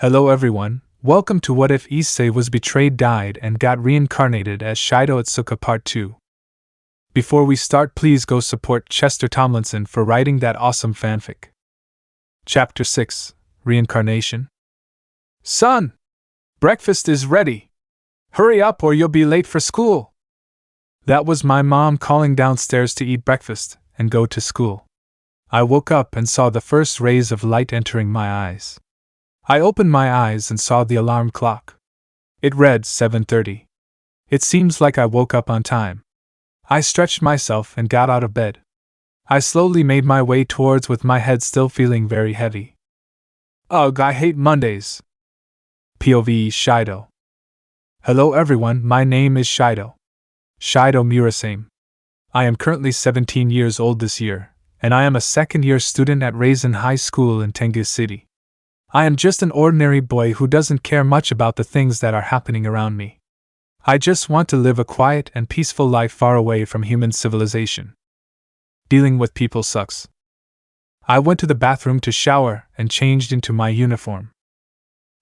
Hello everyone, welcome to What If Issei Was Betrayed, Died, and Got Reincarnated as Shido Itsuka Part 2. Before we start, please go support Chestertomlinson for writing that awesome fanfic. Chapter 6, Reincarnation. Son! Breakfast is ready! Hurry up or you'll be late for school! That was my mom calling downstairs to eat breakfast and go to school. I woke up and saw the first rays of light entering my eyes. I opened my eyes and saw the alarm clock. It read 7:30. It seems like I woke up on time. I stretched myself and got out of bed. I slowly made my way towards with my head still feeling very heavy. Ugh, I hate Mondays. POV Shido. Hello everyone, my name is Shido. Shido Murasame. I am currently 17 years old this year, and I am a second-year student at Raisin High School in Tengu City. I am just an ordinary boy who doesn't care much about the things that are happening around me. I just want to live a quiet and peaceful life far away from human civilization. Dealing with people sucks. I went to the bathroom to shower and changed into my uniform.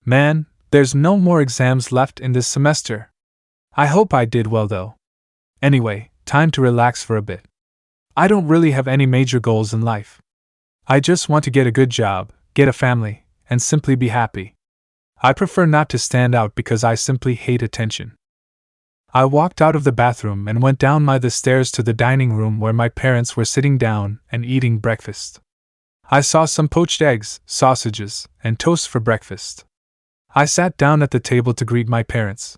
Man, there's no more exams left in this semester. I hope I did well though. Anyway, time to relax for a bit. I don't really have any major goals in life. I just want to get a good job, get a family, and simply be happy. I prefer not to stand out because I simply hate attention. I walked out of the bathroom and went down the stairs to the dining room where my parents were sitting down and eating breakfast. I saw some poached eggs, sausages, and toast for breakfast. I sat down at the table to greet my parents.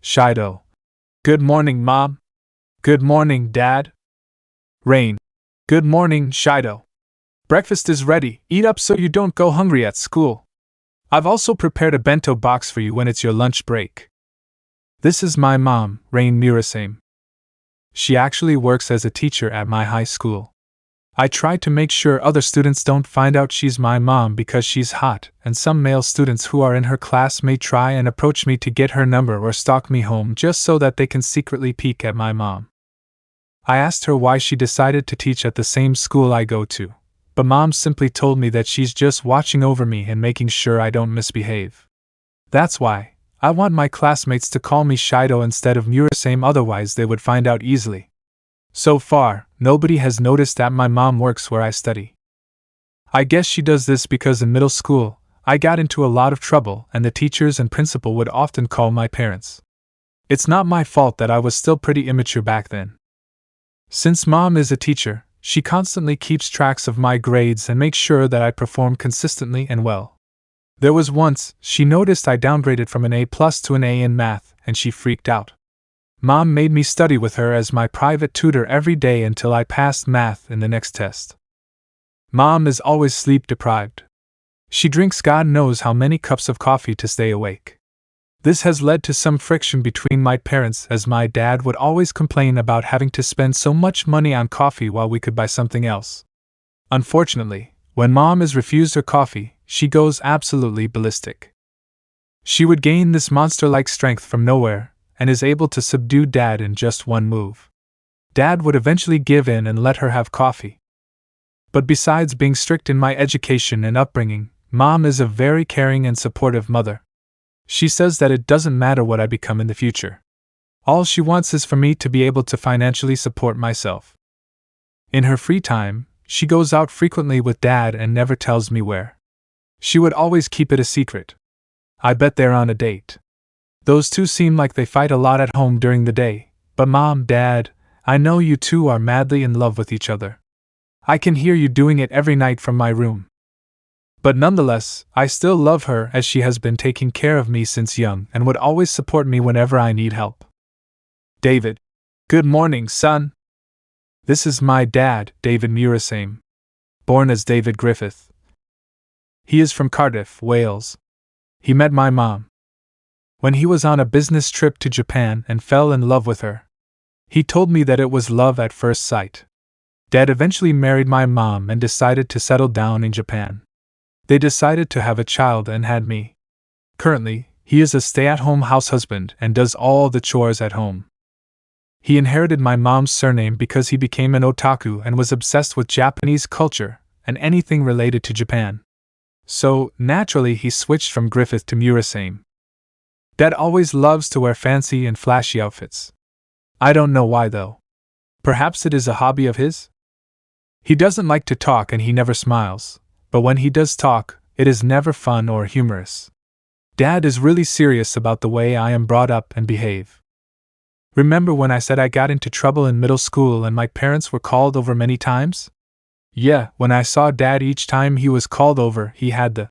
Shido. Good morning, Mom. Good morning, Dad. Rain. Good morning, Shido. Breakfast is ready, eat up so you don't go hungry at school. I've also prepared a bento box for you when it's your lunch break. This is my mom, Rain Murasame. She actually works as a teacher at my high school. I try to make sure other students don't find out she's my mom because she's hot, and some male students who are in her class may try and approach me to get her number or stalk me home just so that they can secretly peek at my mom. I asked her why she decided to teach at the same school I go to. But Mom simply told me that she's just watching over me and making sure I don't misbehave. That's why I want my classmates to call me Shido instead of Murasame, otherwise they would find out easily. So far, nobody has noticed that my mom works where I study. I guess she does this because in middle school, I got into a lot of trouble and the teachers and principal would often call my parents. It's not my fault that I was still pretty immature back then. Since Mom is a teacher, she constantly keeps tracks of my grades and makes sure that I perform consistently and well. There was once, she noticed I downgraded from an A+ to an A in math, and she freaked out. Mom made me study with her as my private tutor every day until I passed math in the next test. Mom is always sleep deprived. She drinks God knows how many cups of coffee to stay awake. This has led to some friction between my parents, as my dad would always complain about having to spend so much money on coffee while we could buy something else. Unfortunately, when Mom is refused her coffee, she goes absolutely ballistic. She would gain this monster-like strength from nowhere, and is able to subdue Dad in just one move. Dad would eventually give in and let her have coffee. But besides being strict in my education and upbringing, Mom is a very caring and supportive mother. She says that it doesn't matter what I become in the future. All she wants is for me to be able to financially support myself. In her free time, she goes out frequently with Dad and never tells me where. She would always keep it a secret. I bet they're on a date. Those two seem like they fight a lot at home during the day, but Mom, Dad, I know you two are madly in love with each other. I can hear you doing it every night from my room. But nonetheless, I still love her as she has been taking care of me since young and would always support me whenever I need help. David. Good morning, son. This is my dad, David Murasame. Born as David Griffith. He is from Cardiff, Wales. He met my mom when he was on a business trip to Japan and fell in love with her. He told me that it was love at first sight. Dad eventually married my mom and decided to settle down in Japan. They decided to have a child and had me. Currently, he is a stay-at-home house husband and does all the chores at home. He inherited my mom's surname because he became an otaku and was obsessed with Japanese culture and anything related to Japan. So, naturally, he switched from Griffith to Murasame. Dad always loves to wear fancy and flashy outfits. I don't know why though. Perhaps it is a hobby of his? He doesn't like to talk and he never smiles, but when he does talk, it is never fun or humorous. Dad is really serious about the way I am brought up and behave. Remember when I said I got into trouble in middle school and my parents were called over many times? Yeah, when I saw Dad each time he was called over, he had the,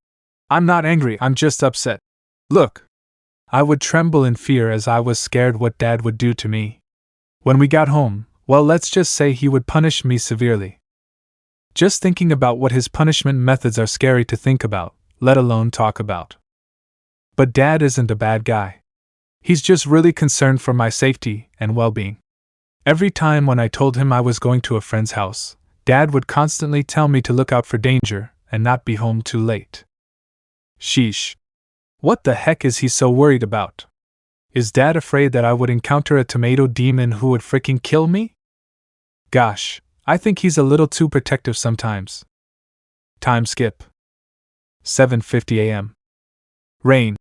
"I'm not angry, I'm just upset" look. I would tremble in fear as I was scared what Dad would do to me. When we got home, well, let's just say he would punish me severely. Just thinking about what his punishment methods are scary to think about, let alone talk about. But Dad isn't a bad guy. He's just really concerned for my safety and well-being. Every time when I told him I was going to a friend's house, Dad would constantly tell me to look out for danger and not be home too late. Sheesh. What the heck is he so worried about? Is Dad afraid that I would encounter a tomato demon who would freaking kill me? Gosh, I think he's a little too protective sometimes. Time skip. 7:50 a.m. Rain.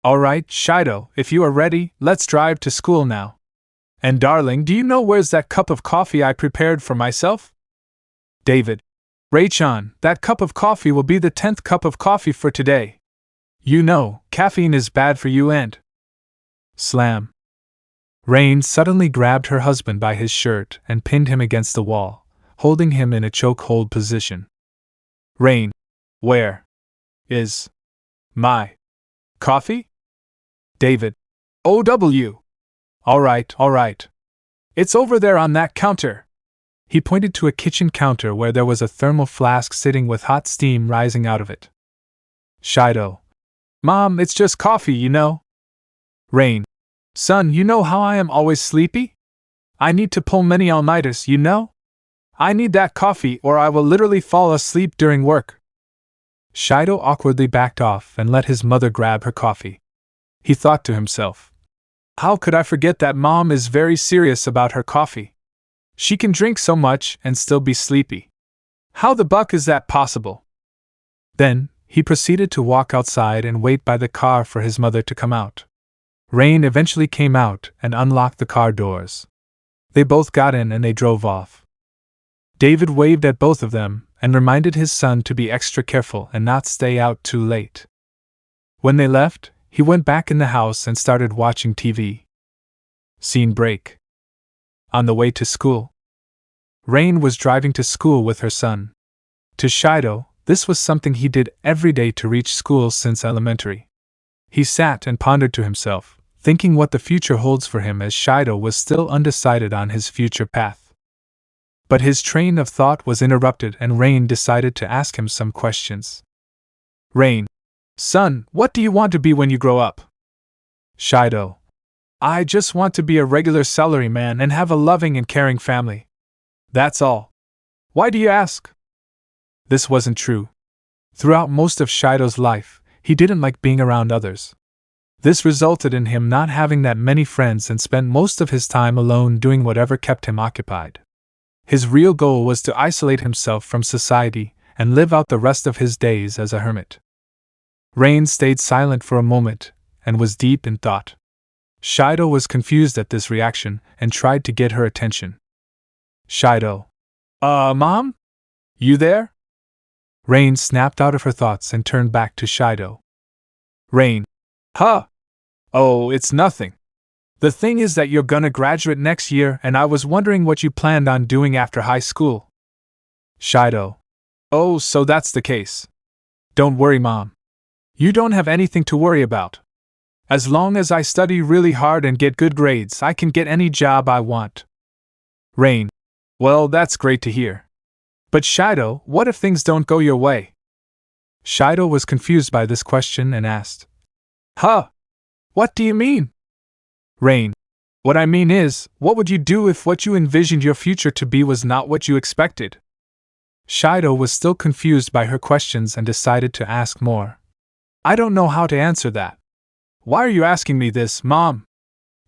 Alright, Shido, if you are ready, let's drive to school now. And darling, do you know where's that cup of coffee I prepared for myself? David. Ray-chan, that cup of coffee will be the 10th cup of coffee for today. You know, caffeine is bad for you and… Slam. Rain suddenly grabbed her husband by his shirt and pinned him against the wall, holding him in a chokehold position. Rain. Where is my coffee? David. OW. Alright. It's over there on that counter. He pointed to a kitchen counter where there was a thermal flask sitting with hot steam rising out of it. Shido. Mom, it's just coffee, you know. Rain. Son, you know how I am always sleepy? I need to pull many all-nighters, you know? I need that coffee or I will literally fall asleep during work. Shido awkwardly backed off and let his mother grab her coffee. He thought to himself, how could I forget that Mom is very serious about her coffee? She can drink so much and still be sleepy. How the buck is that possible? Then, he proceeded to walk outside and wait by the car for his mother to come out. Rain eventually came out and unlocked the car doors. They both got in and they drove off. David waved at both of them and reminded his son to be extra careful and not stay out too late. When they left, he went back in the house and started watching TV. Scene break. On the way to school. Rain was driving to school with her son. To Shido, this was something he did every day to reach school since elementary. He sat and pondered to himself, thinking what the future holds for him as Shido was still undecided on his future path. But his train of thought was interrupted and Rain decided to ask him some questions. Rain. Son, what do you want to be when you grow up? Shido. I just want to be a regular salaryman and have a loving and caring family. That's all. Why do you ask? This wasn't true. Throughout most of Shido's life, he didn't like being around others. This resulted in him not having that many friends and spent most of his time alone doing whatever kept him occupied. His real goal was to isolate himself from society and live out the rest of his days as a hermit. Rain stayed silent for a moment and was deep in thought. Shido was confused at this reaction and tried to get her attention. Shido. Mom? You there? Rain snapped out of her thoughts and turned back to Shido. Rain. Huh? Oh, it's nothing. The thing is that you're gonna graduate next year and I was wondering what you planned on doing after high school. Shido. Oh, so that's the case. Don't worry, Mom. You don't have anything to worry about. As long as I study really hard and get good grades, I can get any job I want. Rain. Well, that's great to hear. But Shido, what if things don't go your way? Shido was confused by this question and asked. Huh? What do you mean? Rain. What I mean is, what would you do if what you envisioned your future to be was not what you expected? Shido was still confused by her questions and decided to ask more. I don't know how to answer that. Why are you asking me this, Mom?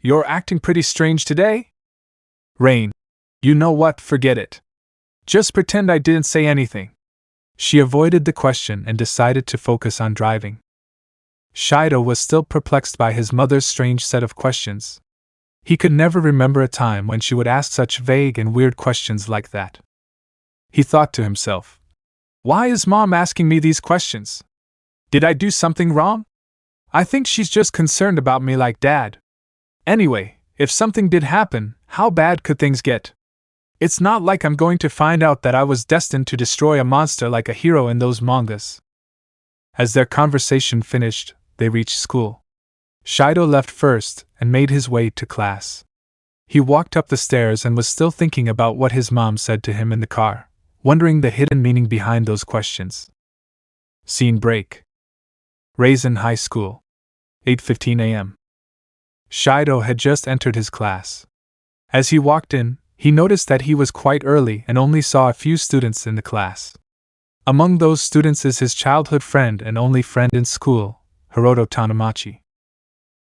You're acting pretty strange today? Rain. You know what, forget it. Just pretend I didn't say anything. She avoided the question and decided to focus on driving. Shido was still perplexed by his mother's strange set of questions. He could never remember a time when she would ask such vague and weird questions like that. He thought to himself, "Why is Mom asking me these questions? Did I do something wrong? I think she's just concerned about me like Dad. Anyway, if something did happen, how bad could things get? It's not like I'm going to find out that I was destined to destroy a monster like a hero in those mangas." As their conversation finished, they reached school. Shido left first and made his way to class. He walked up the stairs and was still thinking about what his mom said to him in the car, wondering the hidden meaning behind those questions. Scene break. Raisin High School. 8:15 a.m. Shido had just entered his class. As he walked in, he noticed that he was quite early and only saw a few students in the class. Among those students is his childhood friend and only friend in school, Hiroto Tanamachi.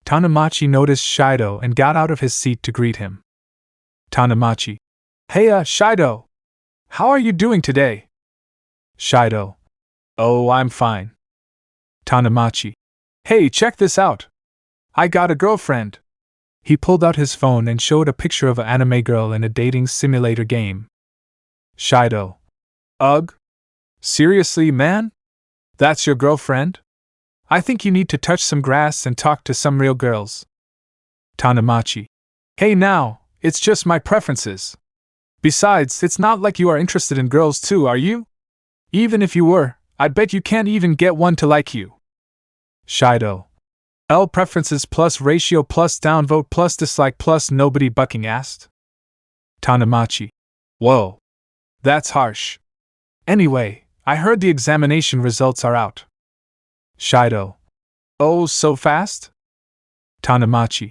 Tanamachi noticed Shido and got out of his seat to greet him. Tanamachi. "Hey, Shido! How are you doing today?" Shido. "Oh, I'm fine." Tanamachi. "Hey, check this out! I got a girlfriend." He pulled out his phone and showed a picture of an anime girl in a dating simulator game. Shido. "Ugh? Seriously, man? That's your girlfriend? I think you need to touch some grass and talk to some real girls." Tanamachi. "Hey now, it's just my preferences. Besides, it's not like you are interested in girls too, are you? Even if you were, I bet you can't even get one to like you." Shido. "L preferences plus ratio plus downvote plus dislike plus nobody bucking asked?" Tanamachi. "Whoa. That's harsh. Anyway, I heard the examination results are out." Shido. "Oh, so fast?" Tanamachi.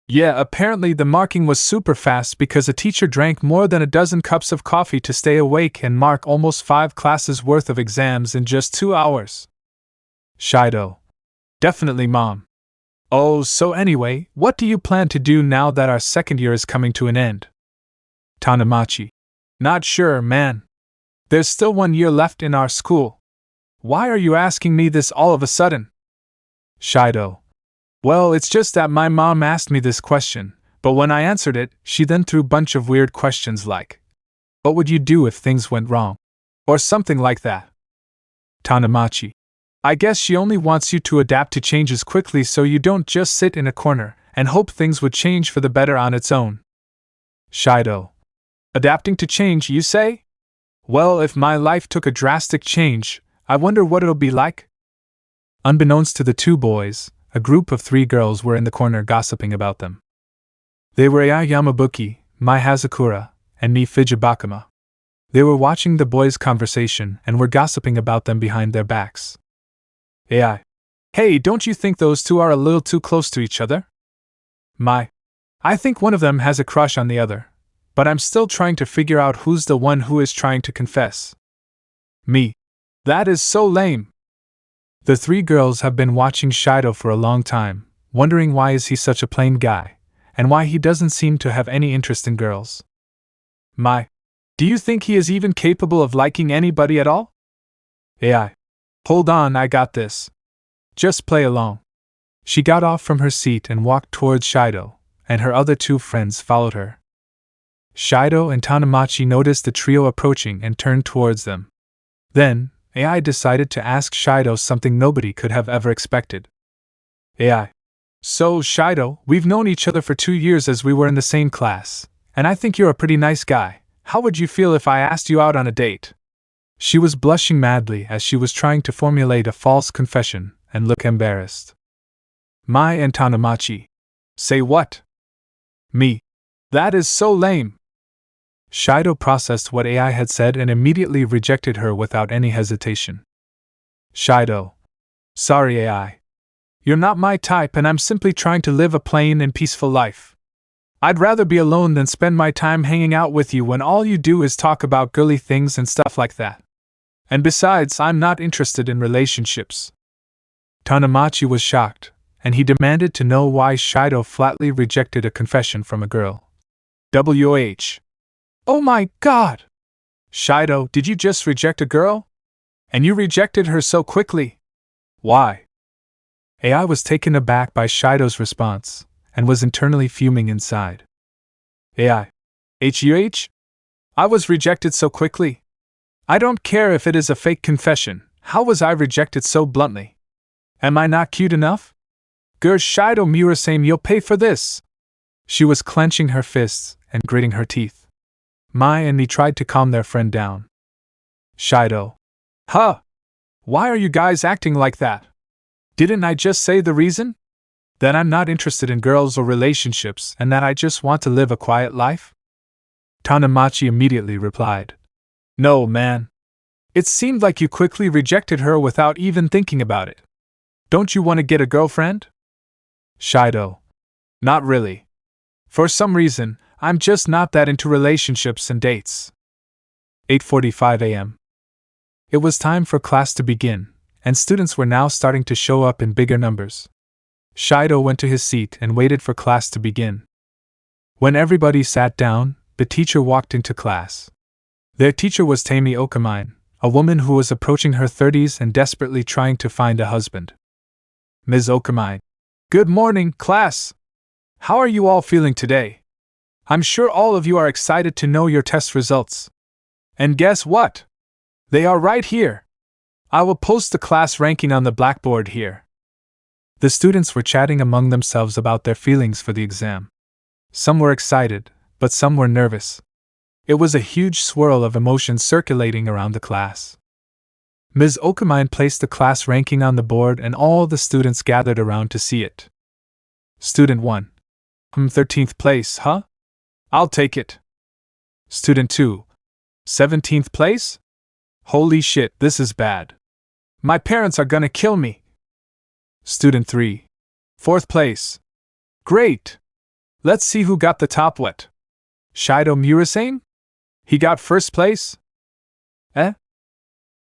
"Yeah, apparently the marking was super fast because a teacher drank more than a dozen cups of coffee to stay awake and mark almost 5 classes worth of exams in just 2 hours. Shido. "Definitely, Mom. Oh, so anyway, what do you plan to do now that our second year is coming to an end?" Tanamachi. "Not sure, man. There's still 1 year left in our school. Why are you asking me this all of a sudden?" Shido. "Well, it's just that my mom asked me this question, but when I answered it, she then threw a bunch of weird questions like, 'What would you do if things went wrong?' Or something like that." Tanamachi. "I guess she only wants you to adapt to changes quickly so you don't just sit in a corner and hope things would change for the better on its own." Shido. "Adapting to change, you say? Well, if my life took a drastic change, I wonder what it'll be like?" Unbeknownst to the two boys, a group of 3 girls were in the corner gossiping about them. They were Ai Yamabuki, Mai Hazakura, and Ni Fujibakama. They were watching the boys' conversation and were gossiping about them behind their backs. Ai. "Hey, don't you think those two are a little too close to each other?" Mai. "I think one of them has a crush on the other, but I'm still trying to figure out who's the one who is trying to confess." Me. "That is so lame." The 3 girls have been watching Shido for a long time, wondering why is he such a plain guy, and why he doesn't seem to have any interest in girls. Mai. "Do you think he is even capable of liking anybody at all?" Ai. "Hold on, I got this. Just play along." She got off from her seat and walked towards Shido, and her other 2 friends followed her. Shido and Tanamachi noticed the trio approaching and turned towards them. Then, Ai decided to ask Shido something nobody could have ever expected. Ai. "So, Shido, we've known each other for 2 years as we were in the same class, and I think you're a pretty nice guy. How would you feel if I asked you out on a date?" She was blushing madly as she was trying to formulate a false confession and look embarrassed. Mai and Tanamachi. "Say what?" Me. "That is so lame." Shido processed what Ai had said and immediately rejected her without any hesitation. Shido. "Sorry, Ai. You're not my type and I'm simply trying to live a plain and peaceful life. I'd rather be alone than spend my time hanging out with you when all you do is talk about girly things and stuff like that. And besides, I'm not interested in relationships." Tanamachi was shocked, and he demanded to know why Shido flatly rejected a confession from a girl. WH. "Oh my god! Shido, did you just reject a girl? And you rejected her so quickly? Why? AI was taken aback by Shido's response, and was internally fuming inside. AI. HUH? I was rejected so quickly? I don't care if it is a fake confession, how was I rejected so bluntly? Am I not cute enough? Gersh Shido Murasame, you'll pay for this! She was clenching her fists and gritting her teeth. Mai and me tried to calm their friend down. Shido. Huh! Why are you guys acting like that? Didn't I just say the reason? That I'm not interested in girls or relationships and that I just want to live a quiet life? Tanamachi immediately replied. No, man. It seemed like you quickly rejected her without even thinking about it. Don't you want to get a girlfriend? Shido. Not really. For some reason, I'm just not that into relationships and dates. 8:45 a.m. It was time for class to begin, and students were now starting to show up in bigger numbers. Shido went to his seat and waited for class to begin. When everybody sat down, the teacher walked into class. Their teacher was Tammy Okamine, a woman who was approaching her 30s and desperately trying to find a husband. Ms. Okamine. Good morning, class! How are you all feeling today? I'm sure all of you are excited to know your test results. And guess what? They are right here. I will post the class ranking on the blackboard here. The students were chatting among themselves about their feelings for the exam. Some were excited, but some were nervous. It was a huge swirl of emotions circulating around the class. Ms. Okamine placed the class ranking on the board and all the students gathered around to see it. Student 1. 13th place, huh? I'll take it. Student 2. 17th place? Holy shit, this is bad. My parents are gonna kill me. Student 3. 4th place. Great! Let's see who got the top wet. Shido Murasame? He got 1st place? Eh?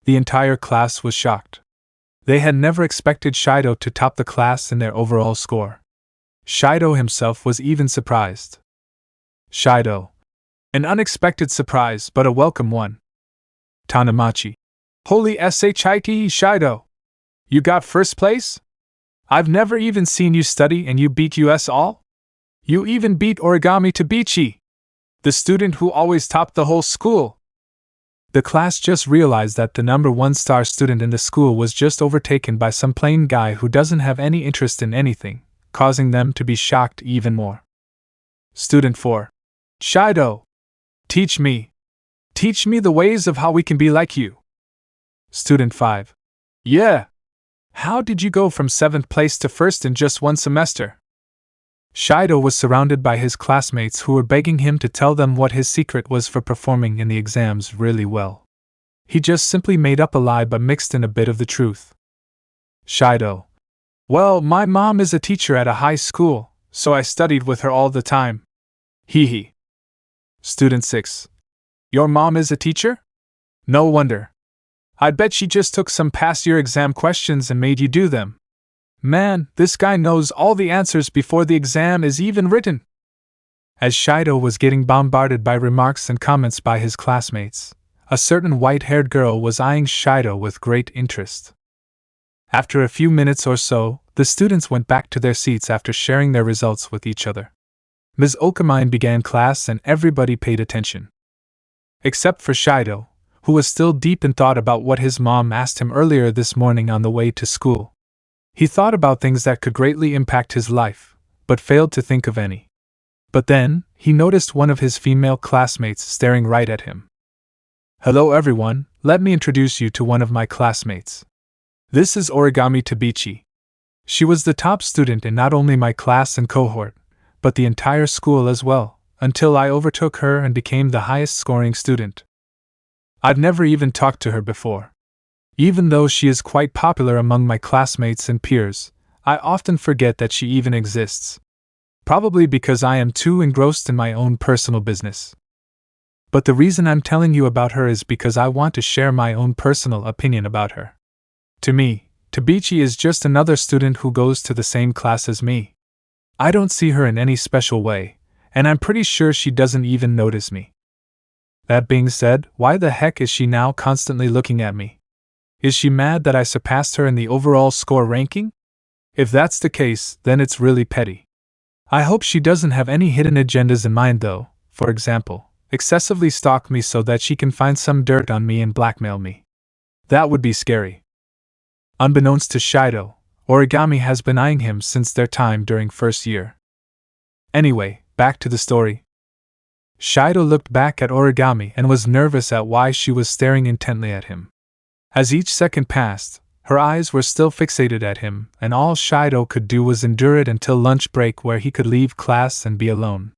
The entire class was shocked. They had never expected Shido to top the class in their overall score. Shido himself was even surprised. Shido. An unexpected surprise, but a welcome one. Tanamachi. Holy shit, Shido! You got 1st place? I've never even seen you study and you beat us all? You even beat Origami Tabichi, the student who always topped the whole school. The class just realized that the number 1 star student in the school was just overtaken by some plain guy who doesn't have any interest in anything, causing them to be shocked even more. Student 4. Shido. Teach me the ways of how we can be like you. Student 5. Yeah. How did you go from 7th place to 1st in just one semester? Shido was surrounded by his classmates who were begging him to tell them what his secret was for performing in the exams really well. He just simply made up a lie but mixed in a bit of the truth. Shido. Well, my mom is a teacher at a high school, so I studied with her all the time. Hee hee. Student 6. Your mom is a teacher? No wonder. I bet she just took some past year exam questions and made you do them. Man, this guy knows all the answers before the exam is even written. As Shido was getting bombarded by remarks and comments by his classmates, a certain white-haired girl was eyeing Shido with great interest. After a few minutes or so, the students went back to their seats after sharing their results with each other. Ms. Okamine began class and everybody paid attention. Except for Shido, who was still deep in thought about what his mom asked him earlier this morning on the way to school. He thought about things that could greatly impact his life, but failed to think of any. But then, he noticed one of his female classmates staring right at him. Hello everyone, let me introduce you to one of my classmates. This is Origami Tabichi. She was the top student in not only my class and cohort, but the entire school as well, until I overtook her and became the highest scoring student. I've never even talked to her before. Even though she is quite popular among my classmates and peers, I often forget that she even exists. Probably because I am too engrossed in my own personal business. But the reason I'm telling you about her is because I want to share my own personal opinion about her. To me, Tabichi is just another student who goes to the same class as me. I don't see her in any special way, and I'm pretty sure she doesn't even notice me. That being said, why the heck is she now constantly looking at me? Is she mad that I surpassed her in the overall score ranking? If that's the case, then it's really petty. I hope she doesn't have any hidden agendas in mind though, for example, excessively stalk me so that she can find some dirt on me and blackmail me. That would be scary. Unbeknownst to Shido, Origami has been eyeing him since their time during first year. Anyway, back to the story. Shido looked back at Origami and was nervous at why she was staring intently at him. As each second passed, her eyes were still fixated at him, and all Shido could do was endure it until lunch break where he could leave class and be alone.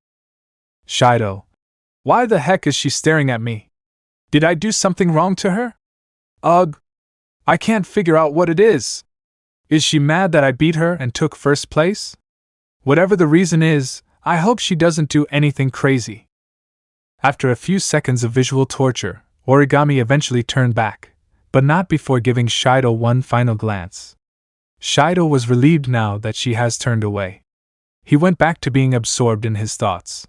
Shido. Why the heck is she staring at me? Did I do something wrong to her? Ugh. I can't figure out what it is. Is she mad that I beat her and took first place? Whatever the reason is, I hope she doesn't do anything crazy. After a few seconds of visual torture, Origami eventually turned back, but not before giving Shido one final glance. Shido was relieved now that she has turned away. He went back to being absorbed in his thoughts.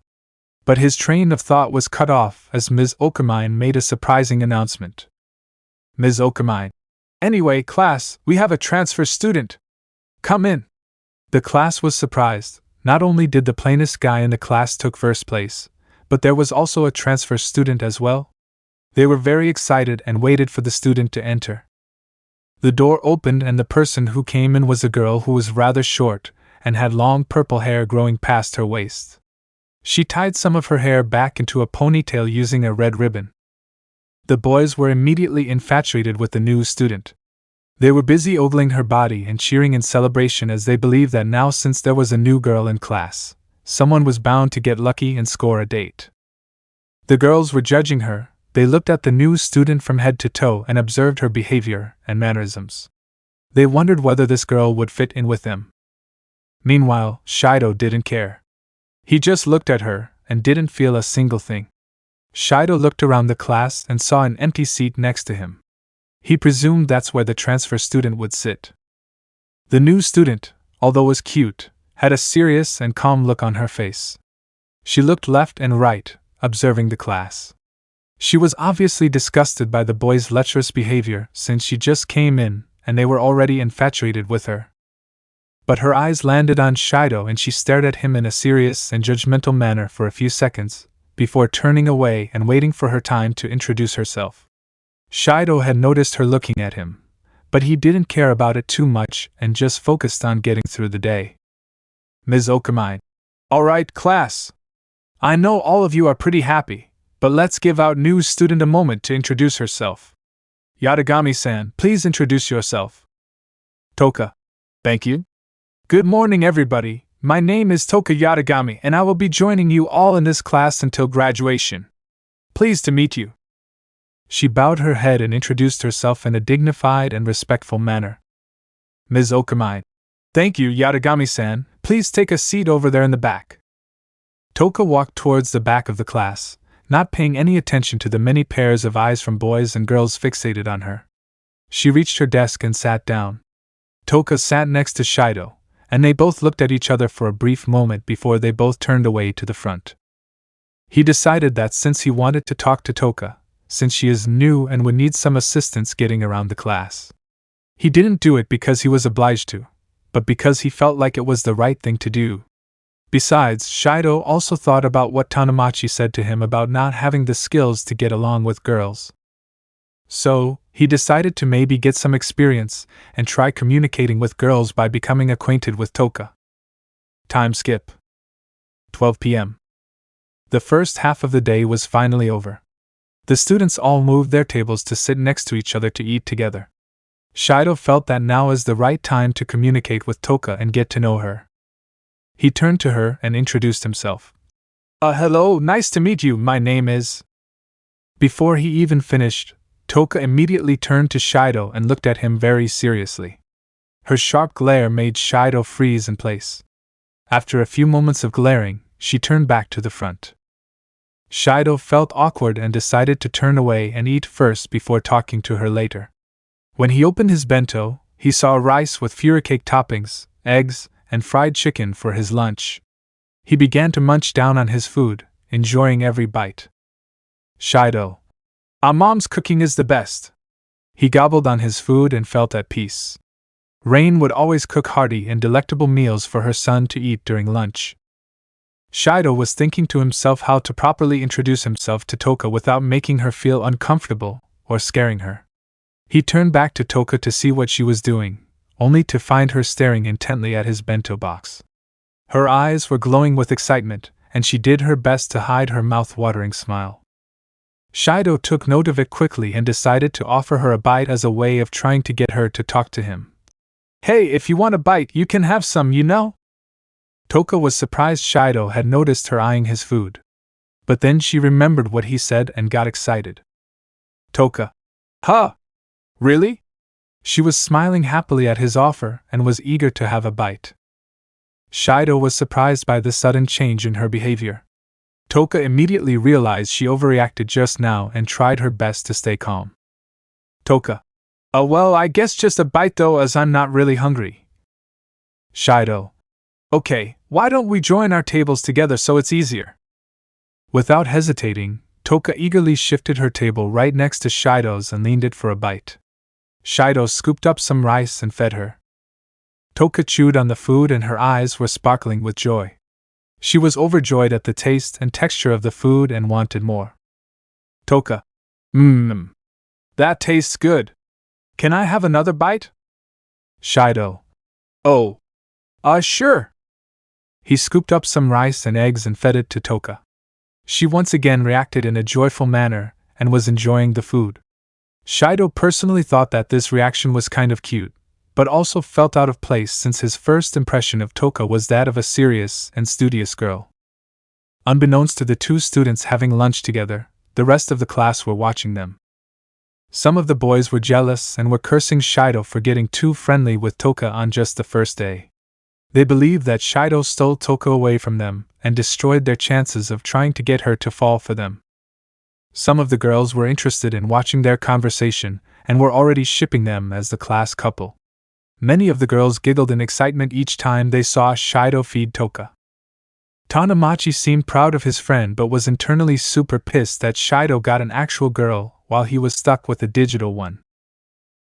But his train of thought was cut off as Ms. Okamine made a surprising announcement. Ms. Okamine. Anyway, class, we have a transfer student. Come in. The class was surprised. Not only did the plainest guy in the class took first place, but there was also a transfer student as well. They were very excited and waited for the student to enter. The door opened and the person who came in was a girl who was rather short and had long purple hair growing past her waist. She tied some of her hair back into a ponytail using a red ribbon. The boys were immediately infatuated with the new student. They were busy ogling her body and cheering in celebration as they believed that now, since there was a new girl in class, someone was bound to get lucky and score a date. The girls were judging her. They looked at the new student from head to toe and observed her behavior and mannerisms. They wondered whether this girl would fit in with them. Meanwhile, Shido didn't care. He just looked at her and didn't feel a single thing. Shido looked around the class and saw an empty seat next to him. He presumed that's where the transfer student would sit. The new student, although was cute, had a serious and calm look on her face. She looked left and right, observing the class. She was obviously disgusted by the boys' lecherous behavior since she just came in and they were already infatuated with her. But her eyes landed on Shido and she stared at him in a serious and judgmental manner for a few seconds, before turning away and waiting for her time to introduce herself. Shido had noticed her looking at him, but he didn't care about it too much and just focused on getting through the day. Ms. Okamine. Alright, class. I know all of you are pretty happy, but let's give our new student a moment to introduce herself. Yatagami-san, please introduce yourself. Toka. Thank you. Good morning, everybody. My name is Toka Yatagami and I will be joining you all in this class until graduation. Pleased to meet you. She bowed her head and introduced herself in a dignified and respectful manner. Ms. Okamine. Thank you, Yatagami-san. Please take a seat over there in the back. Toka walked towards the back of the class, not paying any attention to the many pairs of eyes from boys and girls fixated on her. She reached her desk and sat down. Toka sat next to Shido, and they both looked at each other for a brief moment before they both turned away to the front. He decided that since he wanted to talk to Toka, since she is new and would need some assistance getting around the class, he didn't do it because he was obliged to, but because he felt like it was the right thing to do. Besides, Shido also thought about what Tanamachi said to him about not having the skills to get along with girls. So, he decided to maybe get some experience and try communicating with girls by becoming acquainted with Toka. Time skip. 12 p.m. The first half of the day was finally over. The students all moved their tables to sit next to each other to eat together. Shido felt that now is the right time to communicate with Toka and get to know her. He turned to her and introduced himself. Hello, nice to meet you, my name is... Before he even finished, Toka immediately turned to Shido and looked at him very seriously. Her sharp glare made Shido freeze in place. After a few moments of glaring, she turned back to the front. Shido felt awkward and decided to turn away and eat first before talking to her later. When he opened his bento, he saw rice with furicake toppings, eggs, and fried chicken for his lunch. He began to munch down on his food, enjoying every bite. Shido. Mom's cooking is the best. He gobbled on his food and felt at peace. Rain would always cook hearty and delectable meals for her son to eat during lunch. Shido was thinking to himself how to properly introduce himself to Toka without making her feel uncomfortable or scaring her. He turned back to Toka to see what she was doing, only to find her staring intently at his bento box. Her eyes were glowing with excitement, and she did her best to hide her mouth-watering smile. Shido took note of it quickly and decided to offer her a bite as a way of trying to get her to talk to him. "Hey, if you want a bite, you can have some, you know?" Toka was surprised Shido had noticed her eyeing his food. But then she remembered what he said and got excited. "Toka. Huh? Really?" She was smiling happily at his offer and was eager to have a bite. Shido was surprised by the sudden change in her behavior. Toka immediately realized she overreacted just now and tried her best to stay calm. "Toka. Oh well, I guess just a bite though, as I'm not really hungry." Shido. "Okay, why don't we join our tables together so it's easier?" Without hesitating, Toka eagerly shifted her table right next to Shido's and leaned it for a bite. Shido scooped up some rice and fed her. Toka chewed on the food and her eyes were sparkling with joy. She was overjoyed at the taste and texture of the food and wanted more. Toka. That tastes good. Can I have another bite?" Shido. "Oh. Sure." He scooped up some rice and eggs and fed it to Toka. She once again reacted in a joyful manner and was enjoying the food. Shido personally thought that this reaction was kind of cute, but also felt out of place since his first impression of Toka was that of a serious and studious girl. Unbeknownst to the two students having lunch together, the rest of the class were watching them. Some of the boys were jealous and were cursing Shido for getting too friendly with Toka on just the first day. They believed that Shido stole Toka away from them and destroyed their chances of trying to get her to fall for them. Some of the girls were interested in watching their conversation and were already shipping them as the class couple. Many of the girls giggled in excitement each time they saw Shido feed Toka. Tanamachi seemed proud of his friend but was internally super pissed that Shido got an actual girl while he was stuck with a digital one.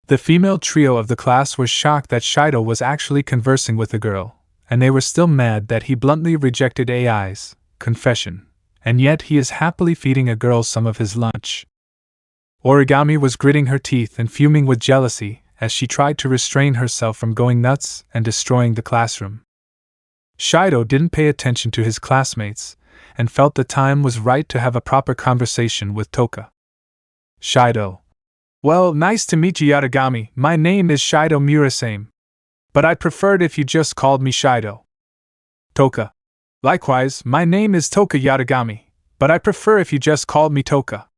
The female trio of the class was shocked that Shido was actually conversing with a girl, and they were still mad that he bluntly rejected AI's confession, and yet he is happily feeding a girl some of his lunch. Origami was gritting her teeth and fuming with jealousy as she tried to restrain herself from going nuts and destroying the classroom. Shido didn't pay attention to his classmates and felt the time was right to have a proper conversation with Toka. Shido. "Well, nice to meet you, Origami. My name is Shido Murasame. But I'd preferred if you just called me Shido." Toka. "Likewise, my name is Toka Origami, but I prefer if you just called me Toka."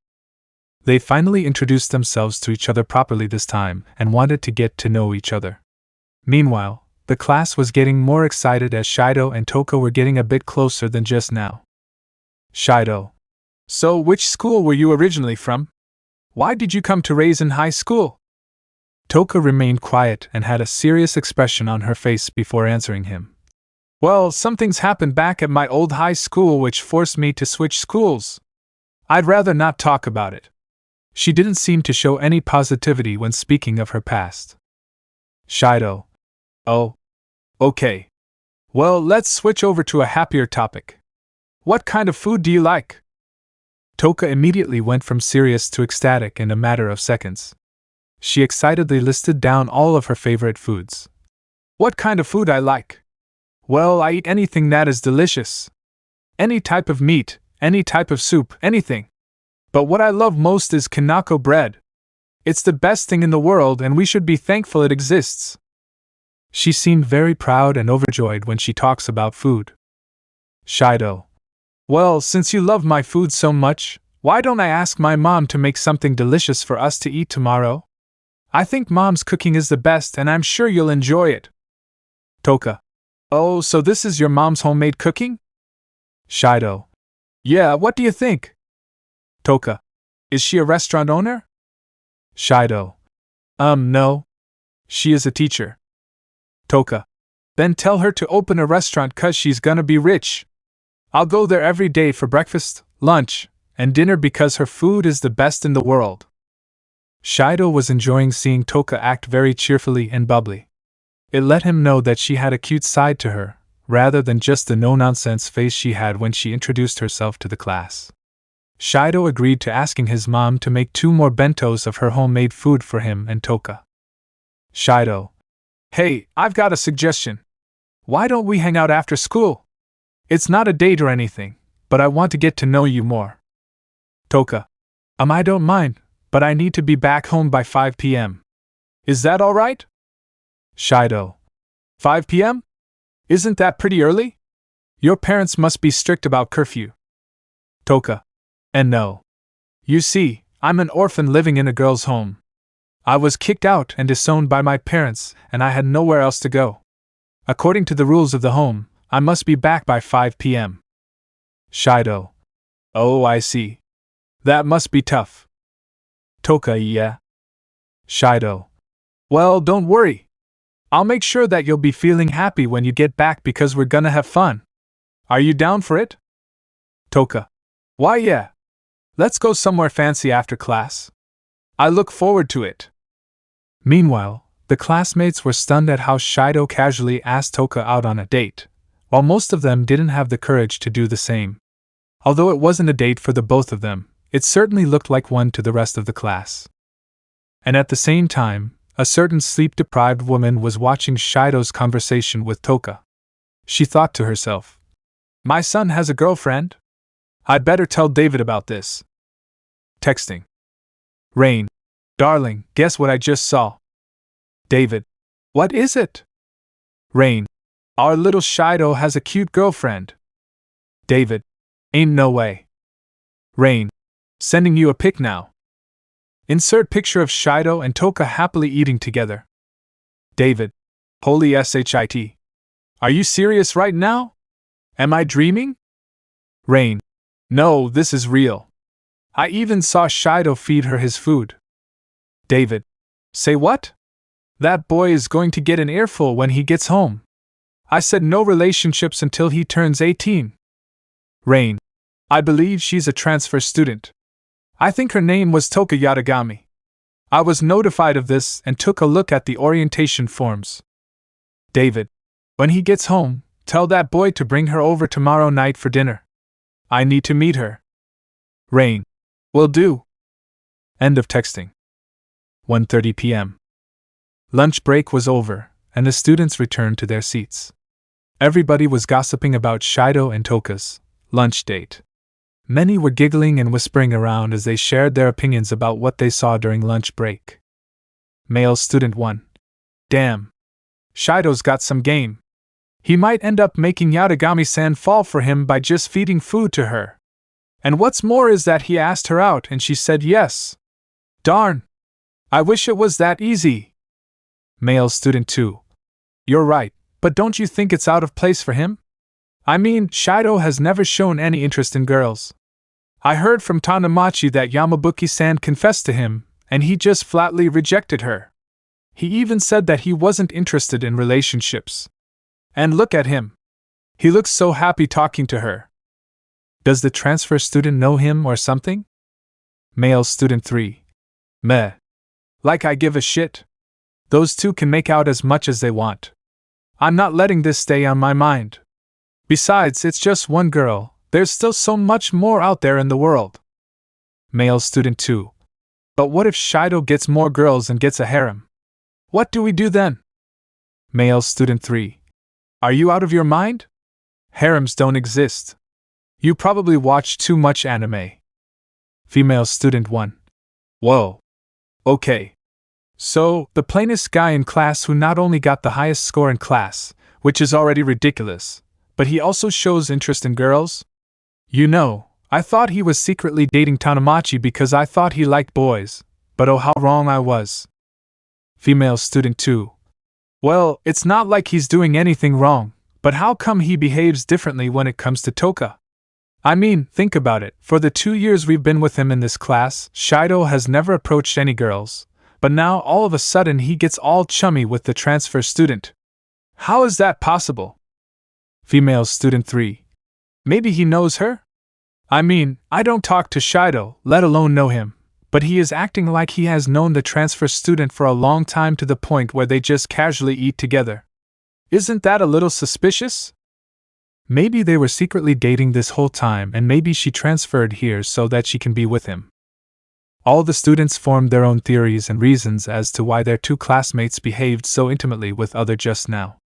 They finally introduced themselves to each other properly this time and wanted to get to know each other. Meanwhile, the class was getting more excited as Shido and Toka were getting a bit closer than just now. Shido. "So, which school were you originally from? Why did you come to Raisin High School?" Toka remained quiet and had a serious expression on her face before answering him. "Well, something's happened back at my old high school which forced me to switch schools. I'd rather not talk about it." She didn't seem to show any positivity when speaking of her past. Shido. "Oh. Okay. Well, let's switch over to a happier topic. What kind of food do you like?" Toka immediately went from serious to ecstatic in a matter of seconds. She excitedly listed down all of her favorite foods. "What kind of food I like? Well, I eat anything that is delicious. Any type of meat, any type of soup, anything. But what I love most is kanako bread. It's the best thing in the world and we should be thankful it exists." She seemed very proud and overjoyed when she talks about food. Shido. "Well, since you love my food so much, why don't I ask my mom to make something delicious for us to eat tomorrow? I think mom's cooking is the best and I'm sure you'll enjoy it." Toka. "Oh, so this is your mom's homemade cooking?" Shido. "Yeah, what do you think?" Toka. "Is she a restaurant owner?" Shido. No. She is a teacher." Toka. "Then tell her to open a restaurant 'cause she's gonna be rich. I'll go there every day for breakfast, lunch, and dinner because her food is the best in the world." Shido was enjoying seeing Toka act very cheerfully and bubbly. It let him know that she had a cute side to her, rather than just the no-nonsense face she had when she introduced herself to the class. Shido agreed to asking his mom to make 2 more bentos of her homemade food for him and Toka. Shido: "Hey, I've got a suggestion. Why don't we hang out after school? It's not a date or anything, but I want to get to know you more." Toka: I don't mind, but I need to be back home by 5 p.m. Is that all right?" Shido: 5 p.m.? Isn't that pretty early? Your parents must be strict about curfew. Toka: And no. You see, I'm an orphan living in a girl's home. I was kicked out and disowned by my parents, and I had nowhere else to go. According to the rules of the home, I must be back by 5 p.m. Shido: Oh, I see. That must be tough. Toka: Yeah. Shido: Well, don't worry. I'll make sure that you'll be feeling happy when you get back because we're gonna have fun. Are you down for it? Toka: Why, yeah. Let's go somewhere fancy after class. I look forward to it. Meanwhile, the classmates were stunned at how Shido casually asked Toka out on a date, while most of them didn't have the courage to do the same. Although it wasn't a date for the both of them, it certainly looked like one to the rest of the class. And at the same time, a certain sleep-deprived woman was watching Shido's conversation with Toka. She thought to herself, "My son has a girlfriend? I'd better tell David about this." Texting: Rain: Darling, guess what I just saw? David: What is it? Rain: Our little Shido has a cute girlfriend. David: Ain't no way. Rain: Sending you a pic now. Insert picture of Shido and Toka happily eating together. David: Holy shit. Are you serious right now? Am I dreaming? Rain: No, this is real. I even saw Shido feed her his food. David: Say what? That boy is going to get an earful when he gets home. I said no relationships until he turns 18. Rain: I believe she's a transfer student. I think her name was Toka Yatagami. I was notified of this and took a look at the orientation forms. David: When he gets home, tell that boy to bring her over tomorrow night for dinner. I need to meet her. Rain: Will do. End of texting. 1:30 p.m. Lunch break was over, and the students returned to their seats. Everybody was gossiping about Shido and Toka's lunch date. Many were giggling and whispering around as they shared their opinions about what they saw during lunch break. Male Student 1: Damn. Shido's got some game. He might end up making Yatagami-san fall for him by just feeding food to her. And what's more is that he asked her out and she said yes. Darn. I wish it was that easy. Male Student 2: You're right, but don't you think it's out of place for him? I mean, Shido has never shown any interest in girls. I heard from Tanamachi that Yamabuki-san confessed to him, and he just flatly rejected her. He even said that he wasn't interested in relationships. And look at him. He looks so happy talking to her. Does the transfer student know him or something? Male Student 3: Meh. Like I give a shit. Those two can make out as much as they want. I'm not letting this stay on my mind. Besides, it's just one girl. There's still so much more out there in the world. Male Student 2: But what if Shido gets more girls and gets a harem? What do we do then? Male Student 3: Are you out of your mind? Harems don't exist. You probably watch too much anime. Female Student 1: Whoa. Okay. So, the plainest guy in class who not only got the highest score in class, which is already ridiculous, but he also shows interest in girls? You know, I thought he was secretly dating Tanamachi because I thought he liked boys, but oh how wrong I was. Female Student 2: Well, it's not like he's doing anything wrong, but how come he behaves differently when it comes to Toka? I mean, think about it, for the 2 years we've been with him in this class, Shido has never approached any girls, but now all of a sudden he gets all chummy with the transfer student. How is that possible? Female Student 3: Maybe he knows her? I mean, I don't talk to Shido, let alone know him, But he is acting like he has known the transfer student for a long time to the point where they just casually eat together. Isn't that a little suspicious? Maybe they were secretly dating this whole time and maybe she transferred here so that she can be with him. All the students formed their own theories and reasons as to why their two classmates behaved so intimately with other just now.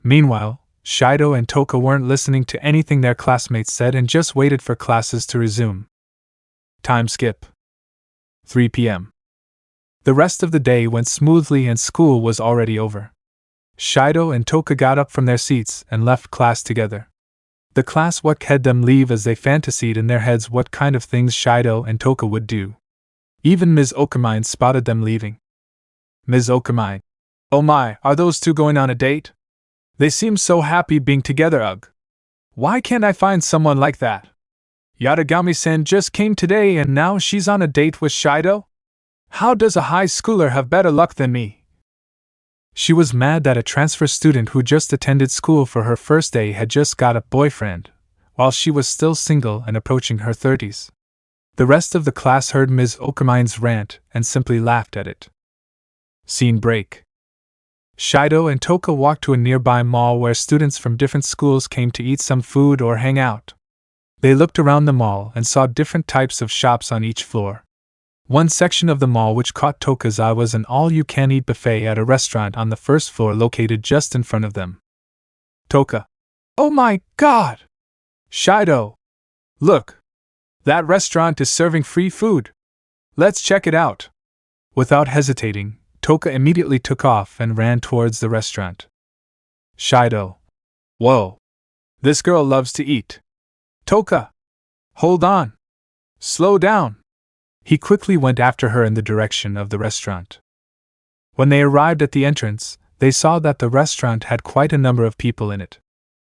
Meanwhile, Shido and Toka weren't listening to anything their classmates said and just waited for classes to resume. Time skip. 3 p.m. The rest of the day went smoothly and school was already over. Shido and Toka got up from their seats and left class together. The class had them leave as they fantasied in their heads what kind of things Shido and Toka would do. Even Ms. Okamine spotted them leaving. Ms. Okamine. Oh my, are those two going on a date? They seem so happy being together, ugh. Why can't I find someone like that? Yatagami-san just came today and now she's on a date with Shido? How does a high schooler have better luck than me? She was mad that a transfer student who just attended school for her first day had just got a boyfriend, while she was still single and approaching her 30s. The rest of the class heard Ms. Okamine's rant and simply laughed at it. Scene break. Shido and Toka walked to a nearby mall where students from different schools came to eat some food or hang out. They looked around the mall and saw different types of shops on each floor. One section of the mall which caught Toka's eye was an all-you-can-eat buffet at a restaurant on the first floor located just in front of them. Toka. Oh my god! Shido! Look! That restaurant is serving free food. Let's check it out. Without hesitating, Toka immediately took off and ran towards the restaurant. Shido. Whoa! This girl loves to eat. Toka! Hold on! Slow down! He quickly went after her in the direction of the restaurant. When they arrived at the entrance, they saw that the restaurant had quite a number of people in it.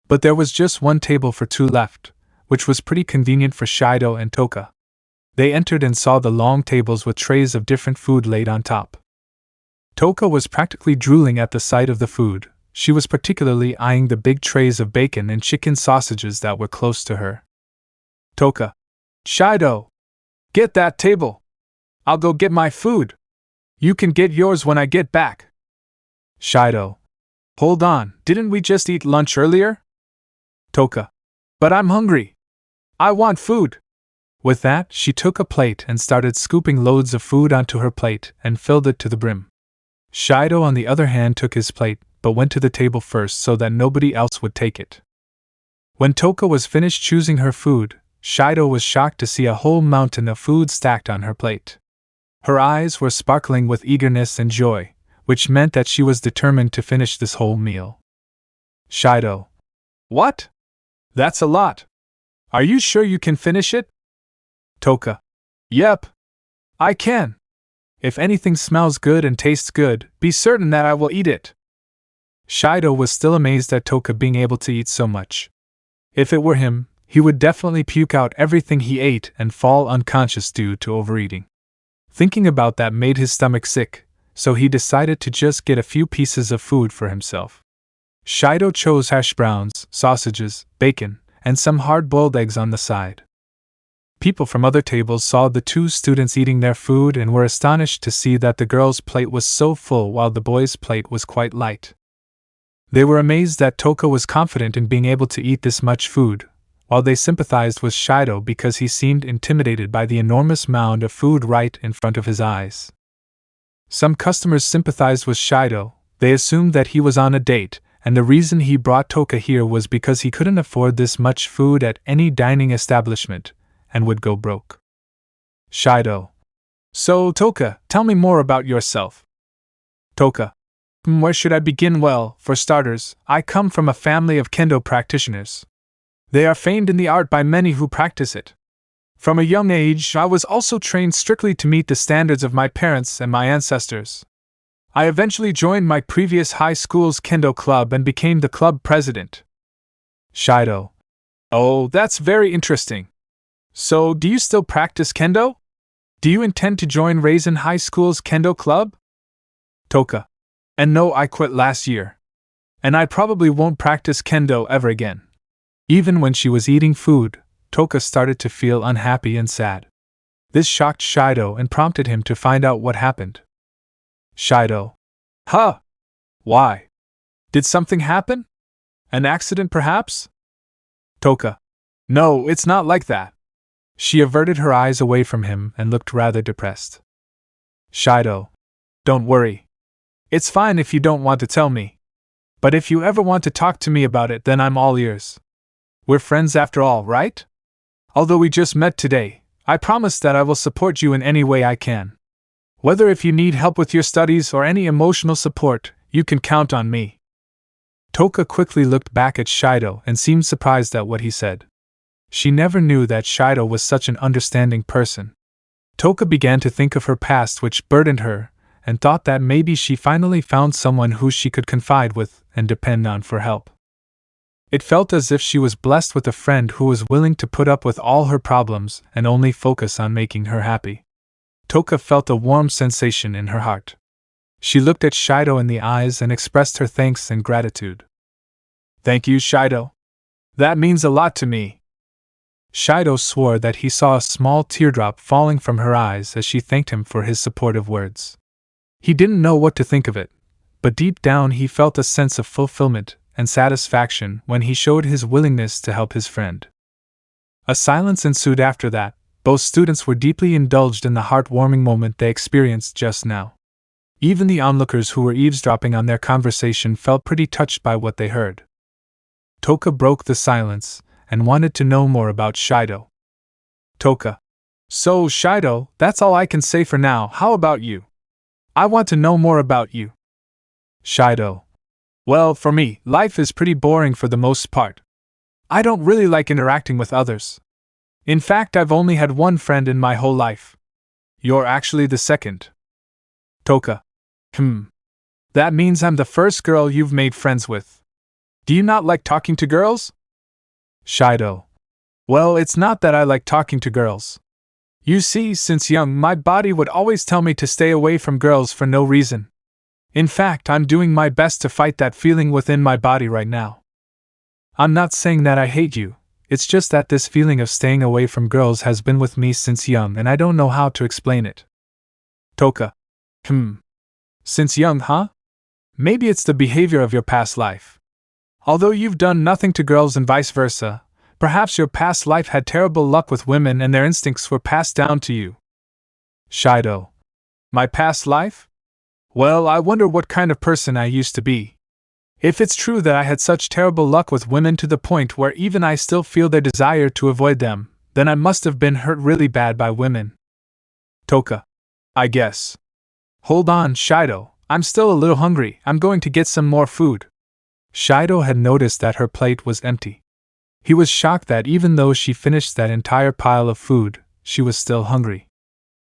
But there was just one table for two left, which was pretty convenient for Shido and Toka. They entered and saw the long tables with trays of different food laid on top. Toka was practically drooling at the sight of the food. She was particularly eyeing the big trays of bacon and chicken sausages that were close to her. Toka. Shido! Get that table! I'll go get my food! You can get yours when I get back! Shido. Hold on, didn't we just eat lunch earlier? Toka. But I'm hungry! I want food! With that, she took a plate and started scooping loads of food onto her plate and filled it to the brim. Shido, on the other hand, took his plate, but went to the table first so that nobody else would take it. When Toka was finished choosing her food, Shido was shocked to see a whole mountain of food stacked on her plate. Her eyes were sparkling with eagerness and joy, which meant that she was determined to finish this whole meal. Shido. What? That's a lot. Are you sure you can finish it? Toka. Yep. I can. If anything smells good and tastes good, be certain that I will eat it. Shido was still amazed at Toka being able to eat so much. If it were him, he would definitely puke out everything he ate and fall unconscious due to overeating. Thinking about that made his stomach sick, so he decided to just get a few pieces of food for himself. Shido chose hash browns, sausages, bacon, and some hard-boiled eggs on the side. People from other tables saw the two students eating their food and were astonished to see that the girl's plate was so full while the boy's plate was quite light. They were amazed that Toka was confident in being able to eat this much food, while they sympathized with Shido because he seemed intimidated by the enormous mound of food right in front of his eyes. Some customers sympathized with Shido. They assumed that he was on a date, and the reason he brought Toka here was because he couldn't afford this much food at any dining establishment, and would go broke. Shido. So, Toka, tell me more about yourself. Toka. Where should I begin? Well, for starters, I come from a family of kendo practitioners. They are famed in the art by many who practice it. From a young age, I was also trained strictly to meet the standards of my parents and my ancestors. I eventually joined my previous high school's kendo club and became the club president. Shido. Oh, that's very interesting. So, do you still practice kendo? Do you intend to join Raisin High School's kendo club? Toka. And no, I quit last year. And I probably won't practice kendo ever again. Even when she was eating food, Toka started to feel unhappy and sad. This shocked Shido and prompted him to find out what happened. Shido. Huh? Why? Did something happen? An accident, perhaps? Toka. No, it's not like that. She averted her eyes away from him and looked rather depressed. Shido. Don't worry. It's fine if you don't want to tell me. But if you ever want to talk to me about it, then I'm all ears. We're friends after all, right? Although we just met today, I promise that I will support you in any way I can. Whether if you need help with your studies or any emotional support, you can count on me. Toka quickly looked back at Shido and seemed surprised at what he said. She never knew that Shido was such an understanding person. Toka began to think of her past, which burdened her, and thought that maybe she finally found someone who she could confide with and depend on for help. It felt as if she was blessed with a friend who was willing to put up with all her problems and only focus on making her happy. Toka felt a warm sensation in her heart. She looked at Shido in the eyes and expressed her thanks and gratitude. Thank you, Shido. That means a lot to me. Shido swore that he saw a small teardrop falling from her eyes as she thanked him for his supportive words. He didn't know what to think of it, but deep down he felt a sense of fulfillment and satisfaction when he showed his willingness to help his friend. A silence ensued after that. Both students were deeply indulged in the heartwarming moment they experienced just now. Even the onlookers who were eavesdropping on their conversation felt pretty touched by what they heard. Toka broke the silence and wanted to know more about Shido. Toka. So, Shido, that's all I can say for now. How about you? I want to know more about you. Shido. Well, for me, life is pretty boring for the most part. I don't really like interacting with others. In fact, I've only had one friend in my whole life. You're actually the second. Toka. That means I'm the first girl you've made friends with. Do you not like talking to girls? Shido. Well, it's not that I like talking to girls. You see, since young, my body would always tell me to stay away from girls for no reason. In fact, I'm doing my best to fight that feeling within my body right now. I'm not saying that I hate you, it's just that this feeling of staying away from girls has been with me since young and I don't know how to explain it. Toka. Since young, huh? Maybe it's the behavior of your past life. Although you've done nothing to girls and vice versa, perhaps your past life had terrible luck with women and their instincts were passed down to you. Shido. My past life? Well, I wonder what kind of person I used to be. If it's true that I had such terrible luck with women to the point where even I still feel their desire to avoid them, then I must have been hurt really bad by women. Toka. I guess. Hold on, Shido, I'm still a little hungry. I'm going to get some more food. Shido had noticed that her plate was empty. He was shocked that even though she finished that entire pile of food, she was still hungry.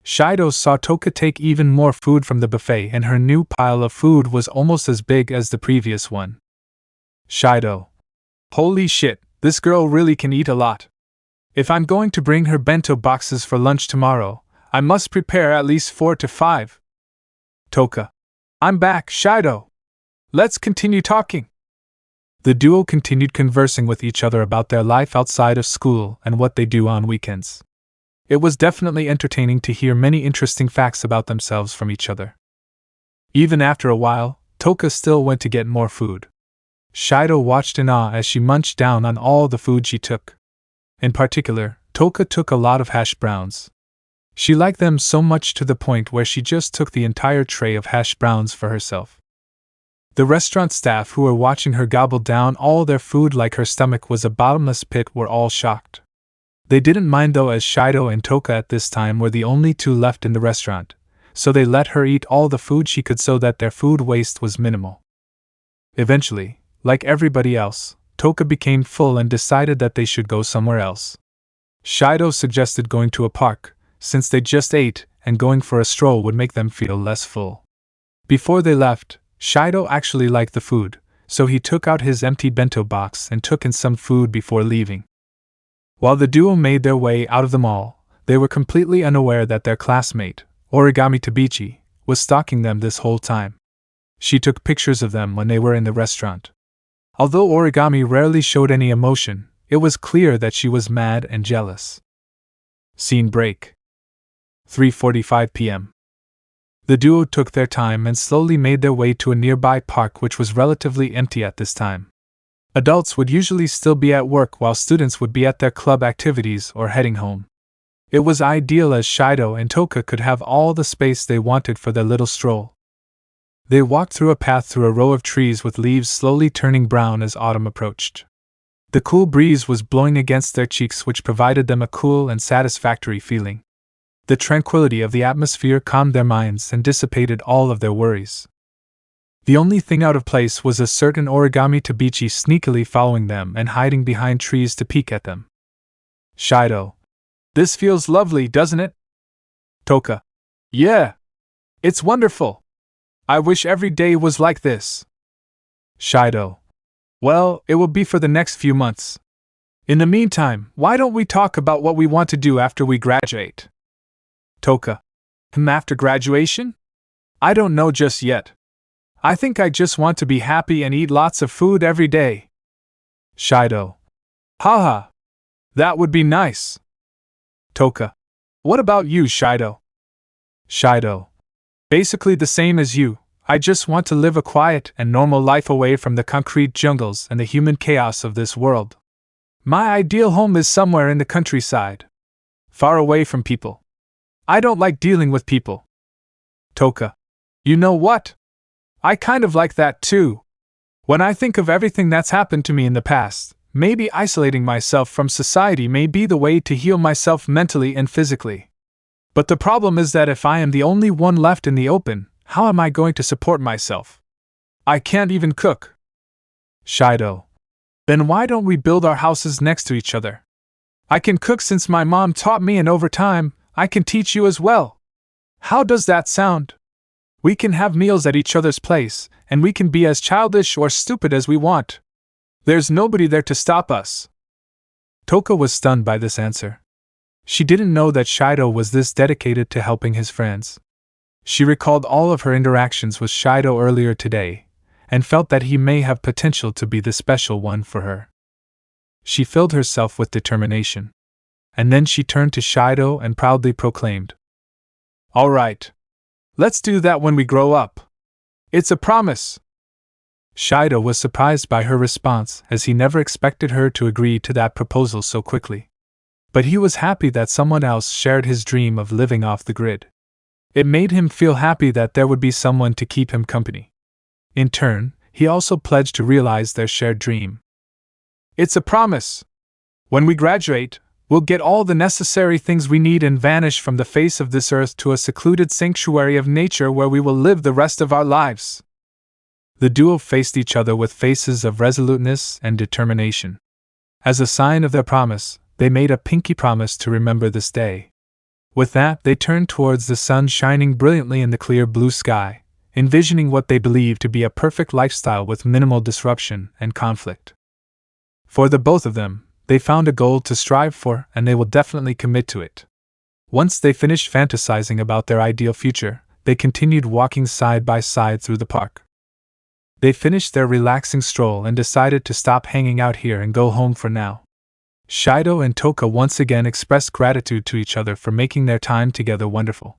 Shido saw Toka take even more food from the buffet and her new pile of food was almost as big as the previous one. Shido. Holy shit, this girl really can eat a lot. If I'm going to bring her bento boxes for lunch tomorrow, I must prepare at least 4 to 5. Toka. I'm back, Shido. Let's continue talking. The duo continued conversing with each other about their life outside of school and what they do on weekends. It was definitely entertaining to hear many interesting facts about themselves from each other. Even after a while, Toka still went to get more food. Shido watched in awe as she munched down on all the food she took. In particular, Toka took a lot of hash browns. She liked them so much to the point where she just took the entire tray of hash browns for herself. The restaurant staff who were watching her gobble down all their food like her stomach was a bottomless pit were all shocked. They didn't mind though, as Shido and Toka at this time were the only two left in the restaurant, so they let her eat all the food she could so that their food waste was minimal. Eventually, like everybody else, Toka became full and decided that they should go somewhere else. Shido suggested going to a park, since they just ate, and going for a stroll would make them feel less full. Before they left, Shido actually liked the food, so he took out his empty bento box and took in some food before leaving. While the duo made their way out of the mall, they were completely unaware that their classmate, Origami Tabichi, was stalking them this whole time. She took pictures of them when they were in the restaurant. Although Origami rarely showed any emotion, it was clear that she was mad and jealous. Scene break. 3:45 p.m. The duo took their time and slowly made their way to a nearby park which was relatively empty at this time. Adults would usually still be at work while students would be at their club activities or heading home. It was ideal as Shido and Toka could have all the space they wanted for their little stroll. They walked through a path through a row of trees with leaves slowly turning brown as autumn approached. The cool breeze was blowing against their cheeks, which provided them a cool and satisfactory feeling. The tranquility of the atmosphere calmed their minds and dissipated all of their worries. The only thing out of place was a certain Origami Tabichi sneakily following them and hiding behind trees to peek at them. Shido: "This feels lovely, doesn't it?" Toka: "Yeah. It's wonderful. I wish every day was like this." Shido: "Well, it will be for the next few months. In the meantime, why don't we talk about what we want to do after we graduate?" Toka: "After graduation? I don't know just yet. I think I just want to be happy and eat lots of food every day." Shido: "Haha. That would be nice." Toka: "What about you, Shido?" Shido: "Basically the same as you. I just want to live a quiet and normal life away from the concrete jungles and the human chaos of this world. My ideal home is somewhere in the countryside, far away from people. I don't like dealing with people." Toka: "You know what? I kind of like that too. When I think of everything that's happened to me in the past, maybe isolating myself from society may be the way to heal myself mentally and physically. But the problem is that if I am the only one left in the open, how am I going to support myself? I can't even cook." Shido: "Then why don't we build our houses next to each other? I can cook since my mom taught me, and over time, I can teach you as well. How does that sound? We can have meals at each other's place, and we can be as childish or stupid as we want. There's nobody there to stop us." Toka was stunned by this answer. She didn't know that Shido was this dedicated to helping his friends. She recalled all of her interactions with Shido earlier today, and felt that he may have potential to be the special one for her. She filled herself with determination. And then she turned to Shido and proudly proclaimed, "All right. Let's do that when we grow up. It's a promise." Shido was surprised by her response, as he never expected her to agree to that proposal so quickly. But he was happy that someone else shared his dream of living off the grid. It made him feel happy that there would be someone to keep him company. In turn, he also pledged to realize their shared dream. "It's a promise. When we graduate, we'll get all the necessary things we need and vanish from the face of this earth to a secluded sanctuary of nature where we will live the rest of our lives." The duo faced each other with faces of resoluteness and determination. As a sign of their promise, they made a pinky promise to remember this day. With that, they turned towards the sun shining brilliantly in the clear blue sky, envisioning what they believed to be a perfect lifestyle with minimal disruption and conflict. For the both of them, they found a goal to strive for, and they will definitely commit to it. Once they finished fantasizing about their ideal future, they continued walking side by side through the park. They finished their relaxing stroll and decided to stop hanging out here and go home for now. Shido and Toka once again expressed gratitude to each other for making their time together wonderful.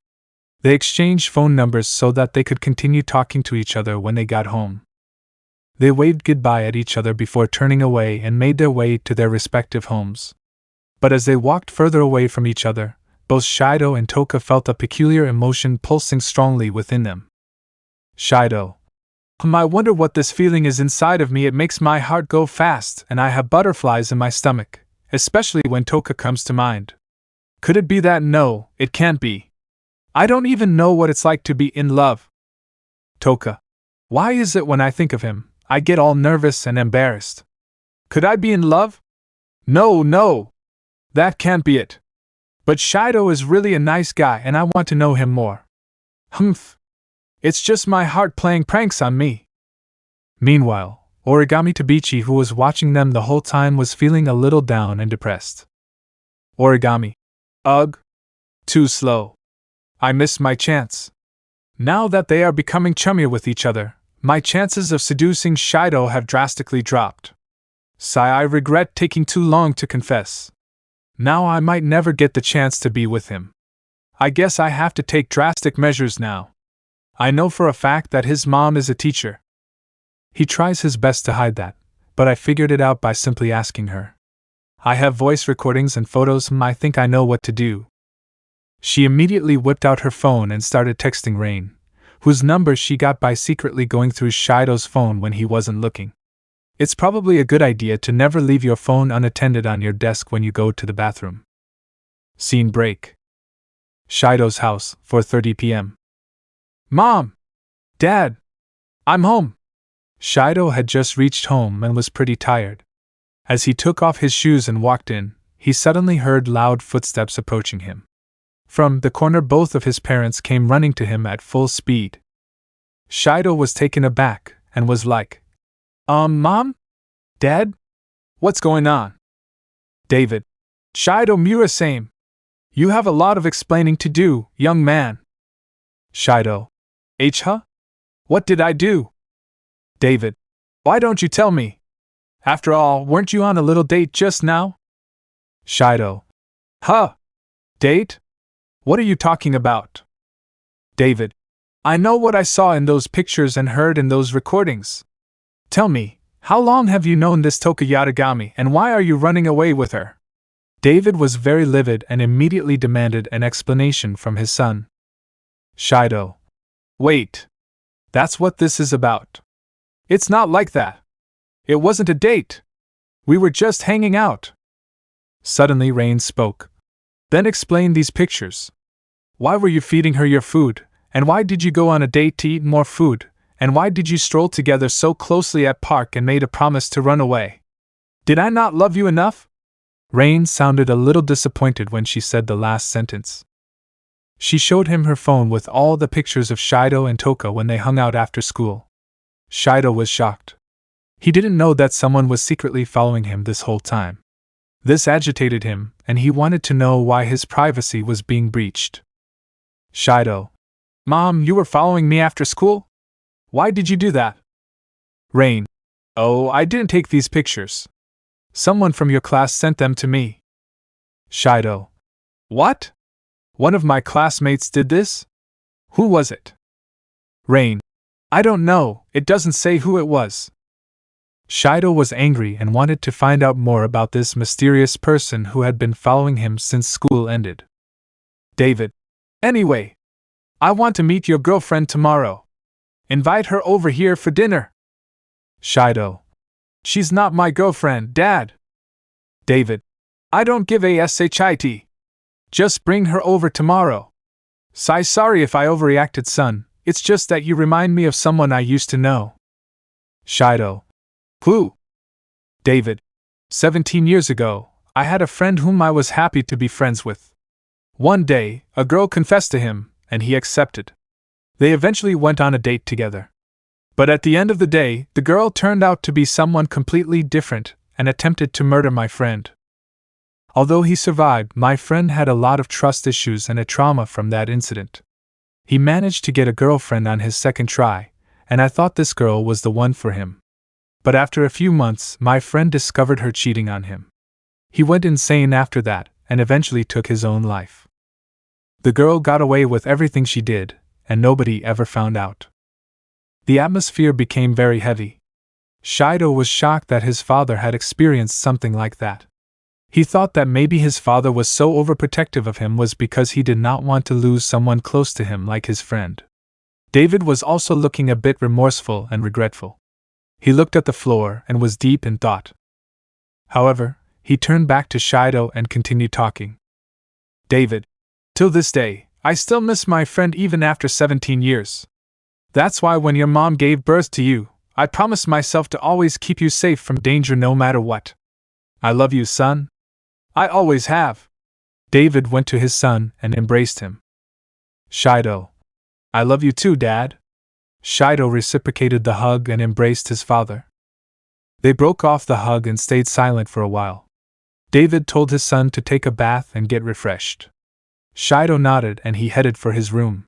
They exchanged phone numbers so that they could continue talking to each other when they got home. They waved goodbye at each other before turning away and made their way to their respective homes. But as they walked further away from each other, both Shido and Toka felt a peculiar emotion pulsing strongly within them. Shido: "I wonder what this feeling is inside of me. It makes my heart go fast and I have butterflies in my stomach, especially when Toka comes to mind. Could it be that? No, it can't be. I don't even know what it's like to be in love." Toka: "Why is it when I think of him, I get all nervous and embarrassed? Could I be in love? No. That can't be it. But Shido is really a nice guy and I want to know him more. Humph. It's just my heart playing pranks on me." Meanwhile, Origami Tabichi, who was watching them the whole time, was feeling a little down and depressed. Origami: "Ugh. Too slow. I missed my chance. Now that they are becoming chummier with each other, my chances of seducing Shido have drastically dropped. Sigh, I regret taking too long to confess. Now I might never get the chance to be with him. I guess I have to take drastic measures now. I know for a fact that his mom is a teacher. He tries his best to hide that, but I figured it out by simply asking her. I have voice recordings and photos, I think I know what to do. She immediately whipped out her phone and started texting Rain, whose number she got by secretly going through Shido's phone when he wasn't looking. It's probably a good idea to never leave your phone unattended on your desk when you go to the bathroom. Scene break. Shido's house, 4:30 p.m. Mom! Dad! I'm home! Shido had just reached home and was pretty tired. As he took off his shoes and walked in, he suddenly heard loud footsteps approaching him. From the corner, both of his parents came running to him at full speed. Shido was taken aback and was like, Mom? Dad? What's going on? David. Shido Mura-same. You have a lot of explaining to do, young man. Shido. Huh? What did I do? David. Why don't you tell me? After all, weren't you on a little date just now? Shido. Huh? Date? What are you talking about? David. I know what I saw in those pictures and heard in those recordings. Tell me, how long have you known this Toka Yarigami, and why are you running away with her? David was very livid and immediately demanded an explanation from his son. Shido. Wait. That's what this is about. It's not like that. It wasn't a date. We were just hanging out. Suddenly Rain spoke. Then explain these pictures. Why were you feeding her your food, and why did you go on a date to eat more food, and why did you stroll together so closely at park and made a promise to run away? Did I not love you enough? Rain sounded a little disappointed when she said the last sentence. She showed him her phone with all the pictures of Shido and Toka when they hung out after school. Shido was shocked. He didn't know that someone was secretly following him this whole time. This agitated him, and he wanted to know why his privacy was being breached. Shido. Mom, you were following me after school? Why did you do that? Rain. Oh, I didn't take these pictures. Someone from your class sent them to me. Shido. What? One of my classmates did this? Who was it? Rain. I don't know, it doesn't say who it was. Shido was angry and wanted to find out more about this mysterious person who had been following him since school ended. David. Anyway, I want to meet your girlfriend tomorrow. Invite her over here for dinner. Shido. She's not my girlfriend, Dad. David. I don't give a shit. Just bring her over tomorrow. Sorry if I overreacted, son. It's just that you remind me of someone I used to know. Shido. Who? David. 17 years ago, I had a friend whom I was happy to be friends with. One day, a girl confessed to him, and he accepted. They eventually went on a date together. But at the end of the day, the girl turned out to be someone completely different and attempted to murder my friend. Although he survived, my friend had a lot of trust issues and a trauma from that incident. He managed to get a girlfriend on his second try, and I thought this girl was the one for him. But after a few months, my friend discovered her cheating on him. He went insane after that, and eventually took his own life. The girl got away with everything she did, and nobody ever found out. The atmosphere became very heavy. Shido was shocked that his father had experienced something like that. He thought that maybe his father was so overprotective of him was because he did not want to lose someone close to him like his friend. David was also looking a bit remorseful and regretful. He looked at the floor and was deep in thought. However, he turned back to Shido and continued talking. David. Till this day, I still miss my friend even after 17 years. That's why when your mom gave birth to you, I promised myself to always keep you safe from danger no matter what. I love you, son. I always have. David went to his son and embraced him. Shido. I love you too, Dad. Shido reciprocated the hug and embraced his father. They broke off the hug and stayed silent for a while. David told his son to take a bath and get refreshed. Shido nodded and he headed for his room.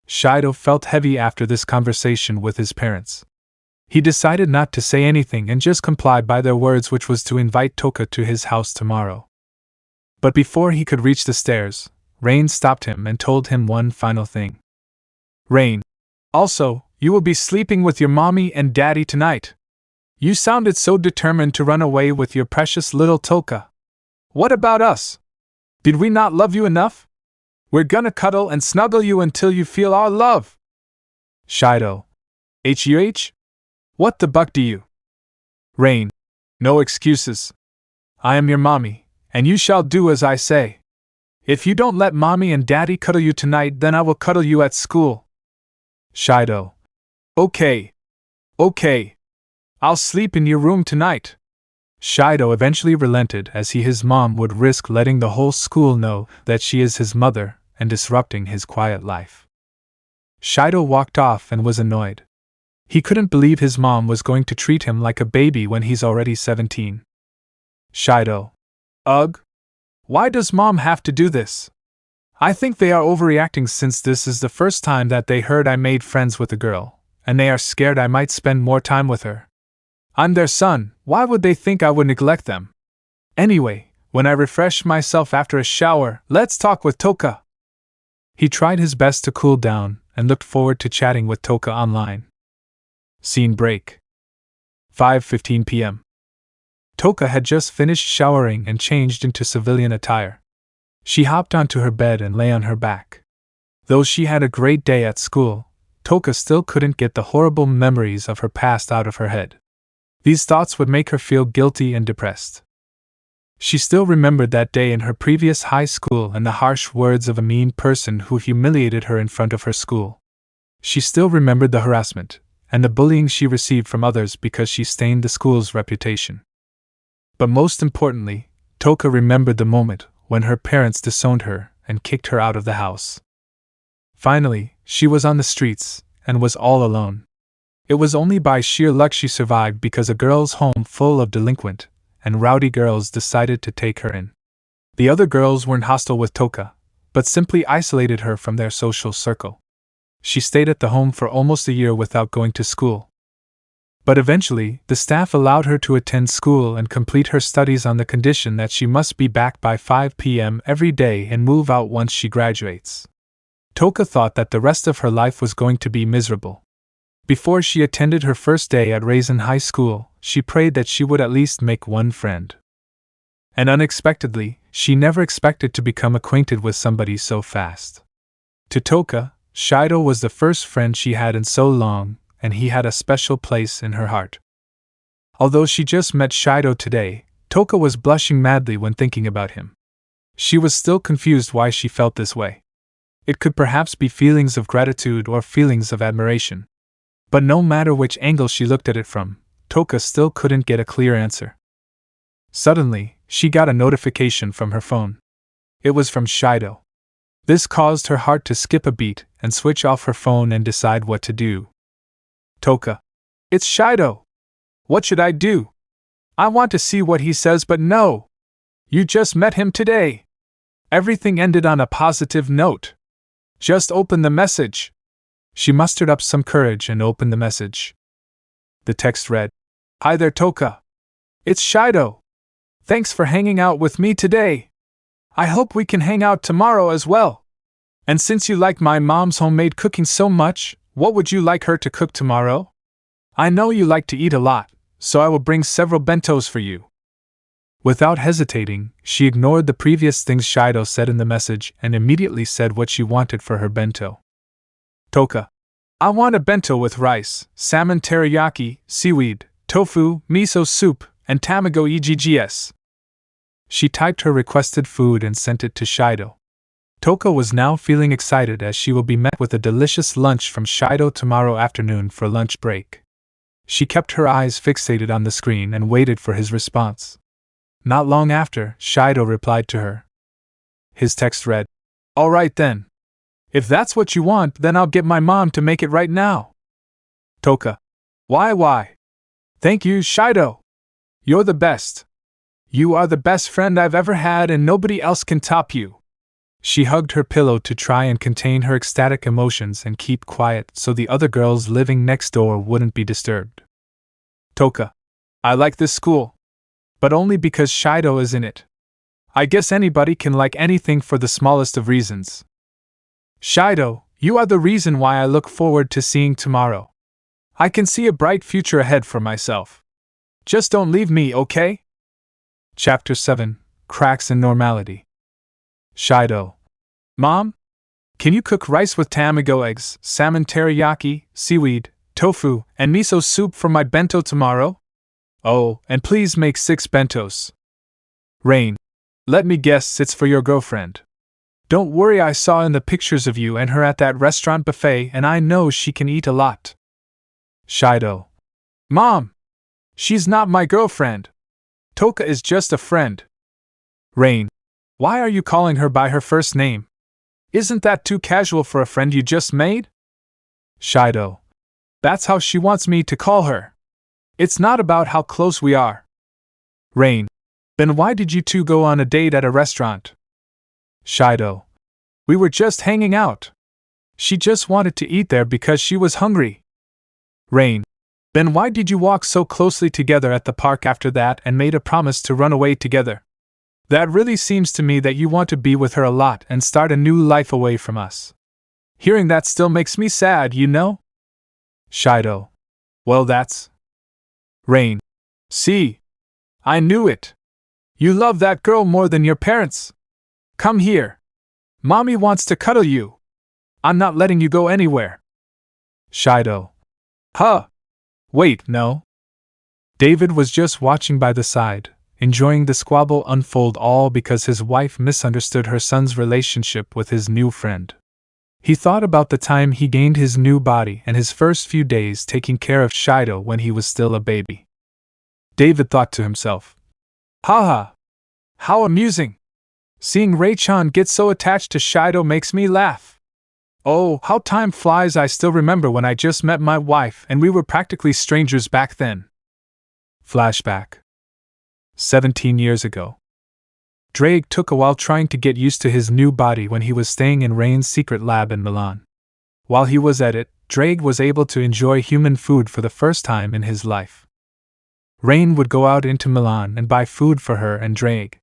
Shido felt heavy after this conversation with his parents. He decided not to say anything and just complied by their words, which was to invite Toka to his house tomorrow. But before he could reach the stairs, Rain stopped him and told him one final thing. Rain. Also, you will be sleeping with your mommy and daddy tonight. You sounded so determined to run away with your precious little Toka. What about us? Did we not love you enough? We're gonna cuddle and snuggle you until you feel our love. Shido. HUH? What the buck do you? Rain. No excuses. I am your mommy, and you shall do as I say. If you don't let mommy and daddy cuddle you tonight, then I will cuddle you at school. Shido. Okay. I'll sleep in your room tonight. Shido eventually relented, as his mom would risk letting the whole school know that she is his mother and disrupting his quiet life. Shido walked off and was annoyed. He couldn't believe his mom was going to treat him like a baby when he's already 17. Shido. Ugh. Why does mom have to do this? I think they are overreacting, since this is the first time that they heard I made friends with a girl, and they are scared I might spend more time with her. I'm their son, why would they think I would neglect them? Anyway, when I refresh myself after a shower, let's talk with Toka. He tried his best to cool down and looked forward to chatting with Toka online. Scene break. 5:15 p.m. Toka had just finished showering and changed into civilian attire. She hopped onto her bed and lay on her back. Though she had a great day at school, Toka still couldn't get the horrible memories of her past out of her head. These thoughts would make her feel guilty and depressed. She still remembered that day in her previous high school and the harsh words of a mean person who humiliated her in front of her school. She still remembered the harassment and the bullying she received from others because she stained the school's reputation. But most importantly, Toka remembered the moment when her parents disowned her and kicked her out of the house. Finally, she was on the streets and was all alone. It was only by sheer luck she survived, because a girls' home full of delinquent and rowdy girls decided to take her in. The other girls weren't hostile with Toka, but simply isolated her from their social circle. She stayed at the home for almost a year without going to school. But eventually, the staff allowed her to attend school and complete her studies on the condition that she must be back by 5 p.m. every day and move out once she graduates. Toka thought that the rest of her life was going to be miserable. Before she attended her first day at Raisin High School, she prayed that she would at least make one friend. And unexpectedly, she never expected to become acquainted with somebody so fast. To Toka, Shido was the first friend she had in so long, and he had a special place in her heart. Although she just met Shido today, Toka was blushing madly when thinking about him. She was still confused why she felt this way. It could perhaps be feelings of gratitude or feelings of admiration. But no matter which angle she looked at it from, Toka still couldn't get a clear answer. Suddenly, she got a notification from her phone. It was from Shido. This caused her heart to skip a beat and switch off her phone and decide what to do. Toka. It's Shido. What should I do? I want to see what he says, but no. You just met him today. Everything ended on a positive note. Just open the message. She mustered up some courage and opened the message. The text read, Hi there, Toka. It's Shido. Thanks for hanging out with me today. I hope we can hang out tomorrow as well. And since you like my mom's homemade cooking so much, what would you like her to cook tomorrow? I know you like to eat a lot, so I will bring several bentos for you. Without hesitating, she ignored the previous things Shido said in the message and immediately said what she wanted for her bento. Toka. I want a bento with rice, salmon teriyaki, seaweed, tofu, miso soup, and tamago eggs. She typed her requested food and sent it to Shido. Toka was now feeling excited, as she will be met with a delicious lunch from Shido tomorrow afternoon for lunch break. She kept her eyes fixated on the screen and waited for his response. Not long after, Shido replied to her. His text read, All right then. If that's what you want, then I'll get my mom to make it right now. Toka. Why? Thank you, Shido. You're the best. You are the best friend I've ever had, and nobody else can top you. She hugged her pillow to try and contain her ecstatic emotions and keep quiet so the other girls living next door wouldn't be disturbed. Toka. I like this school. But only because Shido is in it. I guess anybody can like anything for the smallest of reasons. Shido, you are the reason why I look forward to seeing tomorrow. I can see a bright future ahead for myself. Just don't leave me, okay? Chapter 7, Cracks in Normality. Shido. Mom? Can you cook rice with tamago eggs, salmon teriyaki, seaweed, tofu, and miso soup for my bento tomorrow? Oh, and please make 6 bentos. Rain. Let me guess, it's for your girlfriend. Don't worry, I saw in the pictures of you and her at that restaurant buffet, and I know she can eat a lot. Shido. Mom! She's not my girlfriend. Toka is just a friend. Rain. Why are you calling her by her first name? Isn't that too casual for a friend you just made? Shido. That's how she wants me to call her. It's not about how close we are. Rain. Then why did you two go on a date at a restaurant? Shido. We were just hanging out. She just wanted to eat there because she was hungry. Rain. Then why did you walk so closely together at the park after that and made a promise to run away together? That really seems to me that you want to be with her a lot and start a new life away from us. Hearing that still makes me sad, you know? Shido. Well, that's... Rain. See? I knew it. You love that girl more than your parents. Come here. Mommy wants to cuddle you. I'm not letting you go anywhere. Shido. Huh. Wait, no. David was just watching by the side, enjoying the squabble unfold, all because his wife misunderstood her son's relationship with his new friend. He thought about the time he gained his new body and his first few days taking care of Shido when he was still a baby. David thought to himself, haha, how amusing. Seeing Rei-chan get so attached to Shido makes me laugh. Oh, how time flies. I still remember when I just met my wife and we were practically strangers back then. Flashback. 17 years ago. Drake took a while trying to get used to his new body when he was staying in Rain's secret lab in Milan. While he was at it, Drake was able to enjoy human food for the first time in his life. Rain would go out into Milan and buy food for her and Drake.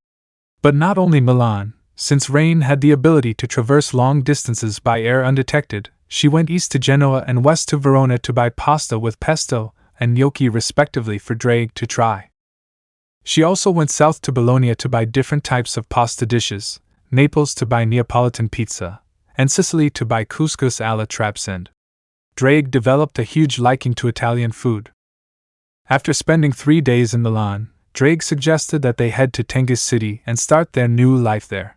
But not only Milan, since Rain had the ability to traverse long distances by air undetected, she went east to Genoa and west to Verona to buy pasta with pesto and gnocchi respectively for Drake to try. She also went south to Bologna to buy different types of pasta dishes, Naples to buy Neapolitan pizza, and Sicily to buy couscous alla trapsend. Drake developed a huge liking to Italian food. After spending 3 days in Milan, Drake suggested that they head to Tengus City and start their new life there.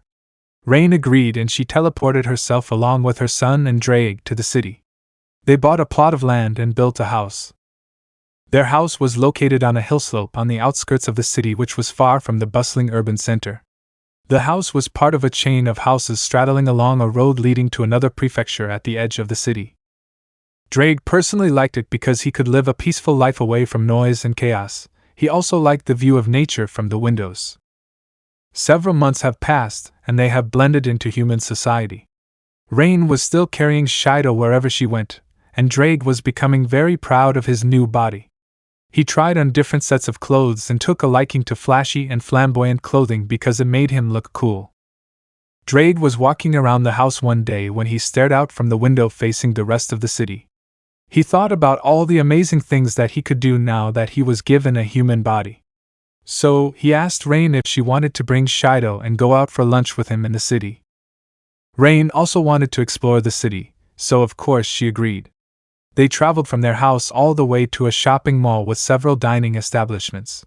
Rain agreed and she teleported herself along with her son and Drake to the city. They bought a plot of land and built a house. Their house was located on a hillslope on the outskirts of the city, which was far from the bustling urban center. The house was part of a chain of houses straddling along a road leading to another prefecture at the edge of the city. Drake personally liked it because he could live a peaceful life away from noise and chaos. He also liked the view of nature from the windows. Several months have passed, and they have blended into human society. Rain was still carrying Shido wherever she went, and Drake was becoming very proud of his new body. He tried on different sets of clothes and took a liking to flashy and flamboyant clothing because it made him look cool. Drake was walking around the house one day when he stared out from the window facing the rest of the city. He thought about all the amazing things that he could do now that he was given a human body. So, he asked Rain if she wanted to bring Shido and go out for lunch with him in the city. Rain also wanted to explore the city, so of course she agreed. They traveled from their house all the way to a shopping mall with several dining establishments.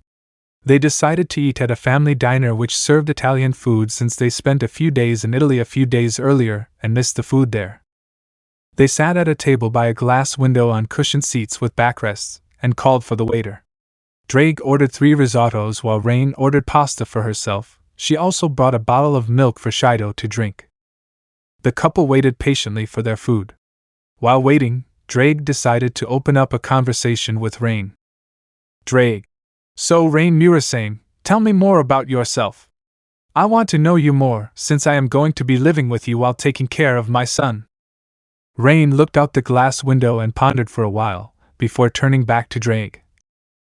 They decided to eat at a family diner which served Italian food since they spent a few days in Italy a few days earlier and missed the food there. They sat at a table by a glass window on cushioned seats with backrests and called for the waiter. Drake ordered 3 risottos while Rain ordered pasta for herself. She also brought a bottle of milk for Shido to drink. The couple waited patiently for their food. While waiting, Drake decided to open up a conversation with Rain. Drake. So Rain, you were saying, tell me more about yourself. I want to know you more since I am going to be living with you while taking care of my son. Rain looked out the glass window and pondered for a while, before turning back to Drake.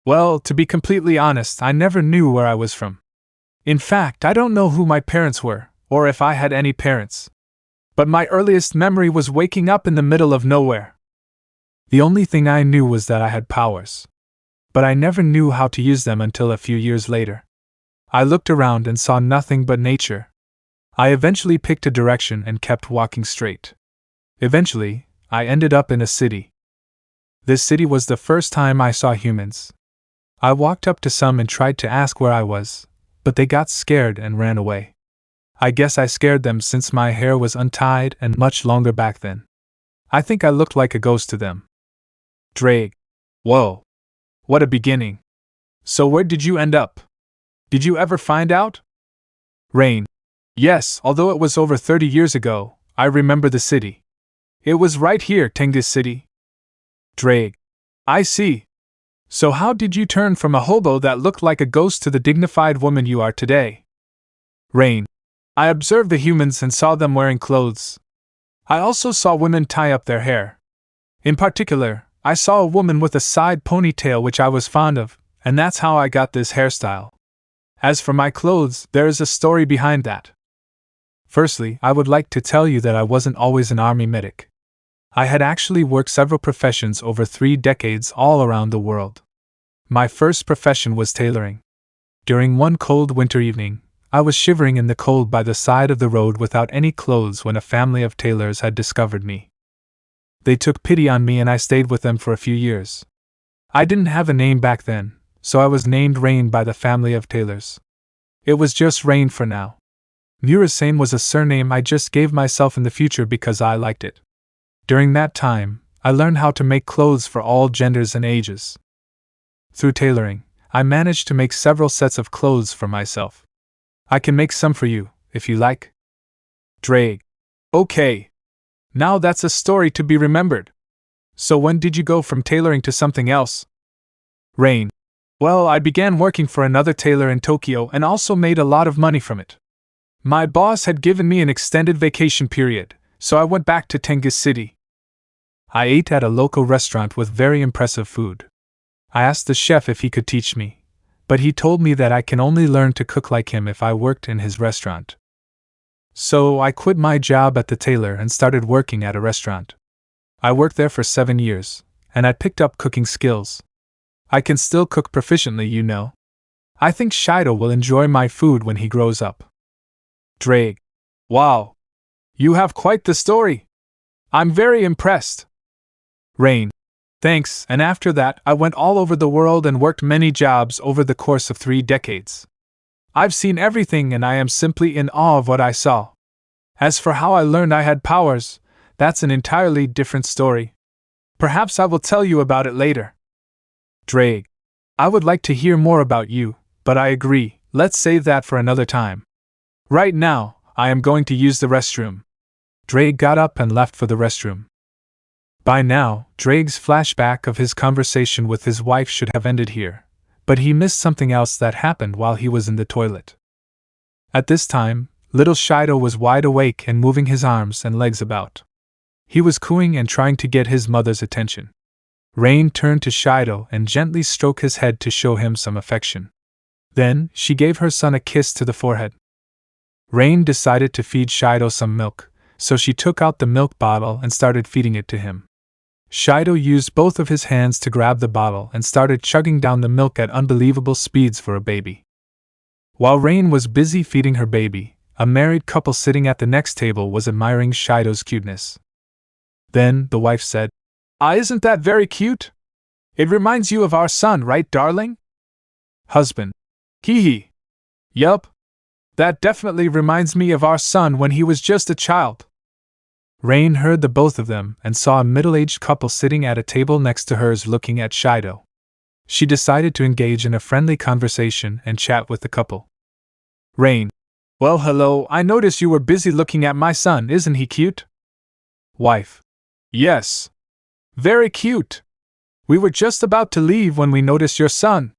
Well, to be completely honest, I never knew where I was from. In fact, I don't know who my parents were, or if I had any parents. But my earliest memory was waking up in the middle of nowhere. The only thing I knew was that I had powers. But I never knew how to use them until a few years later. I looked around and saw nothing but nature. I eventually picked a direction and kept walking straight. Eventually, I ended up in a city. This city was the first time I saw humans. I walked up to some and tried to ask where I was, but they got scared and ran away. I guess I scared them since my hair was untied and much longer back then. I think I looked like a ghost to them. Drake. Whoa. What a beginning. So where did you end up? Did you ever find out? Rain. Yes, although it was over 30 years ago, I remember the city. It was right here, Tengus City. Drake. I see. So how did you turn from a hobo that looked like a ghost to the dignified woman you are today? Rain. I observed the humans and saw them wearing clothes. I also saw women tie up their hair. In particular, I saw a woman with a side ponytail which I was fond of, and that's how I got this hairstyle. As for my clothes, there is a story behind that. Firstly, I would like to tell you that I wasn't always an army medic. I had actually worked several professions over 3 decades all around the world. My first profession was tailoring. During one cold winter evening, I was shivering in the cold by the side of the road without any clothes when a family of tailors had discovered me. They took pity on me and I stayed with them for a few years. I didn't have a name back then, so I was named Rain by the family of tailors. It was just Rain for now. Murasame was a surname I just gave myself in the future because I liked it. During that time, I learned how to make clothes for all genders and ages. Through tailoring, I managed to make several sets of clothes for myself. I can make some for you, if you like. Drake. Okay. Now that's a story to be remembered. So when did you go from tailoring to something else? Rain. Well, I began working for another tailor in Tokyo and also made a lot of money from it. My boss had given me an extended vacation period, so I went back to Tengus City. I ate at a local restaurant with very impressive food. I asked the chef if he could teach me, but he told me that I can only learn to cook like him if I worked in his restaurant. So I quit my job at the tailor and started working at a restaurant. I worked there for 7 years, and I picked up cooking skills. I can still cook proficiently, you know. I think Shido will enjoy my food when he grows up. Drake. Wow. You have quite the story. I'm very impressed. Rain. Thanks, and after that I went all over the world and worked many jobs over the course of 3 decades. I've seen everything and I am simply in awe of what I saw. As for how I learned I had powers, that's an entirely different story. Perhaps I will tell you about it later. Drake. I would like to hear more about you, but I agree, let's save that for another time. Right now, I am going to use the restroom. Drake got up and left for the restroom. By now, Drake's flashback of his conversation with his wife should have ended here, but he missed something else that happened while he was in the toilet. At this time, little Shido was wide awake and moving his arms and legs about. He was cooing and trying to get his mother's attention. Rain turned to Shido and gently stroked his head to show him some affection. Then, she gave her son a kiss to the forehead. Rain decided to feed Shido some milk, so she took out the milk bottle and started feeding it to him. Shido used both of his hands to grab the bottle and started chugging down the milk at unbelievable speeds for a baby. While Rain was busy feeding her baby, a married couple sitting at the next table was admiring Shido's cuteness. Then, the wife said, Isn't that very cute? It reminds you of our son, right, darling? Husband. Hee hee. Yup. That definitely reminds me of our son when he was just a child. Rain heard the both of them and saw a middle-aged couple sitting at a table next to hers looking at Shido. She decided to engage in a friendly conversation and chat with the couple. Rain. Well, hello, I noticed you were busy looking at my son, isn't he cute? Wife. Yes. Very cute. We were just about to leave when we noticed your son.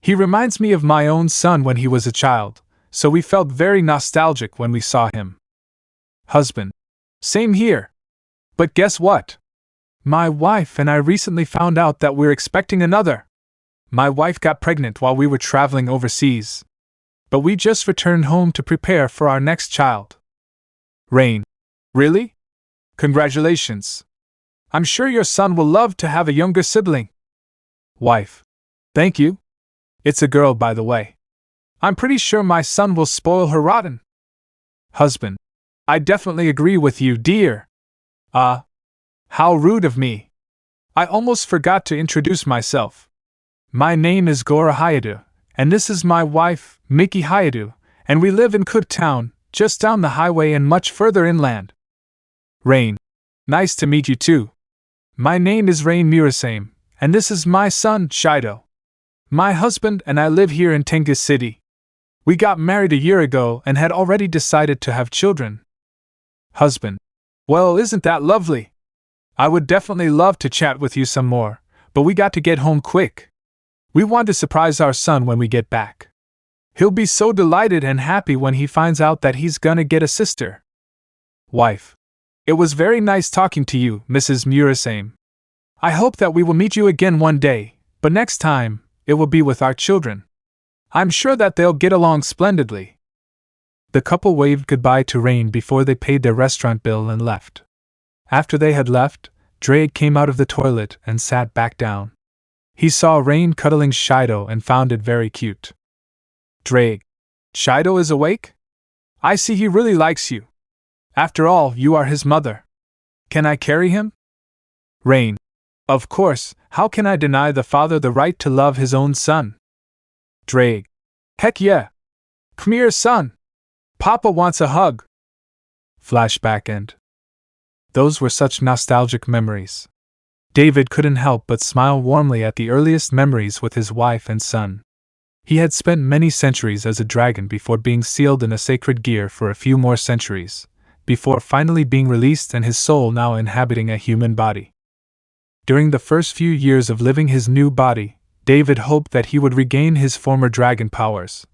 He reminds me of my own son when he was a child, so we felt very nostalgic when we saw him. Husband. Same here. But guess what? My wife and I recently found out that we're expecting another. My wife got pregnant while we were traveling overseas. but we just returned home to prepare for our next child. Rain. Really? Congratulations. I'm sure your son will love to have a younger sibling. Wife. Thank you. It's a girl, by the way. I'm pretty sure my son will spoil her rotten. Husband. I definitely agree with you, dear. How rude of me. I almost forgot to introduce myself. My name is Gora Hayadu, and this is my wife, Miki Hayadu, and we live in Kut Town, just down the highway and much further inland. Rain. Nice to meet you too. My name is Rain Murasame, and this is my son, Shido. My husband and I live here in Tengu City. We got married a year ago and had already decided to have children. Husband. Well, isn't that lovely? I would definitely love to chat with you some more, but we got to get home quick. We want to surprise our son when we get back. He'll be so delighted and happy when he finds out that he's gonna get a sister. Wife. It was very nice talking to you, Mrs. Murasame. I hope that we will meet you again one day, but next time, it will be with our children. I'm sure that they'll get along splendidly. The couple waved goodbye to Rain before they paid their restaurant bill and left. After they had left, Drake came out of the toilet and sat back down. He saw Rain cuddling Shido and found it very cute. Drake. Shido is awake? I see he really likes you. After all, you are his mother. Can I carry him? Rain. Of course, how can I deny the father the right to love his own son? Drake. Heck yeah. Come here, son. Papa wants a hug. Flashback end. Those were such nostalgic memories. David couldn't help but smile warmly at the earliest memories with his wife and son. He had spent many centuries as a dragon before being sealed in a sacred gear for a few more centuries, before finally being released and his soul now inhabiting a human body. During the first few years of living his new body, David hoped that he would regain his former dragon powers,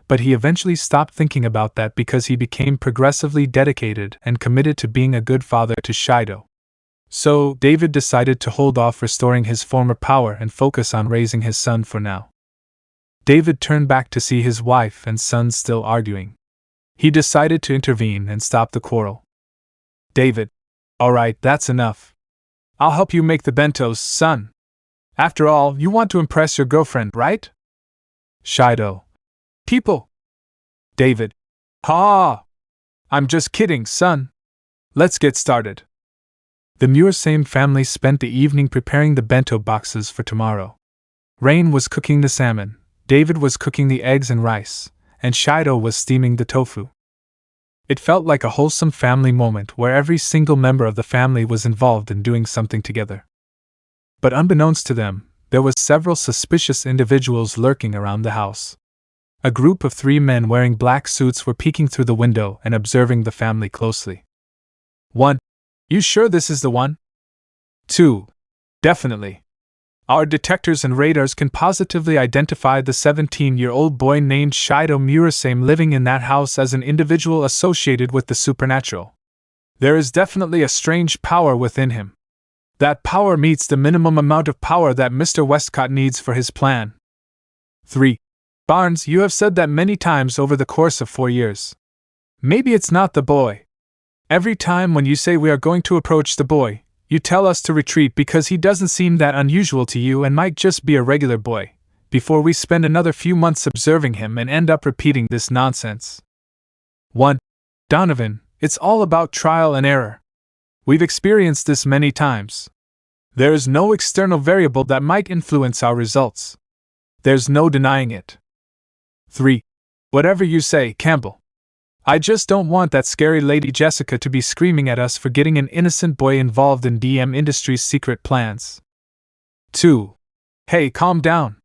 but he eventually stopped thinking about that because he became progressively dedicated and committed to being a good father to Shido. So, David decided to hold off restoring his former power and focus on raising his son for now. David turned back to see his wife and son still arguing. He decided to intervene and stop the quarrel. David. Alright, that's enough. I'll help you make the bentos, son. After all, you want to impress your girlfriend, right? Shido. People. David. Ha! I'm just kidding, son. Let's get started. The Murasame family spent the evening preparing the bento boxes for tomorrow. Rain was cooking the salmon, David was cooking the eggs and rice, and Shido was steaming the tofu. It felt like a wholesome family moment where every single member of the family was involved in doing something together. But unbeknownst to them, there were several suspicious individuals lurking around the house. A group of 3 men wearing black suits were peeking through the window and observing the family closely. 1. You sure this is the one? 2. Definitely. Our detectors and radars can positively identify the 17-year-old boy named Shido Murasame living in that house as an individual associated with the supernatural. There is definitely a strange power within him. That power meets the minimum amount of power that Mr. Westcott needs for his plan. 3. Barnes, you have said that many times over the course of 4 years. Maybe it's not the boy. Every time when you say we are going to approach the boy, you tell us to retreat because he doesn't seem that unusual to you and might just be a regular boy, before we spend another few months observing him and end up repeating this nonsense. 1. Donovan, it's all about trial and error. We've experienced this many times. There is no external variable that might influence our results. There's no denying it. 3. Whatever you say, Campbell. I just don't want that scary Lady Jessica to be screaming at us for getting an innocent boy involved in DM Industries' secret plans. 2. Hey, calm down.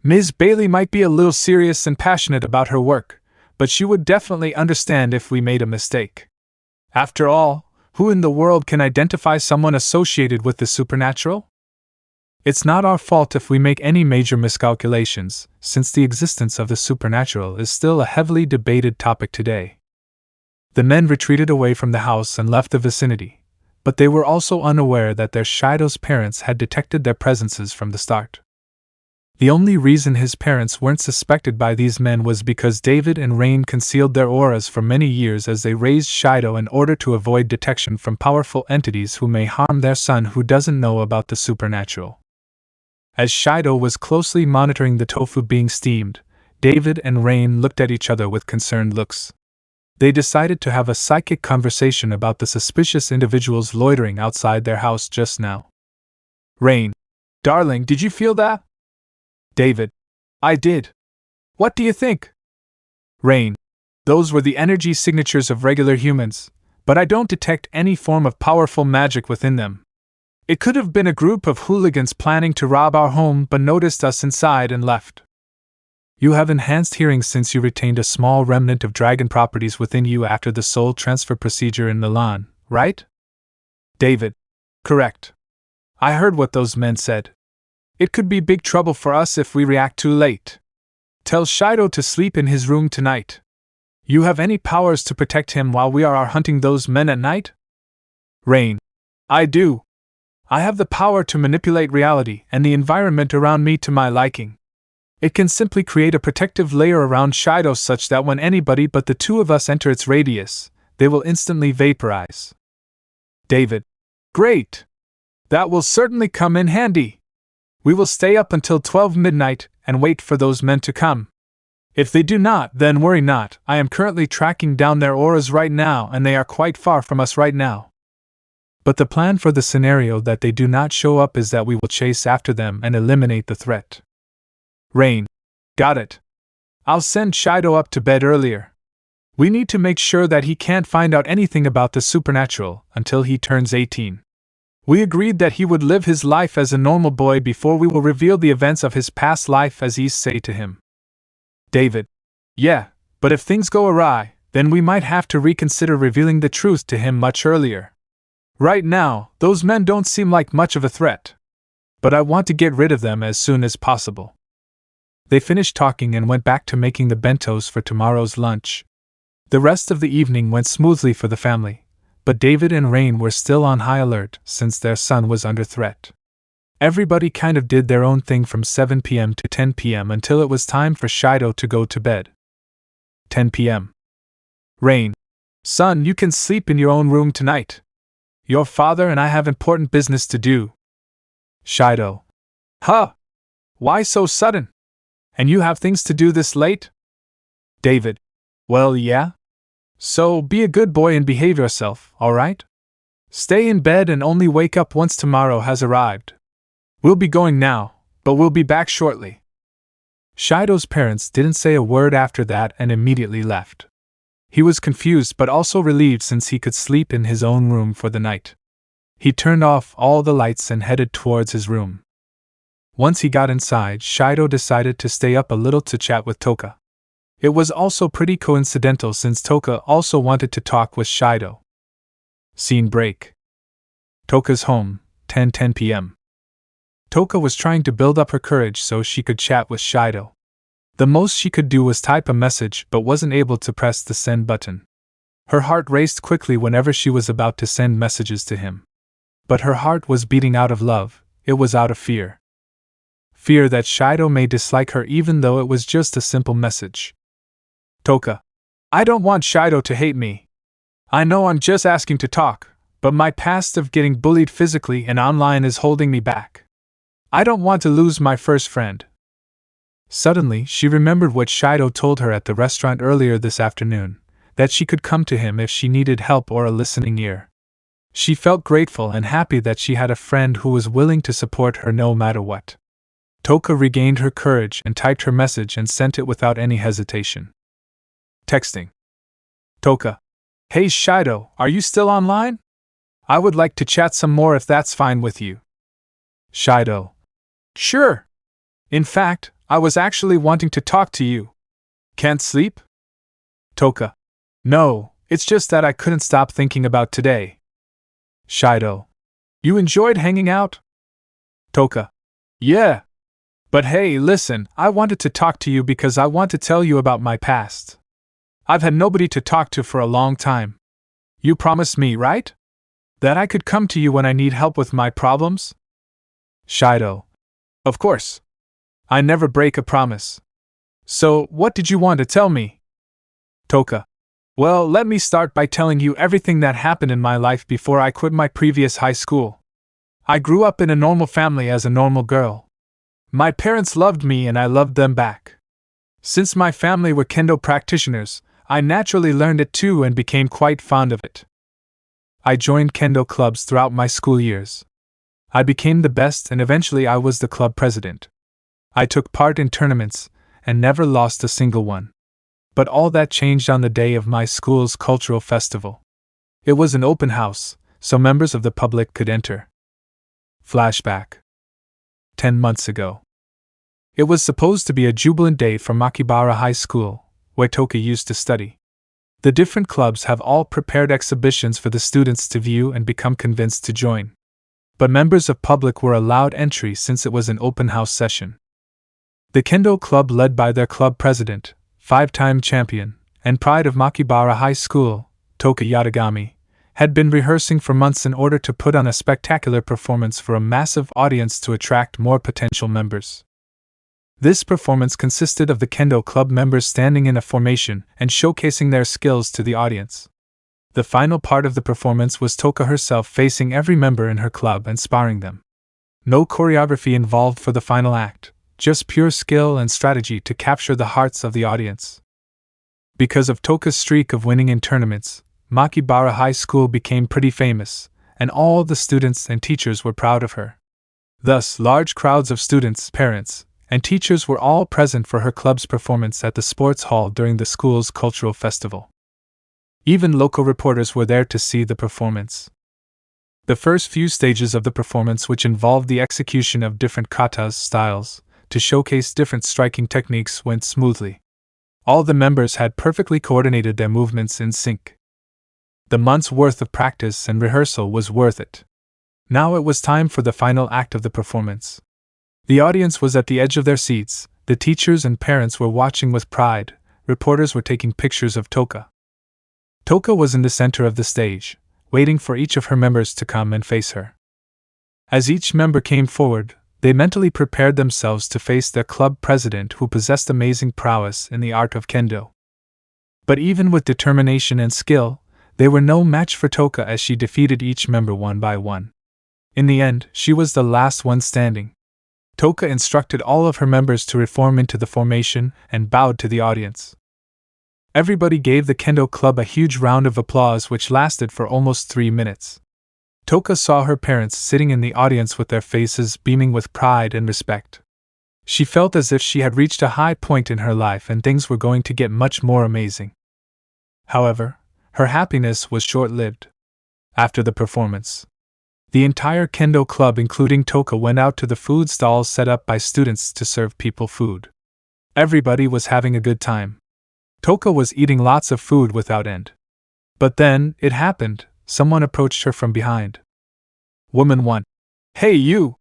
Ms. Bailey might be a little serious and passionate about her work, but she would definitely understand if we made a mistake. After all, who in the world can identify someone associated with the supernatural? It's not our fault if we make any major miscalculations, since the existence of the supernatural is still a heavily debated topic today. The men retreated away from the house and left the vicinity, but they were also unaware that their Shido's parents had detected their presences from the start. The only reason his parents weren't suspected by these men was because David and Rain concealed their auras for many years as they raised Shido in order to avoid detection from powerful entities who may harm their son who doesn't know about the supernatural. As Shido was closely monitoring the tofu being steamed, David and Rain looked at each other with concerned looks. They decided to have a psychic conversation about the suspicious individuals loitering outside their house just now. Rain, darling, did you feel that? David, I did. What do you think? Rain, those were the energy signatures of regular humans, but I don't detect any form of powerful magic within them. It could have been a group of hooligans planning to rob our home but noticed us inside and left. You have enhanced hearing since you retained a small remnant of dragon properties within you after the soul transfer procedure in Milan, right? David, correct. I heard what those men said. It could be big trouble for us if we react too late. Tell Shido to sleep in his room tonight. You have any powers to protect him while we are hunting those men at night? Rain, I do. I have the power to manipulate reality and the environment around me to my liking. It can simply create a protective layer around Shido such that when anybody but the two of us enter its radius, they will instantly vaporize. David, great. That will certainly come in handy. We will stay up until 12 midnight and wait for those men to come. If they do not, then worry not. I am currently tracking down their auras right now and they are quite far from us right now. But the plan for the scenario that they do not show up is that we will chase after them and eliminate the threat. Rain, got it. I'll send Shido up to bed earlier. We need to make sure that he can't find out anything about the supernatural until he turns 18. We agreed that he would live his life as a normal boy before we will reveal the events of his past life as Issei to him. David, yeah, but if things go awry, then we might have to reconsider revealing the truth to him much earlier. Right now, those men don't seem like much of a threat. But I want to get rid of them as soon as possible. They finished talking and went back to making the bentos for tomorrow's lunch. The rest of the evening went smoothly for the family. But David and Rain were still on high alert since their son was under threat. Everybody kind of did their own thing from 7 p.m. to 10 p.m. until it was time for Shido to go to bed. 10 p.m. Rain, son, you can sleep in your own room tonight. Your father and I have important business to do. Shido, huh? Why so sudden? And you have things to do this late? David, well, yeah. So, be a good boy and behave yourself, alright? Stay in bed and only wake up once tomorrow has arrived. We'll be going now, but we'll be back shortly. Shido's parents didn't say a word after that and immediately left. He was confused but also relieved since he could sleep in his own room for the night. He turned off all the lights and headed towards his room. Once he got inside, Shido decided to stay up a little to chat with Toka. It was also pretty coincidental since Toka also wanted to talk with Shido. Scene break. Toka's home, 10:10 p.m. Toka was trying to build up her courage so she could chat with Shido. The most she could do was type a message but wasn't able to press the send button. Her heart raced quickly whenever she was about to send messages to him. But her heart was beating out of love, it was out of fear. Fear that Shido may dislike her even though it was just a simple message. Toka, I don't want Shido to hate me. I know I'm just asking to talk, but my past of getting bullied physically and online is holding me back. I don't want to lose my first friend. Suddenly, she remembered what Shido told her at the restaurant earlier this afternoon, that she could come to him if she needed help or a listening ear. She felt grateful and happy that she had a friend who was willing to support her no matter what. Toka regained her courage and typed her message and sent it without any hesitation. Texting. Toka. Hey Shido, are you still online? I would like to chat some more if that's fine with you. Shido. Sure. In fact, I was actually wanting to talk to you. Can't sleep? Toka. No, it's just that I couldn't stop thinking about today. Shido. You enjoyed hanging out? Toka. Yeah. But hey, listen, I wanted to talk to you because I want to tell you about my past. I've had nobody to talk to for a long time. You promised me, right? That I could come to you when I need help with my problems? Shido. Of course. I never break a promise. So, what did you want to tell me? Toka. Well, let me start by telling you everything that happened in my life before I quit my previous high school. I grew up in a normal family as a normal girl. My parents loved me and I loved them back. Since my family were kendo practitioners, I naturally learned it too and became quite fond of it. I joined kendo clubs throughout my school years. I became the best and eventually I was the club president. I took part in tournaments and never lost a single one. But all that changed on the day of my school's cultural festival. It was an open house, so members of the public could enter. Flashback. 10 months ago. It was supposed to be a jubilant day for Makibara High School, where Toka used to study. The different clubs have all prepared exhibitions for the students to view and become convinced to join. But members of public were allowed entry since it was an open house session. The Kendo Club, led by their club president, 5-time champion, and pride of Makibara High School, Toka Yatagami, had been rehearsing for months in order to put on a spectacular performance for a massive audience to attract more potential members. This performance consisted of the Kendo Club members standing in a formation and showcasing their skills to the audience. The final part of the performance was Toka herself facing every member in her club and sparring them. No choreography involved for the final act, just pure skill and strategy to capture the hearts of the audience. Because of Toka's streak of winning in tournaments, Makibara High School became pretty famous, and all the students and teachers were proud of her. Thus, large crowds of students, parents, and teachers were all present for her club's performance at the sports hall during the school's cultural festival. Even local reporters were there to see the performance. The first few stages of the performance, which involved the execution of different katas styles to showcase different striking techniques, went smoothly. All the members had perfectly coordinated their movements in sync. The month's worth of practice and rehearsal was worth it. Now it was time for the final act of the performance. The audience was at the edge of their seats, the teachers and parents were watching with pride, reporters were taking pictures of Toka. Toka was in the center of the stage, waiting for each of her members to come and face her. As each member came forward, they mentally prepared themselves to face their club president, who possessed amazing prowess in the art of kendo. But even with determination and skill, they were no match for Toka as she defeated each member one by one. In the end, she was the last one standing. Toka instructed all of her members to reform into the formation and bowed to the audience. Everybody gave the Kendo Club a huge round of applause, which lasted for almost 3 minutes. Toka saw her parents sitting in the audience with their faces beaming with pride and respect. She felt as if she had reached a high point in her life and things were going to get much more amazing. However, her happiness was short-lived. After the performance, the entire Kendo Club, including Toka, went out to the food stalls set up by students to serve people food. Everybody was having a good time. Toka was eating lots of food without end. But then, it happened, someone approached her from behind. Woman 1. Hey you!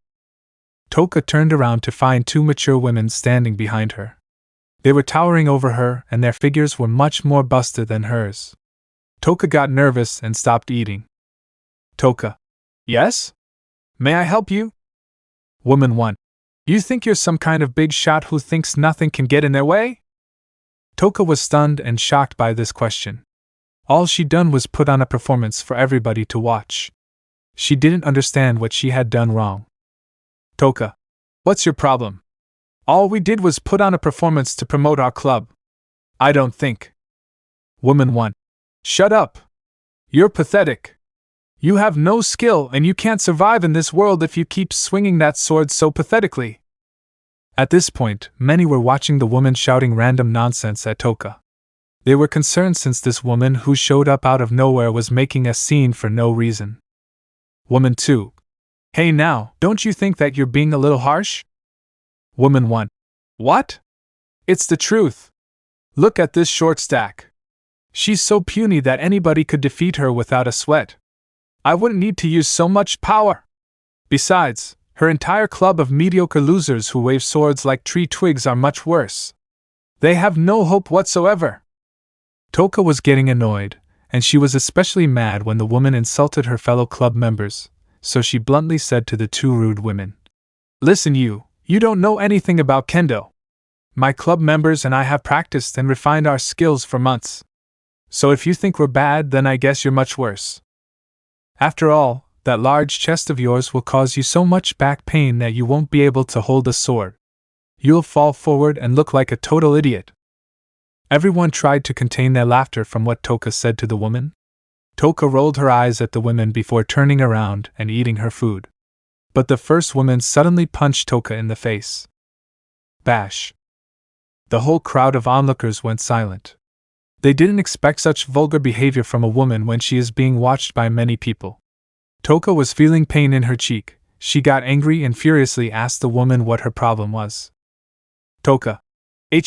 Toka turned around to find 2 mature women standing behind her. They were towering over her and their figures were much more busted than hers. Toka got nervous and stopped eating. Toka. Yes? May I help you? Woman 1. You think you're some kind of big shot who thinks nothing can get in their way? Toka was stunned and shocked by this question. All she'd done was put on a performance for everybody to watch. She didn't understand what she had done wrong. Toka. What's your problem? All we did was put on a performance to promote our club. I don't think. Woman 1. Shut up. You're pathetic. You have no skill and you can't survive in this world if you keep swinging that sword so pathetically. At this point, many were watching the woman shouting random nonsense at Toka. They were concerned since this woman who showed up out of nowhere was making a scene for no reason. Woman 2. Hey now, don't you think that you're being a little harsh? Woman 1. What? It's the truth. Look at this short stack. She's so puny that anybody could defeat her without a sweat. I wouldn't need to use so much power. Besides, her entire club of mediocre losers who wave swords like tree twigs are much worse. They have no hope whatsoever. Toka was getting annoyed, and she was especially mad when the woman insulted her fellow club members, so she bluntly said to the 2 rude women, Listen you You don't know anything about kendo. My club members and I have practiced and refined our skills for months. So if you think we're bad, then I guess you're much worse. After all, that large chest of yours will cause you so much back pain that you won't be able to hold a sword. You'll fall forward and look like a total idiot. Everyone tried to contain their laughter from what Toka said to the woman. Toka rolled her eyes at the women before turning around and eating her food. But the first woman suddenly punched Toka in the face. Bash. The whole crowd of onlookers went silent. They didn't expect such vulgar behavior from a woman when she is being watched by many people. Toka was feeling pain in her cheek. She got angry and furiously asked the woman what her problem was. Toka. Hey.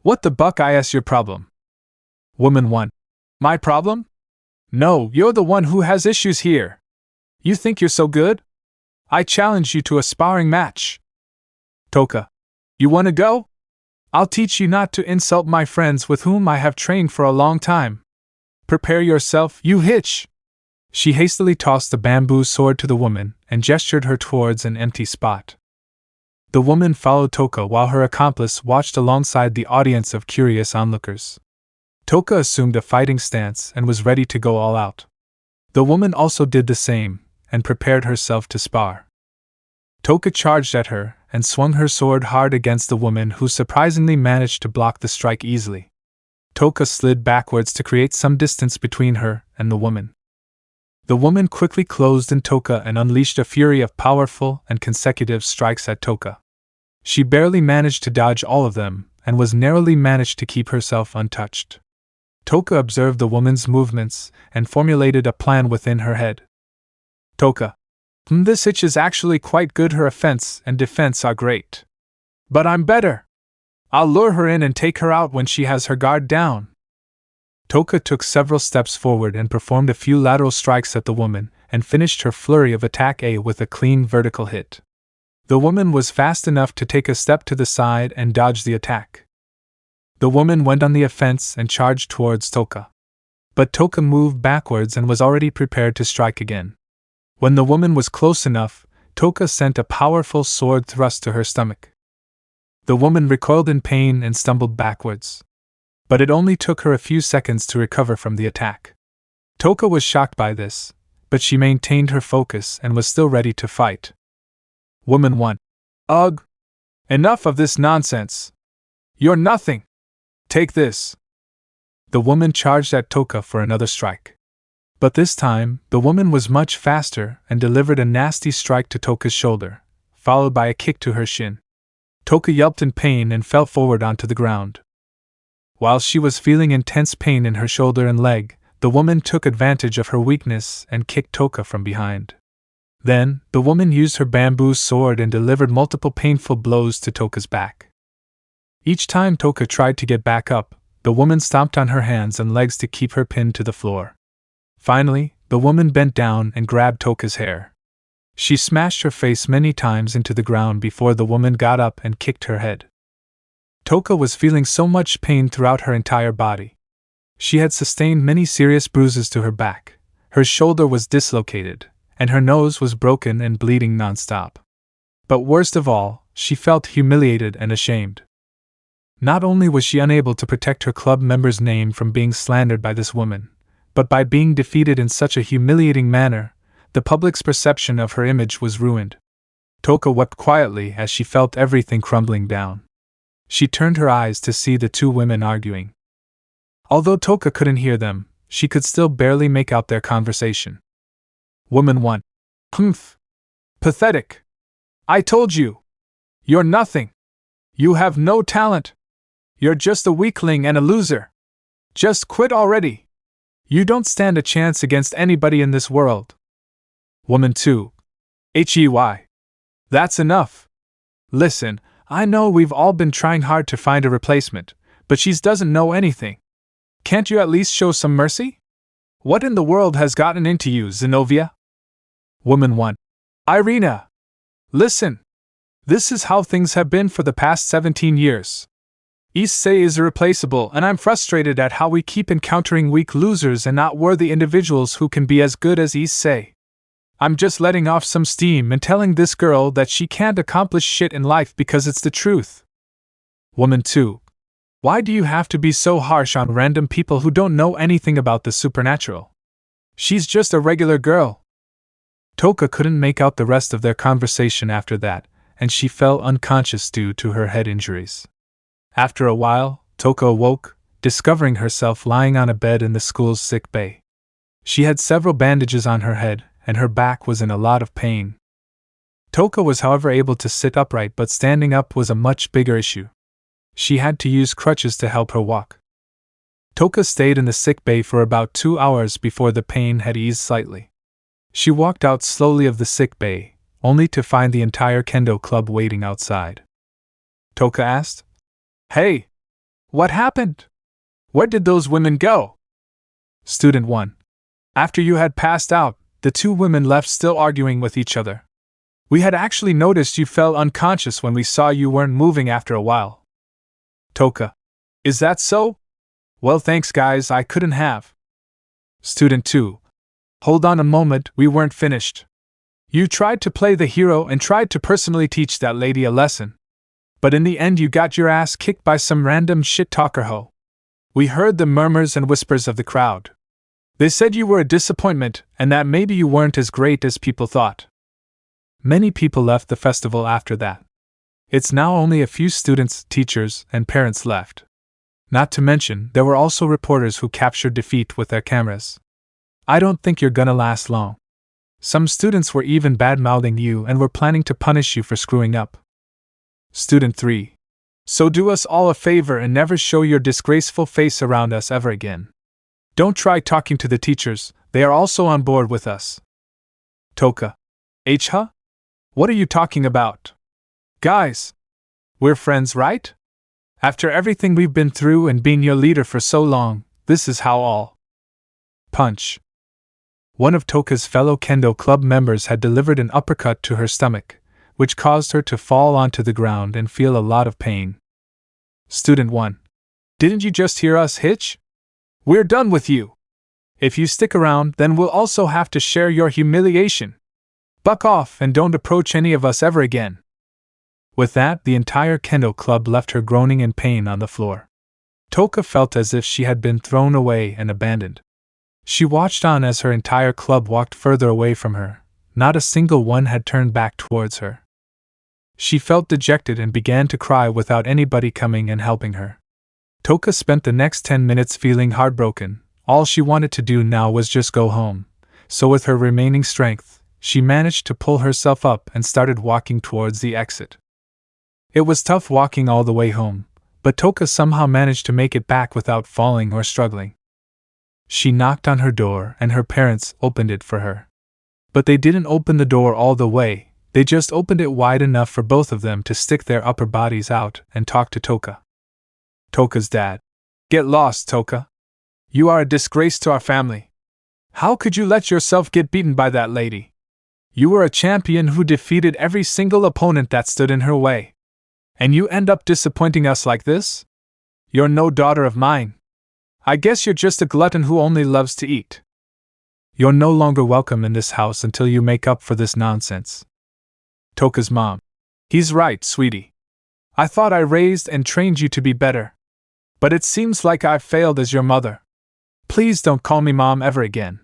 What the buck is your problem? Woman 1. My problem? No, you're the one who has issues here. You think you're so good? I challenge you to a sparring match. Toka. You want to go? I'll teach you not to insult my friends with whom I have trained for a long time. Prepare yourself, you hitch! She hastily tossed the bamboo sword to the woman and gestured her towards an empty spot. The woman followed Toka while her accomplice watched alongside the audience of curious onlookers. Toka assumed a fighting stance and was ready to go all out. The woman also did the same and prepared herself to spar. Toka charged at her and swung her sword hard against the woman, who surprisingly managed to block the strike easily. Toka slid backwards to create some distance between her and the woman. The woman quickly closed in Toka and unleashed a fury of powerful and consecutive strikes at Toka. She barely managed to dodge all of them and was narrowly managed to keep herself untouched. Toka observed the woman's movements and formulated a plan within her head. Toka. This hitch is actually quite good. Her offense and defense are great. But I'm better. I'll lure her in and take her out when she has her guard down. Toka took several steps forward and performed a few lateral strikes at the woman and finished her flurry of attack A with a clean vertical hit. The woman was fast enough to take a step to the side and dodge the attack. The woman went on the offense and charged towards Toka. But Toka moved backwards and was already prepared to strike again. When the woman was close enough, Toka sent a powerful sword thrust to her stomach. The woman recoiled in pain and stumbled backwards. But it only took her a few seconds to recover from the attack. Toka was shocked by this, but she maintained her focus and was still ready to fight. Woman 1. Ugh! Enough of this nonsense! You're nothing! Take this! The woman charged at Toka for another strike. But this time, the woman was much faster and delivered a nasty strike to Toka's shoulder, followed by a kick to her shin. Toka yelped in pain and fell forward onto the ground. While she was feeling intense pain in her shoulder and leg, the woman took advantage of her weakness and kicked Toka from behind. Then, the woman used her bamboo sword and delivered multiple painful blows to Toka's back. Each time Toka tried to get back up, the woman stomped on her hands and legs to keep her pinned to the floor. Finally, the woman bent down and grabbed Toka's hair. She smashed her face many times into the ground before the woman got up and kicked her head. Toka was feeling so much pain throughout her entire body. She had sustained many serious bruises to her back, her shoulder was dislocated, and her nose was broken and bleeding nonstop. But worst of all, she felt humiliated and ashamed. Not only was she unable to protect her club member's name from being slandered by this woman, but by being defeated in such a humiliating manner, the public's perception of her image was ruined. Toka wept quietly as she felt everything crumbling down. She turned her eyes to see the two women arguing. Although Toka couldn't hear them, she could still barely make out their conversation. Woman 1. Humph. Pathetic. I told you. You're nothing. You have no talent. You're just a weakling and a loser. Just quit already. You don't stand a chance against anybody in this world. Woman 2. Hey. That's enough. Listen, I know we've all been trying hard to find a replacement, but she doesn't know anything. Can't you at least show some mercy? What in the world has gotten into you, Zenobia? Woman 1. Irina. Listen. This is how things have been for the past 17 years. Issei is irreplaceable, and I'm frustrated at how we keep encountering weak losers and not worthy individuals who can be as good as Issei. I'm just letting off some steam and telling this girl that she can't accomplish shit in life because it's the truth. Woman 2. Why do you have to be so harsh on random people who don't know anything about the supernatural? She's just a regular girl. Toka couldn't make out the rest of their conversation after that, and she fell unconscious due to her head injuries. After a while, Toka awoke, discovering herself lying on a bed in the school's sick bay. She had several bandages on her head, and her back was in a lot of pain. Toka was however able to sit upright, but standing up was a much bigger issue. She had to use crutches to help her walk. Toka stayed in the sick bay for about 2 hours before the pain had eased slightly. She walked out slowly of the sick bay, only to find the entire kendo club waiting outside. Toka asked, "Hey, what happened? Where did those women go?" Student 1. After you had passed out, the 2 women left still arguing with each other. We had actually noticed you fell unconscious when we saw you weren't moving after a while. Toka. Is that so? Well, thanks guys, I couldn't have. Student 2. Hold on a moment, we weren't finished. You tried to play the hero and tried to personally teach that lady a lesson. But in the end you got your ass kicked by some random shit-talker hoe. We heard the murmurs and whispers of the crowd. They said you were a disappointment and that maybe you weren't as great as people thought. Many people left the festival after that. It's now only a few students, teachers, and parents left. Not to mention, there were also reporters who captured defeat with their cameras. I don't think you're gonna last long. Some students were even bad-mouthing you and were planning to punish you for screwing up. Student 3. So do us all a favor and never show your disgraceful face around us ever again. Don't try talking to the teachers, they are also on board with us. Toka. Huh? What are you talking about? Guys, we're friends, right? After everything we've been through and being your leader for so long, this is how all. Punch. One of Toka's fellow kendo club members had delivered an uppercut to her stomach, which caused her to fall onto the ground and feel a lot of pain. Student 1. Didn't you just hear us hitch? We're done with you. If you stick around, then we'll also have to share your humiliation. Buck off and don't approach any of us ever again. With that, the entire kendo club left her groaning in pain on the floor. Toka felt as if she had been thrown away and abandoned. She watched on as her entire club walked further away from her. Not a single one had turned back towards her. She felt dejected and began to cry without anybody coming and helping her. Toka spent the next 10 minutes feeling heartbroken. All she wanted to do now was just go home. So with her remaining strength, she managed to pull herself up and started walking towards the exit. It was tough walking all the way home, but Toka somehow managed to make it back without falling or struggling. She knocked on her door and her parents opened it for her. But they didn't open the door all the way, they just opened it wide enough for both of them to stick their upper bodies out and talk to Toka. Toka's dad. Get lost, Toka. You are a disgrace to our family. How could you let yourself get beaten by that lady? You were a champion who defeated every single opponent that stood in her way. And you end up disappointing us like this? You're no daughter of mine. I guess you're just a glutton who only loves to eat. You're no longer welcome in this house until you make up for this nonsense. Toka's mom. He's right, sweetie. I thought I raised and trained you to be better. But it seems like I've failed as your mother. Please don't call me mom ever again.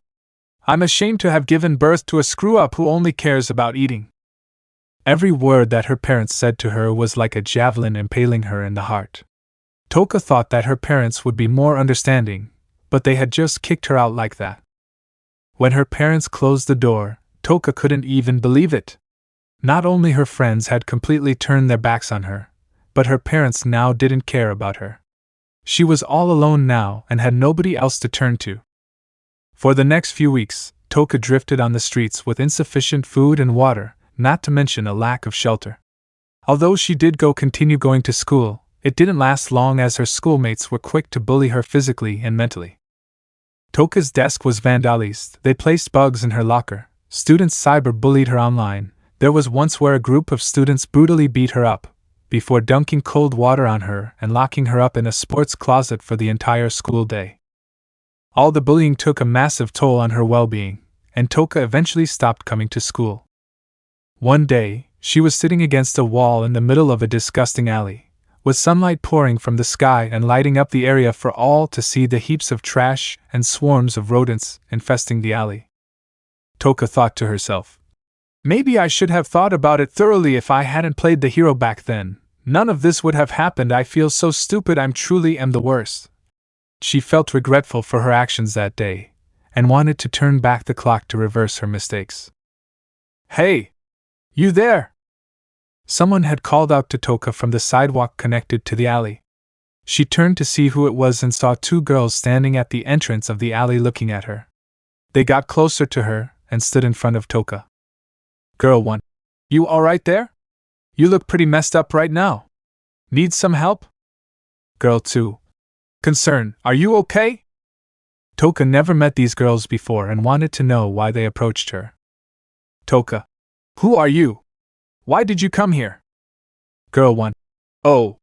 I'm ashamed to have given birth to a screw-up who only cares about eating. Every word that her parents said to her was like a javelin impaling her in the heart. Toka thought that her parents would be more understanding, but they had just kicked her out like that. When her parents closed the door, Toka couldn't even believe it. Not only her friends had completely turned their backs on her, but her parents now didn't care about her. She was all alone now and had nobody else to turn to. For the next few weeks, Toka drifted on the streets with insufficient food and water, not to mention a lack of shelter. Although she did continue going to school, it didn't last long as her schoolmates were quick to bully her physically and mentally. Toka's desk was vandalized, they placed bugs in her locker, students cyber-bullied her online. There was once where a group of students brutally beat her up, before dunking cold water on her and locking her up in a sports closet for the entire school day. All the bullying took a massive toll on her well-being, and Toka eventually stopped coming to school. One day, she was sitting against a wall in the middle of a disgusting alley, with sunlight pouring from the sky and lighting up the area for all to see the heaps of trash and swarms of rodents infesting the alley. Toka thought to herself, "Maybe I should have thought about it thoroughly if I hadn't played the hero back then. None of this would have happened. I feel so stupid. I truly am the worst." She felt regretful for her actions that day, and wanted to turn back the clock to reverse her mistakes. "Hey! You there?" Someone had called out to Toka from the sidewalk connected to the alley. She turned to see who it was and saw two girls standing at the entrance of the alley looking at her. They got closer to her and stood in front of Toka. "Girl 1. You alright there? You look pretty messed up right now. Need some help?" Girl 2. "Concern, are you okay?" Toka never met these girls before and wanted to know why they approached her. Toka. "Who are you? Why did you come here?" Girl 1. "Oh.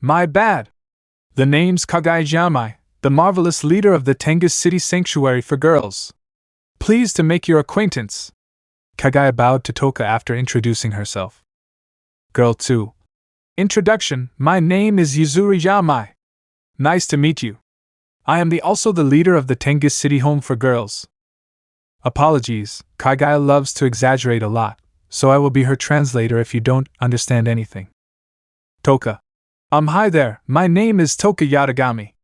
My bad. The name's Kagayamai, the marvelous leader of the Tengus City Sanctuary for Girls. Pleased to make your acquaintance." Kagaya bowed to Toka after introducing herself. Girl 2. "Introduction, my name is Yuzuru Yamai. Nice to meet you. I am also the leader of the Tengus City Home for Girls." Apologies, Kagaya loves to exaggerate a lot, so I will be her translator if you don't understand anything. Toka. Hi there, my name is Toka Yatagami.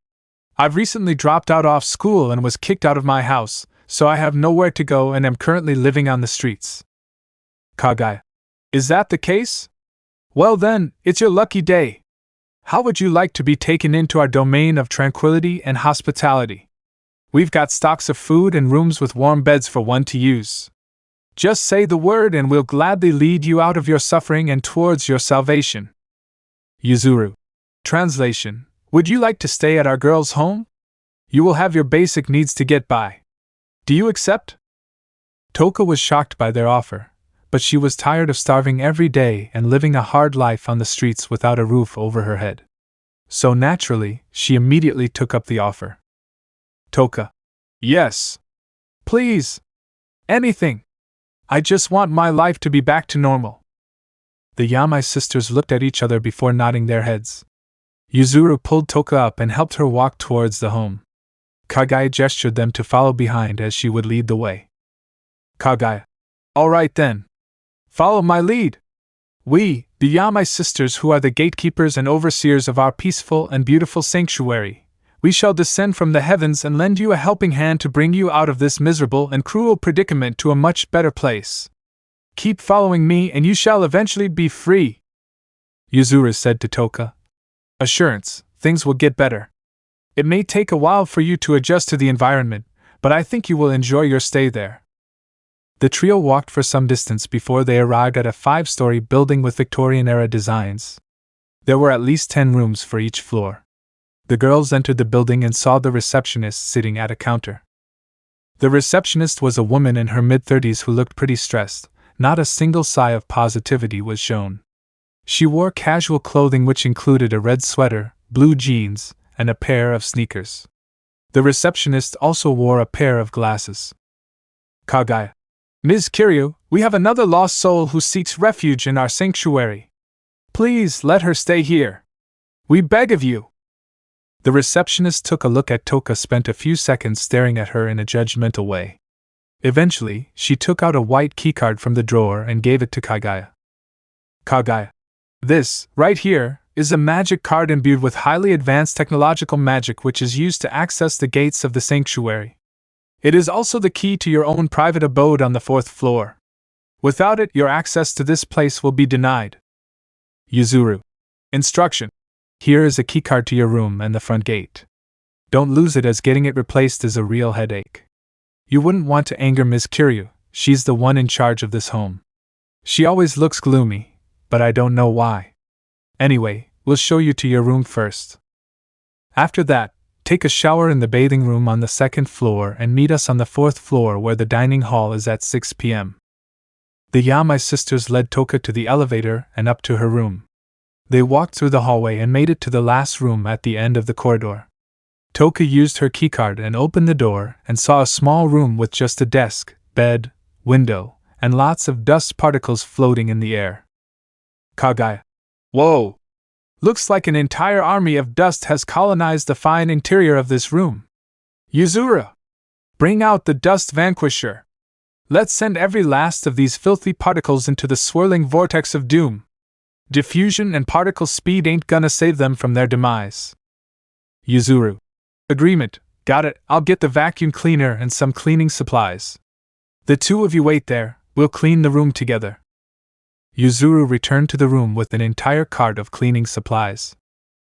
I've recently dropped out of school and was kicked out of my house, so I have nowhere to go and am currently living on the streets. Kagaya. Is that the case? Well then, it's your lucky day. How would you like to be taken into our domain of tranquility and hospitality? We've got stocks of food and rooms with warm beds for one to use. Just say the word and we'll gladly lead you out of your suffering and towards your salvation. Yuzuru. Translation. Would you like to stay at our girls' home? You will have your basic needs to get by. Do you accept? Toka was shocked by their offer, but she was tired of starving every day and living a hard life on the streets without a roof over her head. So naturally, she immediately took up the offer. Toka. Yes. Please. Anything. I just want my life to be back to normal. The Yamai sisters looked at each other before nodding their heads. Yuzuru pulled Toka up and helped her walk towards the home. Kagaya gestured them to follow behind as she would lead the way. Kagaya. All right then. Follow my lead. We, the Yamai sisters who are the gatekeepers and overseers of our peaceful and beautiful sanctuary, we shall descend from the heavens and lend you a helping hand to bring you out of this miserable and cruel predicament to a much better place. Keep following me and you shall eventually be free. Yuzuru said to Toka. Assurance, things will get better. It may take a while for you to adjust to the environment, but I think you will enjoy your stay there. The trio walked for some distance before they arrived at a 5-story building with Victorian-era designs. There were at least 10 rooms for each floor. The girls entered the building and saw the receptionist sitting at a counter. The receptionist was a woman in her mid-30s who looked pretty stressed. Not a single sigh of positivity was shown. She wore casual clothing which included a red sweater, blue jeans, and a pair of sneakers. The receptionist also wore a pair of glasses. Kagaya. Ms. Kiryu, we have another lost soul who seeks refuge in our sanctuary. Please let her stay here. We beg of you. The receptionist took a look at Toka, spent a few seconds staring at her in a judgmental way. Eventually, she took out a white keycard from the drawer and gave it to Kagaya. Kagaya. This, right here, is a magic card imbued with highly advanced technological magic which is used to access the gates of the sanctuary. It is also the key to your own private abode on the 4th floor. Without it, your access to this place will be denied. Yuzuru. Instruction. Here is a keycard to your room and the front gate. Don't lose it, as getting it replaced is a real headache. You wouldn't want to anger Ms. Kiryu, she's the one in charge of this home. She always looks gloomy, but I don't know why. Anyway, we'll show you to your room first. After that, take a shower in the bathing room on the 2nd floor and meet us on the 4th floor where the dining hall is at 6 p.m. The Yamai sisters led Toka to the elevator and up to her room. They walked through the hallway and made it to the last room at the end of the corridor. Toka used her keycard and opened the door and saw a small room with just a desk, bed, window, and lots of dust particles floating in the air. Kagaya. Whoa! Looks like an entire army of dust has colonized the fine interior of this room. Yuzuru! Bring out the dust vanquisher! Let's send every last of these filthy particles into the swirling vortex of doom. Diffusion and particle speed ain't gonna save them from their demise. Yuzuru. Agreement. Got it. I'll get the vacuum cleaner and some cleaning supplies. The two of you wait there, we'll clean the room together. Yuzuru returned to the room with an entire cart of cleaning supplies.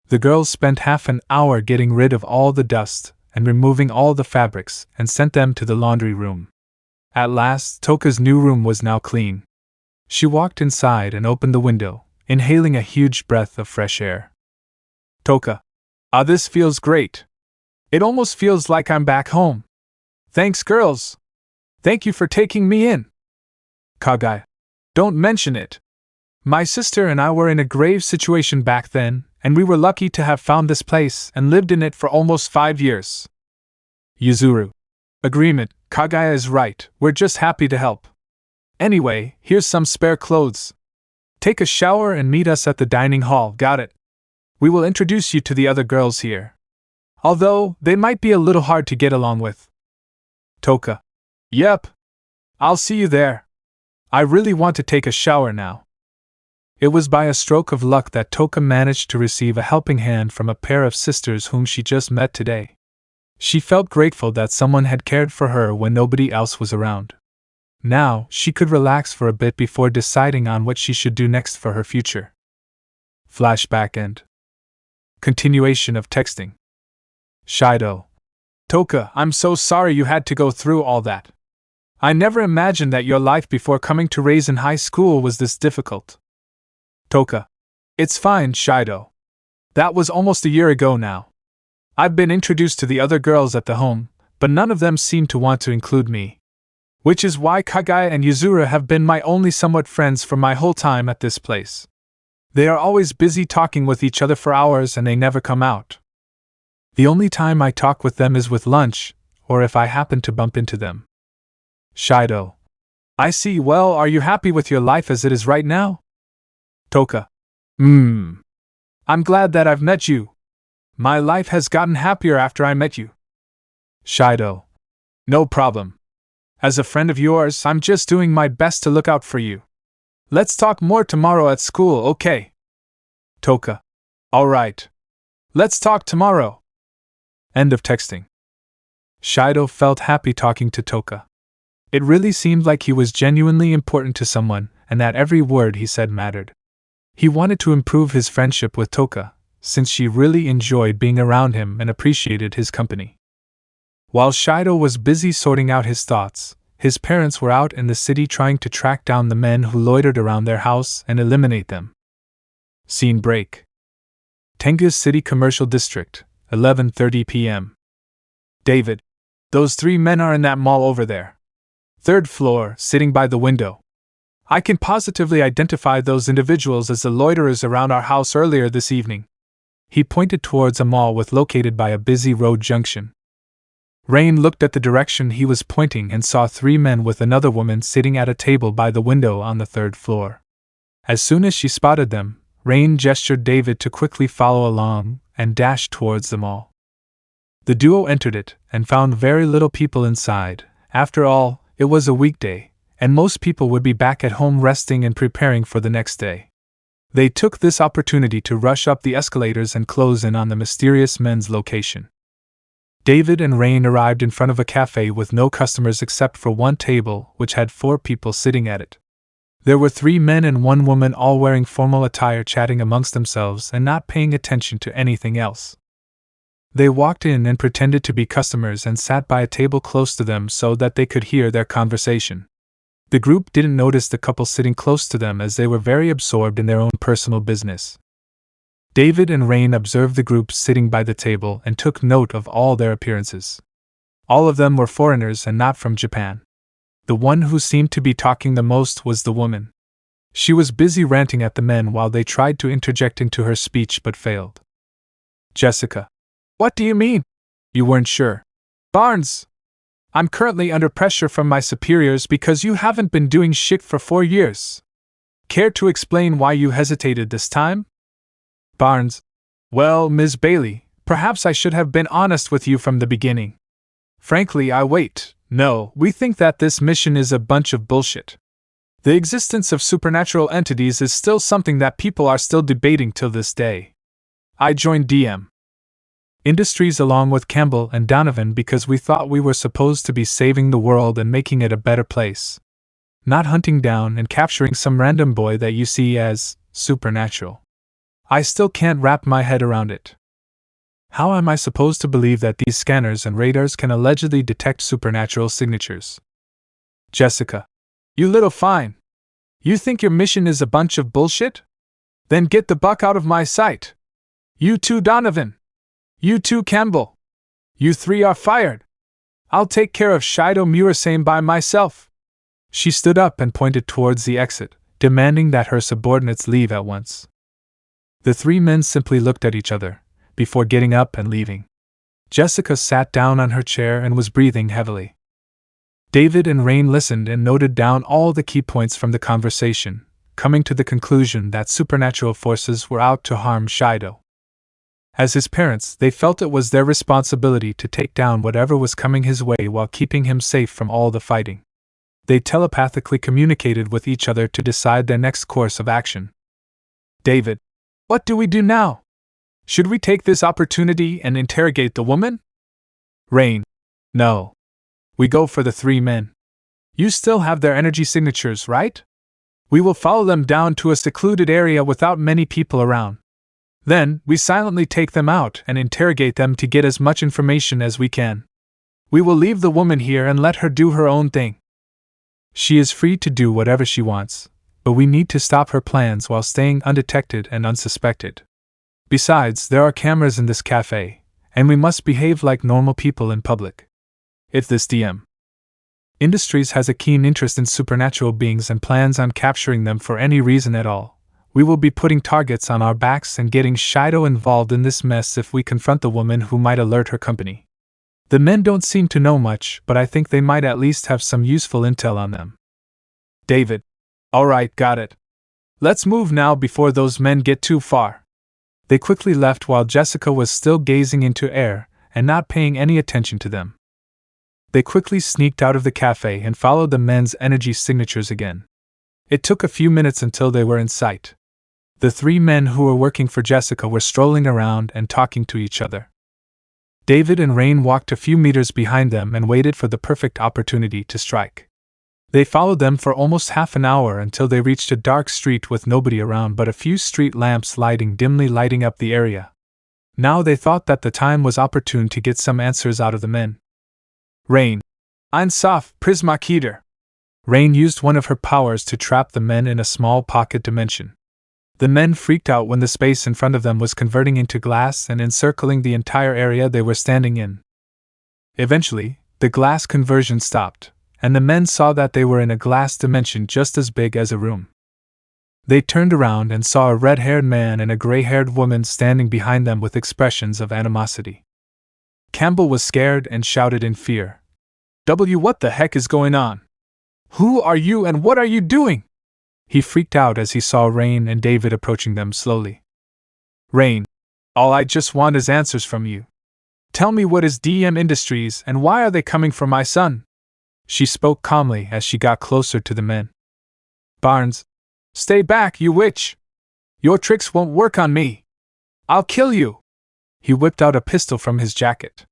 The girls spent half an hour getting rid of all the dust and removing all the fabrics and sent them to the laundry room. At last, Toka's new room was now clean. She walked inside and opened the window, inhaling a huge breath of fresh air. Toka. This feels great. It almost feels like I'm back home. Thanks, girls. Thank you for taking me in. Kagaya. Don't mention it. My sister and I were in a grave situation back then, and we were lucky to have found this place and lived in it for almost 5 years. Yuzuru. Agreement. Kagaya is right, we're just happy to help. Anyway, here's some spare clothes. Take a shower and meet us at the dining hall, got it? We will introduce you to the other girls here. Although, they might be a little hard to get along with. Toka. Yep. I'll see you there. I really want to take a shower now. It was by a stroke of luck that Toka managed to receive a helping hand from a pair of sisters whom she just met today. She felt grateful that someone had cared for her when nobody else was around. Now, she could relax for a bit before deciding on what she should do next for her future. Flashback end. Continuation of texting. Shido. Toka, I'm so sorry you had to go through all that. I never imagined that your life before coming to Raise in high school was this difficult. Toka. It's fine, Shido. That was almost a year ago now. I've been introduced to the other girls at the home, but none of them seem to want to include me. Which is why Kagaya and Yuzuru have been my only somewhat friends for my whole time at this place. They are always busy talking with each other for hours and they never come out. The only time I talk with them is with lunch, or if I happen to bump into them. Shido. I see. Well, are you happy with your life as it is right now? Toka. I'm glad that I've met you. My life has gotten happier after I met you. Shido. No problem. As a friend of yours, I'm just doing my best to look out for you. Let's talk more tomorrow at school, okay? Toka. Alright. Let's talk tomorrow. End of texting. Shido felt happy talking to Toka. It really seemed like he was genuinely important to someone, and that every word he said mattered. He wanted to improve his friendship with Toka, since she really enjoyed being around him and appreciated his company. While Shido was busy sorting out his thoughts, his parents were out in the city trying to track down the men who loitered around their house and eliminate them. Scene break. Tenga's City Commercial District, 11:30 p.m. David. Those 3 men are in that mall over there. 3rd floor, sitting by the window. I can positively identify those individuals as the loiterers around our house earlier this evening. He pointed towards a mall located by a busy road junction. Rain looked at the direction he was pointing and saw 3 men with another woman sitting at a table by the window on the 3rd floor. As soon as she spotted them, Rain gestured David to quickly follow along and dashed towards the mall. The duo entered it and found very little people inside. After all, it was a weekday, and most people would be back at home resting and preparing for the next day. They took this opportunity to rush up the escalators and close in on the mysterious men's location. David and Rain arrived in front of a cafe with no customers except for one table, which had 4 people sitting at it. There were 3 men and 1 woman, all wearing formal attire, chatting amongst themselves and not paying attention to anything else. They walked in and pretended to be customers and sat by a table close to them so that they could hear their conversation. The group didn't notice the couple sitting close to them as they were very absorbed in their own personal business. David and Rain observed the group sitting by the table and took note of all their appearances. All of them were foreigners and not from Japan. The one who seemed to be talking the most was the woman. She was busy ranting at the men while they tried to interject into her speech but failed. Jessica. What do you mean? You weren't sure. Barnes! I'm currently under pressure from my superiors because you haven't been doing shit for 4 years. Care to explain why you hesitated this time? Barnes: Well, Ms. Bailey, perhaps I should have been honest with you from the beginning. Frankly, we think that this mission is a bunch of bullshit. The existence of supernatural entities is still something that people are still debating till this day. I joined DM Industries along with Campbell and Donovan because we thought we were supposed to be saving the world and making it a better place. Not hunting down and capturing some random boy that you see as supernatural. I still can't wrap my head around it. How am I supposed to believe that these scanners and radars can allegedly detect supernatural signatures? Jessica: You little fine. You think your mission is a bunch of bullshit? Then get the buck out of my sight. You too, Donovan. You too, Campbell. You 3 are fired. I'll take care of Shido Murasame by myself. She stood up and pointed towards the exit, demanding that her subordinates leave at once. The 3 men simply looked at each other, before getting up and leaving. Jessica sat down on her chair and was breathing heavily. David and Rain listened and noted down all the key points from the conversation, coming to the conclusion that supernatural forces were out to harm Shido. As his parents, they felt it was their responsibility to take down whatever was coming his way while keeping him safe from all the fighting. They telepathically communicated with each other to decide their next course of action. David: What do we do now? Should we take this opportunity and interrogate the woman? Rain: No. We go for the 3 men. You still have their energy signatures, right? We will follow them down to a secluded area without many people around. Then, we silently take them out and interrogate them to get as much information as we can. We will leave the woman here and let her do her own thing. She is free to do whatever she wants, but we need to stop her plans while staying undetected and unsuspected. Besides, there are cameras in this cafe, and we must behave like normal people in public. If this DM Industries has a keen interest in supernatural beings and plans on capturing them for any reason at all, we will be putting targets on our backs and getting Shido involved in this mess if we confront the woman who might alert her company. The men don't seem to know much, but I think they might at least have some useful intel on them. David: Alright, got it. Let's move now before those men get too far. They quickly left while Jessica was still gazing into air and not paying any attention to them. They quickly sneaked out of the cafe and followed the men's energy signatures again. It took a few minutes until they were in sight. The 3 men who were working for Jessica were strolling around and talking to each other. David and Rain walked a few meters behind them and waited for the perfect opportunity to strike. They followed them for almost half an hour until they reached a dark street with nobody around but a few street lamps dimly lighting up the area. Now they thought that the time was opportune to get some answers out of the men. Rain: Einsaf Prismaketer. Rain used one of her powers to trap the men in a small pocket dimension. The men freaked out when the space in front of them was converting into glass and encircling the entire area they were standing in. Eventually, the glass conversion stopped, and the men saw that they were in a glass dimension just as big as a room. They turned around and saw a red-haired man and a gray-haired woman standing behind them with expressions of animosity. Campbell was scared and shouted in fear. What the heck is going on? Who are you and what are you doing? He freaked out as he saw Rain and David approaching them slowly. Rain: All I just want is answers from you. Tell me, what is DM Industries and why are they coming for my son? She spoke calmly as she got closer to the men. Barnes: Stay back, you witch! Your tricks won't work on me. I'll kill you. He whipped out a pistol from his jacket.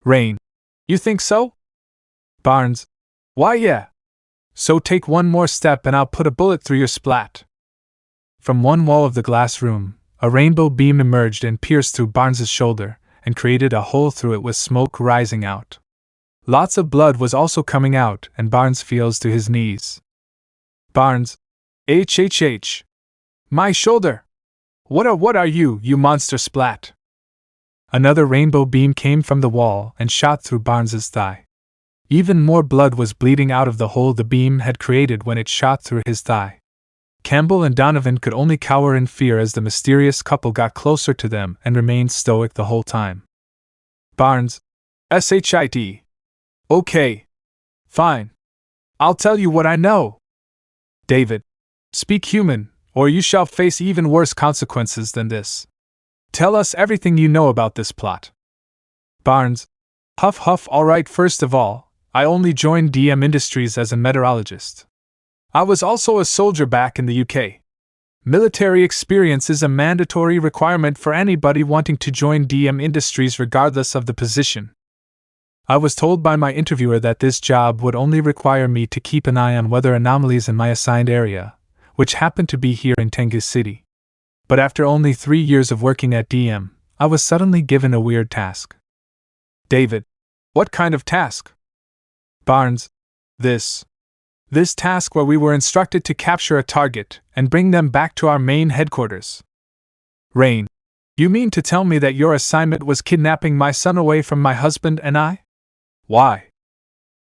Rain: You think so? Barnes: Why, yeah. So take one more step and I'll put a bullet through your splat. From one wall of the glass room, a rainbow beam emerged and pierced through Barnes's shoulder and created a hole through it with smoke rising out. Lots of blood was also coming out and Barnes feels to his knees. Barnes: HHH. My shoulder. What are you, you monster splat? Another rainbow beam came from the wall and shot through Barnes's thigh. Even more blood was bleeding out of the hole the beam had created when it shot through his thigh. Campbell and Donovan could only cower in fear as the mysterious couple got closer to them and remained stoic the whole time. Barnes: SHIT. Okay. Fine. I'll tell you what I know. David. Speak human, or you shall face even worse consequences than this. Tell us everything you know about this plot. Barnes. Huff huff. Alright, first of all, I only joined DM Industries as a meteorologist. I was also a soldier back in the UK. Military experience is a mandatory requirement for anybody wanting to join DM Industries regardless of the position. I was told by my interviewer that this job would only require me to keep an eye on weather anomalies in my assigned area, which happened to be here in Tengu City. But after only 3 years of working at DM, I was suddenly given a weird task. David. What kind of task? Barnes. This task where we were instructed to capture a target and bring them back to our main headquarters. Rain. You mean to tell me that your assignment was kidnapping my son away from my husband and I? Why?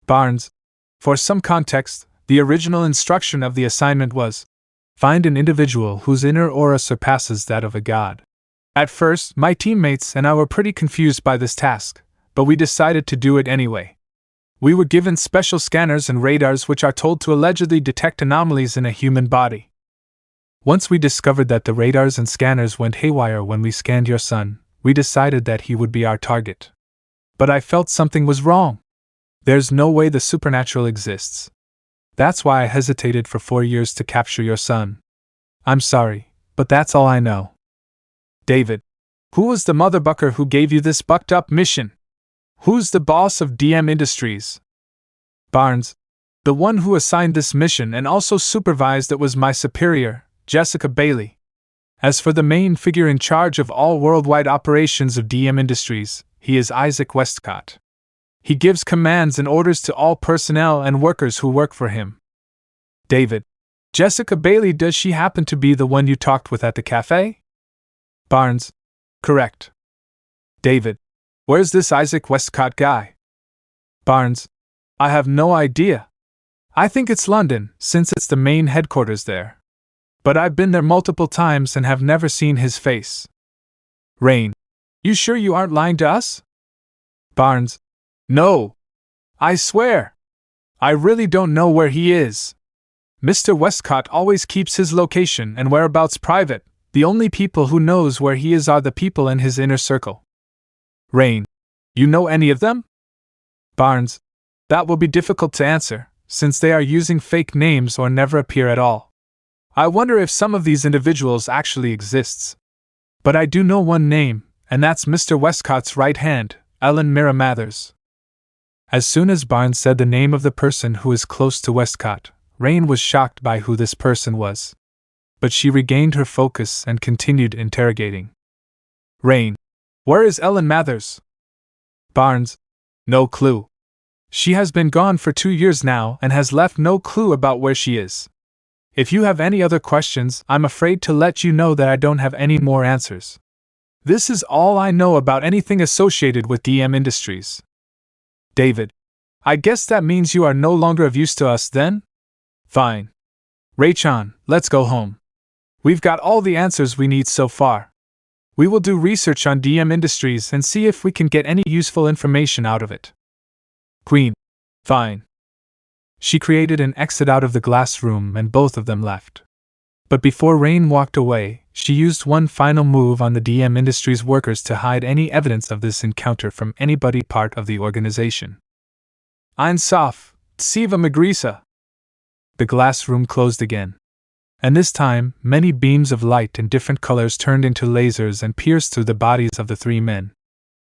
Barnes. For some context, the original instruction of the assignment was, find an individual whose inner aura surpasses that of a god. At first, my teammates and I were pretty confused by this task, but we decided to do it anyway. We were given special scanners and radars which are told to allegedly detect anomalies in a human body. Once we discovered that the radars and scanners went haywire when we scanned your son, we decided that he would be our target. But I felt something was wrong. There's no way the supernatural exists. That's why I hesitated for 4 years to capture your son. I'm sorry, but that's all I know. David. Who was the motherbucker who gave you this bucked up mission? Who's the boss of DM Industries? Barnes. The one who assigned this mission and also supervised it was my superior, Jessica Bailey. As for the main figure in charge of all worldwide operations of DM Industries, he is Isaac Westcott. He gives commands and orders to all personnel and workers who work for him. David. Jessica Bailey, does she happen to be the one you talked with at the cafe? Barnes. Correct. David. Where's this Isaac Westcott guy? Barnes. I have no idea. I think it's London, since it's the main headquarters there. But I've been there multiple times and have never seen his face. Rain. You sure you aren't lying to us? Barnes. No. I swear. I really don't know where he is. Mr. Westcott always keeps his location and whereabouts private. The only people who knows where he is are the people in his inner circle. Rain. You know any of them? Barnes. That will be difficult to answer, since they are using fake names or never appear at all. I wonder if some of these individuals actually exists. But I do know one name, and that's Mr. Westcott's right hand, Ellen Mira Mathers. As soon as Barnes said the name of the person who is close to Westcott, Rain was shocked by who this person was. But she regained her focus and continued interrogating. Rain. Where is Ellen Mathers? Barnes. No clue. She has been gone for 2 years now and has left no clue about where she is. If you have any other questions, I'm afraid to let you know that I don't have any more answers. This is all I know about anything associated with DM Industries. David. I guess that means you are no longer of use to us then? Fine. Ray-chan, let's go home. We've got all the answers we need so far. We will do research on DM Industries and see if we can get any useful information out of it. Queen. Fine. She created an exit out of the glass room and both of them left. But before Rain walked away, she used one final move on the DM Industries workers to hide any evidence of this encounter from anybody part of the organization. Einsaf, Tsiva Magrisa. The glass room closed again. And this time, many beams of light in different colors turned into lasers and pierced through the bodies of the 3 men.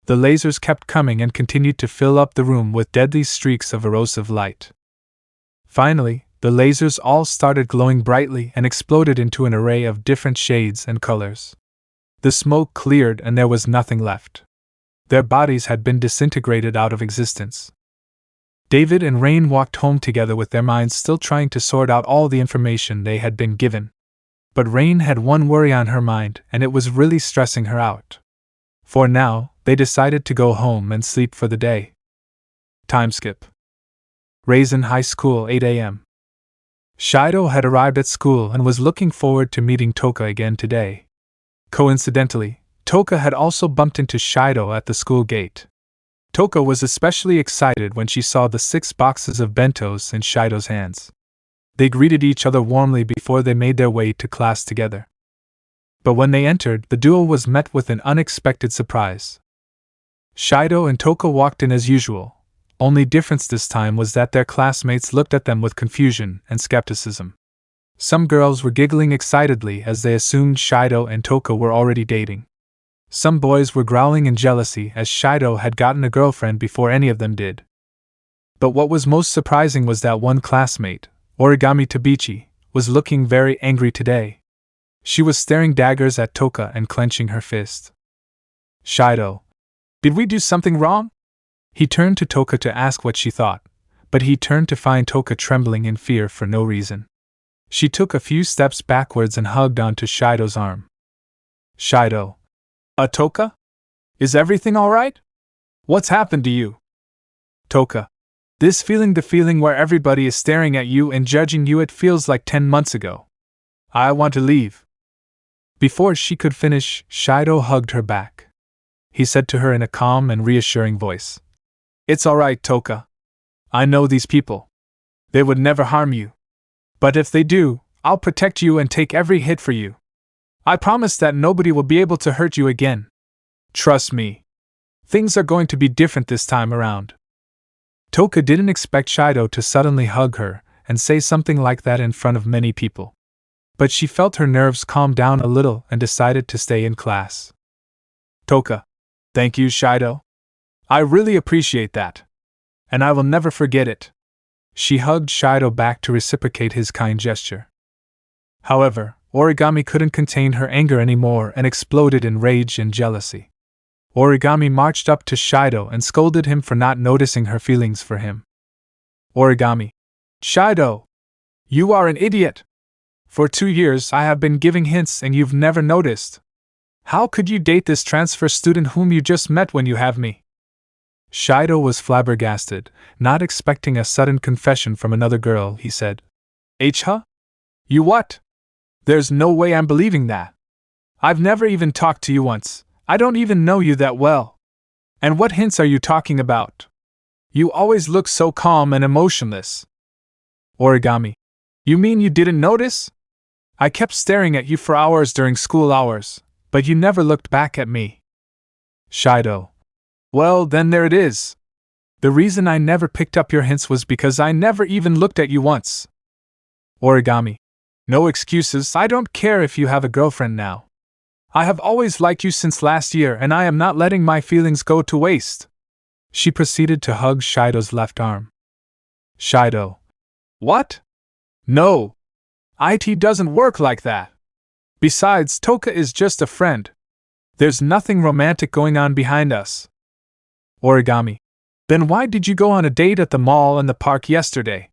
The lasers kept coming and continued to fill up the room with deadly streaks of erosive light. Finally, the lasers all started glowing brightly and exploded into an array of different shades and colors. The smoke cleared and there was nothing left. Their bodies had been disintegrated out of existence. David and Rain walked home together with their minds still trying to sort out all the information they had been given. But Rain had one worry on her mind, and it was really stressing her out. For now, they decided to go home and sleep for the day. Time skip. Raisin High School, 8 a.m. Shido had arrived at school and was looking forward to meeting Toka again today. Coincidentally, Toka had also bumped into Shido at the school gate. Toka was especially excited when she saw the 6 boxes of bentos in Shido's hands. They greeted each other warmly before they made their way to class together. But when they entered, the duo was met with an unexpected surprise. Shido and Toka walked in as usual. Only difference this time was that their classmates looked at them with confusion and skepticism. Some girls were giggling excitedly as they assumed Shido and Toka were already dating. Some boys were growling in jealousy as Shido had gotten a girlfriend before any of them did. But what was most surprising was that one classmate, Origami Tabichi, was looking very angry today. She was staring daggers at Toka and clenching her fist. Shido, did we do something wrong? He turned to Toka to ask what she thought, but he turned to find Toka trembling in fear for no reason. She took a few steps backwards and hugged onto Shido's arm. Shido. Toka? Is everything alright? What's happened to you? Toka. This feeling, the feeling where everybody is staring at you and judging you, it feels like 10 months ago. I want to leave. Before she could finish, Shido hugged her back. He said to her in a calm and reassuring voice. It's alright, Toka. I know these people. They would never harm you. But if they do, I'll protect you and take every hit for you. I promise that nobody will be able to hurt you again. Trust me. Things are going to be different this time around. Toka didn't expect Shido to suddenly hug her and say something like that in front of many people. But she felt her nerves calm down a little and decided to stay in class. Toka. Thank you, Shido. I really appreciate that. And I will never forget it. She hugged Shido back to reciprocate his kind gesture. However, Origami couldn't contain her anger anymore and exploded in rage and jealousy. Origami marched up to Shido and scolded him for not noticing her feelings for him. Origami. Shido! You are an idiot! For 2 years I have been giving hints and you've never noticed. How could you date this transfer student whom you just met when you have me? Shido was flabbergasted, not expecting a sudden confession from another girl. He said, Huh? You what? There's no way I'm believing that. I've never even talked to you once. I don't even know you that well. And what hints are you talking about? You always look so calm and emotionless. Origami. You mean you didn't notice? I kept staring at you for hours during school hours, but you never looked back at me. Shido. Well, then there it is. The reason I never picked up your hints was because I never even looked at you once. Origami. No excuses, I don't care if you have a girlfriend now. I have always liked you since last year and I am not letting my feelings go to waste. She proceeded to hug Shido's left arm. Shido. What? No. It doesn't work like that. Besides, Toka is just a friend. There's nothing romantic going on behind us. Origami. Then why did you go on a date at the mall and the park yesterday?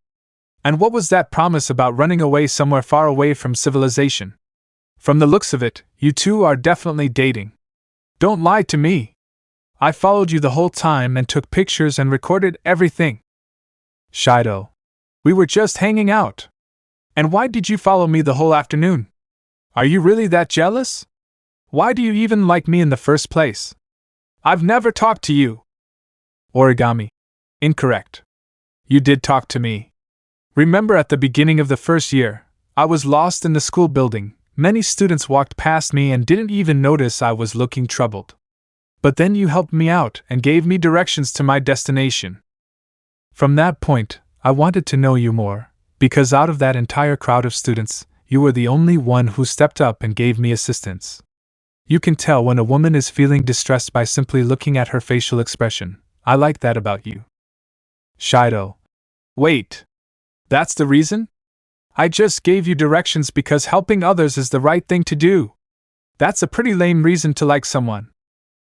And what was that promise about running away somewhere far away from civilization? From the looks of it, you two are definitely dating. Don't lie to me. I followed you the whole time and took pictures and recorded everything. Shido. We were just hanging out. And why did you follow me the whole afternoon? Are you really that jealous? Why do you even like me in the first place? I've never talked to you. Origami. Incorrect. You did talk to me. Remember at the beginning of the first year, I was lost in the school building. Many students walked past me and didn't even notice I was looking troubled. But then you helped me out and gave me directions to my destination. From that point, I wanted to know you more, because out of that entire crowd of students, you were the only one who stepped up and gave me assistance. You can tell when a woman is feeling distressed by simply looking at her facial expression. I like that about you. Shido. Wait. That's the reason? I just gave you directions because helping others is the right thing to do. That's a pretty lame reason to like someone.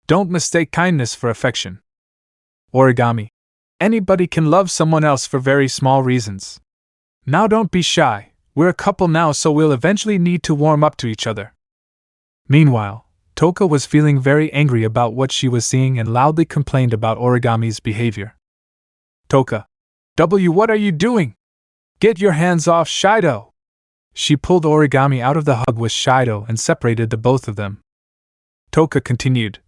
Don't mistake kindness for affection. Origami. Anybody can love someone else for very small reasons. Now don't be shy, we're a couple now so we'll eventually need to warm up to each other. Meanwhile, Toka was feeling very angry about what she was seeing and loudly complained about Origami's behavior. Toka. What are you doing? Get your hands off Shido! She pulled Origami out of the hug with Shido and separated the both of them. Toka continued.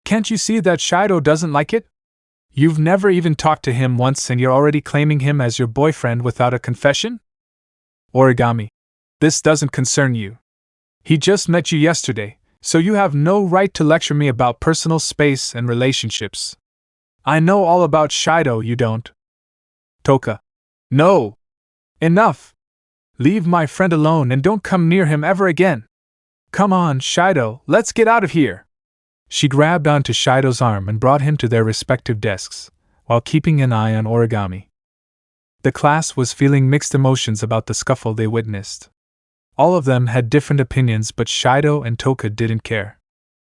Can't you see that Shido doesn't like it? You've never even talked to him once and you're already claiming him as your boyfriend without a confession? Origami. This doesn't concern you. He just met you yesterday, so you have no right to lecture me about personal space and relationships. I know all about Shido, you don't. Toka. No! Enough! Leave my friend alone and don't come near him ever again. Come on, Shido, let's get out of here. She grabbed onto Shido's arm and brought him to their respective desks, while keeping an eye on Origami. The class was feeling mixed emotions about the scuffle they witnessed. All of them had different opinions, but Shido and Toka didn't care.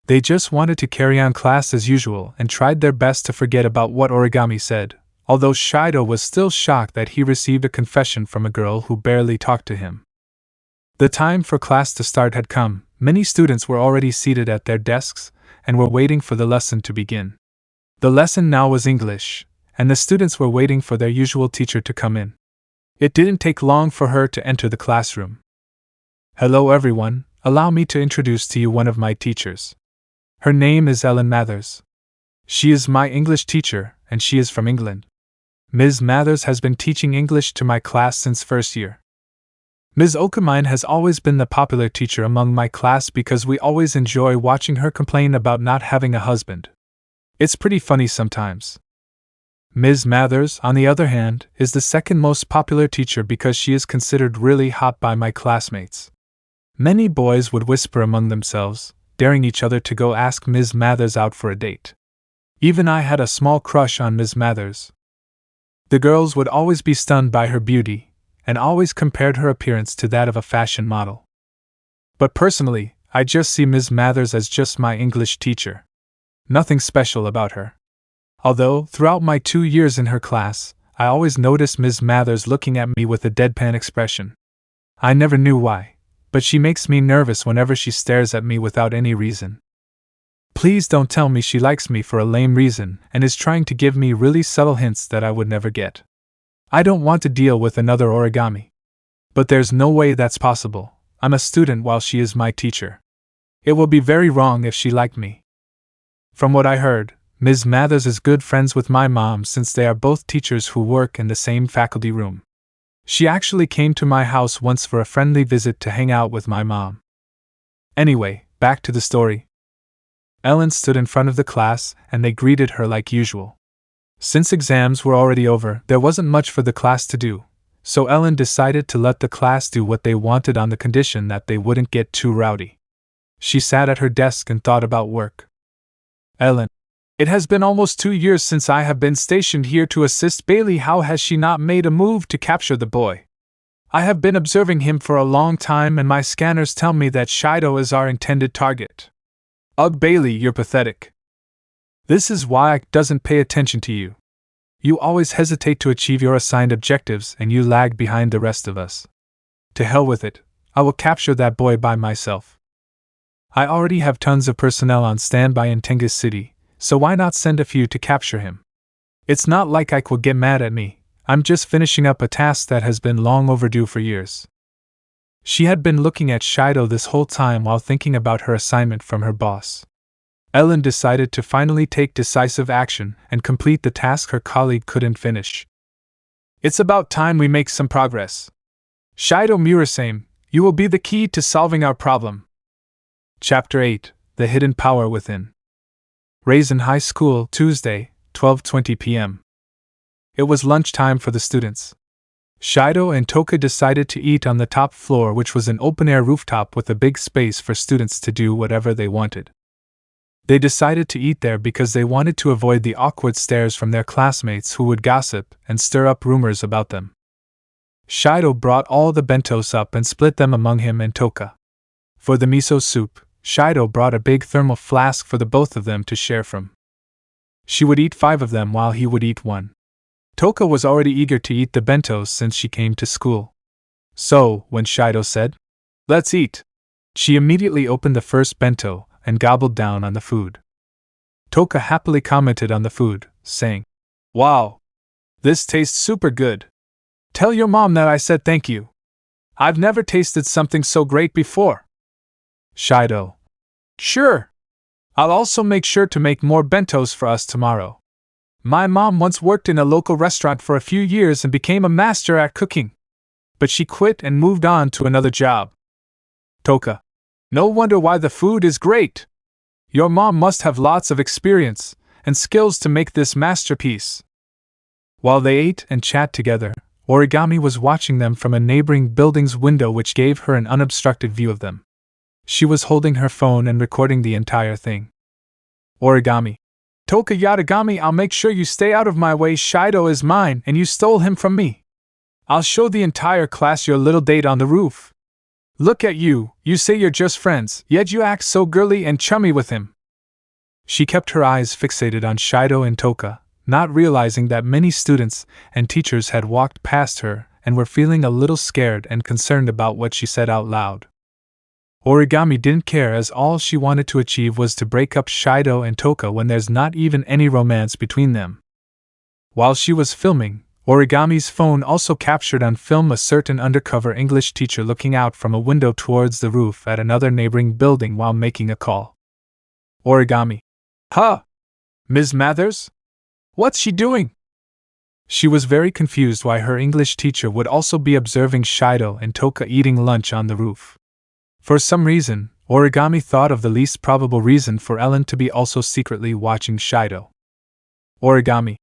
They just wanted to carry on class as usual and tried their best to forget about what Origami said, although Shido was still shocked that he received a confession from a girl who barely talked to him. The time for class to start had come. Many students were already seated at their desks and were waiting for the lesson to begin. The lesson now was English, and the students were waiting for their usual teacher to come in. It didn't take long for her to enter the classroom. Hello everyone, allow me to introduce to you one of my teachers. Her name is Ellen Mathers. She is my English teacher, and she is from England. Ms. Mathers has been teaching English to my class since first year. Ms. Okamine has always been the popular teacher among my class because we always enjoy watching her complain about not having a husband. It's pretty funny sometimes. Ms. Mathers, on the other hand, is the second most popular teacher because she is considered really hot by my classmates. Many boys would whisper among themselves, daring each other to go ask Ms. Mathers out for a date. Even I had a small crush on Ms. Mathers. The girls would always be stunned by her beauty, and always compared her appearance to that of a fashion model. But personally, I just see Ms. Mathers as just my English teacher. Nothing special about her. Although, throughout my 2 years in her class, I always noticed Ms. Mathers looking at me with a deadpan expression. I never knew why, but she makes me nervous whenever she stares at me without any reason. Please don't tell me she likes me for a lame reason and is trying to give me really subtle hints that I would never get. I don't want to deal with another Origami. But there's no way that's possible. I'm a student while she is my teacher. It will be very wrong if she liked me. From what I heard, Ms. Mathers is good friends with my mom since they are both teachers who work in the same faculty room. She actually came to my house once for a friendly visit to hang out with my mom. Anyway, back to the story. Ellen stood in front of the class and they greeted her like usual. Since exams were already over, there wasn't much for the class to do, so Ellen decided to let the class do what they wanted on the condition that they wouldn't get too rowdy. She sat at her desk and thought about work. Ellen, it has been almost 2 years since I have been stationed here to assist Bailey. How has she not made a move to capture the boy? I have been observing him for a long time and my scanners tell me that Shido is our intended target. Ugh, Bailey, you're pathetic. This is why I doesn't pay attention to you. You always hesitate to achieve your assigned objectives and you lag behind the rest of us. To hell with it, I will capture that boy by myself. I already have tons of personnel on standby in Tengus City, so why not send a few to capture him? It's not like Ike will get mad at me, I'm just finishing up a task that has been long overdue for years. She had been looking at Shido this whole time while thinking about her assignment from her boss. Ellen decided to finally take decisive action and complete the task her colleague couldn't finish. It's about time we make some progress. Shido Murasame, you will be the key to solving our problem. Chapter 8, The Hidden Power Within. Raisin High School, Tuesday, 12:20 p.m. It was lunchtime for the students. Shido and Toka decided to eat on the top floor, which was an open-air rooftop with a big space for students to do whatever they wanted. They decided to eat there because they wanted to avoid the awkward stares from their classmates who would gossip and stir up rumors about them. Shido brought all the bentos up and split them among him and Toka. For the miso soup, Shido brought a big thermal flask for the both of them to share from. She would eat 5 of them while he would eat 1. Toka was already eager to eat the bentos since she came to school. So, when Shido said, "Let's eat," she immediately opened the first bento and gobbled down on the food. Toka happily commented on the food, saying, "Wow! This tastes super good. Tell your mom that I said thank you. I've never tasted something so great before." Shido: "Sure. I'll also make sure to make more bentos for us tomorrow." My mom once worked in a local restaurant for a few years and became a master at cooking. But she quit and moved on to another job. Toka. No wonder why the food is great. Your mom must have lots of experience and skills to make this masterpiece. While they ate and chat together, Origami was watching them from a neighboring building's window, which gave her an unobstructed view of them. She was holding her phone and recording the entire thing. Origami. Toka Yatagami, I'll make sure you stay out of my way. Shido is mine and you stole him from me. I'll show the entire class your little date on the roof. Look at you, you say you're just friends, yet you act so girly and chummy with him. She kept her eyes fixated on Shido and Toka, not realizing that many students and teachers had walked past her and were feeling a little scared and concerned about what she said out loud. Origami didn't care, as all she wanted to achieve was to break up Shido and Toka when there's not even any romance between them. While she was filming, Origami's phone also captured on film a certain undercover English teacher looking out from a window towards the roof at another neighboring building while making a call. Origami. Huh? Ms. Mathers? What's she doing? She was very confused why her English teacher would also be observing Shido and Toka eating lunch on the roof. For some reason, Origami thought of the least probable reason for Ellen to be also secretly watching Shido. Origami.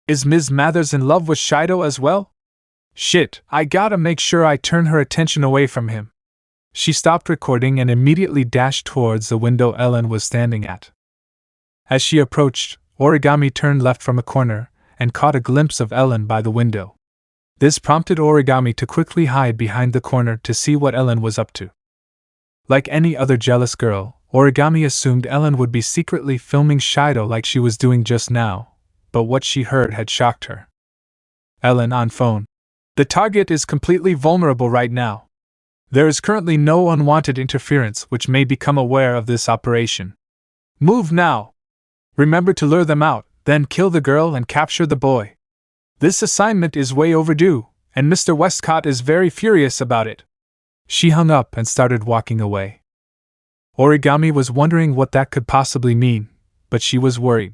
Is Ms. Mathers in love with Shido as well? Shit, I gotta make sure I turn her attention away from him. She stopped recording and immediately dashed towards the window Ellen was standing at. As she approached, Origami turned left from a corner and caught a glimpse of Ellen by the window. This prompted Origami to quickly hide behind the corner to see what Ellen was up to. Like any other jealous girl, Origami assumed Ellen would be secretly filming Shido like she was doing just now, but what she heard had shocked her. Ellen on phone. The target is completely vulnerable right now. There is currently no unwanted interference which may become aware of this operation. Move now! Remember to lure them out, then kill the girl and capture the boy. This assignment is way overdue, and Mr. Westcott is very furious about it. She hung up and started walking away. Origami was wondering what that could possibly mean, but she was worried.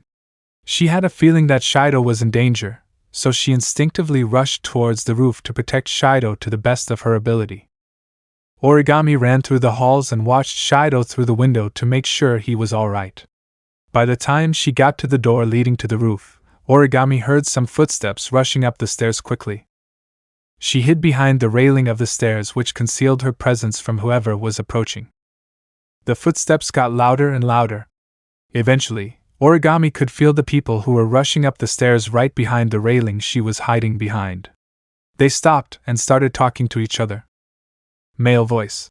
She had a feeling that Shido was in danger, so she instinctively rushed towards the roof to protect Shido to the best of her ability. Origami ran through the halls and watched Shido through the window to make sure he was all right. By the time she got to the door leading to the roof, Origami heard some footsteps rushing up the stairs quickly. She hid behind the railing of the stairs, which concealed her presence from whoever was approaching. The footsteps got louder and louder. Eventually, Origami could feel the people who were rushing up the stairs right behind the railing she was hiding behind. They stopped and started talking to each other. Male voice.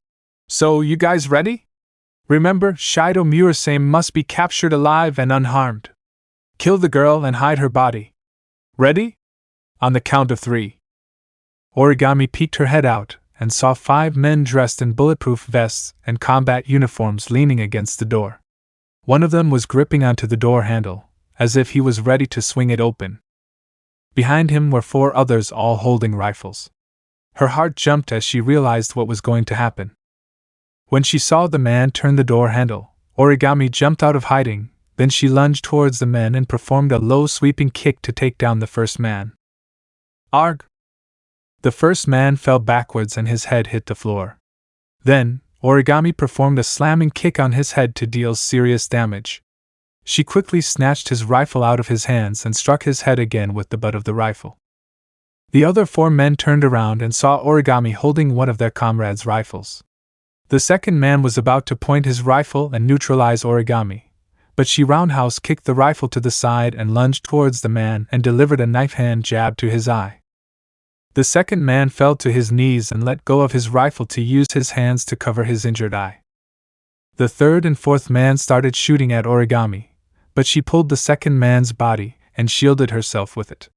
So, you guys ready? Remember, Shido Murasame must be captured alive and unharmed. Kill the girl and hide her body. Ready? On the count of 3. Origami peeked her head out and saw 5 men dressed in bulletproof vests and combat uniforms leaning against the door. One of them was gripping onto the door handle, as if he was ready to swing it open. Behind him were 4 others, all holding rifles. Her heart jumped as she realized what was going to happen. When she saw the man turn the door handle, Origami jumped out of hiding, then she lunged towards the men and performed a low sweeping kick to take down the first man. Arg! The first man fell backwards and his head hit the floor. Then, Origami performed a slamming kick on his head to deal serious damage. She quickly snatched his rifle out of his hands and struck his head again with the butt of the rifle. The other 4 men turned around and saw Origami holding one of their comrades' rifles. The second man was about to point his rifle and neutralize Origami, but she roundhouse kicked the rifle to the side and lunged towards the man and delivered a knife hand jab to his eye. The second man fell to his knees and let go of his rifle to use his hands to cover his injured eye. The third and fourth man started shooting at Origami, but she pulled the second man's body and shielded herself with it.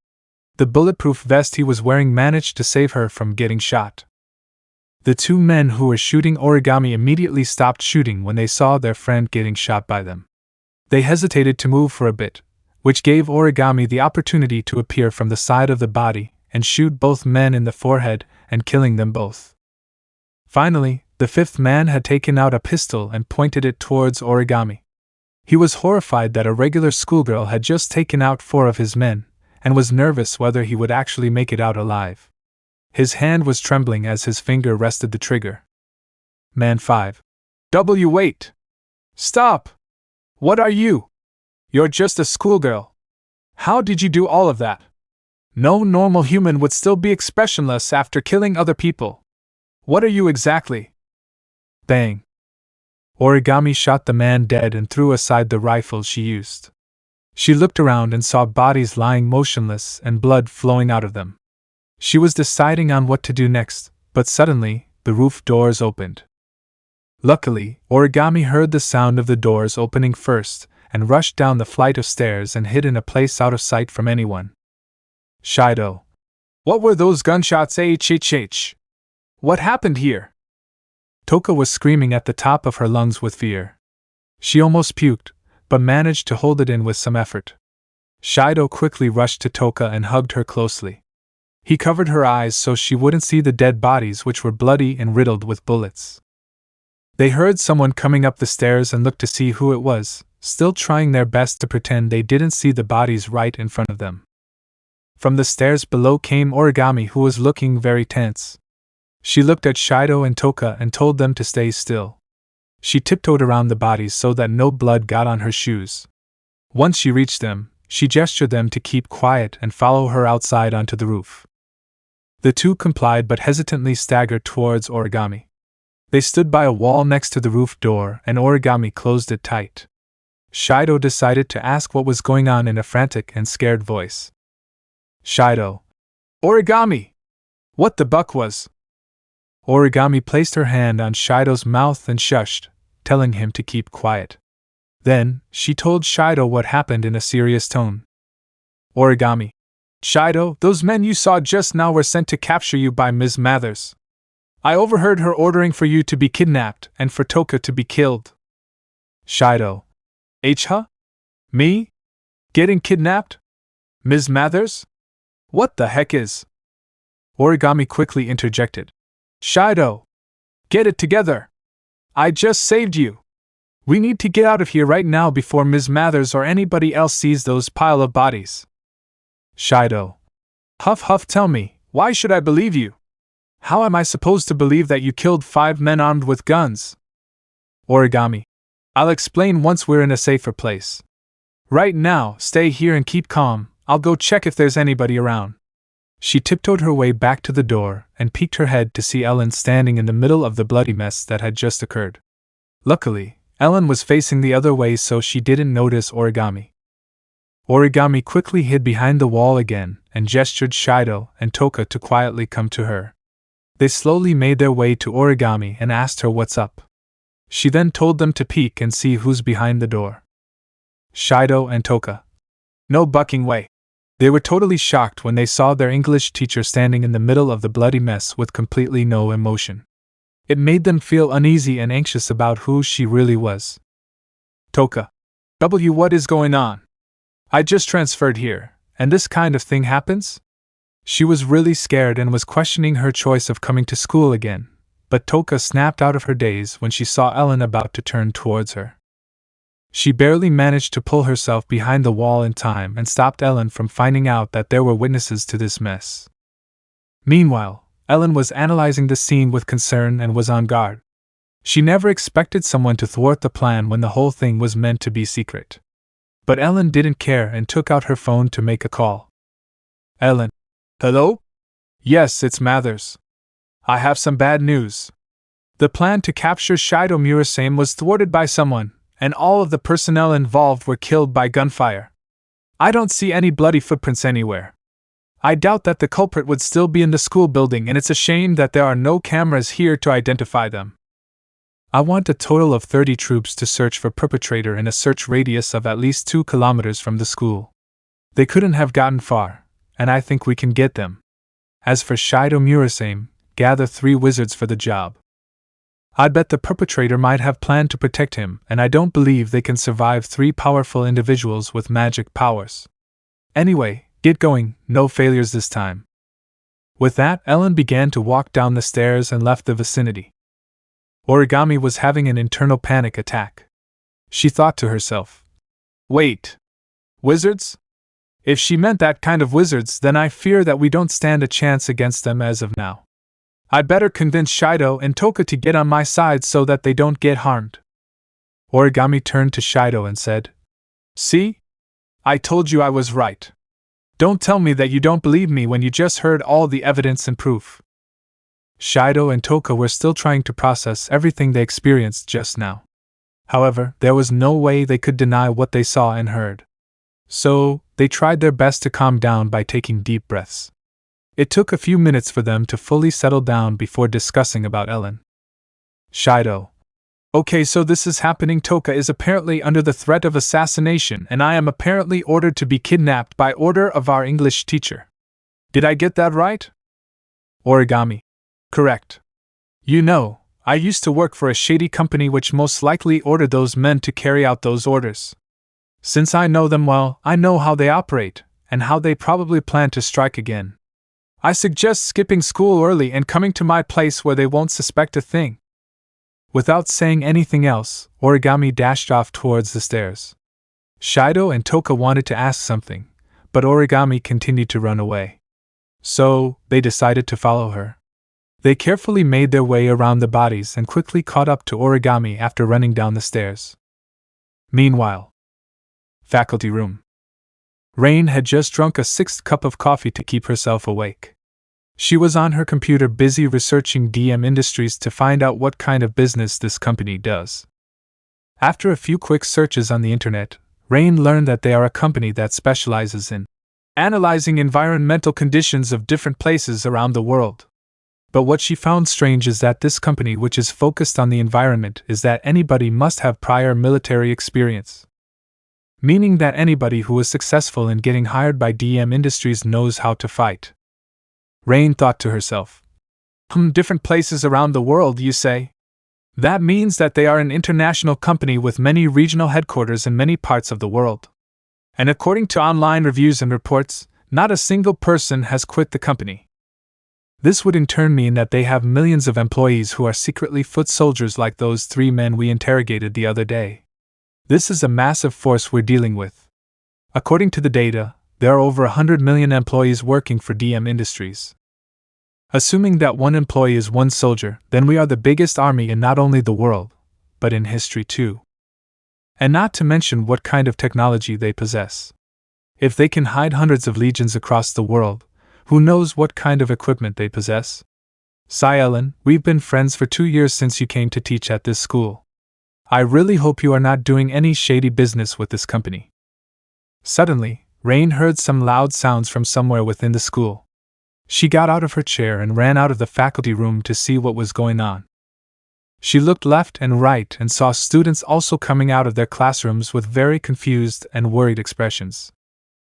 The bulletproof vest he was wearing managed to save her from getting shot. The 2 men who were shooting Origami immediately stopped shooting when they saw their friend getting shot by them. They hesitated to move for a bit, which gave Origami the opportunity to appear from the side of the body and shoot both men in the forehead and killing them both. Finally, the 5th man had taken out a pistol and pointed it towards Origami. He was horrified that a regular schoolgirl had just taken out 4 of his men, and was nervous whether he would actually make it out alive. His hand was trembling as his finger rested the trigger. Man 5. Wait! Stop! What are you? You're just a schoolgirl. How did you do all of that? No normal human would still be expressionless after killing other people. What are you exactly? Bang. Origami shot the man dead and threw aside the rifle she used. She looked around and saw bodies lying motionless and blood flowing out of them. She was deciding on what to do next, but suddenly, the roof doors opened. Luckily, Origami heard the sound of the doors opening first, and rushed down the flight of stairs and hid in a place out of sight from anyone. Shido. What were those gunshots? HHH? What happened here? Toka was screaming at the top of her lungs with fear. She almost puked, but managed to hold it in with some effort. Shido quickly rushed to Toka and hugged her closely. He covered her eyes so she wouldn't see the dead bodies, which were bloody and riddled with bullets. They heard someone coming up the stairs and looked to see who it was, still trying their best to pretend they didn't see the bodies right in front of them. From the stairs below came Origami, who was looking very tense. She looked at Shido and Toka and told them to stay still. She tiptoed around the bodies so that no blood got on her shoes. Once she reached them, she gestured them to keep quiet and follow her outside onto the roof. The two complied but hesitantly staggered towards Origami. They stood by a wall next to the roof door and Origami closed it tight. Shido decided to ask what was going on in a frantic and scared voice. Shido. Origami! What the buck was? Origami placed her hand on Shido's mouth and shushed, telling him to keep quiet. Then, she told Shido what happened in a serious tone. Origami. Shido, those men you saw just now were sent to capture you by Ms. Mathers. I overheard her ordering for you to be kidnapped and for Toka to be killed. Shido. Huh? Me? Getting kidnapped? Ms. Mathers? What the heck is? Origami quickly interjected. Shido! Get it together! I just saved you! We need to get out of here right now before Ms. Mathers or anybody else sees those pile of bodies. Shido. Huff huff, tell me, why should I believe you? How am I supposed to believe that you killed 5 men armed with guns? Origami. I'll explain once we're in a safer place. Right now, stay here and keep calm. I'll go check if there's anybody around. She tiptoed her way back to the door and peeked her head to see Ellen standing in the middle of the bloody mess that had just occurred. Luckily, Ellen was facing the other way so she didn't notice Origami. Origami quickly hid behind the wall again and gestured Shido and Toka to quietly come to her. They slowly made their way to Origami and asked her what's up. She then told them to peek and see who's behind the door. Shido and Toka. No bucking way. They were totally shocked when they saw their English teacher standing in the middle of the bloody mess with completely no emotion. It made them feel uneasy and anxious about who she really was. Toka. What is going on? I just transferred here, and this kind of thing happens? She was really scared and was questioning her choice of coming to school again, but Toka snapped out of her daze when she saw Ellen about to turn towards her. She barely managed to pull herself behind the wall in time and stopped Ellen from finding out that there were witnesses to this mess. Meanwhile, Ellen was analyzing the scene with concern and was on guard. She never expected someone to thwart the plan when the whole thing was meant to be secret. But Ellen didn't care and took out her phone to make a call. Ellen. Hello? Yes, it's Mathers. I have some bad news. The plan to capture Shido Murasame was thwarted by someone, and all of the personnel involved were killed by gunfire. I don't see any bloody footprints anywhere. I doubt that the culprit would still be in the school building, and it's a shame that there are no cameras here to identify them. I want a total of 30 troops to search for perpetrator in a search radius of at least 2 kilometers from the school. They couldn't have gotten far, and I think we can get them. As for Shido Murasame, gather 3 wizards for the job. I bet the perpetrator might have planned to protect him, and I don't believe they can survive 3 powerful individuals with magic powers. Anyway, get going, no failures this time. With that, Ellen began to walk down the stairs and left the vicinity. Origami was having an internal panic attack. She thought to herself. Wait. Wizards? If she meant that kind of wizards, then I fear that we don't stand a chance against them as of now. I'd better convince Shido and Toka to get on my side so that they don't get harmed. Origami turned to Shido and said, See? I told you I was right. Don't tell me that you don't believe me when you just heard all the evidence and proof. Shido and Toka were still trying to process everything they experienced just now. However, there was no way they could deny what they saw and heard. So, they tried their best to calm down by taking deep breaths. It took a few minutes for them to fully settle down before discussing about Ellen. Shido. Okay, so this is happening. Toka is apparently under the threat of assassination, and I am apparently ordered to be kidnapped by order of our English teacher. Did I get that right? Origami. Correct. You know, I used to work for a shady company which most likely ordered those men to carry out those orders. Since I know them well, I know how they operate, and how they probably plan to strike again. I suggest skipping school early and coming to my place where they won't suspect a thing. Without saying anything else, Origami dashed off towards the stairs. Shido and Toka wanted to ask something, but Origami continued to run away. So, they decided to follow her. They carefully made their way around the bodies and quickly caught up to Origami after running down the stairs. Meanwhile, faculty room. Rain had just drunk a 6th cup of coffee to keep herself awake. She was on her computer busy researching DM Industries to find out what kind of business this company does. After a few quick searches on the internet, Rain learned that they are a company that specializes in analyzing environmental conditions of different places around the world. But what she found strange is that this company, which is focused on the environment, is that anybody must have prior military experience. Meaning that anybody who is successful in getting hired by DM Industries knows how to fight. Rain thought to herself. Different places around the world, you say? That means that they are an international company with many regional headquarters in many parts of the world. And according to online reviews and reports, not a single person has quit the company. This would in turn mean that they have millions of employees who are secretly foot soldiers like those 3 men we interrogated the other day. This is a massive force we're dealing with. According to the data, there are over 100 million employees working for DM Industries. Assuming that one employee is one soldier, then we are the biggest army in not only the world, but in history too. And not to mention what kind of technology they possess. If they can hide hundreds of legions across the world, who knows what kind of equipment they possess? Ellen, we've been friends for 2 years since you came to teach at this school. I really hope you are not doing any shady business with this company. Suddenly, Rain heard some loud sounds from somewhere within the school. She got out of her chair and ran out of the faculty room to see what was going on. She looked left and right and saw students also coming out of their classrooms with very confused and worried expressions.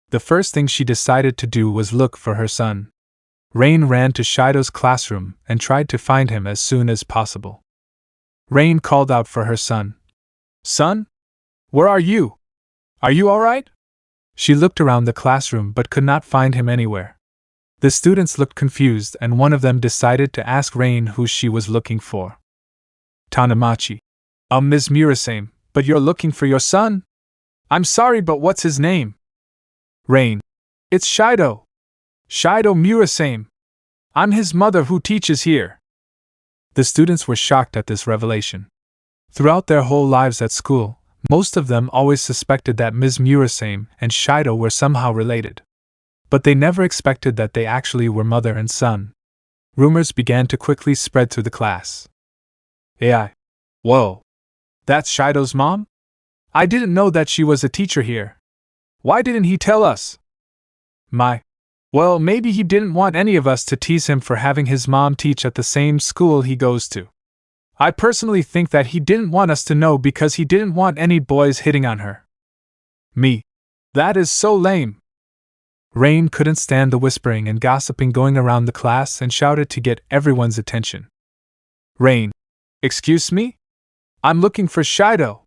The first thing she decided to do was look for her son. Rain ran to Shido's classroom and tried to find him as soon as possible. Rain called out for her son. Son? Where are you? Are you all right? She looked around the classroom but could not find him anywhere. The students looked confused and one of them decided to ask Rain who she was looking for. Tanamachi. Ms. Murasame, but you're looking for your son? I'm sorry, but what's his name? Rain. It's Shido. Shido Murasame. I'm his mother who teaches here. The students were shocked at this revelation. Throughout their whole lives at school, most of them always suspected that Ms. Murasame and Shido were somehow related. But they never expected that they actually were mother and son. Rumors began to quickly spread through the class. AI. Whoa. That's Shido's mom? I didn't know that she was a teacher here. Why didn't he tell us? Well, maybe he didn't want any of us to tease him for having his mom teach at the same school he goes to. I personally think that he didn't want us to know because he didn't want any boys hitting on her. That is so lame. Rain couldn't stand the whispering and gossiping going around the class and shouted to get everyone's attention. Rain. Excuse me? I'm looking for Shido.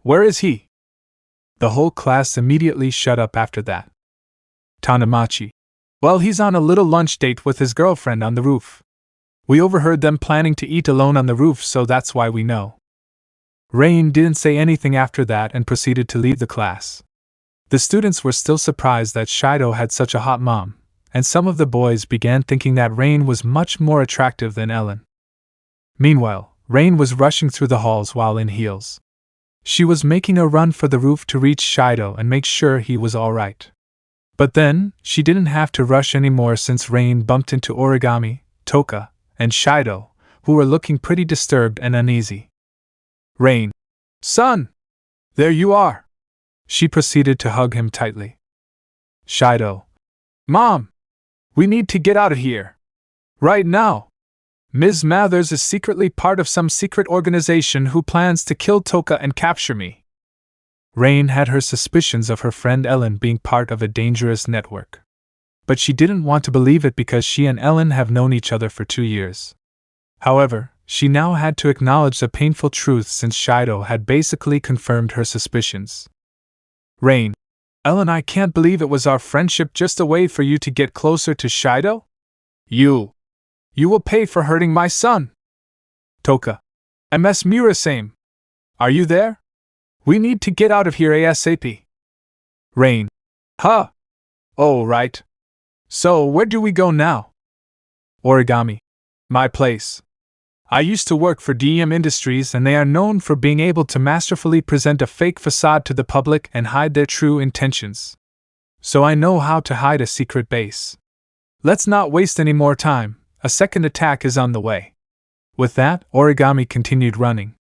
Where is he? The whole class immediately shut up after that. Tanamachi. Well, he's on a little lunch date with his girlfriend on the roof. We overheard them planning to eat alone on the roof, so that's why we know. Rain didn't say anything after that and proceeded to leave the class. The students were still surprised that Shido had such a hot mom, and some of the boys began thinking that Rain was much more attractive than Ellen. Meanwhile, Rain was rushing through the halls while in heels. She was making a run for the roof to reach Shido and make sure he was alright. But then, she didn't have to rush anymore since Rain bumped into Origami, Toka, and Shido, who were looking pretty disturbed and uneasy. Rain. Son! There you are! She proceeded to hug him tightly. Shido. Mom! We need to get out of here. Right now! Ms. Mathers is secretly part of some secret organization who plans to kill Toka and capture me. Rain had her suspicions of her friend Ellen being part of a dangerous network. But she didn't want to believe it because she and Ellen have known each other for 2 years. However, she now had to acknowledge the painful truth since Shido had basically confirmed her suspicions. Rain. Ellen, I can't believe it was our friendship just a way for you to get closer to Shido? You will pay for hurting my son. Toka. Ms. Murasame. Are you there? We need to get out of here ASAP. Rain. Huh. Oh, right. So, where do we go now? Origami. My place. I used to work for DM Industries and they are known for being able to masterfully present a fake facade to the public and hide their true intentions. So I know how to hide a secret base. Let's not waste any more time, a second attack is on the way. With that, Origami continued running.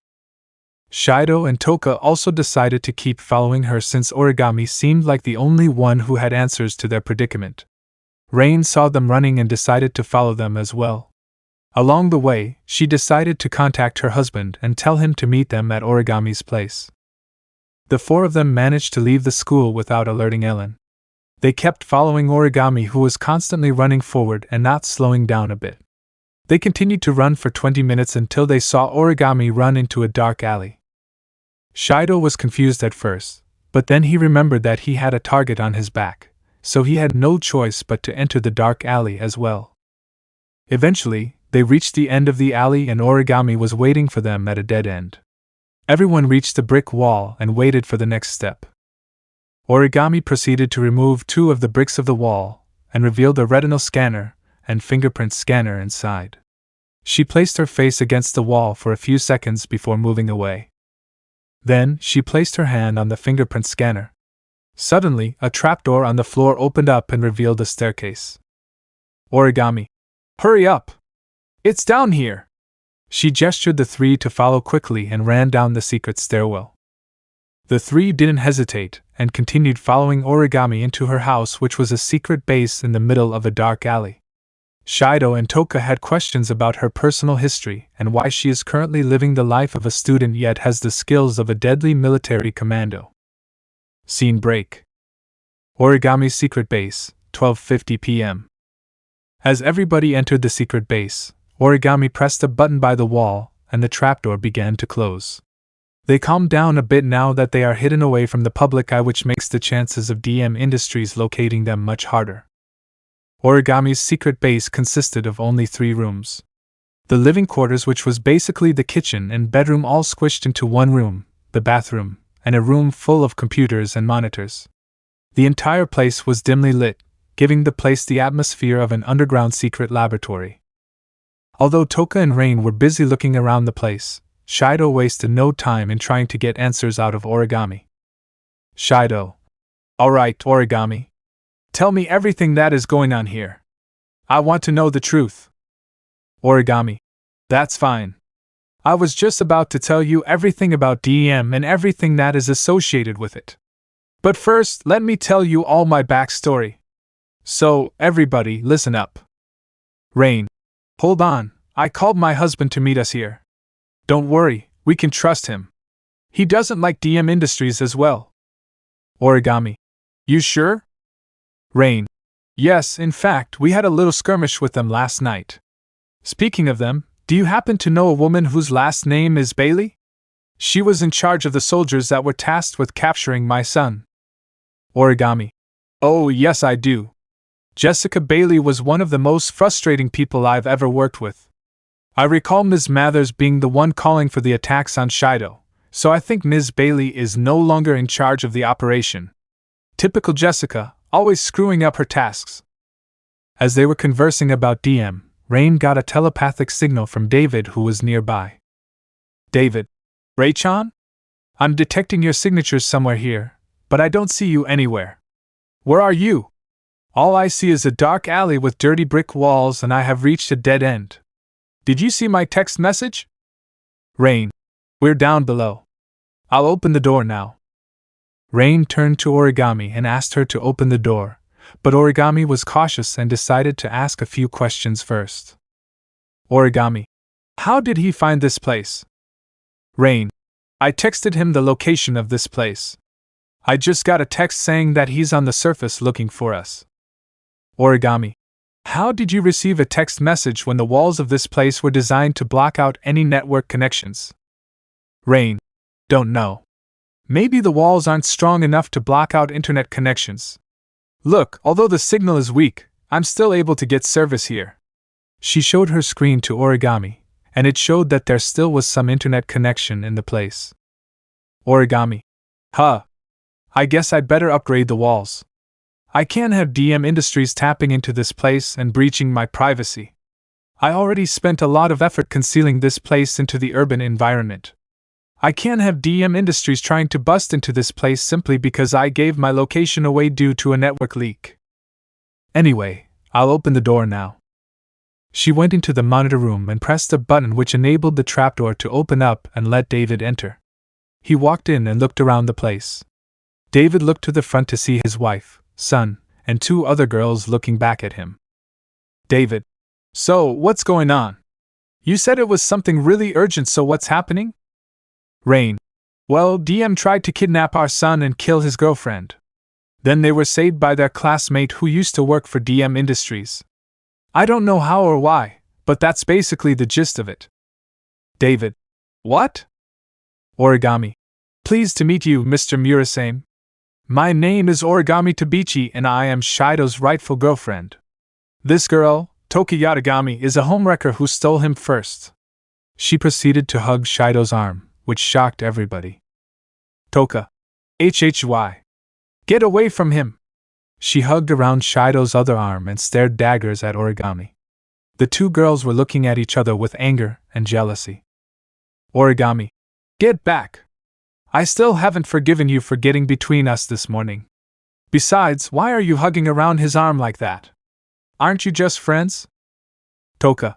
Shido and Toka also decided to keep following her since Origami seemed like the only one who had answers to their predicament. Rain saw them running and decided to follow them as well. Along the way, she decided to contact her husband and tell him to meet them at Origami's place. The 4 of them managed to leave the school without alerting Ellen. They kept following Origami, who was constantly running forward and not slowing down a bit. They continued to run for 20 minutes until they saw Origami run into a dark alley. Shido was confused at first, but then he remembered that he had a target on his back, so he had no choice but to enter the dark alley as well. Eventually, they reached the end of the alley and Origami was waiting for them at a dead end. Everyone reached the brick wall and waited for the next step. Origami proceeded to remove 2 of the bricks of the wall and revealed a retinal scanner and fingerprint scanner inside. She placed her face against the wall for a few seconds before moving away. Then, she placed her hand on the fingerprint scanner. Suddenly, a trapdoor on the floor opened up and revealed a staircase. Origami. Hurry up! It's down here! She gestured the 3 to follow quickly and ran down the secret stairwell. The 3 didn't hesitate and continued following Origami into her house, which was a secret base in the middle of a dark alley. Shido and Toka had questions about her personal history and why she is currently living the life of a student yet has the skills of a deadly military commando. Scene break. Origami's secret base, 12:50 p.m. As everybody entered the secret base, Origami pressed a button by the wall, and the trapdoor began to close. They calmed down a bit now that they are hidden away from the public eye, which makes the chances of DM Industries locating them much harder. Origami's secret base consisted of only 3 rooms. The living quarters, which was basically the kitchen and bedroom, all squished into one room, the bathroom, and a room full of computers and monitors. The entire place was dimly lit, giving the place the atmosphere of an underground secret laboratory. Although Toka and Rain were busy looking around the place, Shido wasted no time in trying to get answers out of Origami. Shido. Alright, Origami. Tell me everything that is going on here. I want to know the truth. Origami. That's fine. I was just about to tell you everything about DM and everything that is associated with it. But first, let me tell you all my backstory. So, everybody, listen up. Rain. Hold on, I called my husband to meet us here. Don't worry, we can trust him. He doesn't like DM Industries as well. Origami. You sure? Rain. Yes, in fact, we had a little skirmish with them last night. Speaking of them, do you happen to know a woman whose last name is Bailey? She was in charge of the soldiers that were tasked with capturing my son. Origami. Oh, yes, I do. Jessica Bailey was one of the most frustrating people I've ever worked with. I recall Ms. Mathers being the one calling for the attacks on Shido, so I think Ms. Bailey is no longer in charge of the operation. Typical Jessica, always screwing up her tasks. As they were conversing about DM, Rain got a telepathic signal from David, who was nearby. David. Ray-chan? I'm detecting your signatures somewhere here, but I don't see you anywhere. Where are you? All I see is a dark alley with dirty brick walls, and I have reached a dead end. Did you see my text message? Rain. We're down below. I'll open the door now. Rain turned to Origami and asked her to open the door, but Origami was cautious and decided to ask a few questions first. Origami. How did he find this place? Rain. I texted him the location of this place. I just got a text saying that he's on the surface looking for us. Origami. How did you receive a text message when the walls of this place were designed to block out any network connections? Rain. Don't know. Maybe the walls aren't strong enough to block out internet connections. Look, although the signal is weak, I'm still able to get service here. She showed her screen to Origami, and it showed that there still was some internet connection in the place. Origami. Huh. I guess I'd better upgrade the walls. I can't have DM Industries tapping into this place and breaching my privacy. I already spent a lot of effort concealing this place into the urban environment. I can't have DM Industries trying to bust into this place simply because I gave my location away due to a network leak. Anyway, I'll open the door now. She went into the monitor room and pressed a button which enabled the trapdoor to open up and let David enter. He walked in and looked around the place. David looked to the front to see his wife, son, and two other girls looking back at him. David. So, what's going on? You said it was something really urgent, so what's happening? Rain. Well, DM tried to kidnap our son and kill his girlfriend. Then they were saved by their classmate who used to work for DM Industries. I don't know how or why, but that's basically the gist of it. David. What? Origami. Pleased to meet you, Mr. Murasame. My name is Origami Tabichi and I am Shido's rightful girlfriend. This girl, Toka Yatagami, is a homewrecker who stole him first. She proceeded to hug Shido's arm, which shocked everybody. Toka. HHY. Get away from him! She hugged around Shido's other arm and stared daggers at Origami. The two girls were looking at each other with anger and jealousy. Origami. Get back! I still haven't forgiven you for getting between us this morning. Besides, why are you hugging around his arm like that? Aren't you just friends? Toka.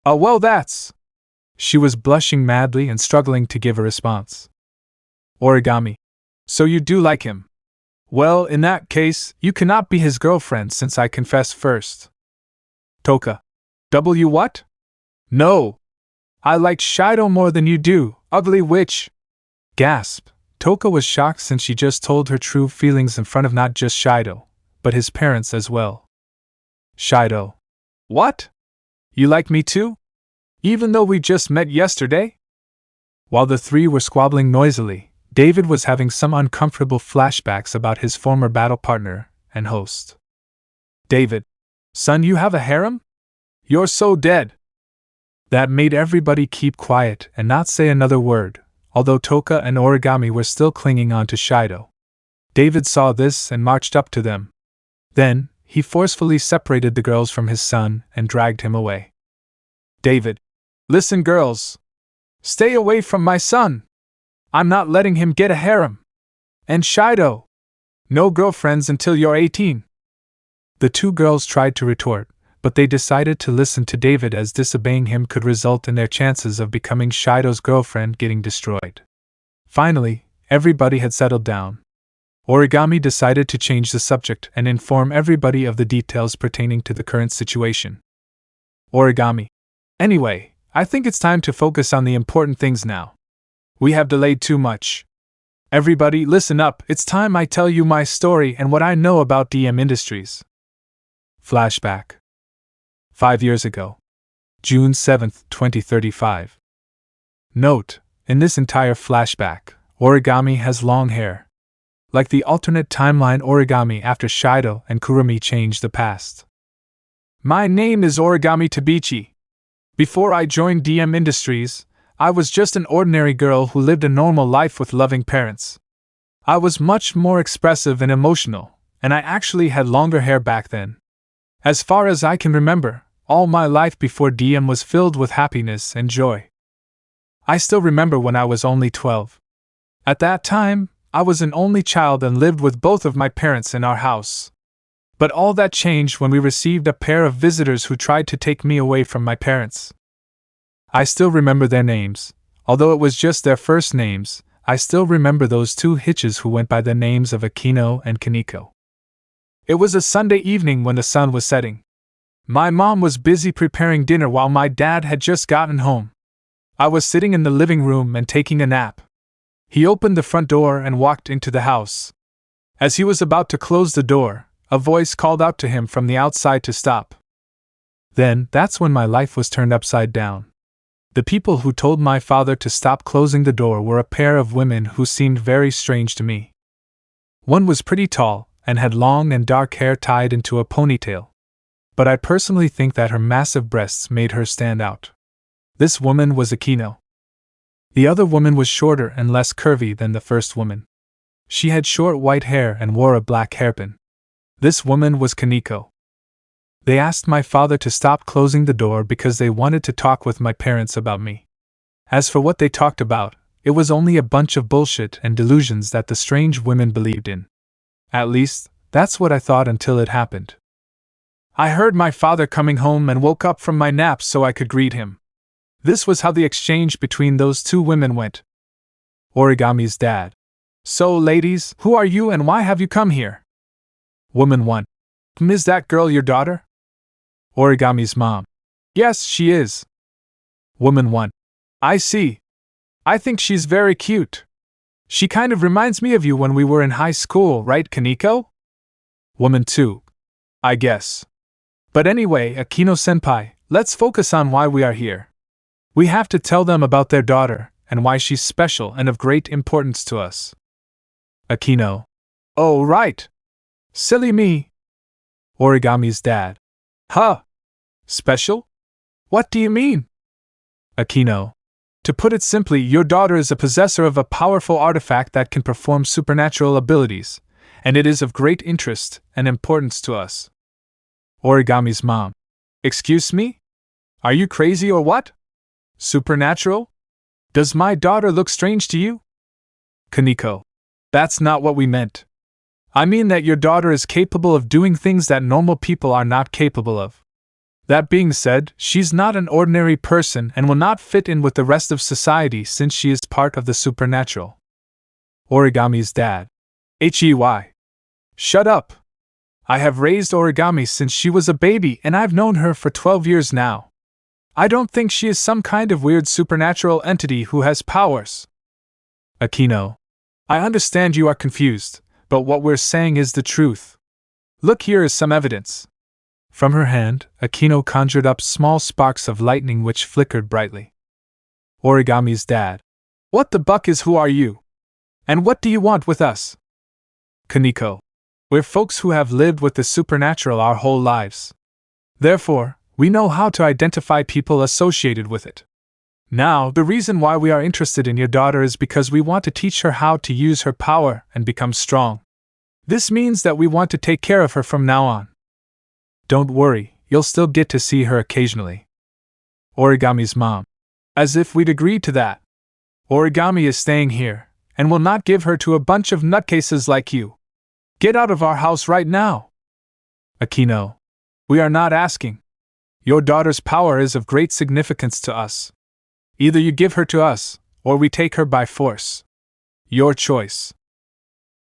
Oh, well, that's... She was blushing madly and struggling to give a response. Origami. So you do like him? Well, in that case, you cannot be his girlfriend since I confessed first. Toka. W what? No! I like Shido more than you do, ugly witch! Gasp. Toka was shocked since she just told her true feelings in front of not just Shido, but his parents as well. Shido. What? You like me too? Even though we just met yesterday? While the three were squabbling noisily, David was having some uncomfortable flashbacks about his former battle partner and host. David. Son, you have a harem? You're so dead. That made everybody keep quiet and not say another word, although Toka and Origami were still clinging on to Shido. David saw this and marched up to them. Then, he forcefully separated the girls from his son and dragged him away. David. Listen, girls. Stay away from my son. I'm not letting him get a harem. And Shido. No girlfriends until you're 18. The two girls tried to retort, but they decided to listen to David as disobeying him could result in their chances of becoming Shido's girlfriend getting destroyed. Finally, everybody had settled down. Origami decided to change the subject and inform everybody of the details pertaining to the current situation. Origami. Anyway, I think it's time to focus on the important things now. We have delayed too much. Everybody, listen up, it's time I tell you my story and what I know about DM Industries. Flashback. 5 years ago. June 7, 2035. Note, in this entire flashback, Origami has long hair. Like the alternate timeline Origami after Shido and Kurumi changed the past. My name is Origami Tabichi. Before I joined DM Industries, I was just an ordinary girl who lived a normal life with loving parents. I was much more expressive and emotional, and I actually had longer hair back then. As far as I can remember, all my life before DM was filled with happiness and joy. I still remember when I was only 12. At that time, I was an only child and lived with both of my parents in our house. But all that changed when we received a pair of visitors who tried to take me away from my parents. I still remember their names. Although it was just their first names, I still remember those two hitches who went by the names of Akino and Kaneko. It was a Sunday evening when the sun was setting. My mom was busy preparing dinner while my dad had just gotten home. I was sitting in the living room and taking a nap. He opened the front door and walked into the house. As he was about to close the door, a voice called out to him from the outside to stop. Then, that's when my life was turned upside down. The people who told my father to stop closing the door were a pair of women who seemed very strange to me. One was pretty tall, and had long and dark hair tied into a ponytail. But I personally think that her massive breasts made her stand out. This woman was Akino. The other woman was shorter and less curvy than the first woman. She had short white hair and wore a black hairpin. This woman was Kaneko. They asked my father to stop closing the door because they wanted to talk with my parents about me. As for what they talked about, it was only a bunch of bullshit and delusions that the strange women believed in. At least, that's what I thought until it happened. I heard my father coming home and woke up from my nap so I could greet him. This was how the exchange between those two women went. Origami's dad. So, ladies, who are you and why have you come here? Woman 1. Is that girl your daughter? Origami's mom. Yes, she is. Woman 1. I see. I think she's very cute. She kind of reminds me of you when we were in high school, right, Kaneko? Woman 2. I guess. But anyway, Akino-senpai, let's focus on why we are here. We have to tell them about their daughter, and why she's special and of great importance to us. Akino. Oh, right. Silly me. Origami's dad. Huh? Special? What do you mean? Akino. To put it simply, your daughter is a possessor of a powerful artifact that can perform supernatural abilities, and it is of great interest and importance to us. Origami's mom. Excuse me? Are you crazy or what? Supernatural? Does my daughter look strange to you? Kaneko. That's not what we meant. I mean that your daughter is capable of doing things that normal people are not capable of. That being said, she's not an ordinary person and will not fit in with the rest of society since she is part of the supernatural. Origami's dad. Hey. Shut up. I have raised Origami since she was a baby and I've known her for 12 years now. I don't think she is some kind of weird supernatural entity who has powers. Akino. I understand you are confused, but what we're saying is the truth. Look, here is some evidence. From her hand, Akino conjured up small sparks of lightning which flickered brightly. Origami's dad. What the buck is who are you? And what do you want with us? Kaneko. We're folks who have lived with the supernatural our whole lives. Therefore, we know how to identify people associated with it. Now, the reason why we are interested in your daughter is because we want to teach her how to use her power and become strong. This means that we want to take care of her from now on. Don't worry, you'll still get to see her occasionally. Origami's mom. As if we'd agreed to that. Origami is staying here, and will not give her to a bunch of nutcases like you. Get out of our house right now. Akino. We are not asking. Your daughter's power is of great significance to us. Either you give her to us, or we take her by force. Your choice.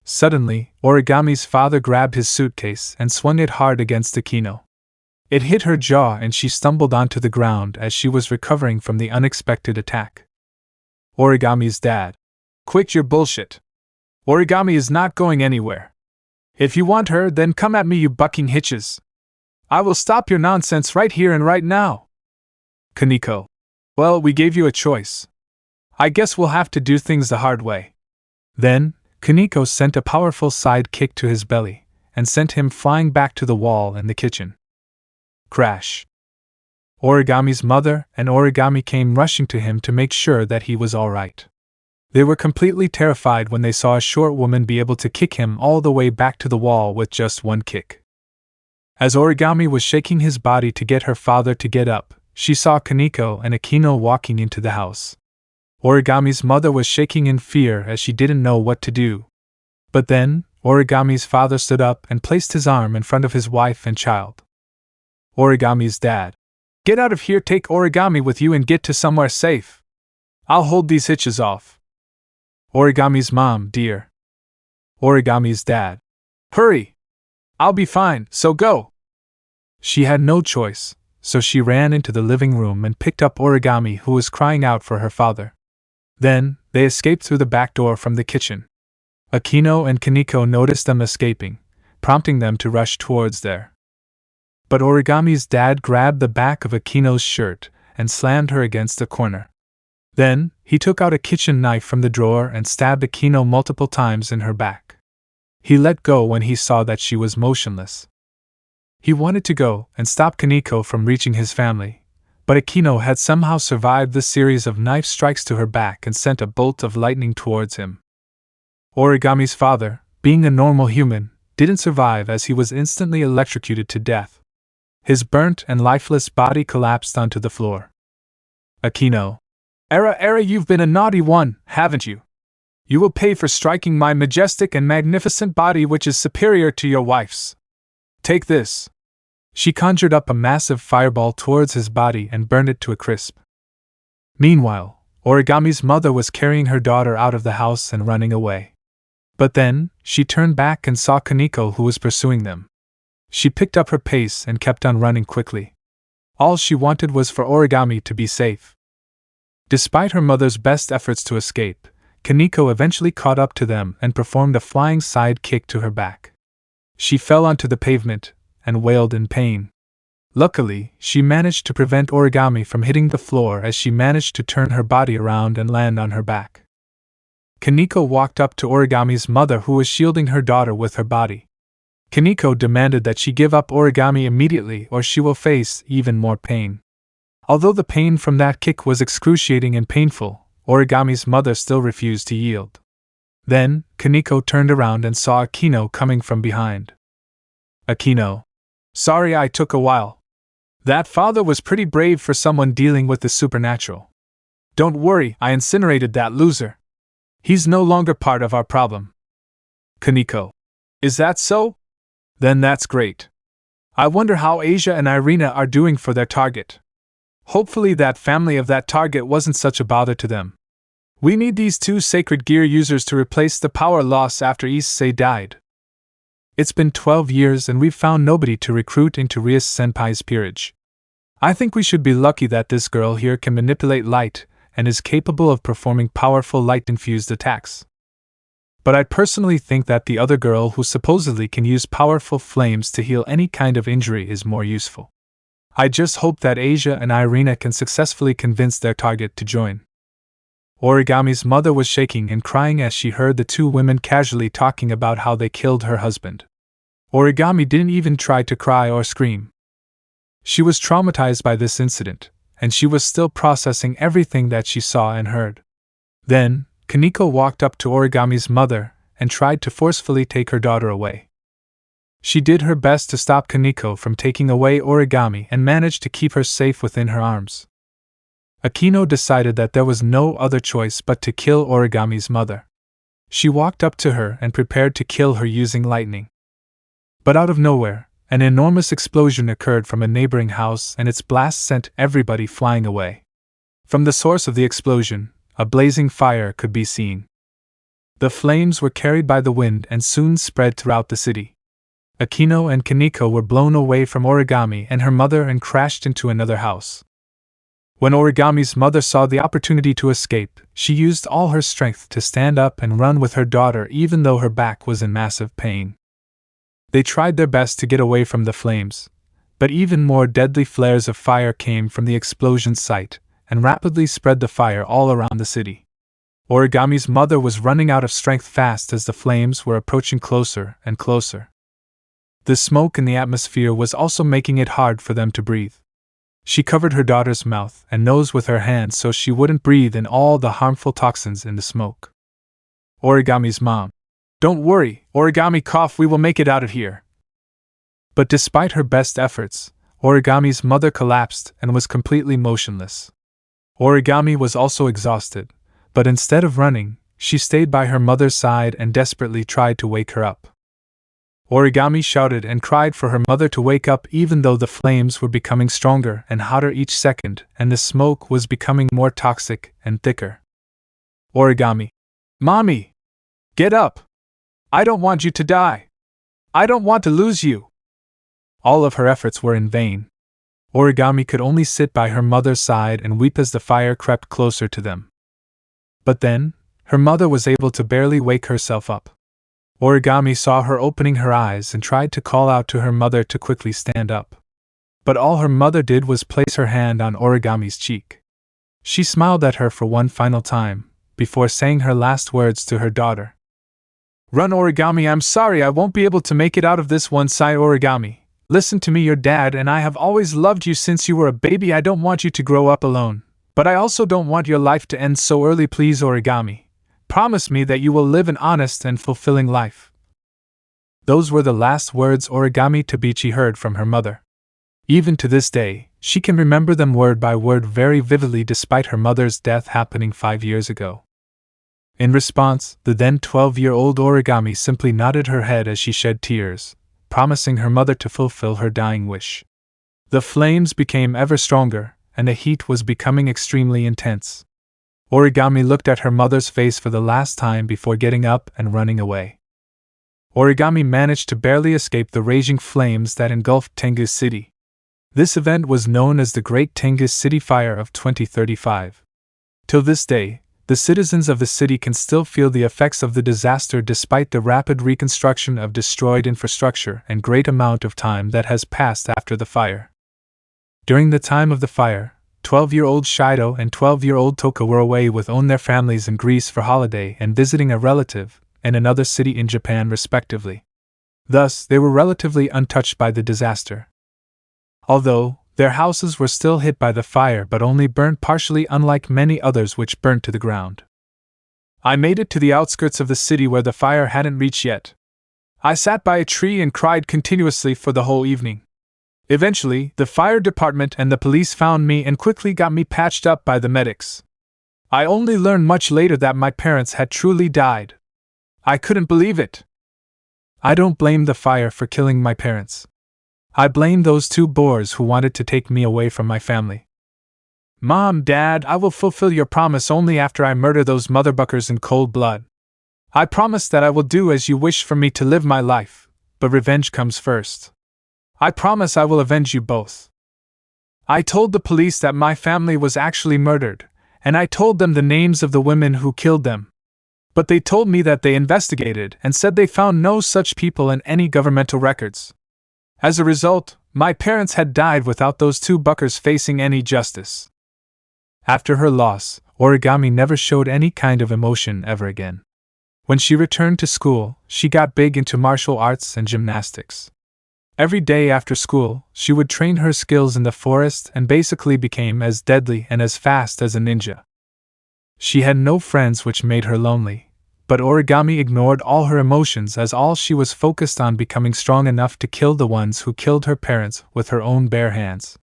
Suddenly, Origami's father grabbed his suitcase and swung it hard against Akino. It hit her jaw and she stumbled onto the ground as she was recovering from the unexpected attack. Origami's dad. Quit your bullshit. Origami is not going anywhere. If you want her, then come at me, you bucking hitches. I will stop your nonsense right here and right now. Kaneko. Well, we gave you a choice. I guess we'll have to do things the hard way. Then, Kaneko sent a powerful side kick to his belly, and sent him flying back to the wall in the kitchen. Crash. Origami's mother and Origami came rushing to him to make sure that he was all right. They were completely terrified when they saw a short woman be able to kick him all the way back to the wall with just one kick. As Origami was shaking his body to get her father to get up, she saw Kaneko and Akino walking into the house. Origami's mother was shaking in fear as she didn't know what to do. But then, Origami's father stood up and placed his arm in front of his wife and child. Origami's dad. Get out of here, take Origami with you and get to somewhere safe. I'll hold these hitches off. Origami's mom, dear. Origami's dad. Hurry! I'll be fine, so go! She had no choice, so she ran into the living room and picked up Origami, who was crying out for her father. Then, they escaped through the back door from the kitchen. Akino and Kaneko noticed them escaping, prompting them to rush towards there. But Origami's dad grabbed the back of Akino's shirt and slammed her against a corner. Then, he took out a kitchen knife from the drawer and stabbed Akino multiple times in her back. He let go when he saw that she was motionless. He wanted to go and stop Kaneko from reaching his family, but Akino had somehow survived the series of knife strikes to her back and sent a bolt of lightning towards him. Origami's father, being a normal human, didn't survive as he was instantly electrocuted to death. His burnt and lifeless body collapsed onto the floor. Akino. Era, you've been a naughty one, haven't you? You will pay for striking my majestic and magnificent body, which is superior to your wife's. Take this. She conjured up a massive fireball towards his body and burned it to a crisp. Meanwhile, Origami's mother was carrying her daughter out of the house and running away. But then, she turned back and saw Kaneko, who was pursuing them. She picked up her pace and kept on running quickly. All she wanted was for Origami to be safe. Despite her mother's best efforts to escape, Kaneko eventually caught up to them and performed a flying side kick to her back. She fell onto the pavement and wailed in pain. Luckily, she managed to prevent Origami from hitting the floor as she managed to turn her body around and land on her back. Kaneko walked up to Origami's mother, who was shielding her daughter with her body. Kaneko demanded that she give up Origami immediately or she will face even more pain. Although the pain from that kick was excruciating and painful, Origami's mother still refused to yield. Then, Kaneko turned around and saw Akino coming from behind. Akino. Sorry I took a while. That father was pretty brave for someone dealing with the supernatural. Don't worry, I incinerated that loser. He's no longer part of our problem. Kaneko. Is that so? Then that's great. I wonder how Asia and Irina are doing for their target. Hopefully that family of that target wasn't such a bother to them. We need these two sacred gear users to replace the power loss after Issei died. It's been 12 years and we've found nobody to recruit into Rias-senpai's peerage. I think we should be lucky that this girl here can manipulate light and is capable of performing powerful light-infused attacks. But I personally think that the other girl who supposedly can use powerful flames to heal any kind of injury is more useful. I just hope that Asia and Irina can successfully convince their target to join. Origami's mother was shaking and crying as she heard the two women casually talking about how they killed her husband. Origami didn't even try to cry or scream. She was traumatized by this incident, and she was still processing everything that she saw and heard. Then, Kaneko walked up to Origami's mother and tried to forcefully take her daughter away. She did her best to stop Kaneko from taking away Origami and managed to keep her safe within her arms. Akino decided that there was no other choice but to kill Origami's mother. She walked up to her and prepared to kill her using lightning. But out of nowhere, an enormous explosion occurred from a neighboring house and its blast sent everybody flying away. From the source of the explosion, a blazing fire could be seen. The flames were carried by the wind and soon spread throughout the city. Akino and Kaneko were blown away from Origami and her mother and crashed into another house. When Origami's mother saw the opportunity to escape, she used all her strength to stand up and run with her daughter even though her back was in massive pain. They tried their best to get away from the flames, but even more deadly flares of fire came from the explosion site and rapidly spread the fire all around the city. Origami's mother was running out of strength fast as the flames were approaching closer and closer. The smoke in the atmosphere was also making it hard for them to breathe. She covered her daughter's mouth and nose with her hands so she wouldn't breathe in all the harmful toxins in the smoke. Origami's mom. Don't worry, Origami cough, we will make it out of here. But despite her best efforts, Origami's mother collapsed and was completely motionless. Origami was also exhausted, but instead of running, she stayed by her mother's side and desperately tried to wake her up. Origami shouted and cried for her mother to wake up even though the flames were becoming stronger and hotter each second and the smoke was becoming more toxic and thicker. Origami. Mommy! Get up! I don't want you to die! I don't want to lose you! All of her efforts were in vain. Origami could only sit by her mother's side and weep as the fire crept closer to them. But then, her mother was able to barely wake herself up. Origami saw her opening her eyes and tried to call out to her mother to quickly stand up. But all her mother did was place her hand on Origami's cheek. She smiled at her for one final time, before saying her last words to her daughter. Run, Origami, I'm sorry I won't be able to make it out of this one. Sigh Origami. Listen to me, your dad and I have always loved you since you were a baby. I don't want you to grow up alone, but I also don't want your life to end so early. Please, Origami. Promise me that you will live an honest and fulfilling life. Those were the last words Origami Tabichi heard from her mother. Even to this day, she can remember them word by word very vividly despite her mother's death happening 5 years ago. In response, the then 12-year-old Origami simply nodded her head as she shed tears, promising her mother to fulfill her dying wish. The flames became ever stronger, and the heat was becoming extremely intense. Origami looked at her mother's face for the last time before getting up and running away. Origami managed to barely escape the raging flames that engulfed Tengu City. This event was known as the Great Tengu City Fire of 2035. Till this day, the citizens of the city can still feel the effects of the disaster despite the rapid reconstruction of destroyed infrastructure and great amount of time that has passed after the fire. During the time of the fire, 12-year-old Shido and 12-year-old Toka were away with their families in Greece for holiday and visiting a relative in another city in Japan respectively. Thus, they were relatively untouched by the disaster. Although, their houses were still hit by the fire but only burnt partially, unlike many others which burnt to the ground. I made it to the outskirts of the city where the fire hadn't reached yet. I sat by a tree and cried continuously for the whole evening. Eventually, the fire department and the police found me and quickly got me patched up by the medics. I only learned much later that my parents had truly died. I couldn't believe it. I don't blame the fire for killing my parents. I blame those two boors who wanted to take me away from my family. Mom, Dad, I will fulfill your promise only after I murder those motherfuckers in cold blood. I promise that I will do as you wish for me to live my life, but revenge comes first. I promise I will avenge you both. I told the police that my family was actually murdered, and I told them the names of the women who killed them. But they told me that they investigated and said they found no such people in any governmental records. As a result, my parents had died without those two buckers facing any justice. After her loss, Origami never showed any kind of emotion ever again. When she returned to school, she got big into martial arts and gymnastics. Every day after school, she would train her skills in the forest and basically became as deadly and as fast as a ninja. She had no friends, which made her lonely. But Origami ignored all her emotions as all she was focused on becoming strong enough to kill the ones who killed her parents with her own bare hands.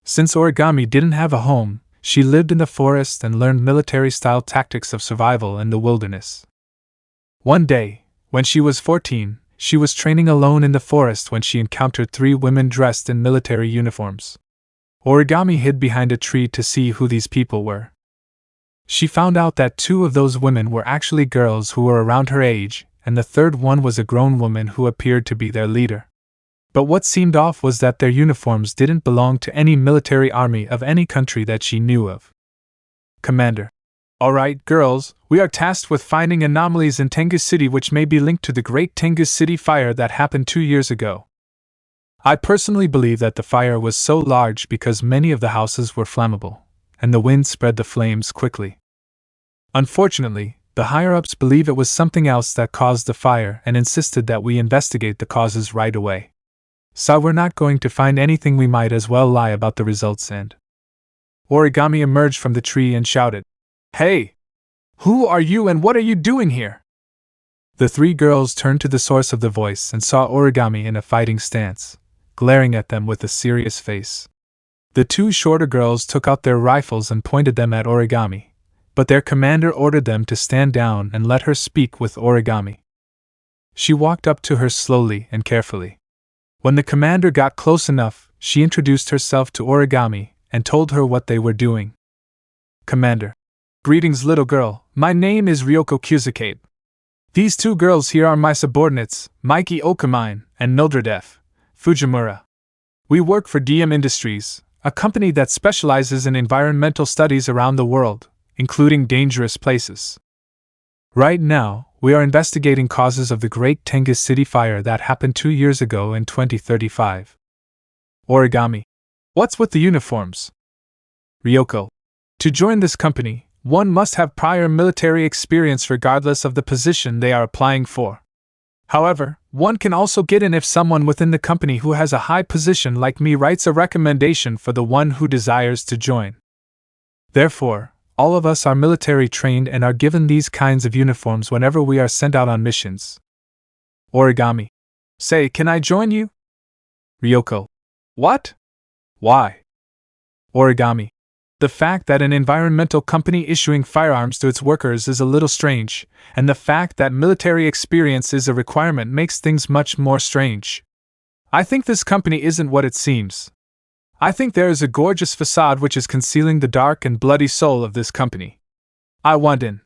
Since Origami didn't have a home, she lived in the forest and learned military-style tactics of survival in the wilderness. One day, when she was 14, she was training alone in the forest when she encountered 3 women dressed in military uniforms. Origami hid behind a tree to see who these people were. She found out that 2 of those women were actually girls who were around her age, and the third one was a grown woman who appeared to be their leader. But what seemed off was that their uniforms didn't belong to any military army of any country that she knew of. Commander. Alright, girls, we are tasked with finding anomalies in Tengu City which may be linked to the Great Tengu City fire that happened 2 years ago. I personally believe that the fire was so large because many of the houses were flammable, and the wind spread the flames quickly. Unfortunately, the higher-ups believe it was something else that caused the fire and insisted that we investigate the causes right away. So we're not going to find anything, we might as well lie about the results. And Origami emerged from the tree and shouted, "Hey! Who are you and what are you doing here?" The three girls turned to the source of the voice and saw Origami in a fighting stance, glaring at them with a serious face. The two shorter girls took out their rifles and pointed them at Origami, but their commander ordered them to stand down and let her speak with Origami. She walked up to her slowly and carefully. When the commander got close enough, she introduced herself to Origami and told her what they were doing. "Commander. Greetings, little girl. My name is Ryoko Kyuzukate. These two girls here are my subordinates, Mikey Okamine and Mildred F. Fujimura. We work for DM Industries, a company that specializes in environmental studies around the world, including dangerous places. Right now, we are investigating causes of the Great Tengus City fire that happened 2 years ago in 2035. Origami. What's with the uniforms? Ryoko. To join this company, one must have prior military experience regardless of the position they are applying for. However, one can also get in if someone within the company who has a high position like me writes a recommendation for the one who desires to join. Therefore, all of us are military trained and are given these kinds of uniforms whenever we are sent out on missions. Origami. Say, can I join you? Ryoko. What? Why? Origami. The fact that an environmental company issuing firearms to its workers is a little strange, and the fact that military experience is a requirement makes things much more strange. I think this company isn't what it seems. I think there is a gorgeous facade which is concealing the dark and bloody soul of this company. I want in.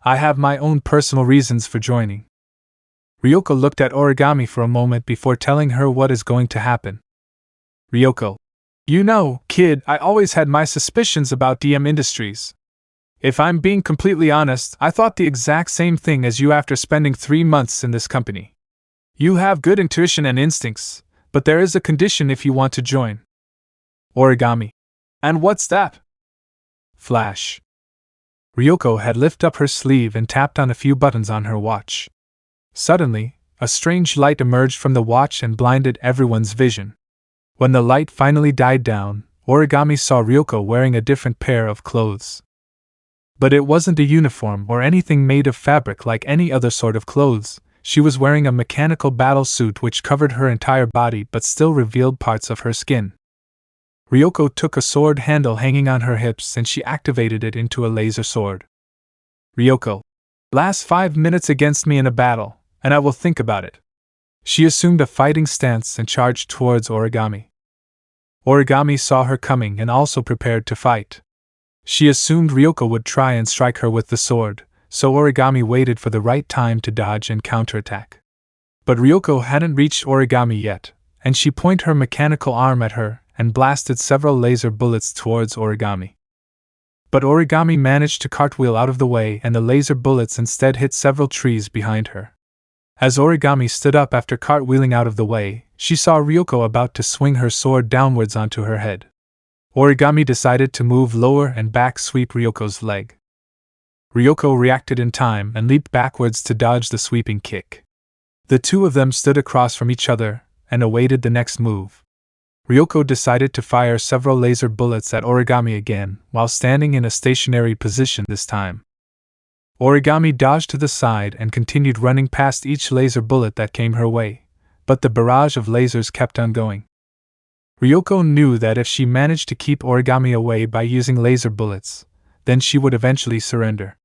I have my own personal reasons for joining. Ryoko looked at Origami for a moment before telling her what is going to happen. Ryoko. You know, kid, I always had my suspicions about DM Industries. If I'm being completely honest, I thought the exact same thing as you after spending 3 months in this company. You have good intuition and instincts, but there is a condition if you want to join. Origami. And what's that? Flash. Ryoko had lifted up her sleeve and tapped on a few buttons on her watch. Suddenly, a strange light emerged from the watch and blinded everyone's vision. When the light finally died down, Origami saw Ryoko wearing a different pair of clothes. But it wasn't a uniform or anything made of fabric like any other sort of clothes. She was wearing a mechanical battle suit which covered her entire body but still revealed parts of her skin. Ryoko took a sword handle hanging on her hips and she activated it into a laser sword. Ryoko. Last 5 minutes against me in a battle, and I will think about it. She assumed a fighting stance and charged towards Origami. Origami saw her coming and also prepared to fight. She assumed Ryoko would try and strike her with the sword, so Origami waited for the right time to dodge and counterattack. But Ryoko hadn't reached Origami yet, and she pointed her mechanical arm at her and blasted several laser bullets towards Origami. But Origami managed to cartwheel out of the way and the laser bullets instead hit several trees behind her. As Origami stood up after cartwheeling out of the way, she saw Ryoko about to swing her sword downwards onto her head. Origami decided to move lower and back sweep Ryoko's leg. Ryoko reacted in time and leaped backwards to dodge the sweeping kick. The two of them stood across from each other and awaited the next move. Ryoko decided to fire several laser bullets at Origami again, while standing in a stationary position this time. Origami dodged to the side and continued running past each laser bullet that came her way, but the barrage of lasers kept on going. Ryoko knew that if she managed to keep Origami away by using laser bullets, then she would eventually surrender.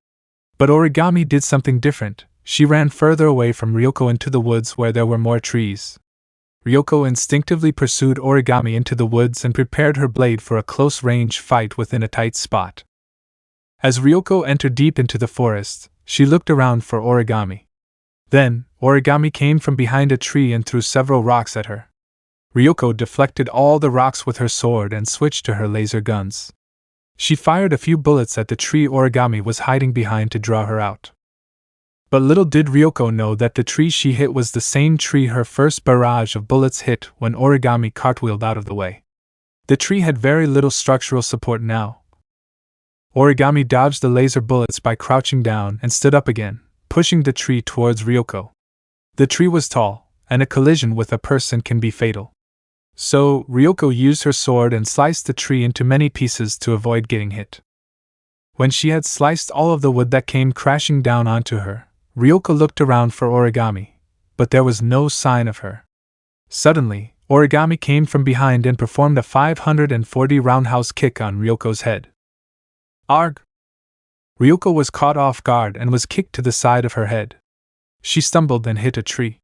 But Origami did something different. She ran further away from Ryoko into the woods where there were more trees. Ryoko instinctively pursued Origami into the woods and prepared her blade for a close-range fight within a tight spot. As Ryoko entered deep into the forest, she looked around for Origami. Then, Origami came from behind a tree and threw several rocks at her. Ryoko deflected all the rocks with her sword and switched to her laser guns. She fired a few bullets at the tree Origami was hiding behind to draw her out. But little did Ryoko know that the tree she hit was the same tree her first barrage of bullets hit when Origami cartwheeled out of the way. The tree had very little structural support now. Origami dodged the laser bullets by crouching down and stood up again, pushing the tree towards Ryoko. The tree was tall, and a collision with a person can be fatal. So, Ryoko used her sword and sliced the tree into many pieces to avoid getting hit. When she had sliced all of the wood that came crashing down onto her, Ryoko looked around for Origami, but there was no sign of her. Suddenly, Origami came from behind and performed a 540 roundhouse kick on Ryoko's head. Arg! Ryoko was caught off guard and was kicked to the side of her head. She stumbled and hit a tree.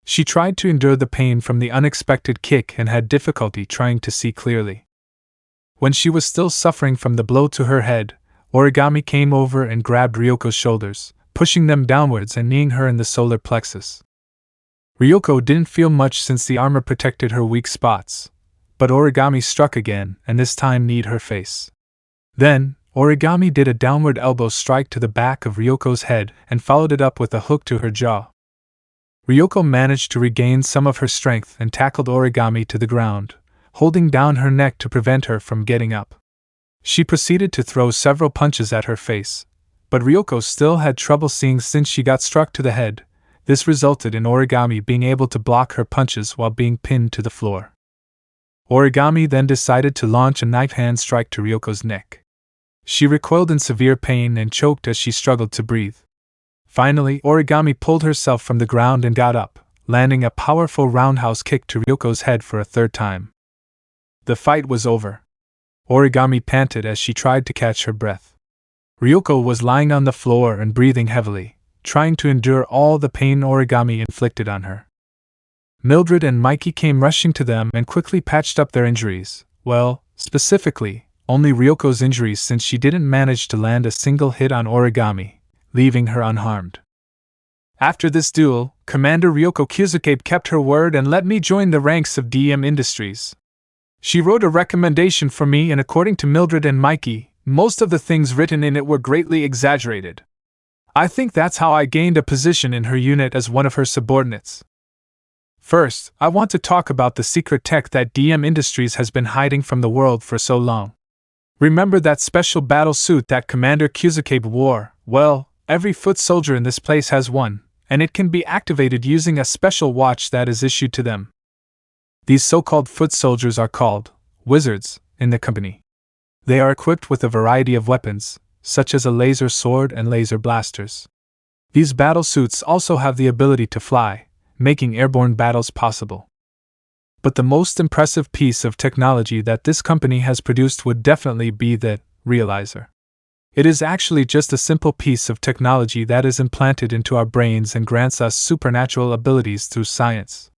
She tried to endure the pain from the unexpected kick and had difficulty trying to see clearly. When she was still suffering from the blow to her head, Origami came over and grabbed Ryoko's shoulders, pushing them downwards and kneeing her in the solar plexus. Ryoko didn't feel much since the armor protected her weak spots, but Origami struck again and this time kneed her face. Then, Origami did a downward elbow strike to the back of Ryoko's head and followed it up with a hook to her jaw. Ryoko managed to regain some of her strength and tackled Origami to the ground, holding down her neck to prevent her from getting up. She proceeded to throw several punches at her face, but Ryoko still had trouble seeing since she got struck to the head. This resulted in Origami being able to block her punches while being pinned to the floor. Origami then decided to launch a knife hand strike to Ryoko's neck. She recoiled in severe pain and choked as she struggled to breathe. Finally, Origami pulled herself from the ground and got up, landing a powerful roundhouse kick to Ryoko's head for a third time. The fight was over. Origami panted as she tried to catch her breath. Ryoko was lying on the floor and breathing heavily, trying to endure all the pain Origami inflicted on her. Mildred and Mikey came rushing to them and quickly patched up their injuries. Well, specifically, only Ryoko's injuries since she didn't manage to land a single hit on Origami, leaving her unharmed. After this duel, Commander Ryoko Kuzukabe kept her word and let me join the ranks of DM Industries. She wrote a recommendation for me, and according to Mildred and Mikey, most of the things written in it were greatly exaggerated. I think that's how I gained a position in her unit as one of her subordinates. First, I want to talk about the secret tech that DM Industries has been hiding from the world for so long. Remember that special battle suit that Commander Kuzukabe wore? Well, every foot soldier in this place has one, and it can be activated using a special watch that is issued to them. These so-called foot soldiers are called wizards in the company. They are equipped with a variety of weapons, such as a laser sword and laser blasters. These battle suits also have the ability to fly, making airborne battles possible. But the most impressive piece of technology that this company has produced would definitely be the realizer. It is actually just a simple piece of technology that is implanted into our brains and grants us supernatural abilities through science.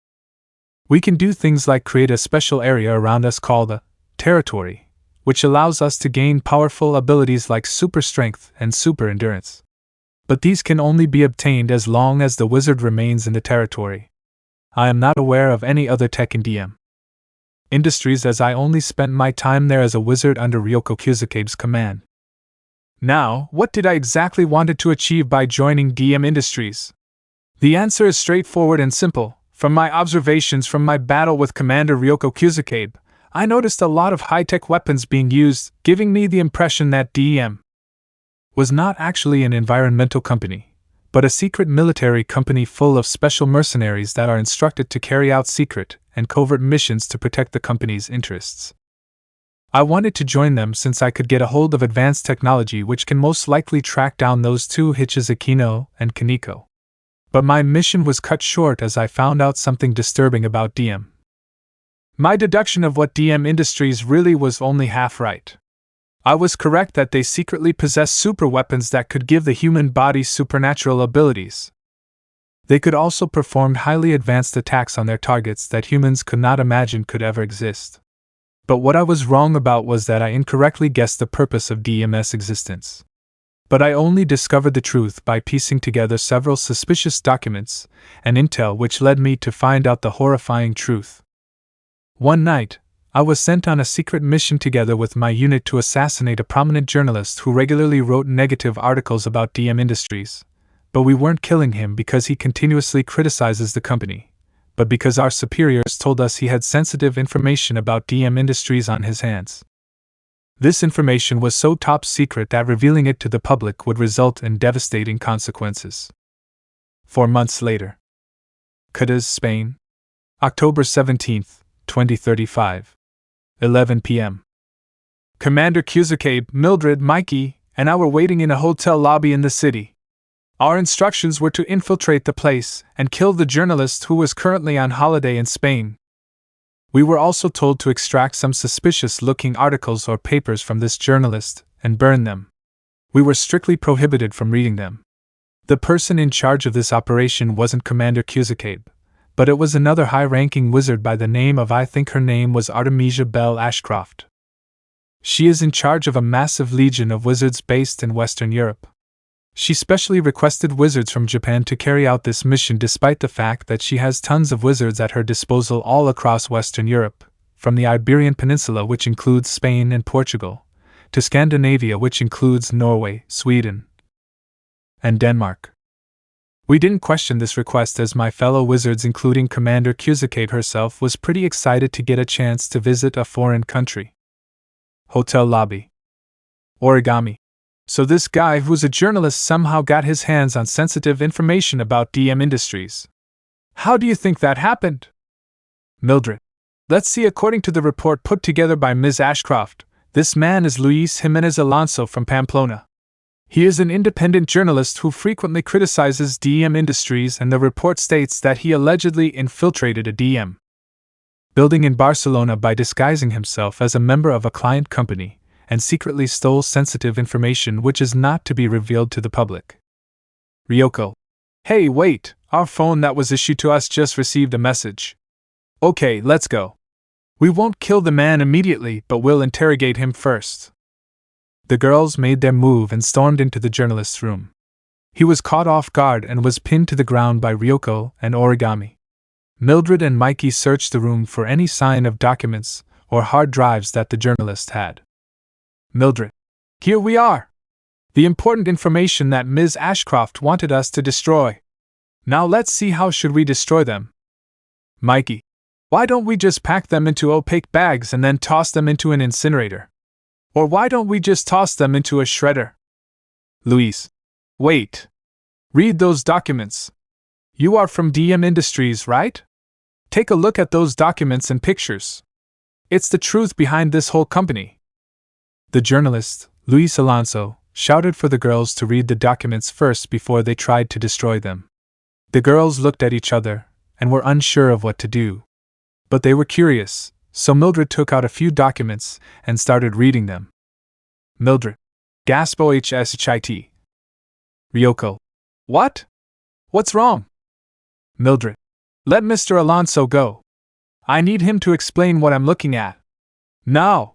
We can do things like create a special area around us called a territory, which allows us to gain powerful abilities like super strength and super endurance. But these can only be obtained as long as the wizard remains in the territory. I am not aware of any other tech in DM Industries, as I only spent my time there as a wizard under Ryoko Kuzukabe's command. Now, what did I exactly wanted to achieve by joining DM Industries? The answer is straightforward and simple. From my observations from my battle with Commander Ryoko Kuzukabe, I noticed a lot of high-tech weapons being used, giving me the impression that DM was not actually an environmental company, but a secret military company full of special mercenaries that are instructed to carry out secret and covert missions to protect the company's interests. I wanted to join them since I could get a hold of advanced technology which can most likely track down those two hitches, Akino and Kaneko. But my mission was cut short as I found out something disturbing about DM. My deduction of what DM Industries really was only half right. I was correct that they secretly possess super weapons that could give the human body supernatural abilities. They could also perform highly advanced attacks on their targets that humans could not imagine could ever exist. But what I was wrong about was that I incorrectly guessed the purpose of DM's existence. But I only discovered the truth by piecing together several suspicious documents and intel which led me to find out the horrifying truth. One night, I was sent on a secret mission together with my unit to assassinate a prominent journalist who regularly wrote negative articles about DM Industries. But we weren't killing him because he continuously criticizes the company, but because our superiors told us he had sensitive information about DM Industries on his hands. This information was so top secret that revealing it to the public would result in devastating consequences. 4 months later, Cadiz, Spain. October 17th, 2035. 11 p.m. Commander Cusicabe, Mildred, Mikey, and I were waiting in a hotel lobby in the city. Our instructions were to infiltrate the place and kill the journalist who was currently on holiday in Spain. We were also told to extract some suspicious-looking articles or papers from this journalist and burn them. We were strictly prohibited from reading them. The person in charge of this operation wasn't Commander Cusicabe, but it was another high-ranking wizard by the name of, I think her name was Artemisia Bell Ashcroft. She is in charge of a massive legion of wizards based in Western Europe. She specially requested wizards from Japan to carry out this mission despite the fact that she has tons of wizards at her disposal all across Western Europe, from the Iberian Peninsula, which includes Spain and Portugal, to Scandinavia, which includes Norway, Sweden, and Denmark. We didn't question this request as my fellow wizards, including Commander Cusicabe herself, was pretty excited to get a chance to visit a foreign country. Hotel lobby. Origami. So this guy who's a journalist somehow got his hands on sensitive information about DM Industries. How do you think that happened? Mildred. Let's see, according to the report put together by Ms. Ashcroft, this man is Luis Jimenez Alonso from Pamplona. He is an independent journalist who frequently criticizes DM Industries, and the report states that he allegedly infiltrated a DM building in Barcelona by disguising himself as a member of a client company, and secretly stole sensitive information which is not to be revealed to the public. Ryoko. Hey, wait, our phone that was issued to us just received a message. Okay, let's go. We won't kill the man immediately, but we'll interrogate him first. The girls made their move and stormed into the journalist's room. He was caught off guard and was pinned to the ground by Ryoko and Origami. Mildred and Mikey searched the room for any sign of documents or hard drives that the journalist had. Mildred. Here we are. The important information that Ms. Ashcroft wanted us to destroy. Now let's see, how should we destroy them? Mikey. Why don't we just pack them into opaque bags and then toss them into an incinerator? Or why don't we just toss them into a shredder? Luis. Wait. Read those documents. You are from DM Industries, right? Take a look at those documents and pictures. It's the truth behind this whole company. The journalist, Luis Alonso, shouted for the girls to read the documents first before they tried to destroy them. The girls looked at each other and were unsure of what to do. But they were curious, so Mildred took out a few documents and started reading them. Mildred. Gasp OHSHIT. Ryoko. What? What's wrong? Mildred. Let Mr. Alonso go. I need him to explain what I'm looking at. Now.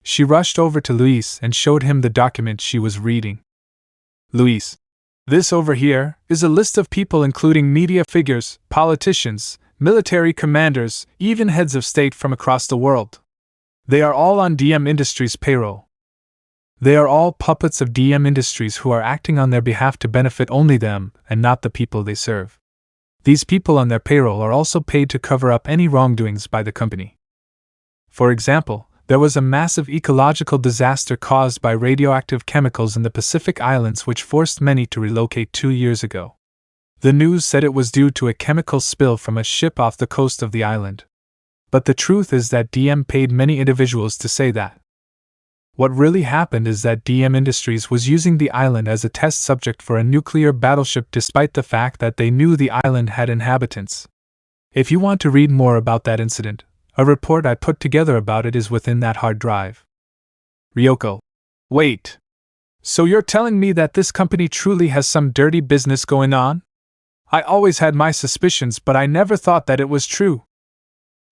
She rushed over to Luis and showed him the document she was reading. Luis. This over here is a list of people including media figures, politicians, military commanders, even heads of state from across the world. They are all on DM Industries' payroll. They are all puppets of DM Industries who are acting on their behalf to benefit only them and not the people they serve. These people on their payroll are also paid to cover up any wrongdoings by the company. For example, there was a massive ecological disaster caused by radioactive chemicals in the Pacific Islands which forced many to relocate 2 years ago. The news said it was due to a chemical spill from a ship off the coast of the island. But the truth is that DM paid many individuals to say that. What really happened is that DM Industries was using the island as a test subject for a nuclear battleship despite the fact that they knew the island had inhabitants. If you want to read more about that incident, a report I put together about it is within that hard drive. Ryoko. Wait. So you're telling me that this company truly has some dirty business going on? I always had my suspicions, but I never thought that it was true.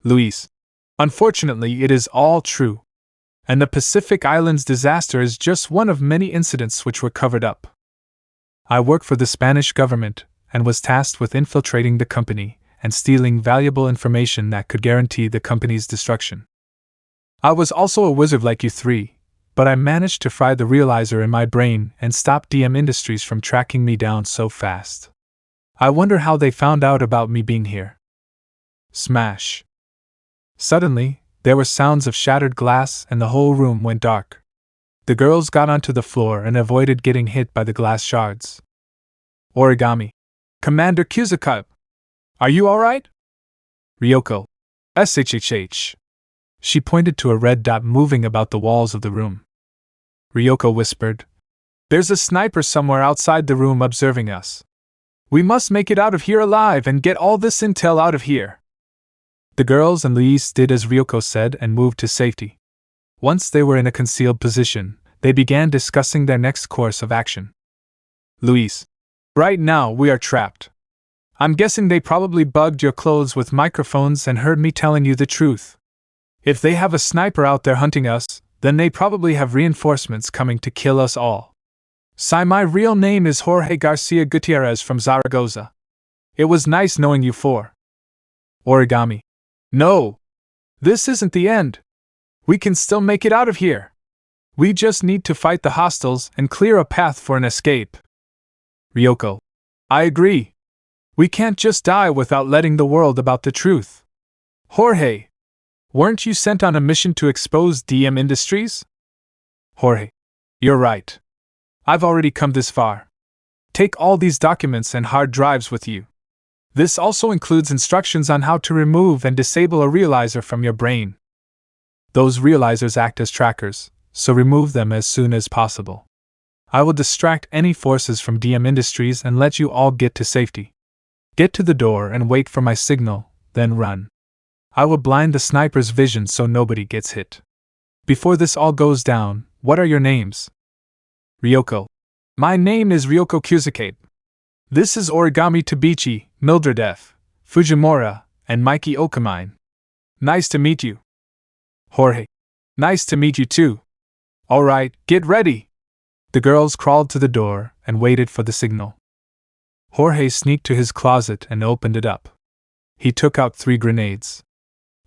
Luis. Unfortunately, it is all true. And the Pacific Islands disaster is just one of many incidents which were covered up. I work for the Spanish government and was tasked with infiltrating the company and stealing valuable information that could guarantee the company's destruction. I was also a wizard like you three, but I managed to fry the realizer in my brain and stop DM Industries from tracking me down so fast. I wonder how they found out about me being here. Smash. Suddenly, there were sounds of shattered glass and the whole room went dark. The girls got onto the floor and avoided getting hit by the glass shards. Origami. Commander Cusicabe. Are you alright? Ryoko. SHHH. She pointed to a red dot moving about the walls of the room. Ryoko whispered, There's a sniper somewhere outside the room observing us. We must make it out of here alive and get all this intel out of here. The girls and Luis did as Ryoko said and moved to safety. Once they were in a concealed position, they began discussing their next course of action. Luis. Right now we are trapped. I'm guessing they probably bugged your clothes with microphones and heard me telling you the truth. If they have a sniper out there hunting us, then they probably have reinforcements coming to kill us all. My real name is Jorge Garcia Gutierrez from Zaragoza. It was nice knowing you for. Origami. No! This isn't the end. We can still make it out of here. We just need to fight the hostiles and clear a path for an escape. Ryoko. I agree. We can't just die without letting the world about the truth. Jorge. Weren't you sent on a mission to expose DM Industries? Jorge. You're right. I've already come this far. Take all these documents and hard drives with you. This also includes instructions on how to remove and disable a realizer from your brain. Those realizers act as trackers, so remove them as soon as possible. I will distract any forces from DM Industries and let you all get to safety. Get to the door and wait for my signal, then run. I will blind the sniper's vision so nobody gets hit. Before this all goes down, what are your names? Ryoko. My name is Ryoko Kuzuke. This is Origami Tabichi, Mildred F. Fujimura, and Mikey Okamine. Nice to meet you. Jorge. Nice to meet you too. Alright, get ready. The girls crawled to the door and waited for the signal. Jorge sneaked to his closet and opened it up. He took out 3 grenades.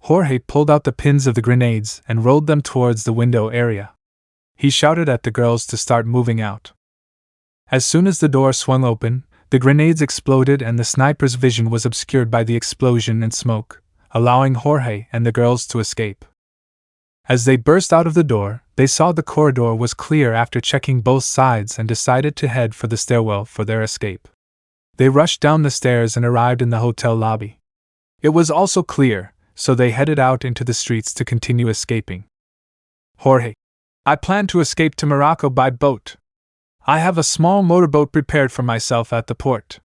Jorge pulled out the pins of the grenades and rolled them towards the window area. He shouted at the girls to start moving out. As soon as the door swung open, the grenades exploded and the sniper's vision was obscured by the explosion and smoke, allowing Jorge and the girls to escape. As they burst out of the door, they saw the corridor was clear after checking both sides and decided to head for the stairwell for their escape. They rushed down the stairs and arrived in the hotel lobby. It was also clear, so they headed out into the streets to continue escaping. Jorge. I plan to escape to Morocco by boat. I have a small motorboat prepared for myself at the port.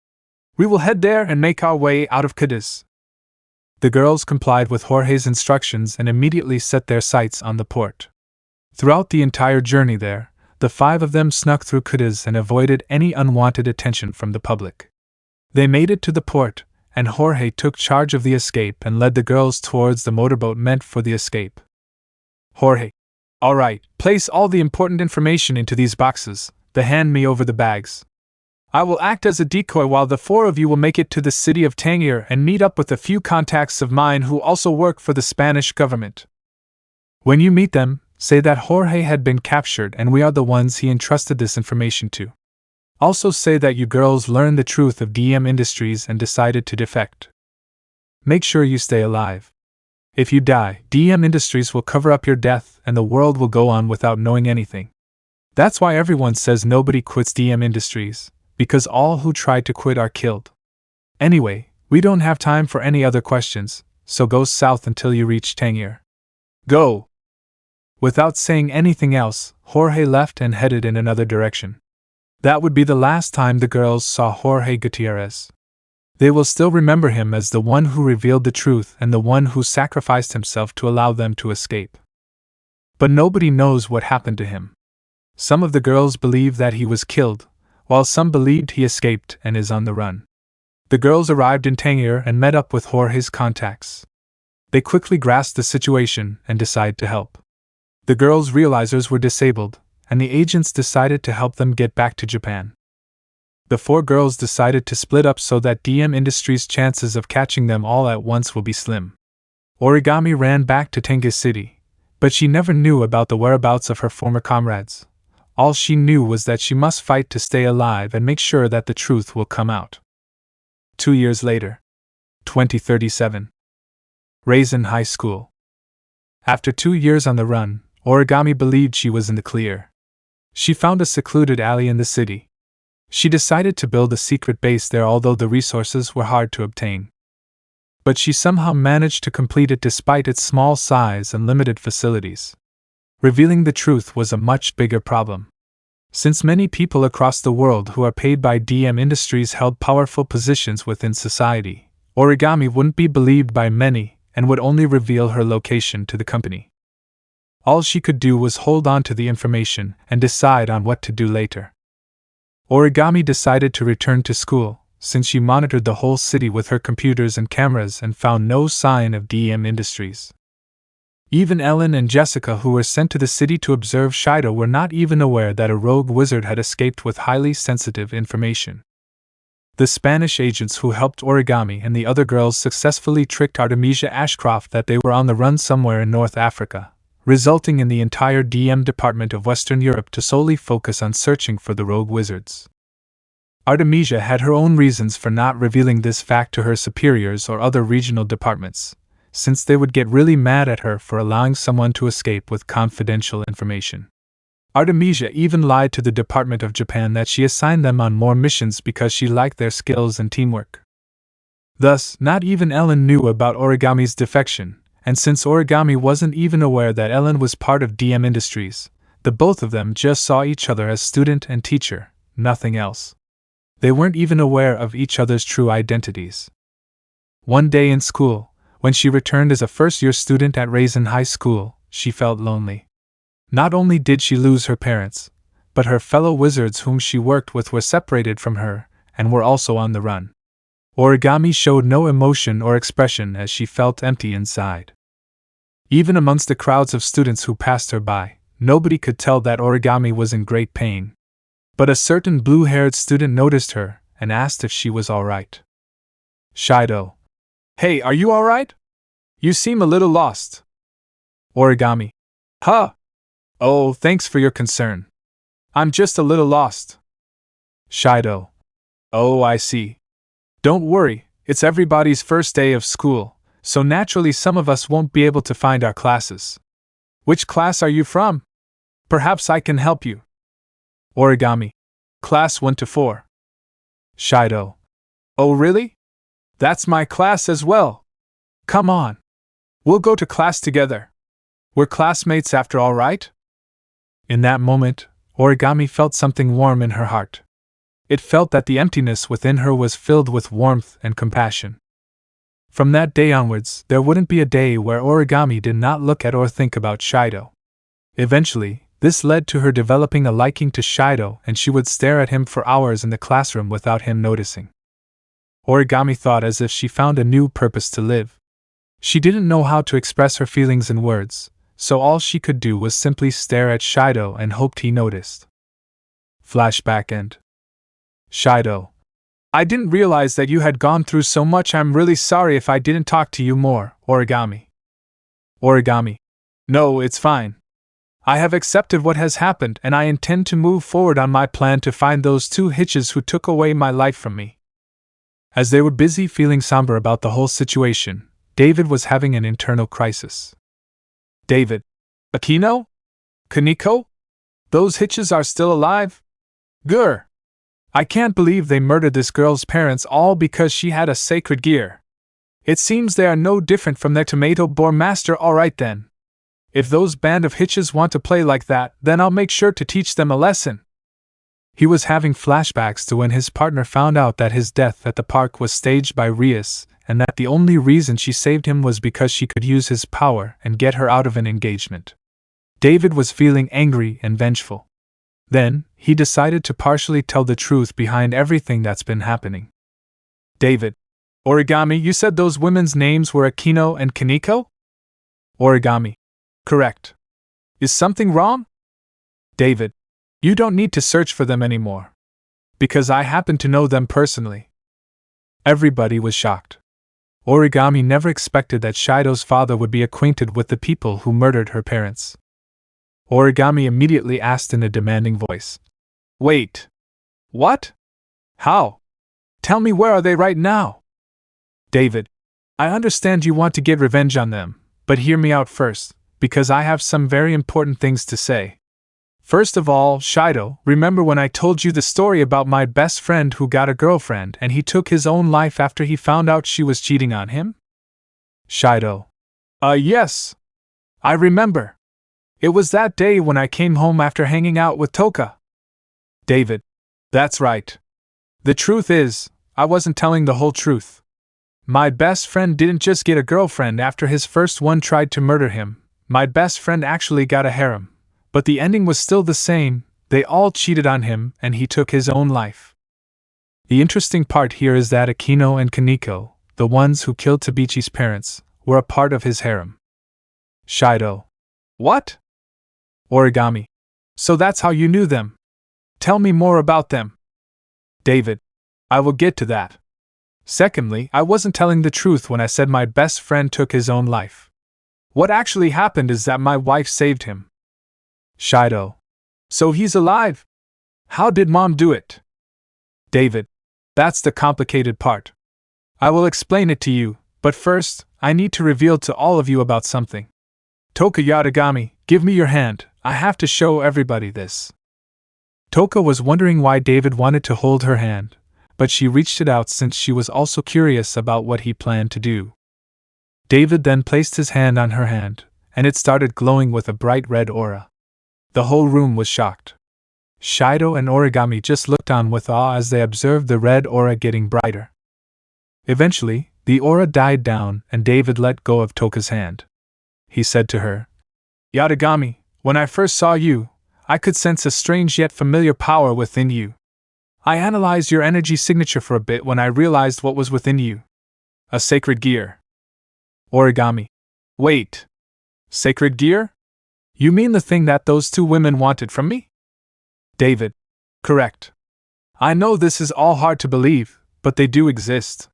We will head there and make our way out of Cadiz. The girls complied with Jorge's instructions and immediately set their sights on the port. Throughout the entire journey there, the 5 of them snuck through Cadiz and avoided any unwanted attention from the public. They made it to the port, and Jorge took charge of the escape and led the girls towards the motorboat meant for the escape. Jorge. Alright, place all the important information into these boxes, then hand me over the bags. I will act as a decoy while the 4 of you will make it to the city of Tangier and meet up with a few contacts of mine who also work for the Spanish government. When you meet them, say that Jorge had been captured and we are the ones he entrusted this information to. Also say that you girls learned the truth of DM Industries and decided to defect. Make sure you stay alive. If you die, DM Industries will cover up your death and the world will go on without knowing anything. That's why everyone says nobody quits DM Industries, because all who try to quit are killed. Anyway, we don't have time for any other questions, so go south until you reach Tangier. Go! Without saying anything else, Jorge left and headed in another direction. That would be the last time the girls saw Jorge Gutierrez. They will still remember him as the one who revealed the truth and the one who sacrificed himself to allow them to escape. But nobody knows what happened to him. Some of the girls believe that he was killed, while some believed he escaped and is on the run. The girls arrived in Tangier and met up with Jorge's contacts. They quickly grasped the situation and decided to help. The girls' realizers were disabled, and the agents decided to help them get back to Japan. The 4 girls decided to split up so that DM Industries' chances of catching them all at once will be slim. Origami ran back to Tenga City, but she never knew about the whereabouts of her former comrades. All she knew was that she must fight to stay alive and make sure that the truth will come out. 2 years later. 2037. Raisin High School. After 2 years on the run, Origami believed she was in the clear. She found a secluded alley in the city. She decided to build a secret base there, although the resources were hard to obtain. but she somehow managed to complete it despite its small size and limited facilities. Revealing the truth was a much bigger problem. Since many people across the world who are paid by DM Industries held powerful positions within society, Origami wouldn't be believed by many and would only reveal her location to the company. All she could do was hold on to the information and decide on what to do later. Origami decided to return to school, since she monitored the whole city with her computers and cameras and found no sign of DM Industries. Even Ellen and Jessica, who were sent to the city to observe Shido, were not even aware that a rogue wizard had escaped with highly sensitive information. The Spanish agents who helped Origami and the other girls successfully tricked Artemisia Ashcroft that they were on the run somewhere in North Africa, resulting in the entire DM department of Western Europe to solely focus on searching for the rogue wizards. Artemisia had her own reasons for not revealing this fact to her superiors or other regional departments, since they would get really mad at her for allowing someone to escape with confidential information. Artemisia even lied to the Department of Japan that she assigned them on more missions because she liked their skills and teamwork. Thus, not even Ellen knew about Origami's defection, and since Origami wasn't even aware that Ellen was part of DM Industries, the both of them just saw each other as student and teacher, nothing else. They weren't even aware of each other's true identities. One day in school, when she returned as a first-year student at Raisin High School, she felt lonely. Not only did she lose her parents, but her fellow wizards whom she worked with were separated from her and were also on the run. Origami showed no emotion or expression as she felt empty inside. Even amongst the crowds of students who passed her by, nobody could tell that Origami was in great pain. But a certain blue-haired student noticed her and asked if she was all right. Shido. Hey, are you all right? You seem a little lost. Origami. Huh? Oh, thanks for your concern. I'm just a little lost. Shido. Oh, I see. Don't worry, it's everybody's first day of school, so naturally some of us won't be able to find our classes. Which class are you from? Perhaps I can help you. Origami. Class 1 to 4. Shido. Oh, really? That's my class as well. Come on. We'll go to class together. We're classmates after all, right? In that moment, Origami felt something warm in her heart. It felt that the emptiness within her was filled with warmth and compassion. From that day onwards, there wouldn't be a day where Origami did not look at or think about Shido. Eventually, this led to her developing a liking to Shido, and she would stare at him for hours in the classroom without him noticing. Origami thought as if she found a new purpose to live. She didn't know how to express her feelings in words, so all she could do was simply stare at Shido and hoped he noticed. Flashback end. Shido. I didn't realize that you had gone through so much. I'm really sorry if I didn't talk to you more, Origami. Origami. No, it's fine. I have accepted what has happened and I intend to move forward on my plan to find those two hitches who took away my life from me. As they were busy feeling somber about the whole situation, David was having an internal crisis. David. Akino? Kaneko? Those hitches are still alive? Grr! I can't believe they murdered this girl's parents all because she had a sacred gear. It seems they are no different from their tomato boar master. Alright then. If those band of hitches want to play like that, then I'll make sure to teach them a lesson. He was having flashbacks to when his partner found out that his death at the park was staged by Rias, and that the only reason she saved him was because she could use his power and get her out of an engagement. David was feeling angry and vengeful. Then, he decided to partially tell the truth behind everything that's been happening. David. Origami, you said those women's names were Akino and Kaneko? Origami. Correct. Is something wrong? David. You don't need to search for them anymore. Because I happen to know them personally. Everybody was shocked. Origami never expected that Shido's father would be acquainted with the people who murdered her parents. Origami immediately asked in a demanding voice. Wait. What? How? Tell me, where are they right now? David. I understand you want to get revenge on them, but hear me out first, because I have some very important things to say. First of all, Shido, remember when I told you the story about my best friend who got a girlfriend and he took his own life after he found out she was cheating on him? Shido. Yes. I remember. It was that day when I came home after hanging out with Toka. David. That's right. The truth is, I wasn't telling the whole truth. My best friend didn't just get a girlfriend after his first one tried to murder him. My best friend actually got a harem. But the ending was still the same. They all cheated on him and he took his own life. The interesting part here is that Akino and Kaneko, the ones who killed Tabichi's parents, were a part of his harem. Shido. What? Origami. So that's how you knew them. Tell me more about them. David. I will get to that. Secondly, I wasn't telling the truth when I said my best friend took his own life. What actually happened is that my wife saved him. Shido. So he's alive? How did Mom do it? David. That's the complicated part. I will explain it to you, but first, I need to reveal to all of you about something. Toka Yatagami, give me your hand, I have to show everybody this. Toka was wondering why David wanted to hold her hand, but she reached it out since she was also curious about what he planned to do. David then placed his hand on her hand, and it started glowing with a bright red aura. The whole room was shocked. Shido and Origami just looked on with awe as they observed the red aura getting brighter. Eventually, the aura died down and David let go of Toka's hand. He said to her, Yatagami, when I first saw you, I could sense a strange yet familiar power within you. I analyzed your energy signature for a bit when I realized what was within you. A sacred gear. Origami. Wait. Sacred gear? You mean the thing that those two women wanted from me? David. Correct. I know this is all hard to believe, but they do exist.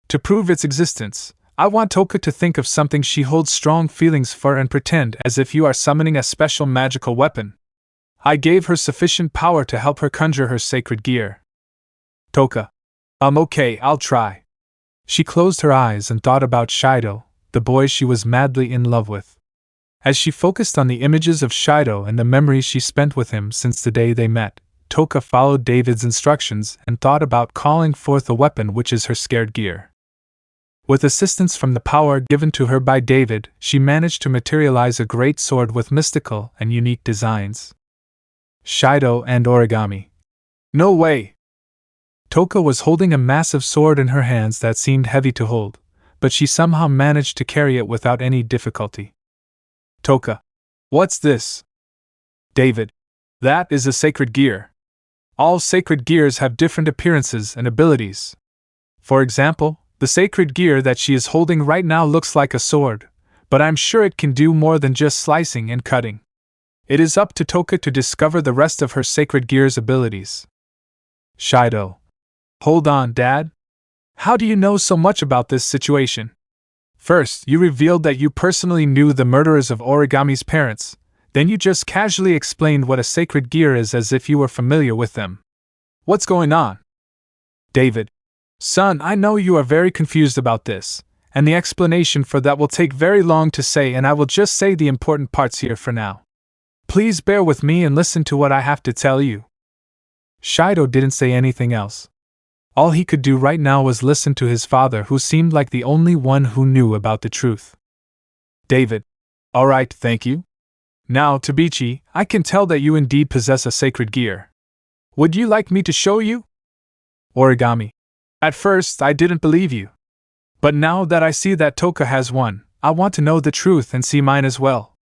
To prove its existence, I want Toka to think of something she holds strong feelings for and pretend as if you are summoning a special magical weapon. I gave her sufficient power to help her conjure her sacred gear. Toka. Okay, I'll try. She closed her eyes and thought about Shido, the boy she was madly in love with. As she focused on the images of Shido and the memories she spent with him since the day they met, Toka followed David's instructions and thought about calling forth a weapon which is her scared gear. With assistance from the power given to her by David, she managed to materialize a great sword with mystical and unique designs. Shido and Origami. No way! Toka was holding a massive sword in her hands that seemed heavy to hold, but she somehow managed to carry it without any difficulty. Toka. What's this? David. That is a sacred gear. All sacred gears have different appearances and abilities. For example, the sacred gear that she is holding right now looks like a sword, but I'm sure it can do more than just slicing and cutting. It is up to Toka to discover the rest of her sacred gear's abilities. Shido. Hold on, Dad. How do you know so much about this situation? First, you revealed that you personally knew the murderers of Origami's parents, then you just casually explained what a sacred gear is as if you were familiar with them. What's going on? David. Son, I know you are very confused about this, and the explanation for that will take very long to say, and I will just say the important parts here for now. Please bear with me and listen to what I have to tell you. Shido didn't say anything else. All he could do right now was listen to his father, who seemed like the only one who knew about the truth. David. Alright, thank you. Now, Tabichi, I can tell that you indeed possess a sacred gear. Would you like me to show you? Origami. At first, I didn't believe you. But now that I see that Toka has one, I want to know the truth and see mine as well.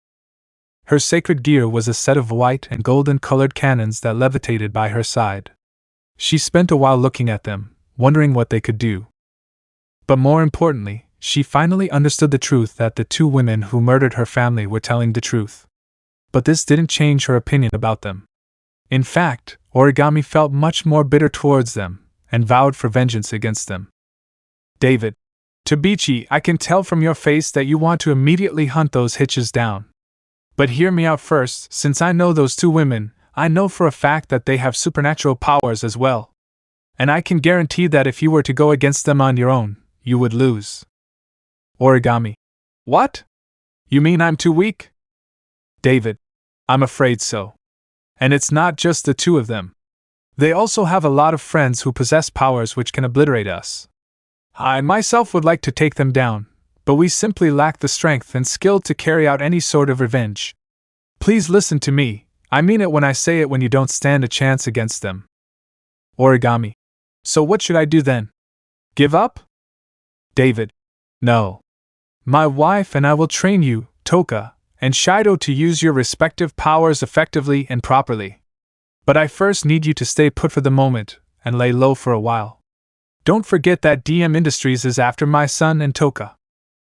Her sacred gear was a set of white and golden-colored cannons that levitated by her side. She spent a while looking at them, wondering what they could do. But more importantly, she finally understood the truth that the two women who murdered her family were telling the truth. But this didn't change her opinion about them. In fact, Origami felt much more bitter towards them, and vowed for vengeance against them. David. Tabichi, I can tell from your face that you want to immediately hunt those hitches down. But hear me out first, since I know those two women, I know for a fact that they have supernatural powers as well. And I can guarantee that if you were to go against them on your own, you would lose. Origami. What? You mean I'm too weak? David. I'm afraid so. And it's not just the two of them. They also have a lot of friends who possess powers which can obliterate us. I myself would like to take them down, but we simply lack the strength and skill to carry out any sort of revenge. Please listen to me, I mean it when I say it when you don't stand a chance against them. Origami. So what should I do then? Give up? David. No. My wife and I will train you, Toka, and Shido to use your respective powers effectively and properly. But I first need you to stay put for the moment, and lay low for a while. Don't forget that DM Industries is after my son and Toka.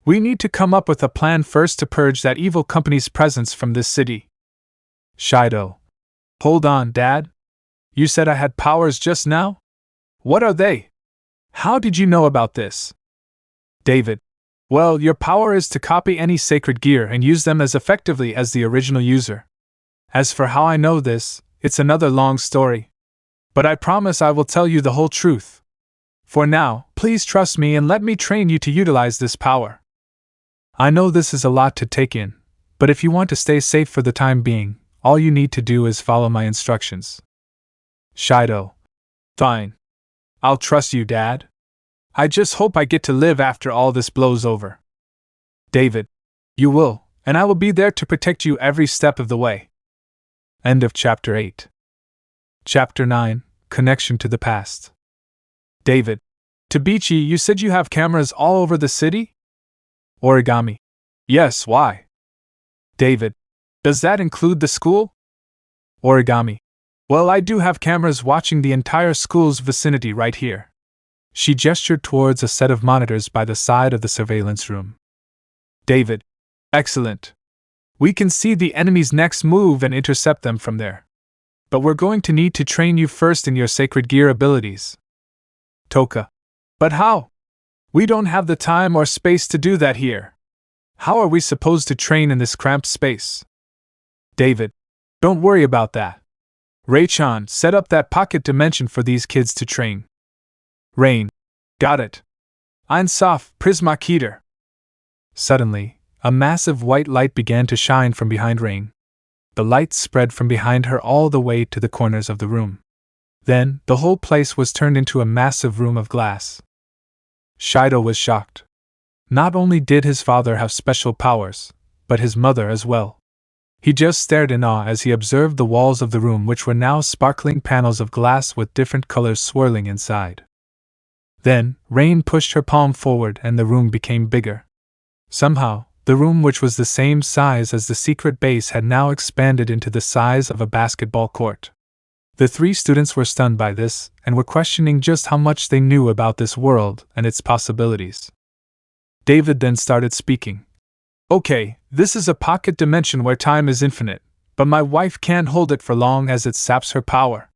We need to come up with a plan first to purge that evil company's presence from this city. Shido. Hold on, Dad. You said I had powers just now? What are they? How did you know about this? David. Well, your power is to copy any sacred gear and use them as effectively as the original user. As for how I know this, it's another long story. But I promise I will tell you the whole truth. For now, please trust me and let me train you to utilize this power. I know this is a lot to take in, but if you want to stay safe for the time being, all you need to do is follow my instructions. Shido. Fine. I'll trust you, Dad. I just hope I get to live after all this blows over. David. You will, and I will be there to protect you every step of the way. End of Chapter 8. Chapter 9, Connection to the Past. David. Tabichi, you said you have cameras all over the city? Origami. Yes, why? David. Does that include the school? Origami. Well, I do have cameras watching the entire school's vicinity right here. She gestured towards a set of monitors by the side of the surveillance room. David. Excellent. We can see the enemy's next move and intercept them from there. But we're going to need to train you first in your sacred gear abilities. Toka. But how? We don't have the time or space to do that here. How are we supposed to train in this cramped space? David. Don't worry about that. Ray-chan, set up that pocket dimension for these kids to train. Rain. Got it. Einsaf, Prisma Keter. Suddenly, a massive white light began to shine from behind Rain. The light spread from behind her all the way to the corners of the room. Then, the whole place was turned into a massive room of glass. Shido was shocked. Not only did his father have special powers, but his mother as well. He just stared in awe as he observed the walls of the room, which were now sparkling panels of glass with different colors swirling inside. Then, Rain pushed her palm forward and the room became bigger. Somehow, the room, which was the same size as the secret base, had now expanded into the size of a basketball court. The three students were stunned by this, and were questioning just how much they knew about this world and its possibilities. David then started speaking. Okay, this is a pocket dimension where time is infinite, but my wife can't hold it for long as it saps her power.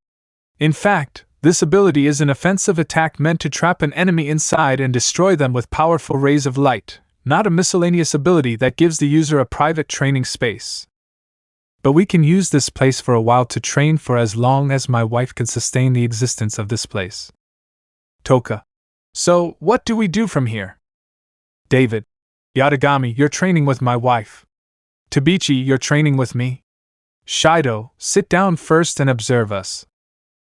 In fact, this ability is an offensive attack meant to trap an enemy inside and destroy them with powerful rays of light, not a miscellaneous ability that gives the user a private training space. But we can use this place for a while to train for as long as my wife can sustain the existence of this place. Toka. So, what do we do from here? David. Yatagami, you're training with my wife. Tabichi, you're training with me. Shido, sit down first and observe us.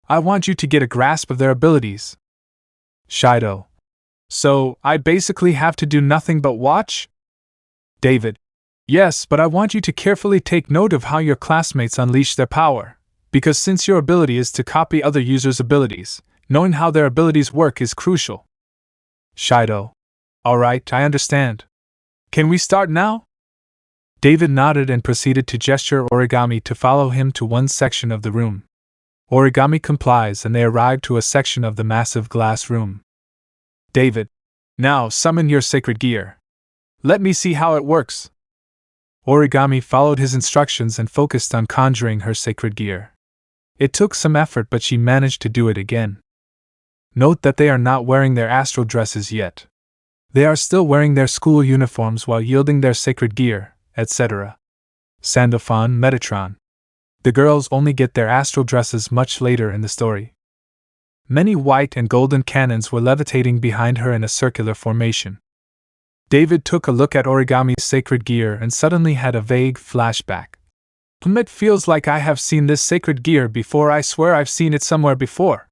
I want you to get a grasp of their abilities. Shido. So, I basically have to do nothing but watch? David. Yes, but I want you to carefully take note of how your classmates unleash their power, because since your ability is to copy other users' abilities, knowing how their abilities work is crucial. Shido. Alright, I understand. Can we start now? David nodded and proceeded to gesture Origami to follow him to one section of the room. Origami complies and they arrive to a section of the massive glass room. David. Now summon your sacred gear. Let me see how it works. Origami followed his instructions and focused on conjuring her sacred gear. It took some effort, but she managed to do it again. Note that they are not wearing their astral dresses yet. They are still wearing their school uniforms while yielding their sacred gear, etc. Sandalphon, Metatron. The girls only get their astral dresses much later in the story. Many white and golden cannons were levitating behind her in a circular formation. David took a look at Origami's sacred gear and suddenly had a vague flashback. It feels like I have seen this sacred gear before. I swear I've seen it somewhere before.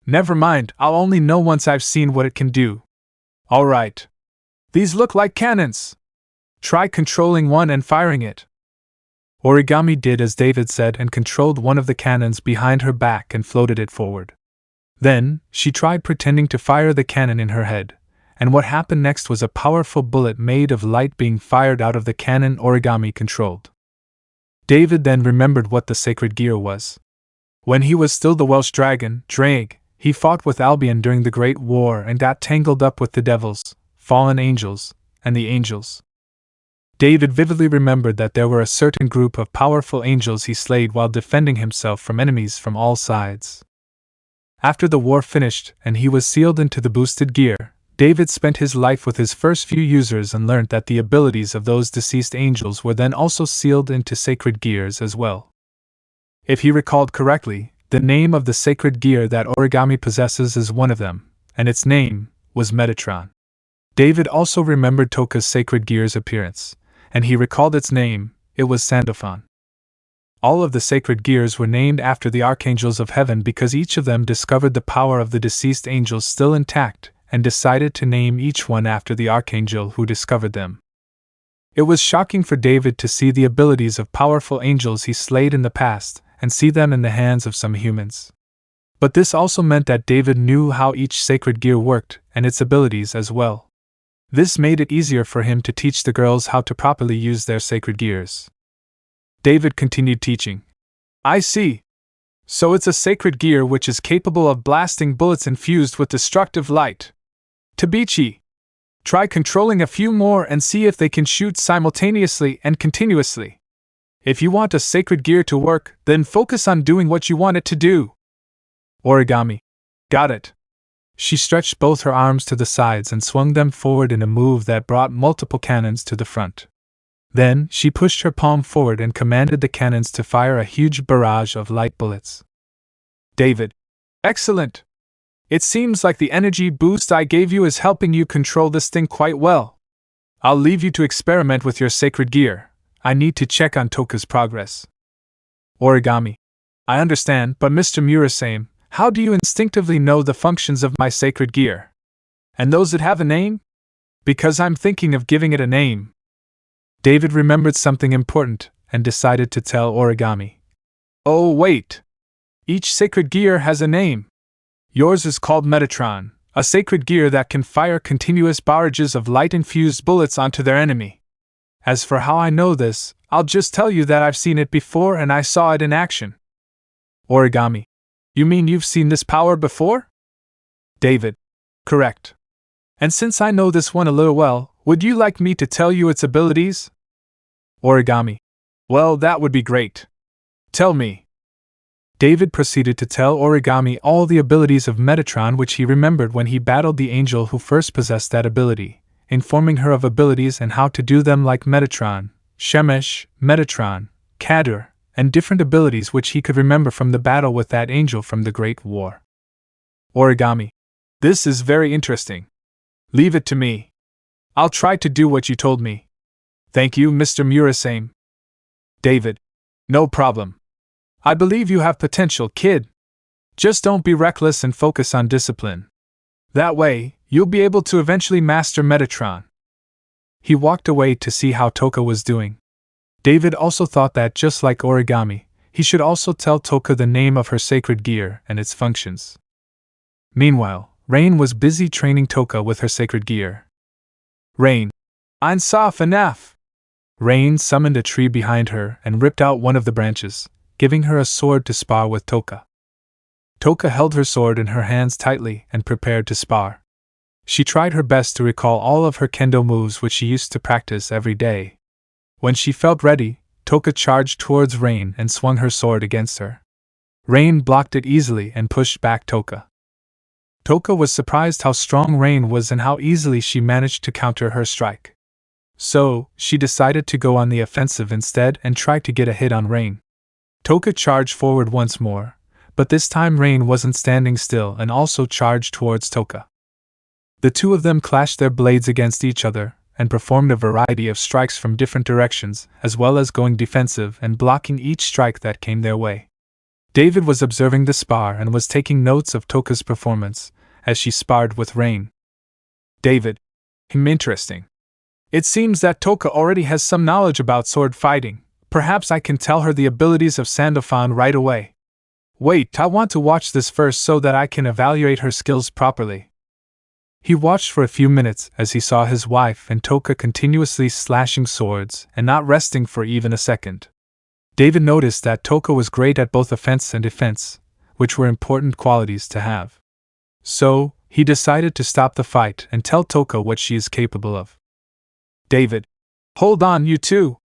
Never mind, I'll only know once I've seen what it can do. Alright. These look like cannons! Try controlling one and firing it. Origami did as David said and controlled one of the cannons behind her back and floated it forward. Then, she tried pretending to fire the cannon in her head, and what happened next was a powerful bullet made of light being fired out of the cannon Origami controlled. David then remembered what the sacred gear was. When he was still the Welsh dragon, Draig, he fought with Albion during the Great War and got tangled up with the devils, fallen angels, and the angels. David vividly remembered that there were a certain group of powerful angels he slayed while defending himself from enemies from all sides. After the war finished and he was sealed into the boosted gear, David spent his life with his first few users and learned that the abilities of those deceased angels were then also sealed into sacred gears as well. If he recalled correctly, the name of the sacred gear that Origami possesses is one of them, and its name was Metatron. David also remembered Toka's sacred gear's appearance, and he recalled its name, it was Sandalphon. All of the sacred gears were named after the archangels of heaven because each of them discovered the power of the deceased angels still intact and decided to name each one after the archangel who discovered them. It was shocking for David to see the abilities of powerful angels he slayed in the past and see them in the hands of some humans. But this also meant that David knew how each sacred gear worked and its abilities as well. This made it easier for him to teach the girls how to properly use their sacred gears. David continued teaching. I see. So it's a sacred gear which is capable of blasting bullets infused with destructive light. Tabichi. Try controlling a few more and see if they can shoot simultaneously and continuously. If you want a sacred gear to work, then focus on doing what you want it to do. Origami. Got it. She stretched both her arms to the sides and swung them forward in a move that brought multiple cannons to the front. Then, she pushed her palm forward and commanded the cannons to fire a huge barrage of light bullets. David. Excellent! It seems like the energy boost I gave you is helping you control this thing quite well. I'll leave you to experiment with your sacred gear. I need to check on Toka's progress. Origami. I understand, but Mr. Murasame, how do you instinctively know the functions of my sacred gear? And those that have a name? Because I'm thinking of giving it a name. David remembered something important and decided to tell Origami. Oh, wait! Each sacred gear has a name. Yours is called Metatron, a sacred gear that can fire continuous barrages of light-infused bullets onto their enemy. As for how I know this, I'll just tell you that I've seen it before and I saw it in action. Origami. You mean you've seen this power before? David. Correct. And since I know this one a little well, would you like me to tell you its abilities? Origami. Well, that would be great. Tell me. David proceeded to tell Origami all the abilities of Metatron which he remembered when he battled the angel who first possessed that ability, informing her of abilities and how to do them like Metatron, Shemesh, Metatron, Kadur, and different abilities which he could remember from the battle with that angel from the Great War. Origami. This is very interesting. Leave it to me. I'll try to do what you told me. Thank you, Mr. Murasame. David. No problem. I believe you have potential, kid. Just don't be reckless and focus on discipline. That way, you'll be able to eventually master Metatron. He walked away to see how Toka was doing. David also thought that, just like Origami, he should also tell Toka the name of her sacred gear and its functions. Meanwhile, Rain was busy training Toka with her sacred gear. Rain. Ein Saf Anaf. Rain summoned a tree behind her and ripped out one of the branches, giving her a sword to spar with Toka. Toka held her sword in her hands tightly and prepared to spar. She tried her best to recall all of her kendo moves which she used to practice every day. When she felt ready, Toka charged towards Rain and swung her sword against her. Rain blocked it easily and pushed back Toka. Toka was surprised how strong Rain was and how easily she managed to counter her strike. So, she decided to go on the offensive instead and try to get a hit on Rain. Toka charged forward once more, but this time Rain wasn't standing still and also charged towards Toka. The two of them clashed their blades against each other and performed a variety of strikes from different directions, as well as going defensive and blocking each strike that came their way. David was observing the spar and was taking notes of Toka's performance as she sparred with Rain. David. Interesting. It seems that Toka already has some knowledge about sword fighting. Perhaps I can tell her the abilities of Sandalphon right away. Wait, I want to watch this first so that I can evaluate her skills properly. He watched for a few minutes as he saw his wife and Toka continuously slashing swords and not resting for even a second. David noticed that Toka was great at both offense and defense, which were important qualities to have. So, he decided to stop the fight and tell Toka what she is capable of. David. Hold on, you two.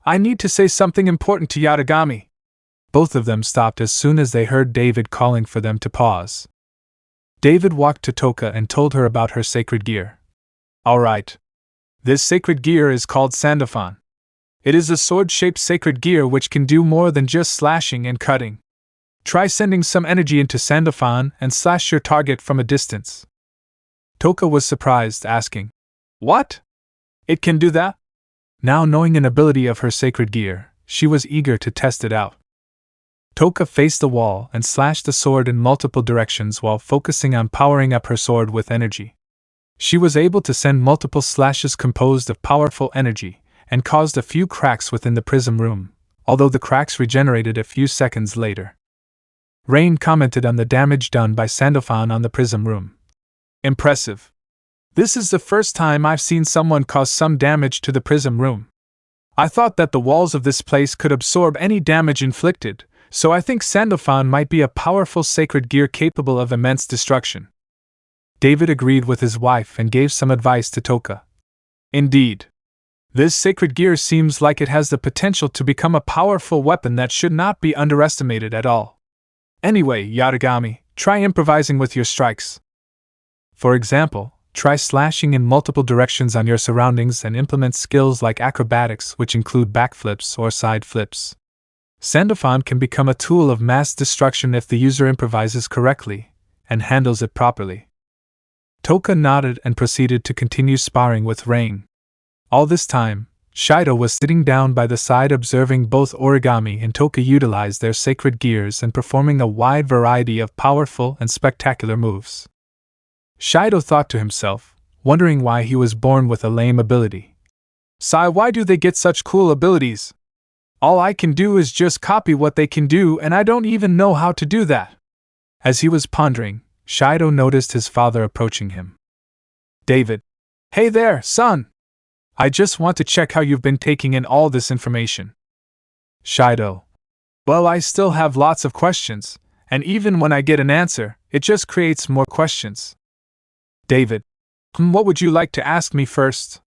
I need to say something important to Origami. Both of them stopped as soon as they heard David calling for them to pause. David walked to Toka and told her about her sacred gear. Alright. This sacred gear is called Sandalphon. It is a sword-shaped sacred gear which can do more than just slashing and cutting. Try sending some energy into Sandalphon and slash your target from a distance. Toka was surprised, asking, What? It can do that? Now knowing an ability of her sacred gear, she was eager to test it out. Toka faced the wall and slashed the sword in multiple directions while focusing on powering up her sword with energy. She was able to send multiple slashes composed of powerful energy, and caused a few cracks within the prism room, although the cracks regenerated a few seconds later. Rain commented on the damage done by Sandalphon on the prism room. Impressive. This is the first time I've seen someone cause some damage to the prism room. I thought that the walls of this place could absorb any damage inflicted, so I think Sandalphon might be a powerful sacred gear capable of immense destruction. David agreed with his wife and gave some advice to Toka. Indeed. This sacred gear seems like it has the potential to become a powerful weapon that should not be underestimated at all. Anyway, Origami, try improvising with your strikes. For example, try slashing in multiple directions on your surroundings and implement skills like acrobatics, which include backflips or side flips. Sandalphon can become a tool of mass destruction if the user improvises correctly and handles it properly. Toka nodded and proceeded to continue sparring with Rain. All this time, Shido was sitting down by the side observing both Origami and Toka utilize their sacred gears and performing a wide variety of powerful and spectacular moves. Shido thought to himself, wondering why he was born with a lame ability. Sai, why do they get such cool abilities? All I can do is just copy what they can do, and I don't even know how to do that. As he was pondering, Shido noticed his father approaching him. David. Hey there, son! I just want to check how you've been taking in all this information. Shido. Well, I still have lots of questions, and even when I get an answer, it just creates more questions. David. What would you like to ask me first?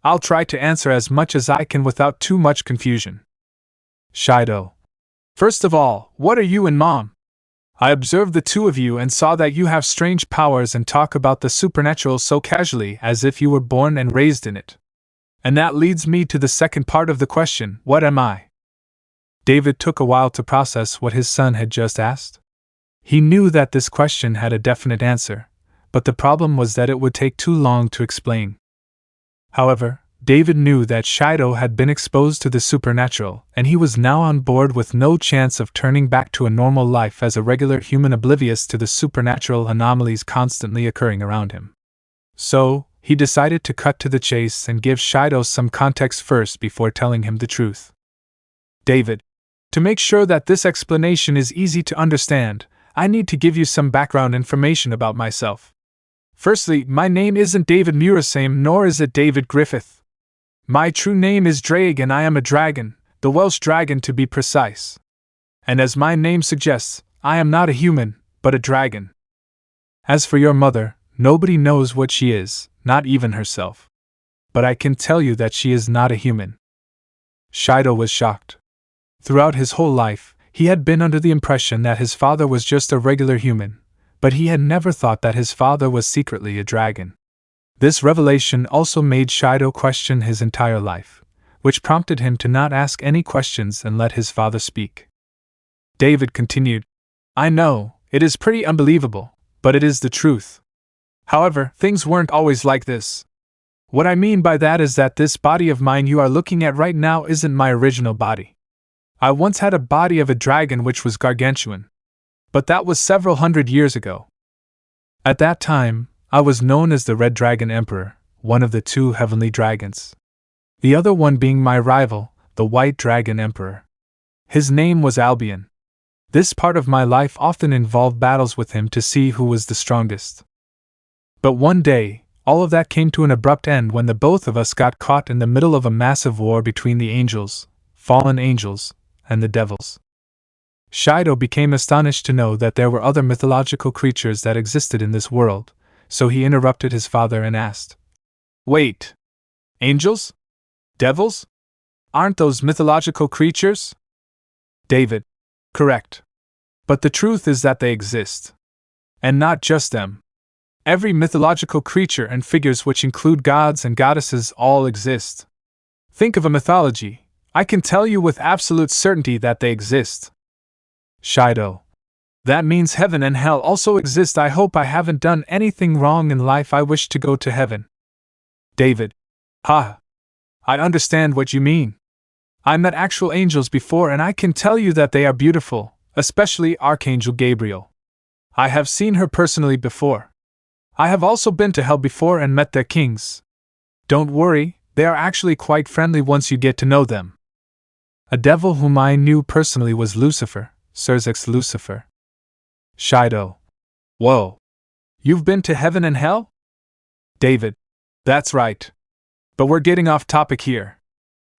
I'll try to answer as much as I can without too much confusion. Shido. First of all, what are you and Mom? I observed the two of you and saw that you have strange powers and talk about the supernatural so casually as if you were born and raised in it. And that leads me to the second part of the question, what am I? David took a while to process what his son had just asked. He knew that this question had a definite answer, but the problem was that it would take too long to explain. However, David knew that Shido had been exposed to the supernatural, and he was now on board with no chance of turning back to a normal life as a regular human oblivious to the supernatural anomalies constantly occurring around him. So, he decided to cut to the chase and give Shido some context first before telling him the truth. David, to make sure that this explanation is easy to understand, I need to give you some background information about myself. Firstly, my name isn't David Murasame, nor is it David Griffith. My true name is Draig, and I am a dragon, the Welsh dragon to be precise. And as my name suggests, I am not a human, but a dragon. As for your mother, nobody knows what she is, not even herself. But I can tell you that she is not a human. Shido was shocked. Throughout his whole life, he had been under the impression that his father was just a regular human, but he had never thought that his father was secretly a dragon. This revelation also made Shido question his entire life, which prompted him to not ask any questions and let his father speak. David continued, I know, it is pretty unbelievable, but it is the truth. However, things weren't always like this. What I mean by that is that this body of mine you are looking at right now isn't my original body. I once had a body of a dragon which was gargantuan. But that was several hundred years ago. At that time, I was known as the Red Dragon Emperor, one of the two heavenly dragons. The other one being my rival, the White Dragon Emperor. His name was Albion. This part of my life often involved battles with him to see who was the strongest. But one day, all of that came to an abrupt end when the both of us got caught in the middle of a massive war between the angels, fallen angels, and the devils. Shido became astonished to know that there were other mythological creatures that existed in this world, so he interrupted his father and asked, "Wait! Angels? Devils? Aren't those mythological creatures?" David: "Correct. But the truth is that they exist. And not just them. Every mythological creature and figures, which include gods and goddesses, all exist. Think of a mythology. I can tell you with absolute certainty that they exist." Shido: "That means heaven and hell also exist. I hope I haven't done anything wrong in life. I wish to go to heaven." David: "Ha! I understand what you mean. I met actual angels before, and I can tell you that they are beautiful, especially Archangel Gabriel. I have seen her personally before. I have also been to hell before and met their kings. Don't worry, they are actually quite friendly once you get to know them." A devil whom I knew personally was Lucifer, Sirzek's Lucifer. Shido: "Whoa! You've been to heaven and hell?" David: "That's right. But we're getting off topic here.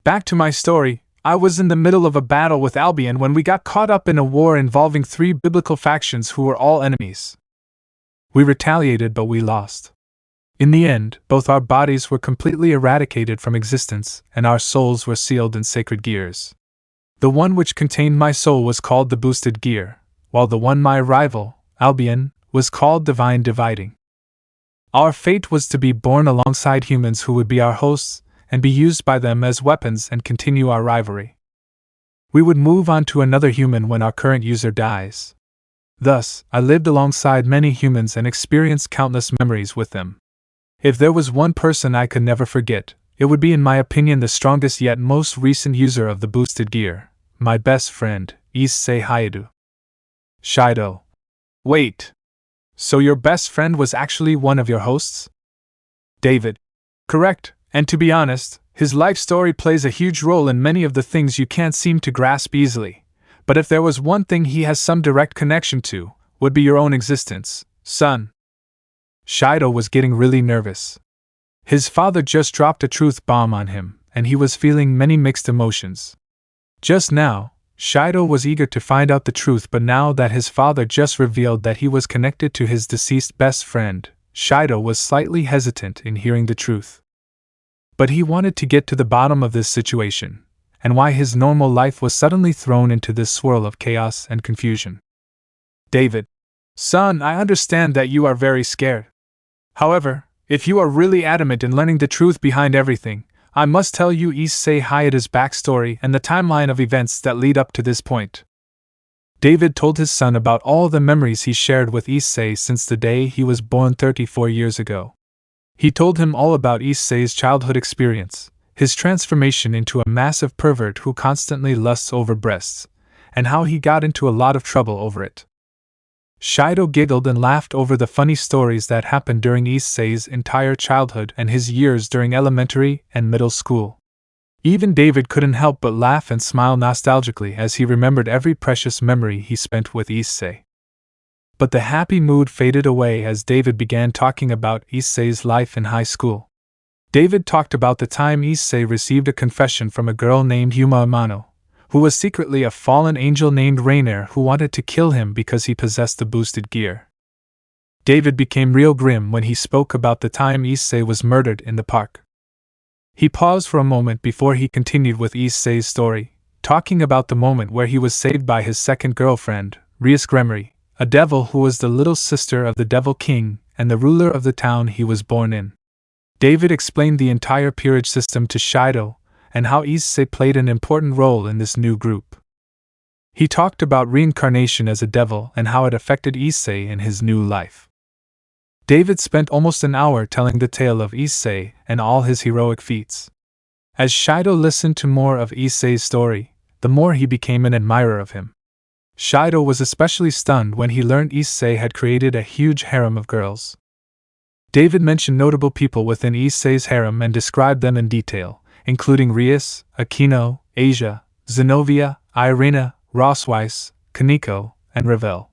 Back to my story. I was in the middle of a battle with Albion when we got caught up in a war involving 3 biblical factions who were all enemies. We retaliated, but we lost. In the end, both our bodies were completely eradicated from existence, and our souls were sealed in sacred gears. The one which contained my soul was called the Boosted Gear, while the one my rival, Albion, was called Divine Dividing. Our fate was to be born alongside humans who would be our hosts, and be used by them as weapons and continue our rivalry. We would move on to another human when our current user dies. Thus, I lived alongside many humans and experienced countless memories with them. If there was one person I could never forget, it would be, in my opinion, the strongest yet most recent user of the Boosted Gear, my best friend, Issei Hayato. Shido: "Wait! So your best friend was actually one of your hosts?" David: "Correct, and to be honest, his life story plays a huge role in many of the things you can't seem to grasp easily. But if there was one thing he has some direct connection to, would be your own existence, son." Shido was getting really nervous. His father just dropped a truth bomb on him, and he was feeling many mixed emotions. Just now, Shido was eager to find out the truth, but now that his father just revealed that he was connected to his deceased best friend, Shido was slightly hesitant in hearing the truth. But he wanted to get to the bottom of this situation, and why his normal life was suddenly thrown into this swirl of chaos and confusion. David: "Son, I understand that you are very scared. However, if you are really adamant in learning the truth behind everything, I must tell you Issei Hayata's backstory and the timeline of events that lead up to this point." David told his son about all the memories he shared with Issei since the day he was born 34 years ago. He told him all about Issei's childhood experience, his transformation into a massive pervert who constantly lusts over breasts, and how he got into a lot of trouble over it. Shido giggled and laughed over the funny stories that happened during Issei's entire childhood and his years during elementary and middle school. Even David couldn't help but laugh and smile nostalgically as he remembered every precious memory he spent with Issei. But the happy mood faded away as David began talking about Issei's life in high school. David talked about the time Issei received a confession from a girl named Yuma Amano, who was secretly a fallen angel named Rainier who wanted to kill him because he possessed the Boosted Gear. David became real grim when he spoke about the time Issei was murdered in the park. He paused for a moment before he continued with Issei's story, talking about the moment where he was saved by his second girlfriend, Rias Gremory, a devil who was the little sister of the Devil King and the ruler of the town he was born in. David explained the entire peerage system to Shido, and how Issei played an important role in this new group. He talked about reincarnation as a devil and how it affected Issei in his new life. David spent almost an hour telling the tale of Issei and all his heroic feats. As Shido listened to more of Issei's story, the more he became an admirer of him. Shido was especially stunned when he learned Issei had created a huge harem of girls. David mentioned notable people within Issei's harem and described them in detail, including Rias, Aquino, Asia, Zenobia, Irina, Rossweiss, Kaneko, and Ravel.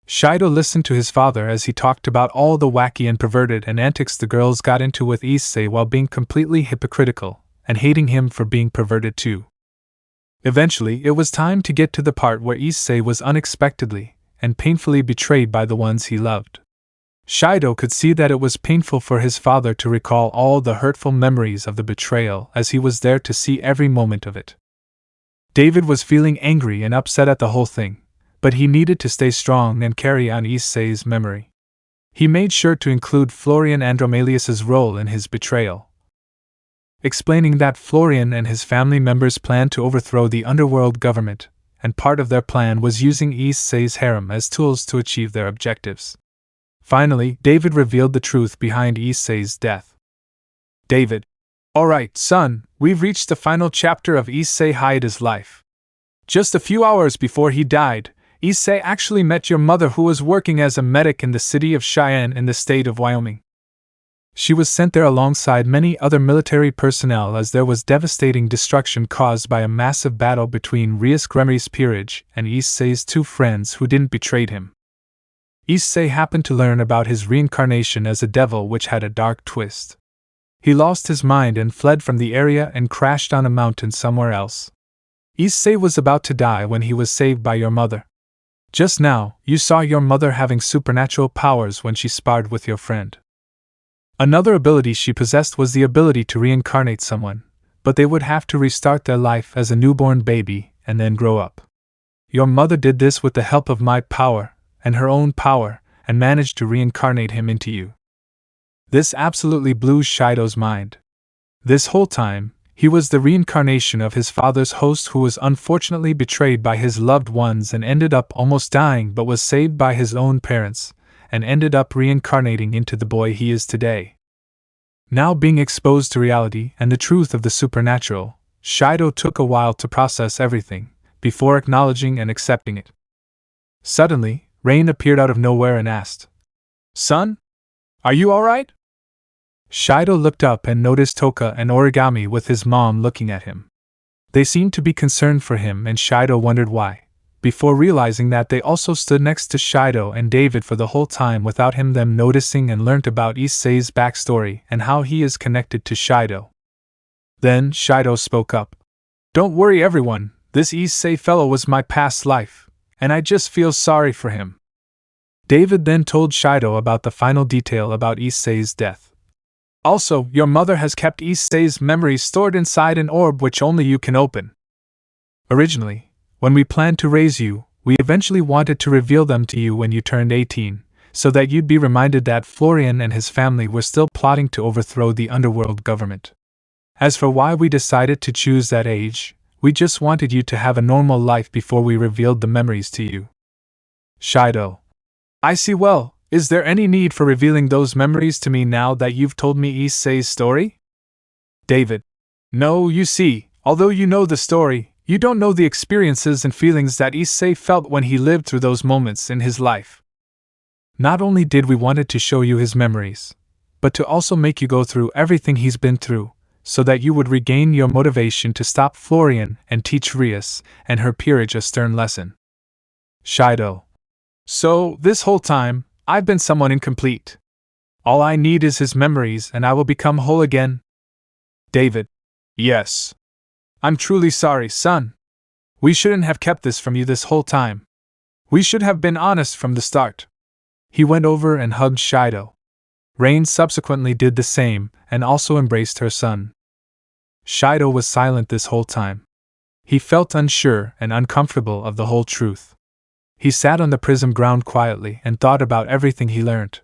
Shido listened to his father as he talked about all the wacky and perverted and antics the girls got into with Issei while being completely hypocritical, and hating him for being perverted too. Eventually, it was time to get to the part where Issei was unexpectedly and painfully betrayed by the ones he loved. Shido could see that it was painful for his father to recall all the hurtful memories of the betrayal as he was there to see every moment of it. David was feeling angry and upset at the whole thing, but he needed to stay strong and carry on Issei's memory. He made sure to include Florian Andromalius's role in his betrayal, explaining that Florian and his family members planned to overthrow the underworld government, and part of their plan was using Issei's harem as tools to achieve their objectives. Finally, David revealed the truth behind Issei's death. David: "Alright, son, we've reached the final chapter of Issei Hayate's life. Just a few hours before he died, Issei actually met your mother, who was working as a medic in the city of Cheyenne in the state of Wyoming. She was sent there alongside many other military personnel as there was devastating destruction caused by a massive battle between Rias Gremry's peerage and Issei's two friends who didn't betray him. Issei happened to learn about his reincarnation as a devil, which had a dark twist. He lost his mind and fled from the area and crashed on a mountain somewhere else. Issei was about to die when he was saved by your mother. Just now, you saw your mother having supernatural powers when she sparred with your friend. Another ability she possessed was the ability to reincarnate someone, but they would have to restart their life as a newborn baby and then grow up. Your mother did this with the help of my power and her own power, and managed to reincarnate him into you." This absolutely blew Shido's mind. This whole time, he was the reincarnation of his father's host, who was unfortunately betrayed by his loved ones and ended up almost dying, but was saved by his own parents, and ended up reincarnating into the boy he is today. Now being exposed to reality and the truth of the supernatural, Shido took a while to process everything, before acknowledging and accepting it. Suddenly, Rain appeared out of nowhere and asked, "Son? Are you alright?" Shido looked up and noticed Toka and Origami with his mom looking at him. They seemed to be concerned for him, and Shido wondered why, before realizing that they also stood next to Shido and David for the whole time without them noticing, and learnt about Issei's backstory and how he is connected to Shido. Then Shido spoke up. "Don't worry everyone, this Issei fellow was my past life, and I just feel sorry for him." David then told Shido about the final detail about Issei's death. "Also, your mother has kept Issei's memories stored inside an orb which only you can open. Originally, when we planned to raise you, we eventually wanted to reveal them to you when you turned 18, so that you'd be reminded that Florian and his family were still plotting to overthrow the underworld government. As for why we decided to choose that age, we just wanted you to have a normal life before we revealed the memories to you." Shido: "I see. Well, is there any need for revealing those memories to me now that you've told me Issei's story?" David: "No, you see, although you know the story, you don't know the experiences and feelings that Issei felt when he lived through those moments in his life. Not only did we wanted to show you his memories, but to also make you go through everything he's been through, so that you would regain your motivation to stop Florian and teach Rias and her peerage a stern lesson." Shido: "So, this whole time, I've been someone incomplete. All I need is his memories and I will become whole again?" David: "Yes. I'm truly sorry, son. We shouldn't have kept this from you this whole time. We should have been honest from the start." He went over and hugged Shido. Rain subsequently did the same, and also embraced her son. Shido was silent this whole time. He felt unsure and uncomfortable of the whole truth. He sat on the prism ground quietly and thought about everything he learned.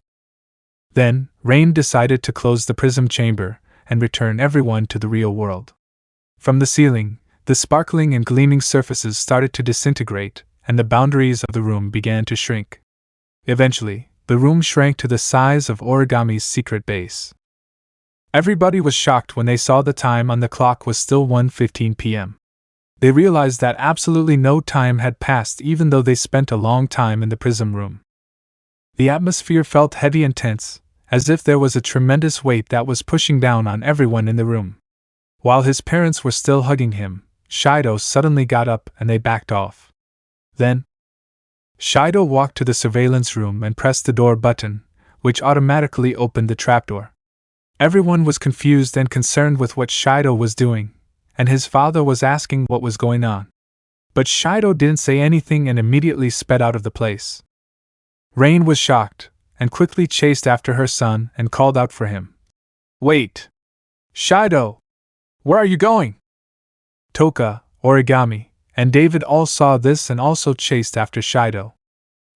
Then, Rain decided to close the prism chamber and return everyone to the real world. From the ceiling, the sparkling and gleaming surfaces started to disintegrate, and the boundaries of the room began to shrink. Eventually, the room shrank to the size of Origami's secret base. Everybody was shocked when they saw the time on the clock was still 1:15 p.m. They realized that absolutely no time had passed, even though they spent a long time in the prism room. The atmosphere felt heavy and tense, as if there was a tremendous weight that was pushing down on everyone in the room. While his parents were still hugging him, Shido suddenly got up and they backed off. Then, Shido walked to the surveillance room and pressed the door button, which automatically opened the trapdoor. Everyone was confused and concerned with what Shido was doing, and his father was asking what was going on. But Shido didn't say anything and immediately sped out of the place. Rain was shocked, and quickly chased after her son and called out for him. "Wait! Shido! Where are you going?" Toka, Origami, and David all saw this and also chased after Shido.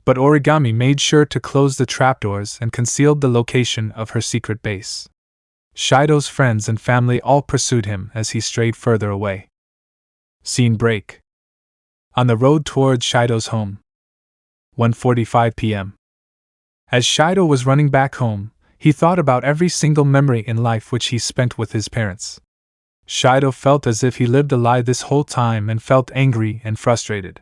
But Origami made sure to close the trapdoors and concealed the location of her secret base. Shido's friends and family all pursued him as he strayed further away. Scene break. On the road towards Shido's home. 1:45 p.m. As Shido was running back home, he thought about every single memory in life which he spent with his parents. Shido felt as if he lived a lie this whole time and felt angry and frustrated.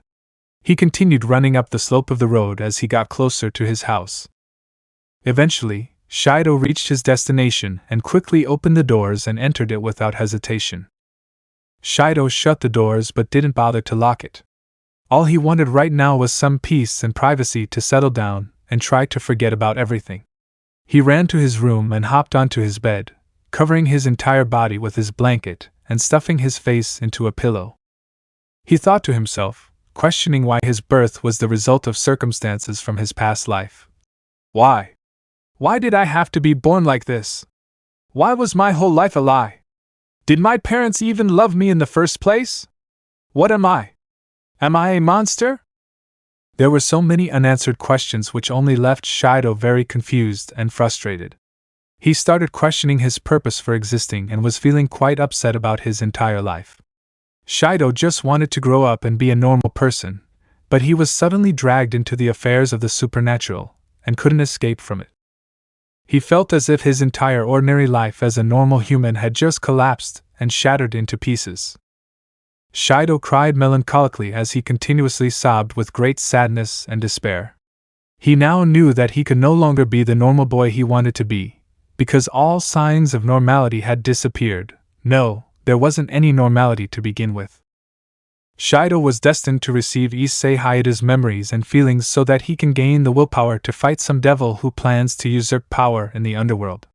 He continued running up the slope of the road as he got closer to his house. Eventually, Shido reached his destination and quickly opened the doors and entered it without hesitation. Shido shut the doors but didn't bother to lock it. All he wanted right now was some peace and privacy to settle down and try to forget about everything. He ran to his room and hopped onto his bed, covering his entire body with his blanket and stuffing his face into a pillow. He thought to himself, questioning why his birth was the result of circumstances from his past life. Why? Why did I have to be born like this? Why was my whole life a lie? Did my parents even love me in the first place? What am I? Am I a monster? There were so many unanswered questions which only left Shido very confused and frustrated. He started questioning his purpose for existing and was feeling quite upset about his entire life. Shido just wanted to grow up and be a normal person, but he was suddenly dragged into the affairs of the supernatural and couldn't escape from it. He felt as if his entire ordinary life as a normal human had just collapsed and shattered into pieces. Shido cried melancholically as he continuously sobbed with great sadness and despair. He now knew that he could no longer be the normal boy he wanted to be, because all signs of normality had disappeared. No, there wasn't any normality to begin with. Shido was destined to receive Issei Hayate's memories and feelings so that he can gain the willpower to fight some devil who plans to usurp power in the underworld.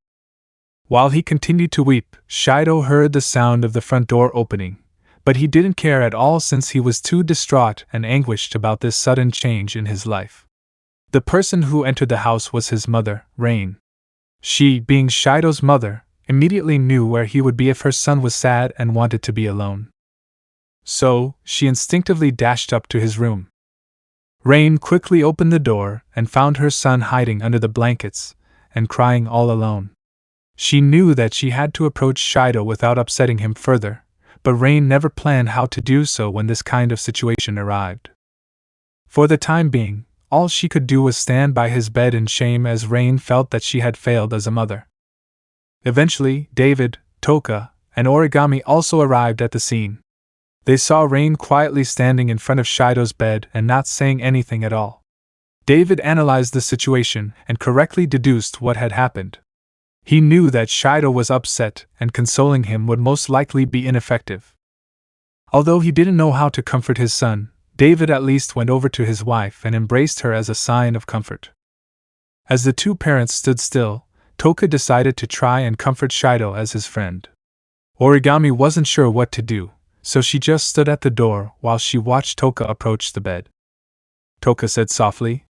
While he continued to weep, Shido heard the sound of the front door opening, but he didn't care at all since he was too distraught and anguished about this sudden change in his life. The person who entered the house was his mother, Rain. She, being Shido's mother, immediately knew where he would be if her son was sad and wanted to be alone. So, she instinctively dashed up to his room. Rain quickly opened the door and found her son hiding under the blankets and crying all alone. She knew that she had to approach Shido without upsetting him further, but Rain never planned how to do so when this kind of situation arrived. For the time being, all she could do was stand by his bed in shame as Rain felt that she had failed as a mother. Eventually, David, Toka, and Origami also arrived at the scene. They saw Rain quietly standing in front of Shido's bed and not saying anything at all. David analyzed the situation and correctly deduced what had happened. He knew that Shido was upset and consoling him would most likely be ineffective. Although he didn't know how to comfort his son, David at least went over to his wife and embraced her as a sign of comfort. As the two parents stood still, Toka decided to try and comfort Shido as his friend. Origami wasn't sure what to do, so she just stood at the door while she watched Toka approach the bed. Toka said softly,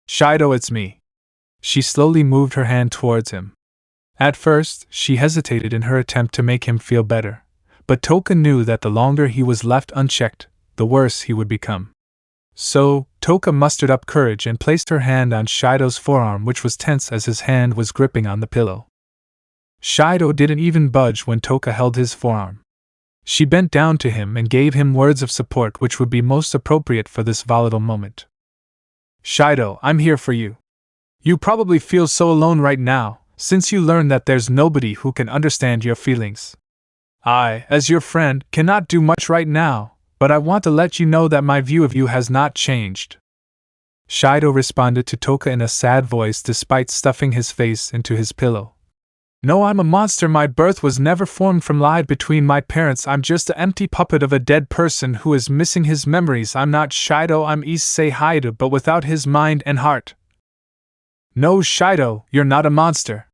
"Shido, it's me." She slowly moved her hand towards him. At first, she hesitated in her attempt to make him feel better, but Toka knew that the longer he was left unchecked, the worse he would become. So, Toka mustered up courage and placed her hand on Shido's forearm, which was tense as his hand was gripping on the pillow. Shido didn't even budge when Toka held his forearm. She bent down to him and gave him words of support which would be most appropriate for this volatile moment. "Shido, I'm here for you. You probably feel so alone right now, since you learned that there's nobody who can understand your feelings. I, as your friend, cannot do much right now, but I want to let you know that my view of you has not changed." Shido responded to Toka in a sad voice despite stuffing his face into his pillow. No, I'm a monster. My birth was never formed from lie between my parents. I'm just an empty puppet of a dead person who is missing his memories. I'm not Shido, I'm Issei Haida, but without his mind and heart. No, Shido, you're not a monster.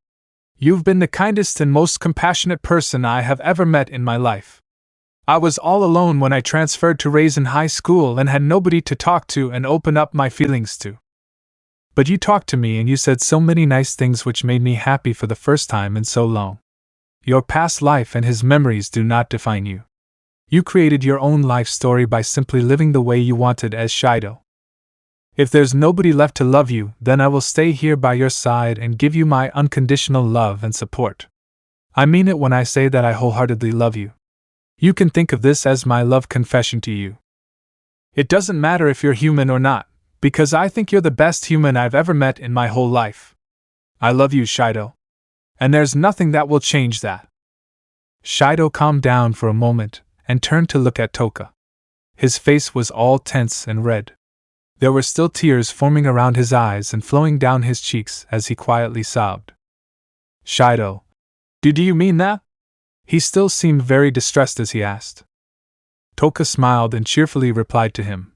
You've been the kindest and most compassionate person I have ever met in my life. I was all alone when I transferred to Raisin High School and had nobody to talk to and open up my feelings to. But you talked to me and you said so many nice things which made me happy for the first time in so long. Your past life and his memories do not define you. You created your own life story by simply living the way you wanted as Shido. If there's nobody left to love you, then I will stay here by your side and give you my unconditional love and support. I mean it when I say that I wholeheartedly love you. You can think of this as my love confession to you. It doesn't matter if you're human or not, because I think you're the best human I've ever met in my whole life. I love you, Shido. And there's nothing that will change that. Shido calmed down for a moment and turned to look at Toka. His face was all tense and red. There were still tears forming around his eyes and flowing down his cheeks as he quietly sobbed. Shido, do you mean that? He still seemed very distressed as he asked. Toka smiled and cheerfully replied to him.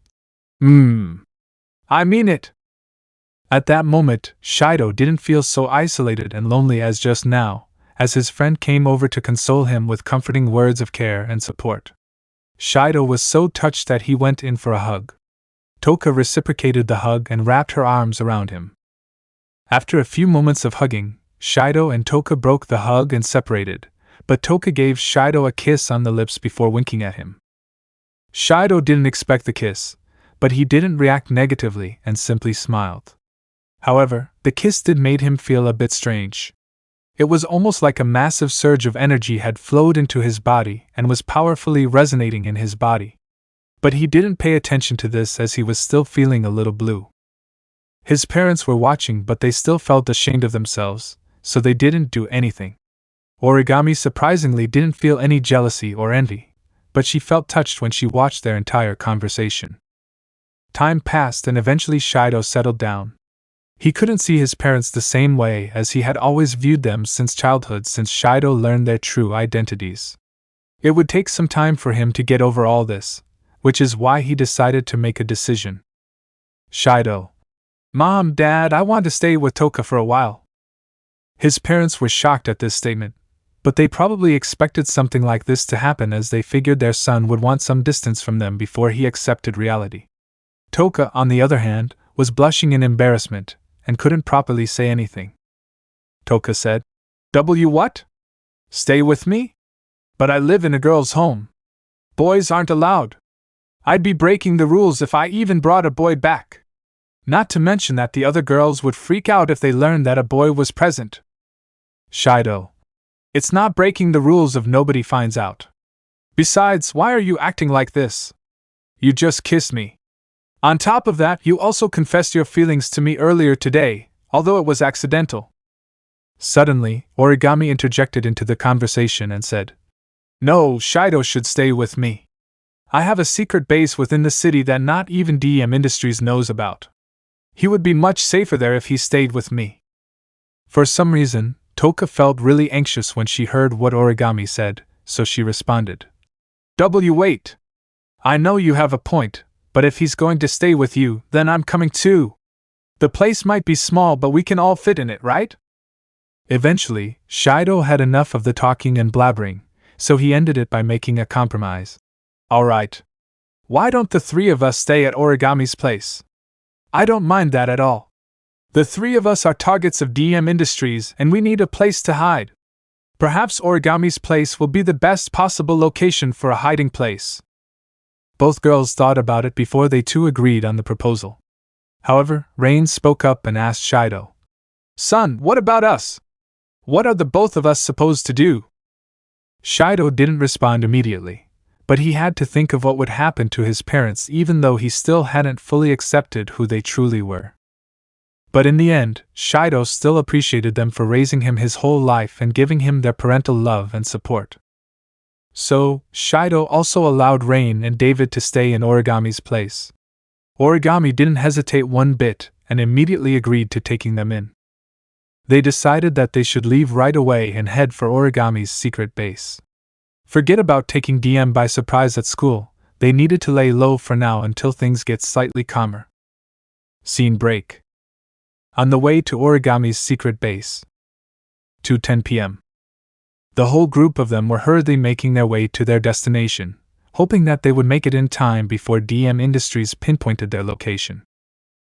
I mean it. At that moment, Shido didn't feel so isolated and lonely as just now, as his friend came over to console him with comforting words of care and support. Shido was so touched that he went in for a hug. Toka reciprocated the hug and wrapped her arms around him. After a few moments of hugging, Shido and Toka broke the hug and separated, but Toka gave Shido a kiss on the lips before winking at him. Shido didn't expect the kiss, but he didn't react negatively and simply smiled. However, the kiss did made him feel a bit strange. It was almost like a massive surge of energy had flowed into his body and was powerfully resonating in his body. But he didn't pay attention to this as he was still feeling a little blue. His parents were watching, but they still felt ashamed of themselves, so they didn't do anything. Origami surprisingly didn't feel any jealousy or envy, but she felt touched when she watched their entire conversation. Time passed and eventually Shido settled down. He couldn't see his parents the same way as he had always viewed them since childhood, since Shido learned their true identities. It would take some time for him to get over all this, which is why he decided to make a decision. Shido. Mom, Dad, I want to stay with Toka for a while. His parents were shocked at this statement, but they probably expected something like this to happen as they figured their son would want some distance from them before he accepted reality. Toka, on the other hand, was blushing in embarrassment and couldn't properly say anything. Toka said, What? Stay with me? But I live in a girl's home. Boys aren't allowed. I'd be breaking the rules if I even brought a boy back. Not to mention that the other girls would freak out if they learned that a boy was present. Shido. It's not breaking the rules if nobody finds out. Besides, why are you acting like this? You just kissed me. On top of that, you also confessed your feelings to me earlier today, although it was accidental. Suddenly, Origami interjected into the conversation and said, No, Shido should stay with me. I have a secret base within the city that not even DM Industries knows about. He would be much safer there if he stayed with me. For some reason, Toka felt really anxious when she heard what Origami said, so she responded. Wait. I know you have a point, but if he's going to stay with you, then I'm coming too. The place might be small, but we can all fit in it, right? Eventually, Shido had enough of the talking and blabbering, so he ended it by making a compromise. All right. Why don't the three of us stay at Origami's place? I don't mind that at all. The three of us are targets of DM Industries and we need a place to hide. Perhaps Origami's place will be the best possible location for a hiding place. Both girls thought about it before they too agreed on the proposal. However, Rain spoke up and asked Shido, Son, what about us? What are the both of us supposed to do? Shido didn't respond immediately, but he had to think of what would happen to his parents even though he still hadn't fully accepted who they truly were. But in the end, Shido still appreciated them for raising him his whole life and giving him their parental love and support. So, Shido also allowed Rain and David to stay in Origami's place. Origami didn't hesitate one bit and immediately agreed to taking them in. They decided that they should leave right away and head for Origami's secret base. Forget about taking DM by surprise at school, they needed to lay low for now until things get slightly calmer. Scene break. On the way to Origami's secret base. 2:10 p.m. The whole group of them were hurriedly making their way to their destination, hoping that they would make it in time before DM Industries pinpointed their location.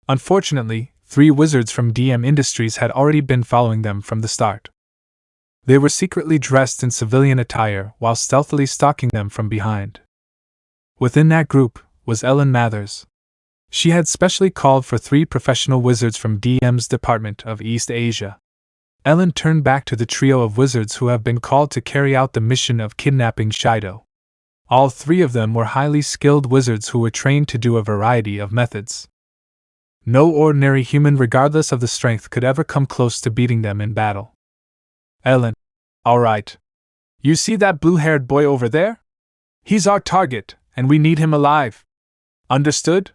Unfortunately, 3 wizards from DM Industries had already been following them from the start. They were secretly dressed in civilian attire while stealthily stalking them from behind. Within that group was Ellen Mathers. She had specially called for 3 professional wizards from DM's Department of East Asia. Ellen turned back to the trio of wizards who have been called to carry out the mission of kidnapping Shido. All 3 of them were highly skilled wizards who were trained to do a variety of methods. No ordinary human, regardless of the strength, could ever come close to beating them in battle. Ellen. All right. You see that blue-haired boy over there? He's our target, and we need him alive. Understood?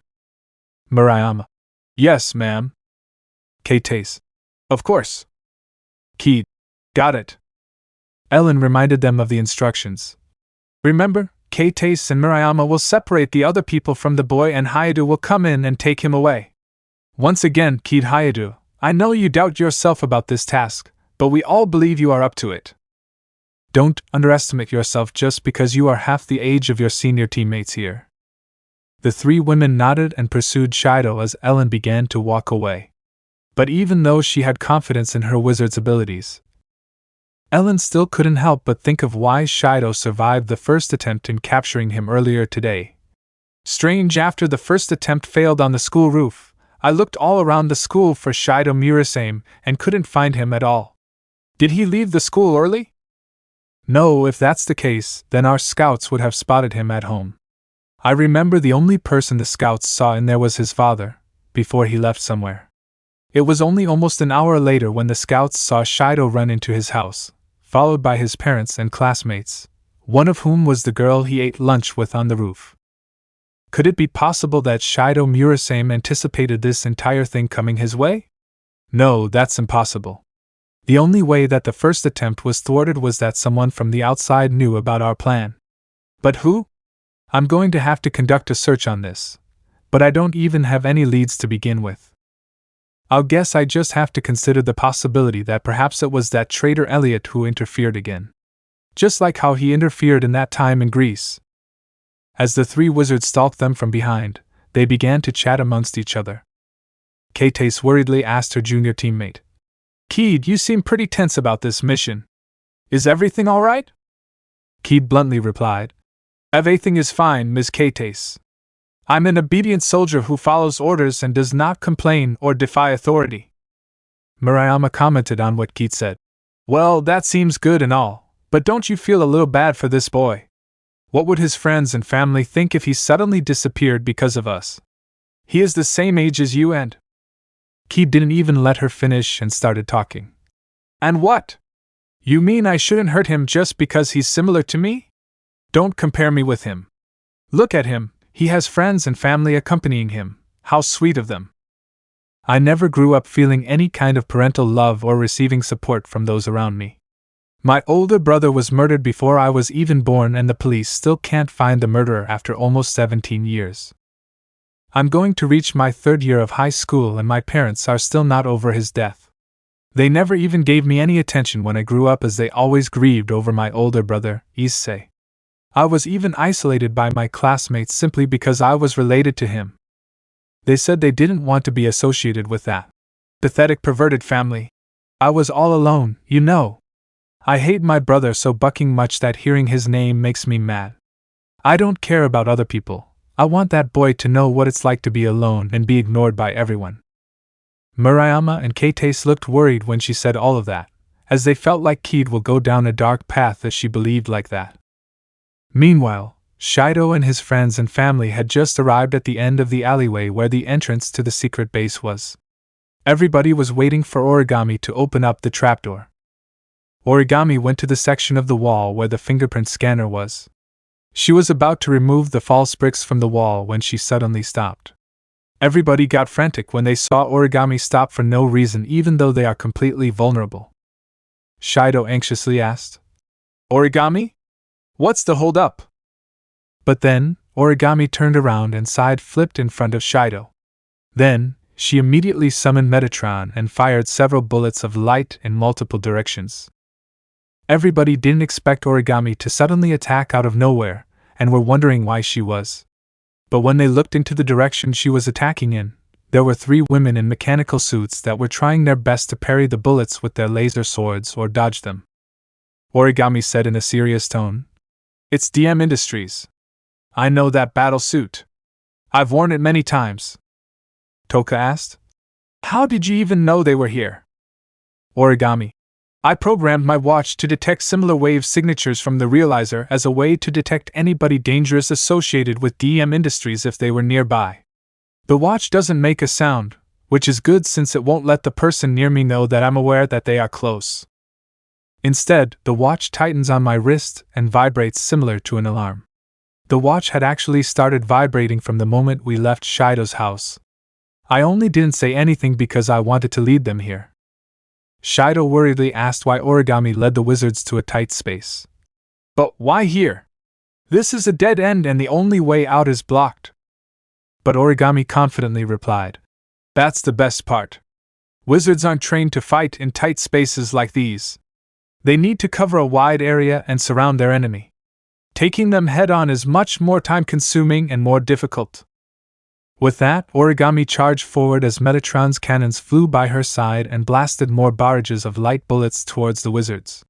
Murayama. Yes, ma'am. Keitase. Of course. Keed. Got it. Ellen reminded them of the instructions. Remember, Keitase and Murayama will separate the other people from the boy and Hayadu will come in and take him away. Once again, Keed Hayadu, I know you doubt yourself about this task, but we all believe you are up to it. Don't underestimate yourself just because you are half the age of your senior teammates here. The 3 women nodded and pursued Shido as Ellen began to walk away. But even though she had confidence in her wizard's abilities, Ellen still couldn't help but think of why Shido survived the first attempt in capturing him earlier today. Strange, after the first attempt failed on the school roof, I looked all around the school for Shido Murasame and couldn't find him at all. Did he leave the school early? No, if that's the case, then our scouts would have spotted him at home. I remember the only person the scouts saw in there was his father, before he left somewhere. It was only almost an hour later when the scouts saw Shido run into his house, followed by his parents and classmates, one of whom was the girl he ate lunch with on the roof. Could it be possible that Shido Murasame anticipated this entire thing coming his way? No, that's impossible. The only way that the first attempt was thwarted was that someone from the outside knew about our plan. But who? I'm going to have to conduct a search on this, but I don't even have any leads to begin with. I'll guess I just have to consider the possibility that perhaps it was that traitor Elliot who interfered again. Just like how he interfered in that time in Greece. As the 3 wizards stalked them from behind, they began to chat amongst each other. Keitase worriedly asked her junior teammate. Keed, you seem pretty tense about this mission. Is everything all right? Keed bluntly replied. Everything is fine, Ms. Keitase. I'm an obedient soldier who follows orders and does not complain or defy authority. Murayama commented on what Keed said. Well, that seems good and all, but don't you feel a little bad for this boy? What would his friends and family think if he suddenly disappeared because of us? He is the same age as you and... Keed didn't even let her finish and started talking. And what? You mean I shouldn't hurt him just because he's similar to me? Don't compare me with him. Look at him, he has friends and family accompanying him. How sweet of them. I never grew up feeling any kind of parental love or receiving support from those around me. My older brother was murdered before I was even born and the police still can't find the murderer after almost 17 years. I'm going to reach my 3rd year of high school and my parents are still not over his death. They never even gave me any attention when I grew up, as they always grieved over my older brother, Issei. I was even isolated by my classmates simply because I was related to him. They said they didn't want to be associated with that pathetic, perverted family. I was all alone, you know. I hate my brother so bucking much that hearing his name makes me mad. I don't care about other people. I want that boy to know what it's like to be alone and be ignored by everyone. Murayama and Keitase looked worried when she said all of that, as they felt like Keed will go down a dark path if she believed like that. Meanwhile, Shido and his friends and family had just arrived at the end of the alleyway where the entrance to the secret base was. Everybody was waiting for Origami to open up the trapdoor. Origami went to the section of the wall where the fingerprint scanner was. She was about to remove the false bricks from the wall when she suddenly stopped. Everybody got frantic when they saw Origami stop for no reason, even though they are completely vulnerable. Shido anxiously asked, "Origami? What's the hold up?" But then, Origami turned around and side-flipped in front of Shido. Then, she immediately summoned Metatron and fired several bullets of light in multiple directions. Everybody didn't expect Origami to suddenly attack out of nowhere, and were wondering why she was. But when they looked into the direction she was attacking in, there were 3 women in mechanical suits that were trying their best to parry the bullets with their laser swords or dodge them. Origami said in a serious tone, "It's DM Industries. I know that battle suit. I've worn it many times." Toka asked, "How did you even know they were here?" Origami, "I programmed my watch to detect similar wave signatures from the realizer as a way to detect anybody dangerous associated with DM Industries if they were nearby. The watch doesn't make a sound, which is good since it won't let the person near me know that I'm aware that they are close. Instead, the watch tightens on my wrist and vibrates similar to an alarm. The watch had actually started vibrating from the moment we left Shido's house. I only didn't say anything because I wanted to lead them here." Shido worriedly asked why Origami led the wizards to a tight space. "But why here? This is a dead end and the only way out is blocked." But Origami confidently replied, "That's the best part. Wizards aren't trained to fight in tight spaces like these. They need to cover a wide area and surround their enemy. Taking them head-on is much more time-consuming and more difficult." With that, Origami charged forward as Metatron's cannons flew by her side and blasted more barrages of light bullets towards the wizards.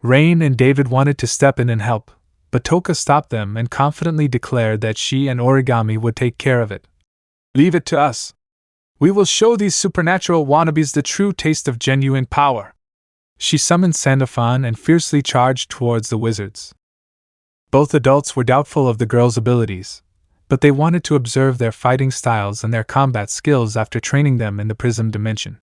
Rain and David wanted to step in and help, but Toka stopped them and confidently declared that she and Origami would take care of it. "Leave it to us. We will show these supernatural wannabes the true taste of genuine power." She summoned Sandalphon and fiercely charged towards the wizards. Both adults were doubtful of the girls' abilities, but they wanted to observe their fighting styles and their combat skills after training them in the Prism dimension.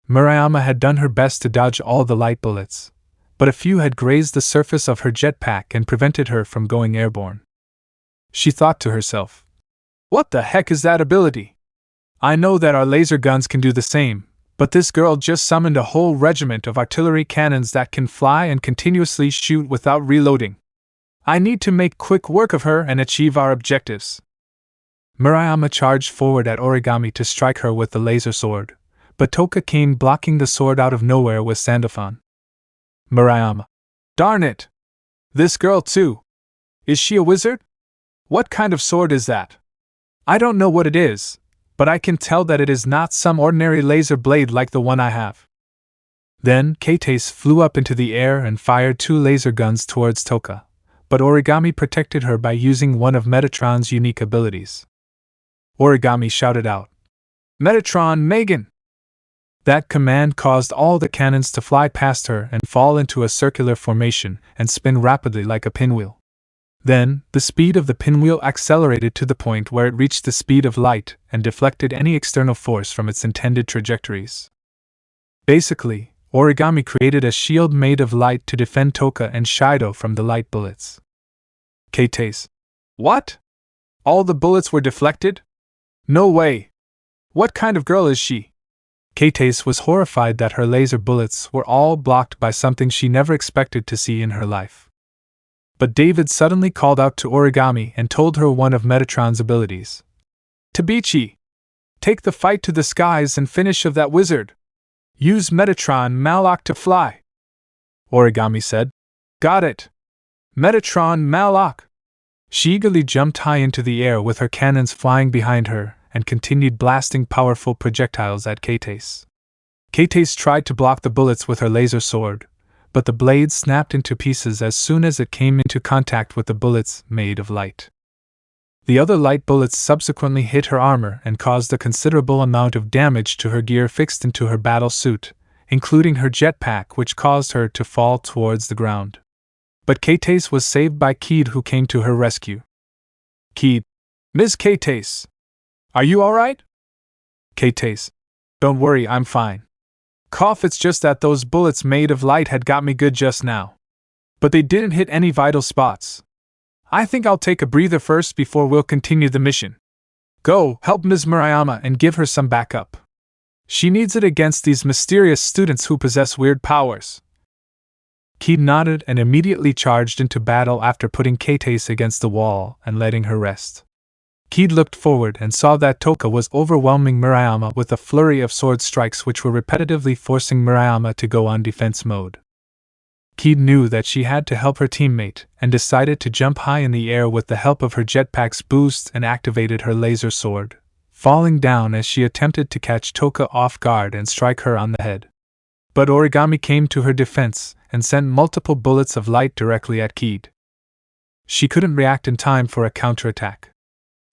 Murayama had done her best to dodge all the light bullets, but a few had grazed the surface of her jetpack and prevented her from going airborne. She thought to herself, "What the heck is that ability? I know that our laser guns can do the same, but this girl just summoned a whole regiment of artillery cannons that can fly and continuously shoot without reloading. I need to make quick work of her and achieve our objectives." Murayama charged forward at Origami to strike her with the laser sword, but Toka came blocking the sword out of nowhere with Sandalphon. Murayama, "Darn it! This girl too. Is she a wizard? What kind of sword is that? I don't know what it is, but I can tell that it is not some ordinary laser blade like the one I have." Then Kates flew up into the air and fired 2 laser guns towards Toka, but Origami protected her by using one of Metatron's unique abilities. Origami shouted out, "Metatron, Megan!" That command caused all the cannons to fly past her and fall into a circular formation and spin rapidly like a pinwheel. Then, the speed of the pinwheel accelerated to the point where it reached the speed of light and deflected any external force from its intended trajectories. Basically, Origami created a shield made of light to defend Toka and Shido from the light bullets. Kates, "What? All the bullets were deflected? No way! What kind of girl is she?" Kates was horrified that her laser bullets were all blocked by something she never expected to see in her life. But David suddenly called out to Origami and told her one of Metatron's abilities. "Tabichi! Take the fight to the skies and finish of that wizard! Use Metatron Malak to fly!" Origami said, "Got it! Metatron Malak!" She eagerly jumped high into the air with her cannons flying behind her and continued blasting powerful projectiles at Kates. Kates tried to block the bullets with her laser sword, but the blade snapped into pieces as soon as it came into contact with the bullets made of light. The other light bullets subsequently hit her armor and caused a considerable amount of damage to her gear fixed into her battle suit, including her jetpack, which caused her to fall towards the ground. But Kates was saved by Keed, who came to her rescue. "Keed, Ms. Kates, are you alright?" Kates, "Don't worry, I'm fine. Cough, it's just that those bullets made of light had got me good just now. But they didn't hit any vital spots. I think I'll take a breather first before we'll continue the mission." Go, help Ms. Murayama and give her some backup. She needs it against these mysterious students who possess weird powers. Keed nodded and immediately charged into battle after putting Kates against the wall and letting her rest. Keed looked forward and saw that Toka was overwhelming Murayama with a flurry of sword strikes which were repetitively forcing Murayama to go on defense mode. Keed knew that she had to help her teammate and decided to jump high in the air with the help of her jetpack's boost and activated her laser sword, falling down as she attempted to catch Toka off guard and strike her on the head. But Origami came to her defense and sent multiple bullets of light directly at Keed. She couldn't react in time for a counterattack.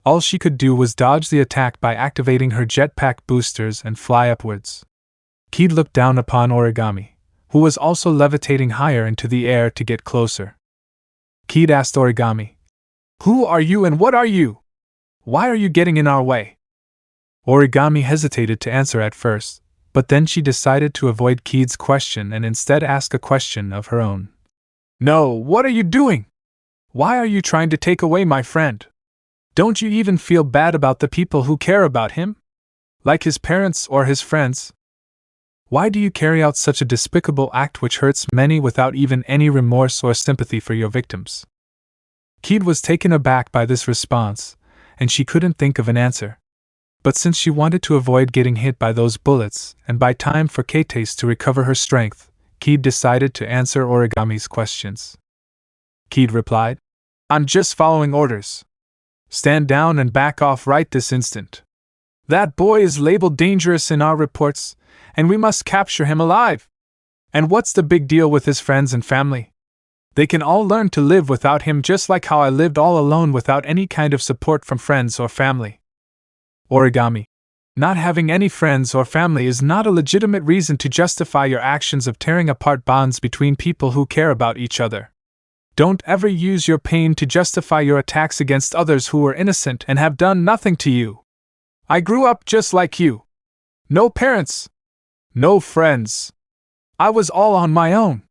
All she could do was dodge the attack by activating her jetpack boosters and fly upwards. Keed looked down upon Origami, who was also levitating higher into the air to get closer. Keed asked Origami, "Who are you and what are you? Why are you getting in our way?" Origami hesitated to answer at first, but then she decided to avoid Keed's question and instead ask a question of her own. "No, what are you doing? Why are you trying to take away my friend? Don't you even feel bad about the people who care about him? Like his parents or his friends? Why do you carry out such a despicable act which hurts many without even any remorse or sympathy for your victims?" Keed was taken aback by this response, and she couldn't think of an answer. But since she wanted to avoid getting hit by those bullets and buy time for Kates to recover her strength, Keed decided to answer Origami's questions. Keed replied, "I'm just following orders. Stand down and back off right this instant. That boy is labeled dangerous in our reports, and we must capture him alive. And what's the big deal with his friends and family? They can all learn to live without him just like how I lived all alone without any kind of support from friends or family." Origami, not having any friends or family is not a legitimate reason to justify your actions of tearing apart bonds between people who care about each other. Don't ever use your pain to justify your attacks against others who were innocent and have done nothing to you. I grew up just like you. No parents. No friends. I was all on my own.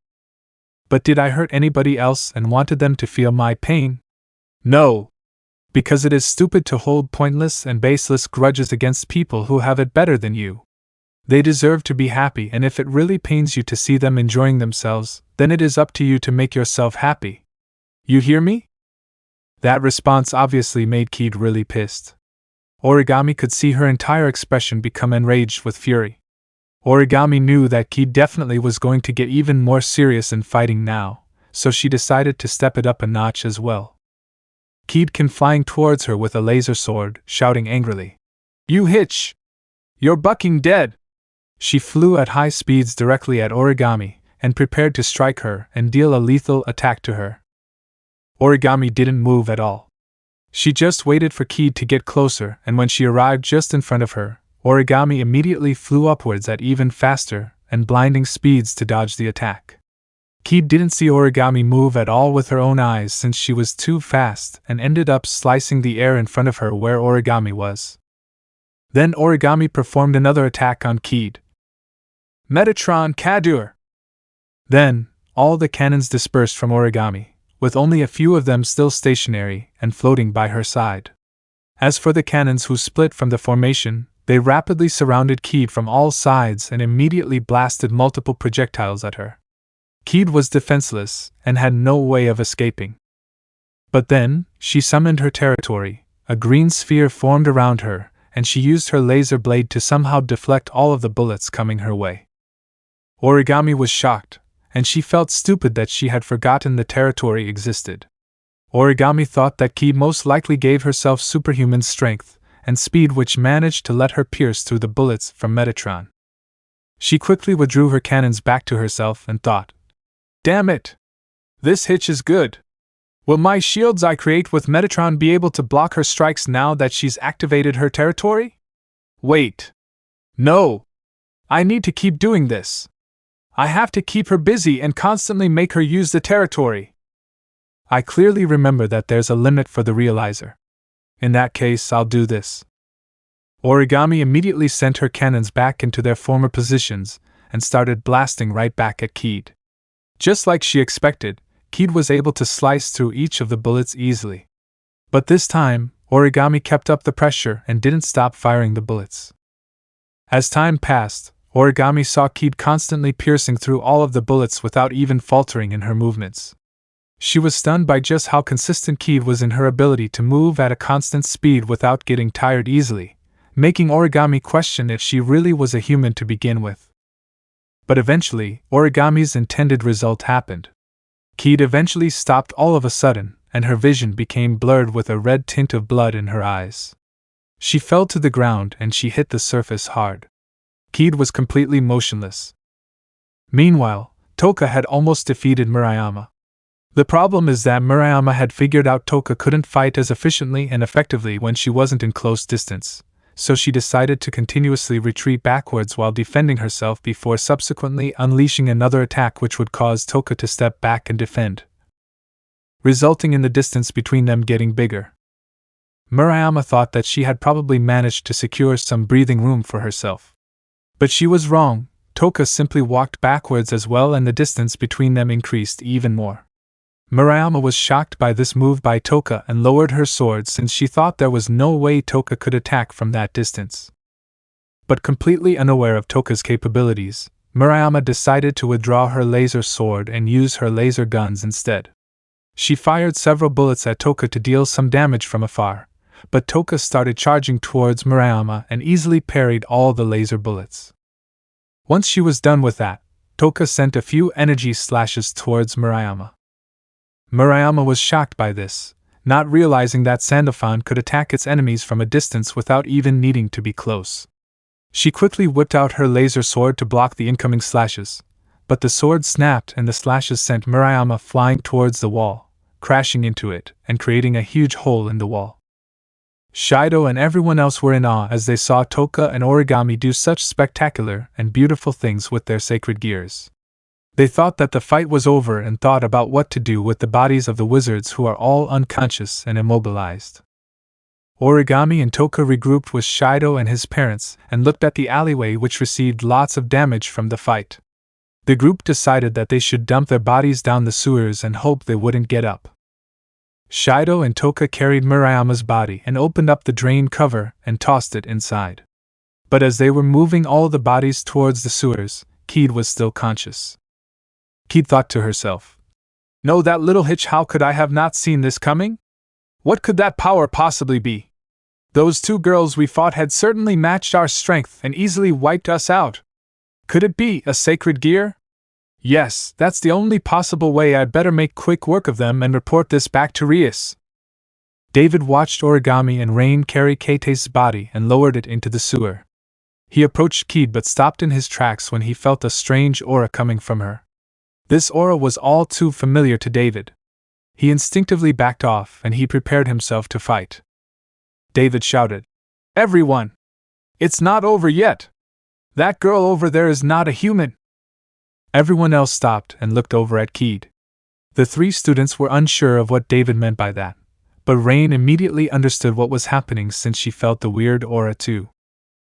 But did I hurt anybody else and wanted them to feel my pain? No. Because it is stupid to hold pointless and baseless grudges against people who have it better than you. They deserve to be happy, and if it really pains you to see them enjoying themselves, then it is up to you to make yourself happy. You hear me?" That response obviously made Keed really pissed. Origami could see her entire expression become enraged with fury. Origami knew that Keed definitely was going to get even more serious in fighting now, so she decided to step it up a notch as well. Keed came flying towards her with a laser sword, shouting angrily, "You hitch! You're bucking dead!" She flew at high speeds directly at Origami, and prepared to strike her and deal a lethal attack to her. Origami didn't move at all. She just waited for Keed to get closer, and when she arrived just in front of her, Origami immediately flew upwards at even faster and blinding speeds to dodge the attack. Keed didn't see Origami move at all with her own eyes since she was too fast and ended up slicing the air in front of her where Origami was. Then Origami performed another attack on Keed. Metatron Kadur! Then, all the cannons dispersed from Origami, with only a few of them still stationary and floating by her side. As for the cannons who split from the formation, they rapidly surrounded Keed from all sides and immediately blasted multiple projectiles at her. Keed was defenseless and had no way of escaping. But then, she summoned her territory, a green sphere formed around her, and she used her laser blade to somehow deflect all of the bullets coming her way. Origami was shocked, and she felt stupid that she had forgotten the territory existed. Origami thought that Keed most likely gave herself superhuman strength and speed which managed to let her pierce through the bullets from Metatron. She quickly withdrew her cannons back to herself and thought, "Damn it! This hitch is good. Will my shields I create with Metatron be able to block her strikes now that she's activated her territory? Wait. No! I need to keep doing this. I have to keep her busy and constantly make her use the territory. I clearly remember that there's a limit for the realizer. In that case, I'll do this." Origami immediately sent her cannons back into their former positions and started blasting right back at Keed. Just like she expected, Keed was able to slice through each of the bullets easily. But this time, Origami kept up the pressure and didn't stop firing the bullets. As time passed, Origami saw Keed constantly piercing through all of the bullets without even faltering in her movements. She was stunned by just how consistent Keed was in her ability to move at a constant speed without getting tired easily, making Origami question if she really was a human to begin with. But eventually, Origami's intended result happened. Keed eventually stopped all of a sudden, and her vision became blurred with a red tint of blood in her eyes. She fell to the ground and she hit the surface hard. Keed was completely motionless. Meanwhile, Toka had almost defeated Murayama. The problem is that Murayama had figured out Toka couldn't fight as efficiently and effectively when she wasn't in close distance, so she decided to continuously retreat backwards while defending herself before subsequently unleashing another attack which would cause Toka to step back and defend, resulting in the distance between them getting bigger. Murayama thought that she had probably managed to secure some breathing room for herself. But she was wrong. Toka simply walked backwards as well and the distance between them increased even more. Murayama was shocked by this move by Toka and lowered her sword since she thought there was no way Toka could attack from that distance. But completely unaware of Toka's capabilities, Murayama decided to withdraw her laser sword and use her laser guns instead. She fired several bullets at Toka to deal some damage from afar, but Toka started charging towards Murayama and easily parried all the laser bullets. Once she was done with that, Toka sent a few energy slashes towards Murayama. Murayama was shocked by this, not realizing that Sandalphon could attack its enemies from a distance without even needing to be close. She quickly whipped out her laser sword to block the incoming slashes, but the sword snapped and the slashes sent Murayama flying towards the wall, crashing into it and creating a huge hole in the wall. Shido and everyone else were in awe as they saw Toka and Origami do such spectacular and beautiful things with their sacred gears. They thought that the fight was over and thought about what to do with the bodies of the wizards who are all unconscious and immobilized. Origami and Toka regrouped with Shido and his parents and looked at the alleyway which received lots of damage from the fight. The group decided that they should dump their bodies down the sewers and hope they wouldn't get up. Shido and Toka carried Murayama's body and opened up the drain cover and tossed it inside. But as they were moving all the bodies towards the sewers, Keed was still conscious. Keed thought to herself, "No, that little hitch, how could I have not seen this coming? What could that power possibly be? Those two girls we fought had certainly matched our strength and easily wiped us out. Could it be a sacred gear? Yes, that's the only possible way. I'd better make quick work of them and report this back to Rias." David watched Origami and Rain carry Kate's body and lowered it into the sewer. He approached Keed but stopped in his tracks when he felt a strange aura coming from her. This aura was all too familiar to David. He instinctively backed off and he prepared himself to fight. David shouted, "Everyone! It's not over yet! That girl over there is not a human!" Everyone else stopped and looked over at Keed. The three students were unsure of what David meant by that, but Rain immediately understood what was happening since she felt the weird aura too.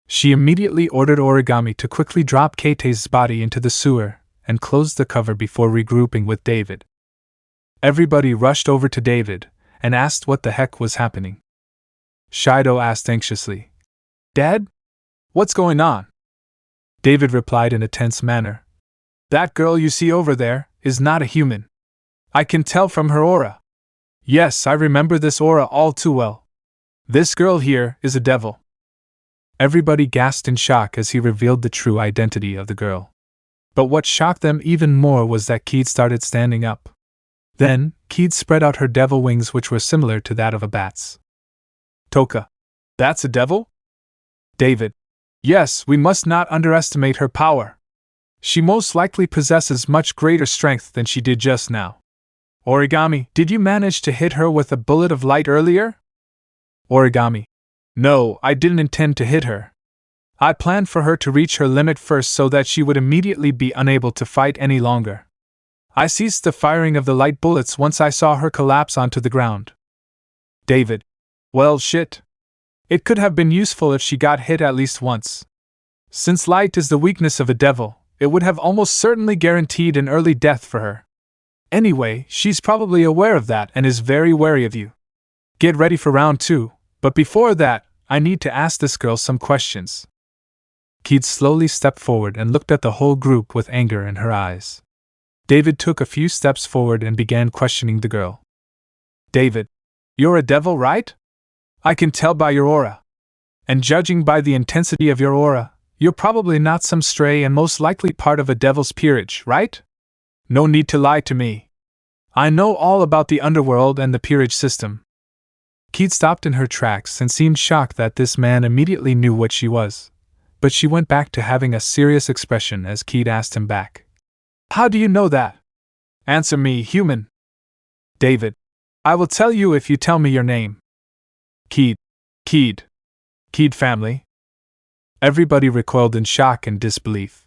She immediately ordered Origami to quickly drop Kate's body into the sewer and closed the cover before regrouping with David. Everybody rushed over to David and asked what the heck was happening. Shido asked anxiously, "Dad? What's going on?" David replied in a tense manner, "That girl you see over there is not a human. I can tell from her aura. Yes, I remember this aura all too well. This girl here is a devil." Everybody gasped in shock as he revealed the true identity of the girl. But what shocked them even more was that Keed started standing up. Then, Keed spread out her devil wings, which were similar to that of a bat's. "Toka, that's a devil?" David, "Yes, we must not underestimate her power. She most likely possesses much greater strength than she did just now." Origami, "Did you manage to hit her with a bullet of light earlier?" Origami, "No, I didn't intend to hit her. I planned for her to reach her limit first so that she would immediately be unable to fight any longer. I ceased the firing of the light bullets once I saw her collapse onto the ground." David, "Well, shit. It could have been useful if she got hit at least once. Since light is the weakness of a devil, it would have almost certainly guaranteed an early death for her. Anyway, she's probably aware of that and is very wary of you. Get ready for round 2, But before that, I need to ask this girl some questions. Keed slowly stepped forward and looked at the whole group with anger in her eyes. David took a few steps forward and began questioning the girl. David, you're a devil, right? I can tell by your aura. And judging by the intensity of your aura, you're probably not some stray and most likely part of a devil's peerage, right? No need to lie to me. I know all about the underworld and the peerage system. Keed stopped in her tracks and seemed shocked that this man immediately knew what she was. But she went back to having a serious expression as Keed asked him back. How do you know that? Answer me, human. David, I will tell you if you tell me your name. Keed family. Everybody recoiled in shock and disbelief.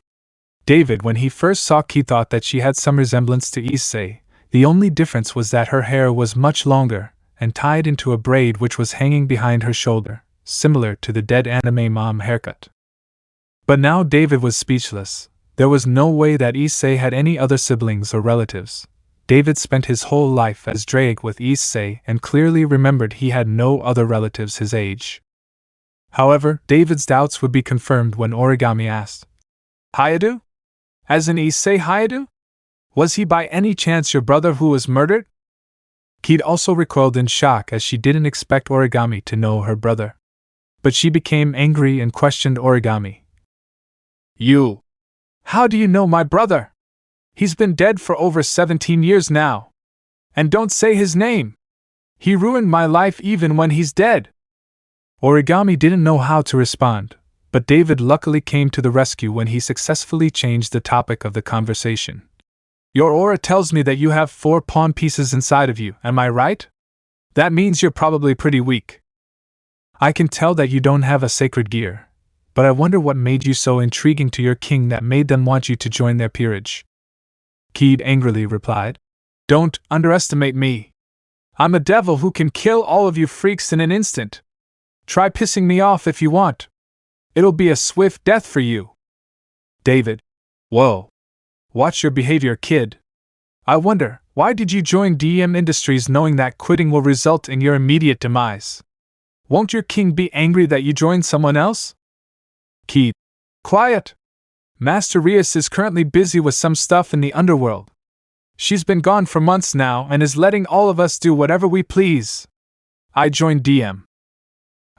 David, when he first saw Keed, thought that she had some resemblance to Issei. The only difference was that her hair was much longer and tied into a braid which was hanging behind her shoulder, similar to the dead anime mom haircut. But now David was speechless. There was no way that Issei had any other siblings or relatives. David spent his whole life as Drake with Issei and clearly remembered he had no other relatives his age. However, David's doubts would be confirmed when Origami asked, Hayadu? As in Issei Hayadu? Was he by any chance your brother who was murdered? Keed also recoiled in shock as she didn't expect Origami to know her brother. But she became angry and questioned Origami. You! How do you know my brother? He's been dead for over 17 years now. And don't say his name! He ruined my life even when he's dead! Origami didn't know how to respond, but David luckily came to the rescue when he successfully changed the topic of the conversation. Your aura tells me that you have 4 pawn pieces inside of you, am I right? That means you're probably pretty weak. I can tell that you don't have a sacred gear, but I wonder what made you so intriguing to your king that made them want you to join their peerage. Keed angrily replied, Don't underestimate me. I'm a devil who can kill all of you freaks in an instant. Try pissing me off if you want. It'll be a swift death for you. David. Whoa. Watch your behavior, kid. I wonder, why did you join DM Industries knowing that quitting will result in your immediate demise? Won't your king be angry that you joined someone else? Keed. Quiet! Master Rias is currently busy with some stuff in the underworld. She's been gone for months now and is letting all of us do whatever we please. I joined DM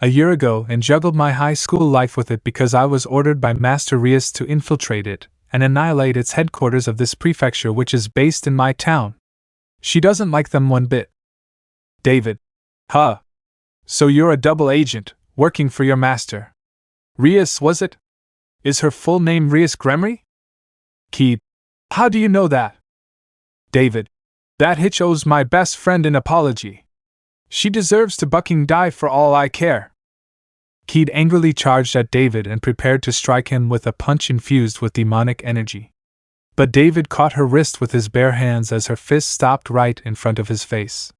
a year ago and juggled my high school life with it because I was ordered by Master Rias to infiltrate it and annihilate its headquarters of this prefecture which is based in my town. She doesn't like them one bit. David. Huh. So you're a double agent, working for your master. Rias, was it? Is her full name Rias Gremory? Keed. How do you know that? David. That hitch owes my best friend an apology. She deserves to bucking die for all I care. Keed angrily charged at David and prepared to strike him with a punch infused with demonic energy. But David caught her wrist with his bare hands as her fist stopped right in front of his face.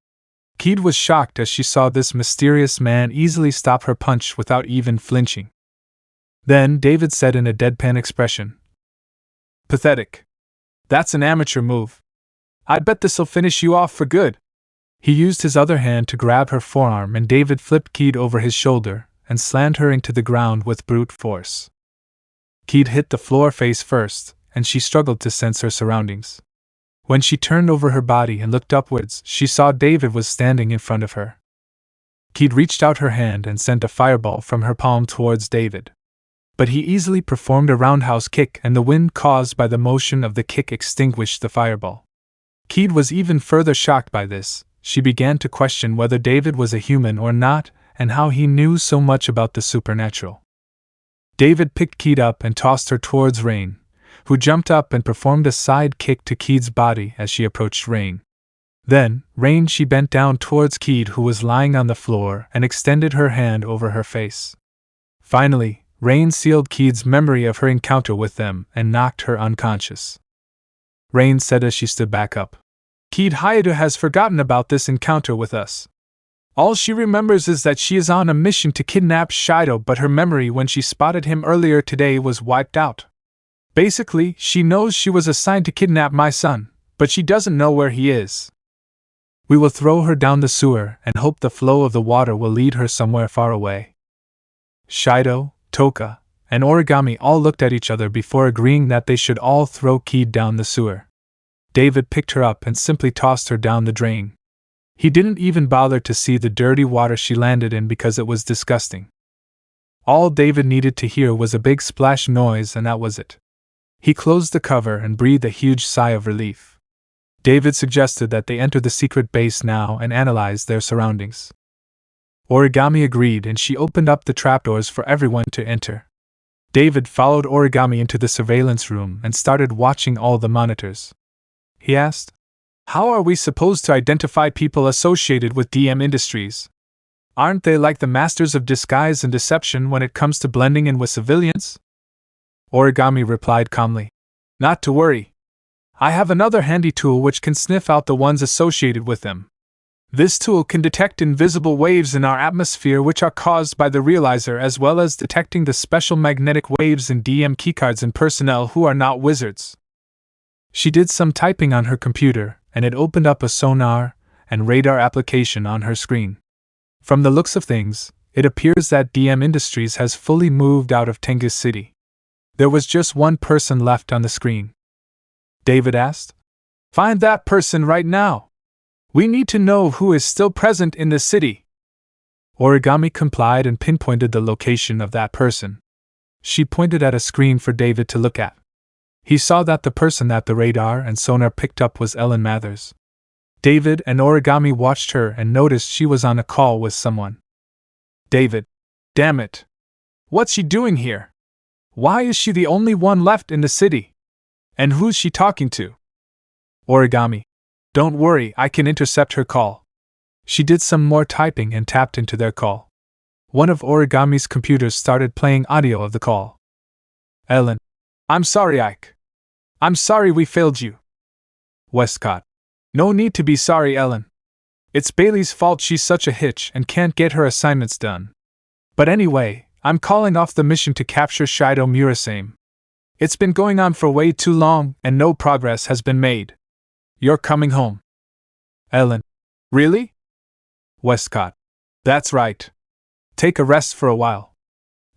Keed was shocked as she saw this mysterious man easily stop her punch without even flinching. Then David said in a deadpan expression, Pathetic. That's an amateur move. I bet this'll finish you off for good. He used his other hand to grab her forearm and David flipped Keed over his shoulder and slammed her into the ground with brute force. Keed hit the floor face first, and she struggled to sense her surroundings. When she turned over her body and looked upwards, she saw David was standing in front of her. Keed reached out her hand and sent a fireball from her palm towards David. But he easily performed a roundhouse kick and the wind caused by the motion of the kick extinguished the fireball. Keed was even further shocked by this. She began to question whether David was a human or not and how he knew so much about the supernatural. David picked Keed up and tossed her towards Rain, who jumped up and performed a side kick to Keed's body as she approached Rain. Then, Rain she bent down towards Keed who was lying on the floor and extended her hand over her face. Finally, Rain sealed Keed's memory of her encounter with them and knocked her unconscious. Rain said as she stood back up. Keed Hayadu has forgotten about this encounter with us. All she remembers is that she is on a mission to kidnap Shido, but her memory when she spotted him earlier today was wiped out. Basically, she knows she was assigned to kidnap my son, but she doesn't know where he is. We will throw her down the sewer and hope the flow of the water will lead her somewhere far away. Shido, Toka, and Origami all looked at each other before agreeing that they should all throw Keed down the sewer. David picked her up and simply tossed her down the drain. He didn't even bother to see the dirty water she landed in because it was disgusting. All David needed to hear was a big splash noise, and that was it. He closed the cover and breathed a huge sigh of relief. David suggested that they enter the secret base now and analyze their surroundings. Origami agreed, and she opened up the trapdoors for everyone to enter. David followed Origami into the surveillance room and started watching all the monitors. He asked, "How are we supposed to identify people associated with DM Industries? Aren't they like the masters of disguise and deception when it comes to blending in with civilians?" Origami replied calmly, "Not to worry. I have another handy tool which can sniff out the ones associated with them. This tool can detect invisible waves in our atmosphere which are caused by the realizer, as well as detecting the special magnetic waves in DM keycards and personnel who are not wizards." She did some typing on her computer, and it opened up a sonar and radar application on her screen. From the looks of things, it appears that DM Industries has fully moved out of Tengus City. There was just one person left on the screen. David asked, "Find that person right now. We need to know who is still present in the city." Origami complied and pinpointed the location of that person. She pointed at a screen for David to look at. He saw that the person that the radar and sonar picked up was Ellen Mathers. David and Origami watched her and noticed she was on a call with someone. David, damn it! What's she doing here? Why is she the only one left in the city? And who's she talking to? Origami, don't worry, I can intercept her call. She did some more typing and tapped into their call. One of Origami's computers started playing audio of the call. Ellen, I'm sorry, Ike. I'm sorry we failed you. Westcott, no need to be sorry, Ellen. It's Bailey's fault she's such a hitch and can't get her assignments done. But anyway, I'm calling off the mission to capture Shido Murasame. It's been going on for way too long and no progress has been made. You're coming home. Ellen, really? Westcott, that's right. Take a rest for a while.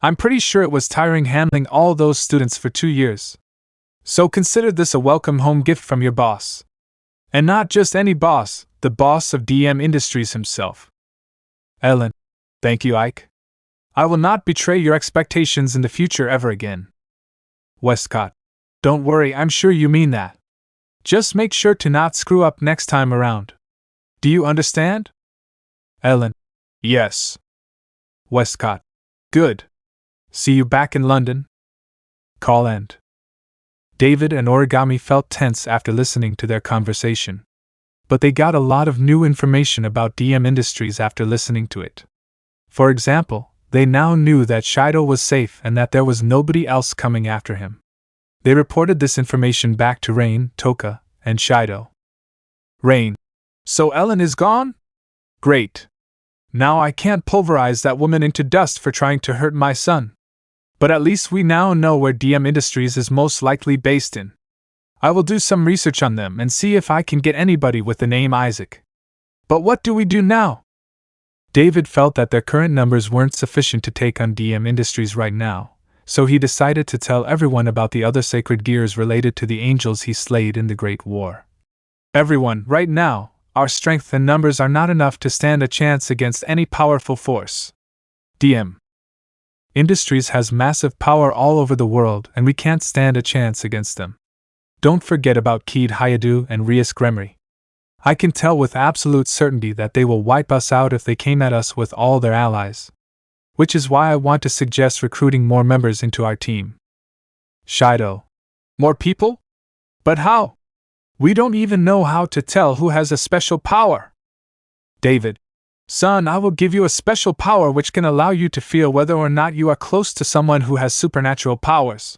I'm pretty sure it was tiring handling all those students for 2 years. So consider this a welcome home gift from your boss. And not just any boss, the boss of DM Industries himself. Ellen, thank you, Ike. I will not betray your expectations in the future ever again. Westcott, don't worry, I'm sure you mean that. Just make sure to not screw up next time around. Do you understand? Ellen, yes. Westcott, good. See you back in London. Call end. David and Origami felt tense after listening to their conversation. But they got a lot of new information about DM Industries after listening to it. For example, they now knew that Shido was safe and that there was nobody else coming after him. They reported this information back to Rain, Toka, and Shido. Rain, so Ellen is gone? Great. Now I can't pulverize that woman into dust for trying to hurt my son. But at least we now know where DM Industries is most likely based in. I will do some research on them and see if I can get anybody with the name Isaac. But what do we do now? David felt that their current numbers weren't sufficient to take on DM Industries right now, so he decided to tell everyone about the other sacred gears related to the angels he slayed in the Great War. Everyone, right now, our strength and numbers are not enough to stand a chance against any powerful force. DM Industries has massive power all over the world and we can't stand a chance against them. Don't forget about Keed Hayadu and Rias Gremory. I can tell with absolute certainty that they will wipe us out if they came at us with all their allies. Which is why I want to suggest recruiting more members into our team. Shido. More people? But how? We don't even know how to tell who has a special power. David. Son, I will give you a special power which can allow you to feel whether or not you are close to someone who has supernatural powers.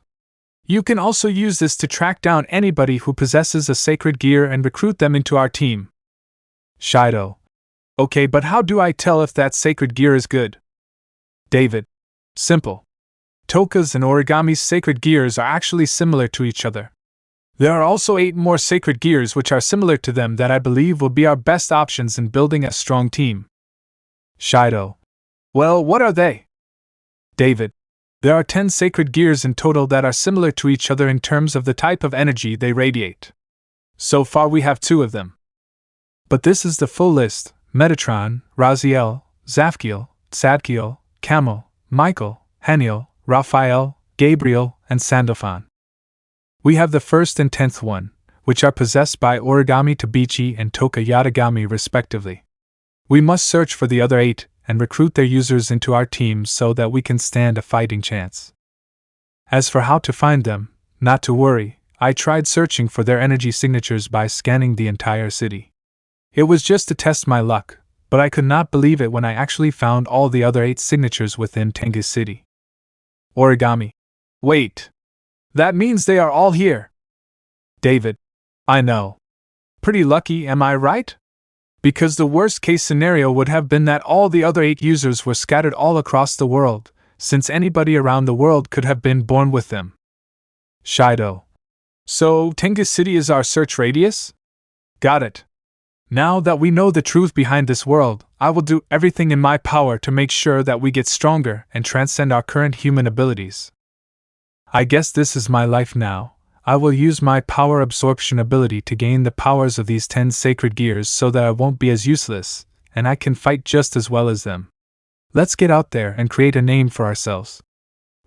You can also use this to track down anybody who possesses a sacred gear and recruit them into our team. Shido. Okay, but how do I tell if that sacred gear is good? David. Simple. Toka's and Origami's sacred gears are actually similar to each other. There are also 8 more sacred gears which are similar to them that I believe will be our best options in building a strong team. Shido. Well, what are they? David. There are 10 sacred gears in total that are similar to each other in terms of the type of energy they radiate. So far we have 2 of them. But this is the full list: Metatron, Raziel, Zafkiel, Tzadkiel, Camel, Michael, Haniel, Raphael, Gabriel, and Sandalphon. We have the first and 10th one, which are possessed by Origami Tabichi and Toka Yatagami respectively. We must search for the other 8 and recruit their users into our teams so that we can stand a fighting chance. As for how to find them, not to worry, I tried searching for their energy signatures by scanning the entire city. It was just to test my luck, but I could not believe it when I actually found all the other 8 signatures within Tengus City. Origami. Wait. That means they are all here. David. I know. Pretty lucky, am I right? Because the worst case scenario would have been that all the other 8 users were scattered all across the world, since anybody around the world could have been born with them. Shido. So, Tengus City is our search radius? Got it. Now that we know the truth behind this world, I will do everything in my power to make sure that we get stronger and transcend our current human abilities. I guess this is my life now. I will use my power absorption ability to gain the powers of these 10 sacred gears so that I won't be as useless, and I can fight just as well as them. Let's get out there and create a name for ourselves.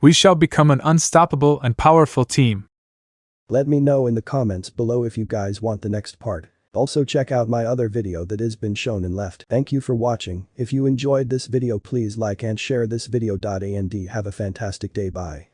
We shall become an unstoppable and powerful team. Let me know in the comments below if you guys want the next part. Also check out my other video that has been shown and left. Thank you for watching. If you enjoyed this video, please like and share this video. And have a fantastic day. Bye.